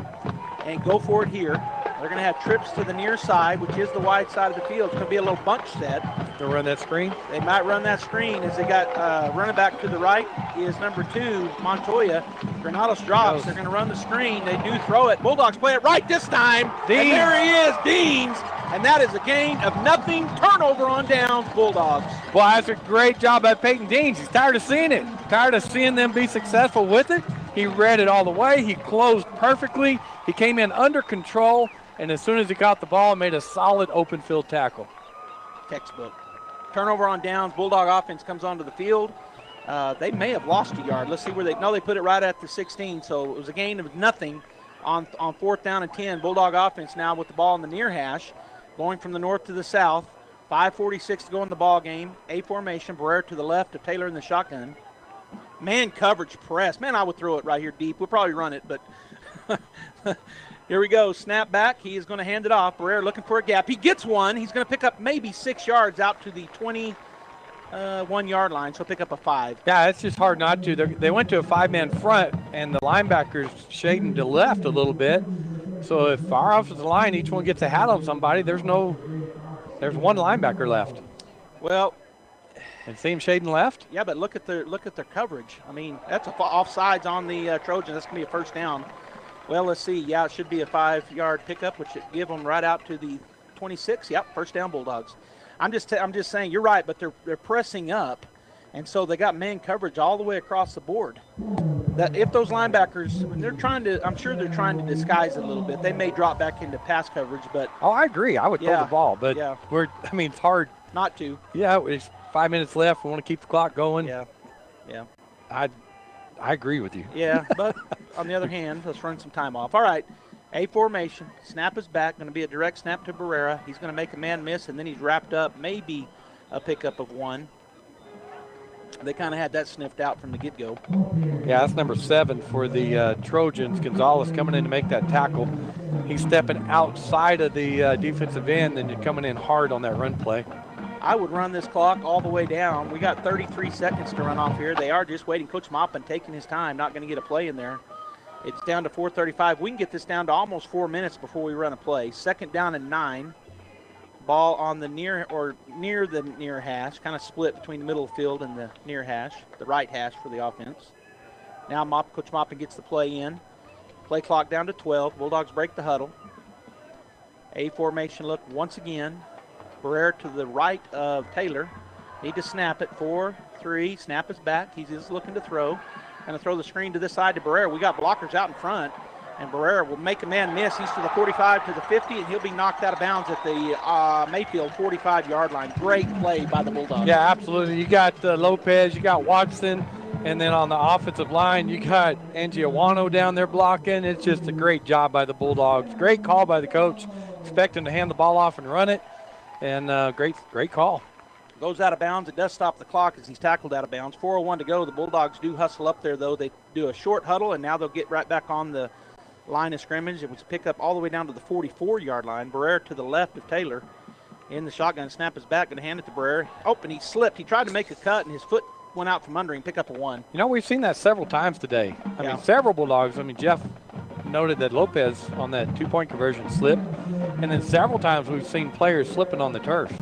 Speaker 17: and go for it here. They're going to have trips to the near side, which is the wide side of the field. It's going to be a little bunch set.
Speaker 14: They'll run that screen?
Speaker 17: They might run that screen as they got running back to the right is number 2, Montoya. Granados drops. They're going to run the screen. They do throw it. Bulldogs play it right this time.
Speaker 14: Deans.
Speaker 17: And there he is, Deans. And that is a gain of nothing. Turnover on downs, Bulldogs.
Speaker 14: Well, that's a great job by Peyton Deans. He's tired of seeing it. Tired of seeing them be successful with it. He read it all the way. He closed perfectly. He came in under control, and as soon as he got the ball, made a solid open field tackle.
Speaker 17: Textbook. Turnover on downs. Bulldog offense comes onto the field. They may have lost a yard. Let's see where they put it right at the 16. So it was a gain of nothing on 4th down and 10. Bulldog offense now with the ball in the near hash, going from the north to the south. 5:46 to go in the ball game. A formation. Barrera to the left of Taylor in the shotgun. Man coverage press. Man, I would throw it right here deep. We'll probably run it, but here we go. Snap back. He is going to hand it off. Barrera looking for a gap. He gets one. He's going to pick up maybe 6 yards out to the 21-yard line, so pick up a 5.
Speaker 14: Yeah, it's just hard not to. They went to a 5-man front, and the linebackers shading to left a little bit. So if our offensive line, each one gets a hat on somebody, there's one linebacker left.
Speaker 17: Well,
Speaker 14: and see him shading left?
Speaker 17: Yeah, but look at their coverage. I mean, that's offsides on the Trojans. That's going to be a first down. Well, let's see. Yeah, it should be a 5-yard pickup, which should give them right out to the 26. Yep, first down Bulldogs. I'm just saying you're right, but they're pressing up, and so they got man coverage all the way across the board. That if those linebackers, I'm sure they're trying to disguise it a little bit. They may drop back into pass coverage, but
Speaker 14: I agree. I would throw the ball, but it's hard
Speaker 17: not to.
Speaker 14: Yeah, it's 5 minutes left. We want to keep the clock going.
Speaker 17: Yeah.
Speaker 14: I agree with you.
Speaker 17: Yeah, but on the other hand, let's run some time off. All right, A formation. Snap is back. Going to be a direct snap to Barrera. He's going to make a man miss, and then he's wrapped up. Maybe a pickup of 1. They kind of had that sniffed out from the get-go.
Speaker 14: Yeah, that's number 7 for the Trojans. Gonzalez coming in to make that tackle. He's stepping outside of the defensive end and coming in hard on that run play.
Speaker 17: I would run this clock all the way down. We got 33 seconds to run off here. They are just waiting. Coach Maupin taking his time, not going to get a play in there. It's down to 4:35. We can get this down to almost 4 minutes before we run a play. 2nd down and 9. Ball on the near the near hash, kind of split between the middle of the field and the near hash, the right hash for the offense. Now Coach Maupin gets the play in. Play clock down to 12. Bulldogs break the huddle. A formation look once again. Barrera to the right of Taylor. Need to snap it. 4-3. Snap is back. He's just looking to throw. Going to throw the screen to this side to Barrera. We got blockers out in front. And Barrera will make a man miss. He's to the 45 to the 50, and he'll be knocked out of bounds at the Mayfield 45-yard line. Great play by the Bulldogs.
Speaker 14: Yeah, absolutely. You got Lopez, you got Watson, and then on the offensive line, you got Angiawano down there blocking. It's just a great job by the Bulldogs. Great call by the coach. Expecting to hand the ball off and run it, and great call.
Speaker 17: Goes out of bounds. It does stop the clock as he's tackled out of bounds. 4:01 to go. The Bulldogs do hustle up there, though. They do a short huddle, and now they'll get right back on the line of scrimmage. It was picked up all the way down to the 44-yard line. Barrera to the left of Taylor in the shotgun. Snap is back. Going to hand it to Barrera. Oh, and he slipped. He tried to make a cut, and his foot went out from under him. Pick up a 1.
Speaker 14: You know, we've seen that several times today. I mean, several Bulldogs. I mean, Jeff noted that Lopez on that 2-point conversion slipped, and then several times we've seen players slipping on the turf.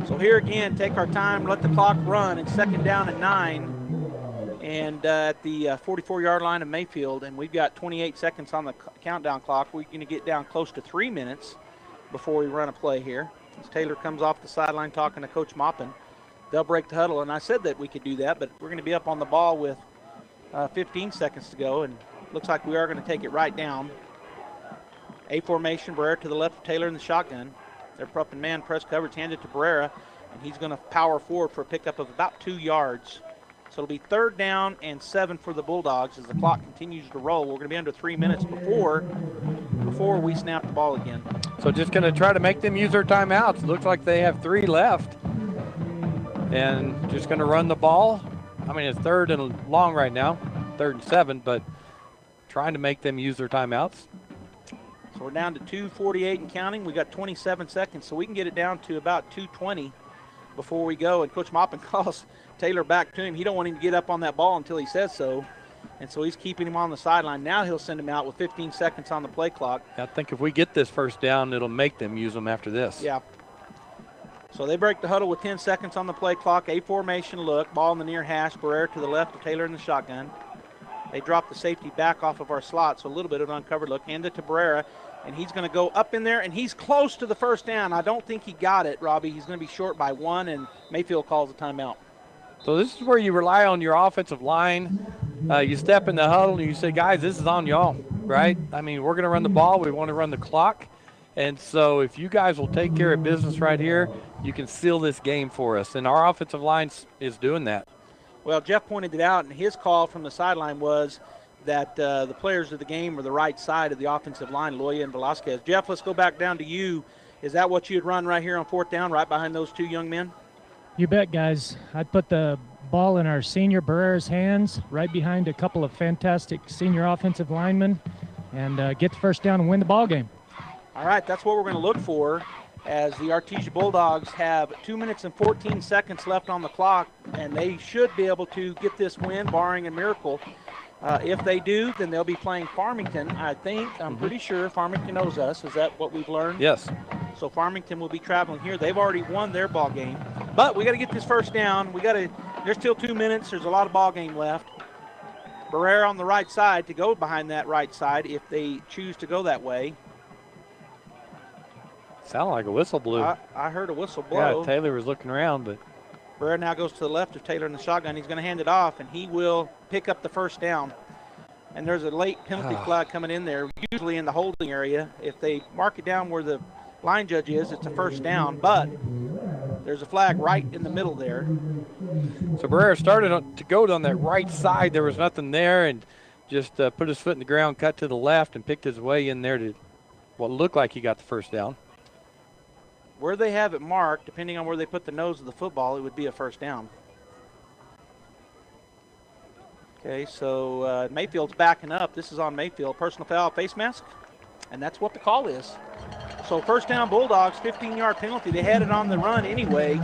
Speaker 17: So here again, take our time, let the clock run. It's 2nd down and 9. And at the 44-yard line of Mayfield, and we've got 28 seconds on the countdown clock. We're going to get down close to 3 minutes before we run a play here. As Taylor comes off the sideline talking to Coach Maupin, they'll break the huddle. And I said that we could do that, but we're going to be up on the ball with 15 seconds to go, and looks like we are going to take it right down. A formation, Barrera to the left of Taylor in the shotgun. They're prepping man press coverage, handed to Barrera, and he's going to power forward for a pickup of about 2 yards. So it'll be 3rd down and 7 for the Bulldogs as the clock continues to roll. We're going to be under 3 minutes before we snap the ball again.
Speaker 14: So just going to try to make them use their timeouts. Looks like they have 3 left. And just going to run the ball. I mean, it's 3rd and long right now, 3rd and 7, but trying to make them use their timeouts.
Speaker 17: So we're down to 2:48 and counting. We got 27 seconds, so we can get it down to about 2:20 before we go. And Coach Maupin calls Taylor back to him. He don't want him to get up on that ball until he says so. And so he's keeping him on the sideline. Now he'll send him out with 15 seconds on the play clock.
Speaker 14: I think if we get this first down, it'll make them use them after this.
Speaker 17: Yeah. So they break the huddle with 10 seconds on the play clock. A formation look. Ball in the near hash. Barrera to the left of Taylor in the shotgun. They drop the safety back off of our slot, so a little bit of an uncovered look. Hand it to Barrera, and he's going to go up in there, and he's close to the first down. I don't think he got it, Robbie. He's going to be short by 1, and Mayfield calls a timeout.
Speaker 14: So this is where you rely on your offensive line. You step in the huddle, and you say, guys, this is on y'all, right? I mean, we're going to run the ball. We want to run the clock. And so if you guys will take care of business right here, you can seal this game for us. And our offensive line is doing that.
Speaker 17: Well, Jeff pointed it out, and his call from the sideline was that the players of the game were the right side of the offensive line, Loya and Velasquez. Jeff, let's go back down to you. Is that what you'd run right here on 4th down, right behind those 2 young men?
Speaker 16: You bet, guys. I'd put the ball in our senior Barrera's hands, right behind a couple of fantastic senior offensive linemen, and get the first down and win the ball game.
Speaker 17: All right, that's what we're going to look for, as the Artesia Bulldogs have 2 minutes and 14 seconds left on the clock, and they should be able to get this win, barring a miracle. If they do, then they'll be playing Farmington, I think. I'm pretty sure Farmington knows us. Is that what we've learned?
Speaker 14: Yes.
Speaker 17: So Farmington will be traveling here. They've already won their ball game. But we got to get this first down. There's still 2 minutes. There's a lot of ball game left. Barrera on the right side to go behind that right side if they choose to go that way.
Speaker 14: Sounded like a whistle blew.
Speaker 17: I heard a whistle blow.
Speaker 14: Yeah, Taylor was looking around, but
Speaker 17: Barrera now goes to the left of Taylor in the shotgun. He's going to hand it off, and he will pick up the first down. And there's a late penalty flag coming in there, usually in the holding area. If they mark it down where the line judge is, it's a first down, but there's a flag right in the middle there.
Speaker 14: So Barrera started to go on that right side. There was nothing there, and just put his foot in the ground, cut to the left, and picked his way in there to what looked like he got the first down.
Speaker 17: Where they have it marked, depending on where they put the nose of the football, it would be a first down. Okay, so Mayfield's backing up. This is on Mayfield. Personal foul, face mask, and that's what the call is. So first down Bulldogs, 15-yard penalty. They had it on the run anyway,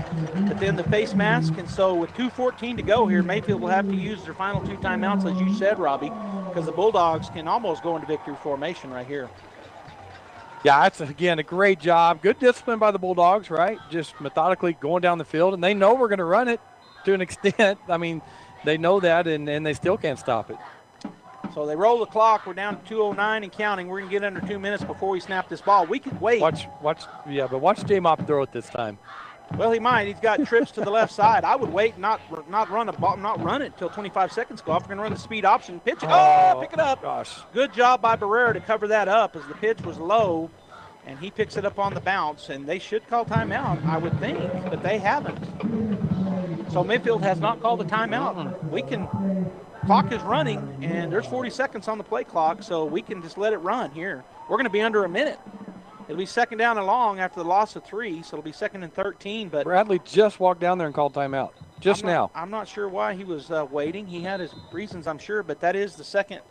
Speaker 17: but then the face mask, and so with 2:14 to go here, Mayfield will have to use their final 2 timeouts, as you said, Robbie, because the Bulldogs can almost go into victory formation right here.
Speaker 14: Yeah, that's, again, a great job. Good discipline by the Bulldogs, right? Just methodically going down the field, and they know we're going to run it to an extent. I mean, they know that, and they still can't stop it.
Speaker 17: So they roll the clock. We're down to 2:09 and counting. We're going to get under 2 minutes before we snap this ball. We could wait.
Speaker 14: Watch J-Mop throw it this time.
Speaker 17: Well, he might. He's got trips to the left side. I would wait, not run it until 25 seconds go off. We're going to run the speed option. Pitch it. Oh, pick it up.
Speaker 14: Gosh.
Speaker 17: Good job by Barrera to cover that up as the pitch was low, and he picks it up on the bounce. And they should call timeout, I would think, but they haven't. So Mayfield has not called a timeout. Clock is running, and there's 40 seconds on the play clock, so we can just let it run here. We're going to be under a minute. It'll be second down and long after the loss of 3, so it'll be 2nd and 13. But
Speaker 14: Bradley just walked down there and called timeout now.
Speaker 17: I'm not sure why he was waiting. He had his reasons, I'm sure, but that is the second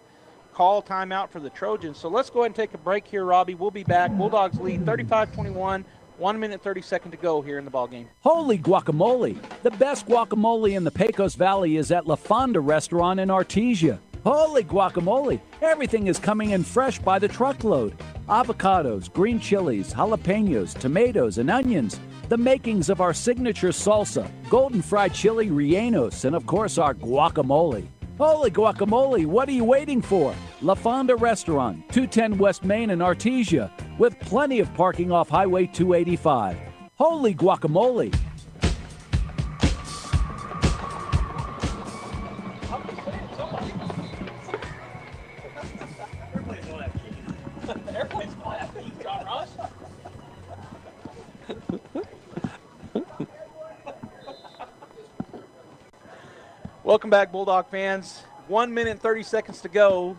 Speaker 17: call timeout for the Trojans. So let's go ahead and take a break here, Robbie. We'll be back. Bulldogs lead 35-21. 1 minute, 30 seconds to go here in the ballgame.
Speaker 6: Holy guacamole! The best guacamole in the Pecos Valley is at La Fonda Restaurant in Artesia. Holy guacamole! Everything is coming in fresh by the truckload. Avocados, green chilies, jalapenos, tomatoes, and onions. The makings of our signature salsa, golden fried chili rellenos, and of course our guacamole. Holy guacamole, what are you waiting for? La Fonda Restaurant, 210 West Main in Artesia, with plenty of parking off Highway 285. Holy guacamole!
Speaker 17: Welcome back, Bulldog fans. 1 minute, 30 seconds to go.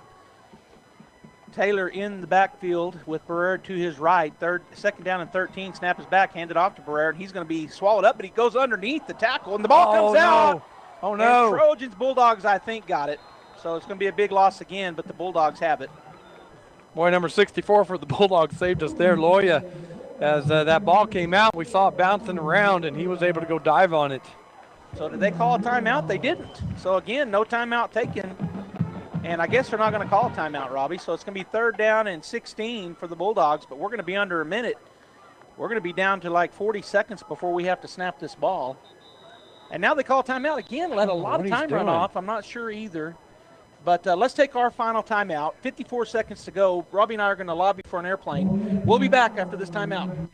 Speaker 17: Taylor in the backfield with Barrera to his right. Second down and 13. Snap is back, handed off to Barrera, and he's going to be swallowed up, but he goes underneath the tackle, and the ball comes out.
Speaker 14: Oh, no.
Speaker 17: And Trojans, Bulldogs, I think, got it. So it's going to be a big loss again, but the Bulldogs have it.
Speaker 14: Boy, number 64 for the Bulldogs saved us there, Loya. As that ball came out, we saw it bouncing around, and he was able to go dive on it.
Speaker 17: So did they call a timeout? They didn't. So, again, no timeout taken. And I guess they're not going to call a timeout, Robbie. So it's going to be 3rd down and 16 for the Bulldogs, but we're going to be under a minute. We're going to be down to like 40 seconds before we have to snap this ball. And now they call timeout again. Let a lot of time run off. I'm not sure either. But let's take our final timeout. 54 seconds to go. Robbie and I are going to lobby for an airplane. We'll be back after this timeout.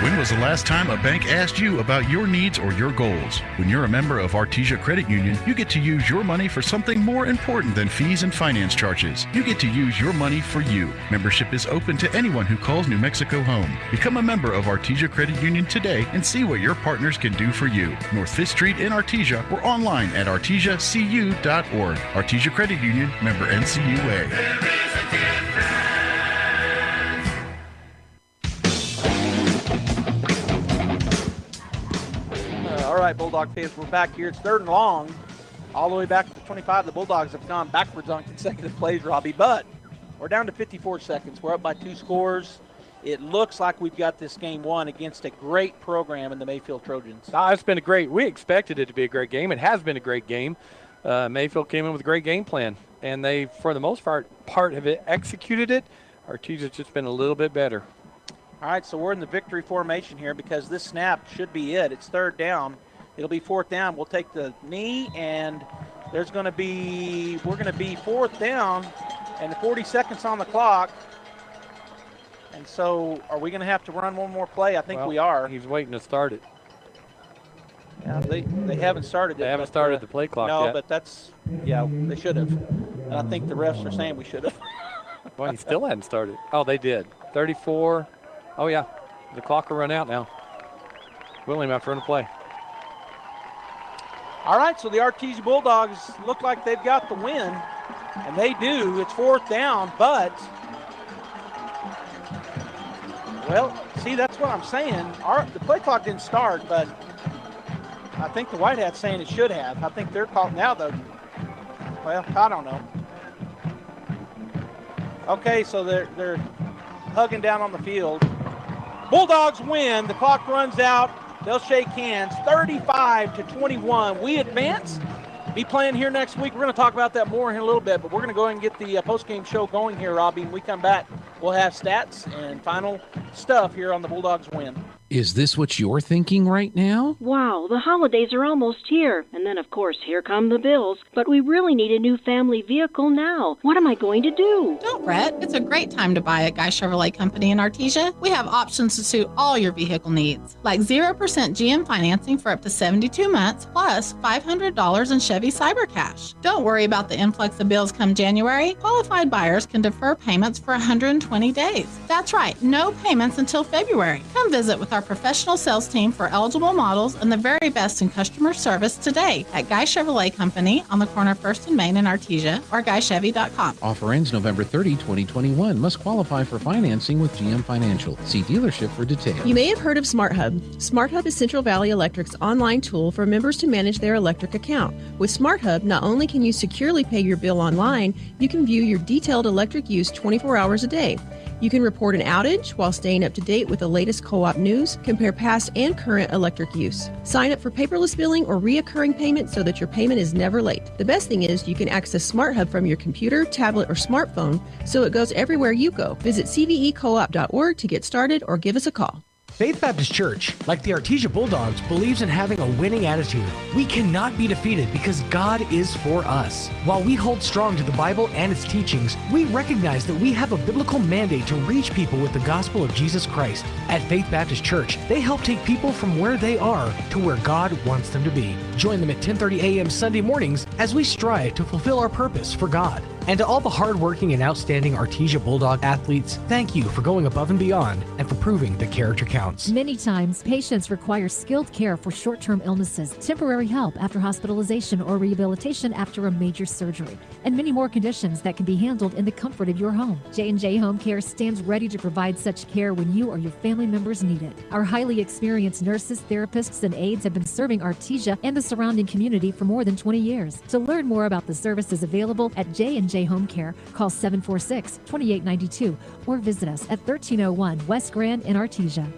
Speaker 23: When was the last time a bank asked you about your needs or your goals? When you're a member of Artesia Credit Union, you get to use your money for something more important than fees and finance charges. You get to use your money for you. Membership is open to anyone who calls New Mexico home. Become a member of Artesia Credit Union today and see what your partners can do for you. North 5th Street in Artesia or online at artesiacu.org. Artesia Credit Union, member NCUA.
Speaker 17: All right, Bulldog fans, we're back here. It's 3rd and long. All the way back to the 25. The Bulldogs have gone backwards on consecutive plays, Robbie, but we're down to 54 seconds. We're up by 2 scores. It looks like we've got this game won against a great program in the Mayfield Trojans.
Speaker 14: It's been we expected it to be a great game. It has been a great game. Mayfield came in with a great game plan, and they, for the most part of it, executed it. Artesia's just been a little bit better.
Speaker 17: All right, so we're in the victory formation here because this snap should be it. It's 3rd down. It'll be 4th down. We'll take the knee, and we're going to be 4th down, and 40 seconds on the clock. And so are we going to have to run one more play? I think we are.
Speaker 14: He's waiting to start it.
Speaker 17: Yeah, they haven't started it.
Speaker 14: They haven't started the play clock
Speaker 17: yet.
Speaker 14: No,
Speaker 17: but they should have. And I think the refs are saying we should have.
Speaker 14: Well, he still hadn't started. Oh, they did. 34. Oh, yeah. The clock will run out now. William have to run a play.
Speaker 17: All right, so the Artesia Bulldogs look like they've got the win, and they do. It's 4th down, but, well, see, that's what I'm saying. The play clock didn't start, but I think the White Hat's saying it should have. I think they're calling now, though. Well, I don't know. Okay, so they're hugging down on the field. Bulldogs win. The clock runs out. They'll shake hands. 35-21. We advance. Be playing here next week. We're going to talk about that more in a little bit, but we're going to go ahead and get the post-game show going here, Robbie. When we come back, we'll have stats and final stuff here on the Bulldogs win.
Speaker 1: Is this what you're thinking right now?
Speaker 3: Wow, the holidays are almost here. And then, of course, here come the bills. But we really need a new family vehicle now. What am I going to do?
Speaker 7: Don't fret. It's a great time to buy at Guy Chevrolet Company in Artesia. We have options to suit all your vehicle needs, like 0% GM financing for up to 72 months, plus $500 in Chevy Cyber Cash. Don't worry about the influx of bills come January. Qualified buyers can defer payments for 120 days. That's right, no payments until February. Come visit with our professional sales team for eligible models and the very best in customer service today at Guy Chevrolet Company on the corner of 1st and Main in Artesia or GuyChevy.com.
Speaker 1: Offer ends November 30, 2021. Must qualify for financing with GM Financial. See dealership for details.
Speaker 19: You may have heard of SmartHub. SmartHub is Central Valley Electric's online tool for members to manage their electric account. With SmartHub, not only can you securely pay your bill online, you can view your detailed electric use 24 hours a day. You can report an outage while staying up to date with the latest co-op news, compare past and current electric use. Sign up for paperless billing or reoccurring payment so that your payment is never late. The best thing is you can access SmartHub from your computer, tablet, or smartphone, so it goes everywhere you go. Visit cvecoop.org to get started or give us a call.
Speaker 21: Faith Baptist Church, like the Artesia Bulldogs, believes in having a winning attitude. We cannot be defeated because God is for us. While we hold strong to the Bible and its teachings, we recognize that we have a biblical mandate to reach people with the gospel of Jesus Christ. At Faith Baptist Church, they help take people from where they are to where God wants them to be. Join them at 10:30 a.m. Sunday mornings as we strive to fulfill our purpose for God. And to all the hardworking and outstanding Artesia Bulldog athletes, thank you for going above and beyond and for proving that character counts.
Speaker 22: Many times, patients require skilled care for short-term illnesses, temporary help after hospitalization or rehabilitation after a major surgery, and many more conditions that can be handled in the comfort of your home. J&J Home Care stands ready to provide such care when you or your family members need it. Our highly experienced nurses, therapists, and aides have been serving Artesia and the surrounding community for more than 20 years. To learn more about the services available at J&J Home Care, call 746-2892 or visit us at 1301 West Grand in Artesia.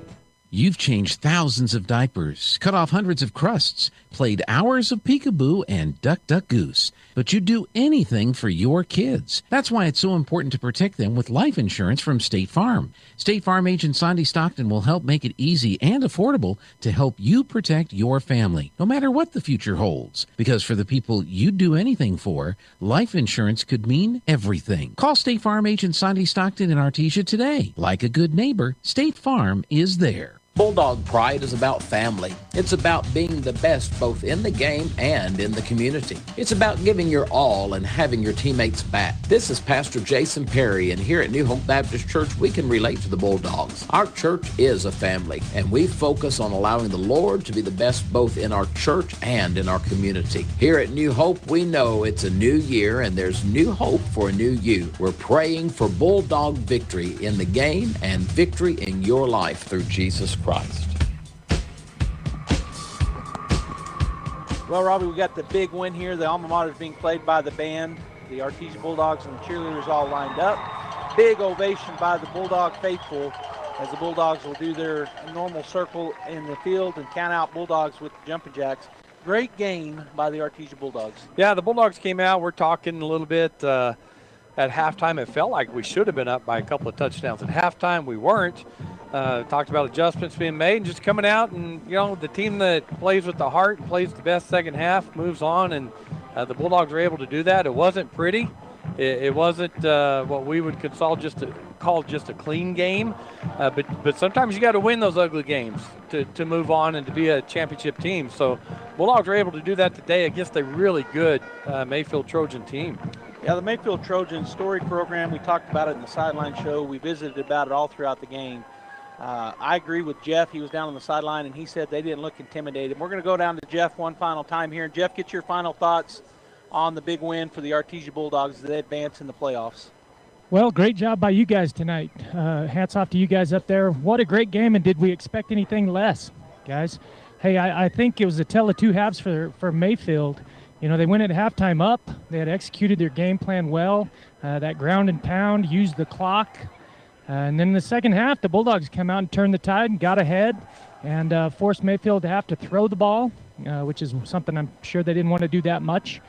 Speaker 1: You've changed thousands of diapers, cut off hundreds of crusts, played hours of peekaboo and duck, duck, goose. But you'd do anything for your kids. That's why it's so important to protect them with life insurance from State Farm. State Farm agent Sandy Stockton will help make it easy and affordable to help you protect your family, no matter what the future holds. Because for the people you'd do anything for, life insurance could mean everything. Call State Farm agent Sandy Stockton in Artesia today. Like a good neighbor, State Farm is there.
Speaker 9: Bulldog Pride is about family. It's about being the best both in the game and in the community. It's about giving your all and having your teammates back. This is Pastor Jason Perry, and here at New Hope Baptist Church, we can relate to the Bulldogs. Our church is a family, and we focus on allowing the Lord to be the best both in our church and in our community. Here at New Hope, we know it's a new year, and there's new hope for a new you. We're praying for Bulldog victory in the game and victory in your life through Jesus Christ.
Speaker 17: Well, Robbie, we got the big win here. The alma mater is being played by the band. The Artesia Bulldogs and the cheerleaders all lined up. Big ovation by the Bulldog faithful as the Bulldogs will do their normal circle in the field and count out Bulldogs with the jumping jacks. Great game by the Artesia Bulldogs.
Speaker 14: Yeah, the Bulldogs came out. We're talking a little bit at halftime. It felt like we should have been up by a couple of touchdowns. At halftime, we weren't. Talked about adjustments being made and just coming out, and the team that plays with the heart and plays the best second half moves on, and the Bulldogs were able to do that. It wasn't pretty. It wasn't what we would call just a clean game, but sometimes you got to win those ugly games to move on and to be a championship team. So Bulldogs were able to do that today against a really good Mayfield Trojan team.
Speaker 17: Yeah, the Mayfield Trojan story program, we talked about it in the sideline show. We visited about it all throughout the game. I agree with Jeff. He was down on the sideline, and he said they didn't look intimidated. We're going to go down to Jeff one final time here. Jeff, get your final thoughts on the big win for the Artesia Bulldogs as they advance in the playoffs.
Speaker 16: Well, great job by you guys tonight. Hats off to you guys up there. What a great game, and did we expect anything less, guys? Hey, I think it was a tell of two halves for Mayfield. They went at halftime up. They had executed their game plan well. That ground and pound, used the clock. And then in the second half, the Bulldogs come out and turned the tide and got ahead and forced Mayfield to have to throw the ball, which is something I'm sure they didn't want to do that much.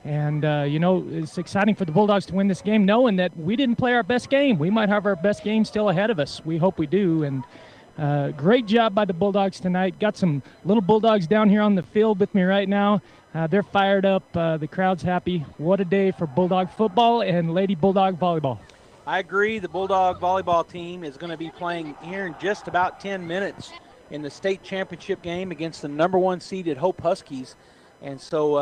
Speaker 16: And, it's exciting for the Bulldogs to win this game, knowing that we didn't play our best game. We might have our best game still ahead of us. We hope we do. And great job by the Bulldogs tonight. Got some little Bulldogs down here on the field with me right now. They're fired up. The crowd's happy. What a day for Bulldog football and Lady Bulldog volleyball.
Speaker 17: I agree. The Bulldog volleyball team is going to be playing here in just about 10 minutes in the state championship game against the number one seeded Hope Huskies. And so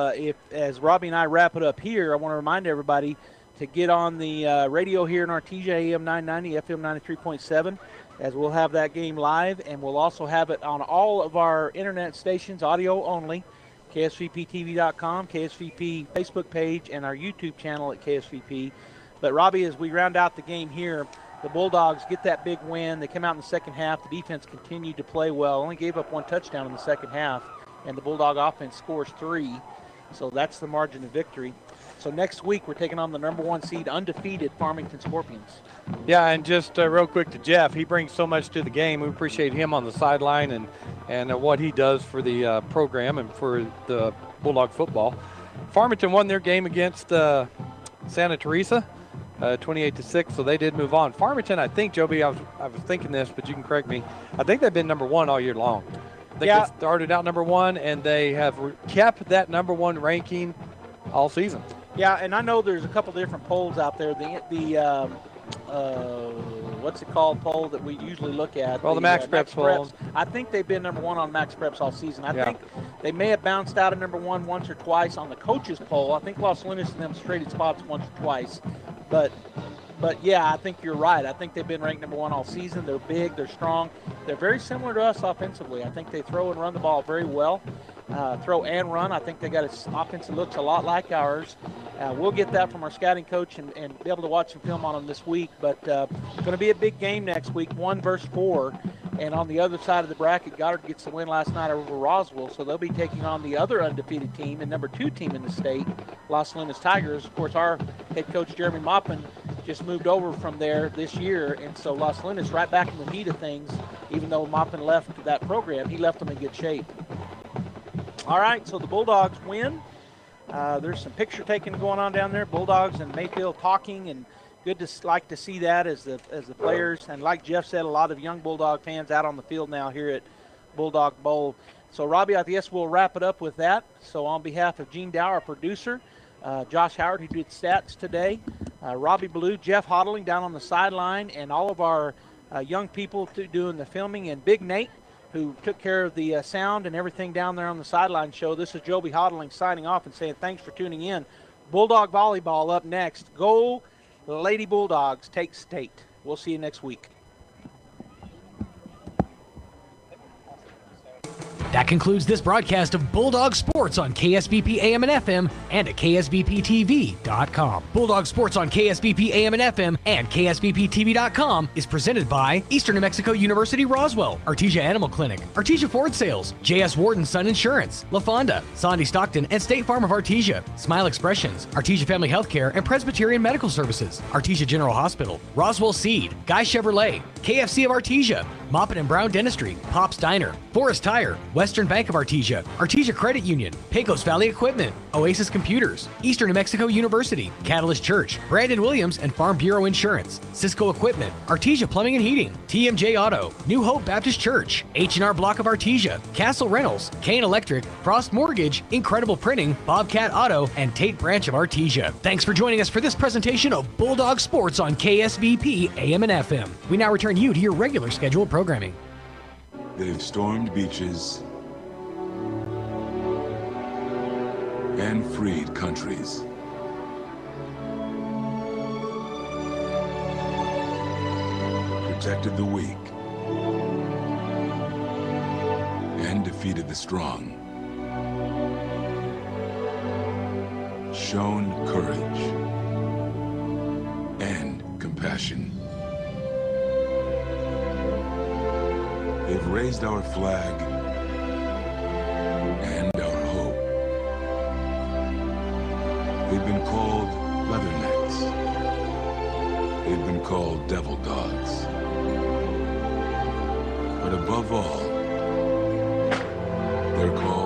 Speaker 17: as Robbie and I wrap it up here, I want to remind everybody to get on the radio here in Artesia, AM 990, FM 93.7, as we'll have that game live. And we'll also have it on all of our internet stations, audio only, KSVPTV.com, KSVP Facebook page, and our YouTube channel at KSVP. But, Robbie, as we round out the game here, the Bulldogs get that big win. They come out in the second half. The defense continued to play well. Only gave up one touchdown in the second half, and the Bulldog offense scores 3. So that's the margin of victory. So next week we're taking on the number one seed, undefeated Farmington Scorpions.
Speaker 14: Yeah, and just real quick to Jeff, he brings so much to the game. We appreciate him on the sideline and what he does for the program and for the Bulldog football. Farmington won their game against Santa Teresa. 28-6, so they did move on. Farmington, I think, Joby, I was thinking this, but you can correct me. I think they've been number one all year long. I think they started out number one, and they have kept that number one ranking all season.
Speaker 17: Yeah, and I know there's a couple different polls out there. The what's it called poll that we usually look at?
Speaker 14: Well, the Max Preps poll.
Speaker 17: I think they've been number one on Max Preps all season. I think they may have bounced out of number one once or twice on the coaches poll. I think Los Lunas and them traded spots once or twice. But yeah, I think you're right. I think they've been ranked number one all season. They're big. They're strong. They're very similar to us offensively. I think they throw and run the ball very well. Throw and run. I think they got an offense that looks a lot like ours. We'll get that from our scouting coach and be able to watch some film on them this week. But it's going to be a big game next week, 1 versus 4. And on the other side of the bracket, Goddard gets the win last night over Roswell. So they'll be taking on the other undefeated team and number 2 team in the state, Los Lunas Tigers. Of course, our head coach, Jeremy Maupin, just moved over from there this year, and so Las Lunas right back in the heat of things. Even though Maupin left that program, he left them in good shape. All right, so the Bulldogs win. There's some picture taking going on down there. Bulldogs and Mayfield talking, and good to like to see that as the players. And like Jeff said, a lot of young Bulldog fans out on the field now here at Bulldog Bowl. So, Robbie, I guess we'll wrap it up with that. So on behalf of Gene Dow, our producer, Josh Howard, who did stats today, Robbie Ballou, Jeff Hodling down on the sideline, and all of our young people doing the filming, and Big Nate, who took care of the sound and everything down there on the sideline show. This is Joby Hodling signing off and saying thanks for tuning in. Bulldog volleyball up next. Go Lady Bulldogs, take state. We'll see you next week.
Speaker 21: That concludes this broadcast of Bulldog Sports on KSBP AM and FM and at KSBPTV.com. Bulldog Sports on KSBP AM and FM and KSBPTV.com is presented by Eastern New Mexico University Roswell, Artesia Animal Clinic, Artesia Ford Sales, J.S. Wharton Sun Insurance, La Fonda, Sandy Stockton, and State Farm of Artesia, Smile Expressions, Artesia Family Healthcare and Presbyterian Medical Services, Artesia General Hospital, Roswell Seed, Guy Chevrolet, KFC of Artesia, Maupin and Brown Dentistry, Pop's Diner, Forest Tire, Western Bank of Artesia, Artesia Credit Union, Pecos Valley Equipment, Oasis Computers, Eastern New Mexico University, Catalyst Church, Brandon Williams and Farm Bureau Insurance, Cisco Equipment, Artesia Plumbing and Heating, TMJ Auto, New Hope Baptist Church, H&R Block of Artesia, Castle Rentals, Kane Electric, Frost Mortgage, Incredible Printing, Bobcat Auto, and Tate Branch of Artesia. Thanks for joining us for this presentation of Bulldog Sports on KSBP AM and FM. We now return you to your regular scheduled programming.
Speaker 5: They've stormed beaches and freed countries. Protected the weak and defeated the strong. Shown courage and compassion. They've raised our flag and our hope. They've been called leathernecks. They've been called devil dogs. But above all, they're called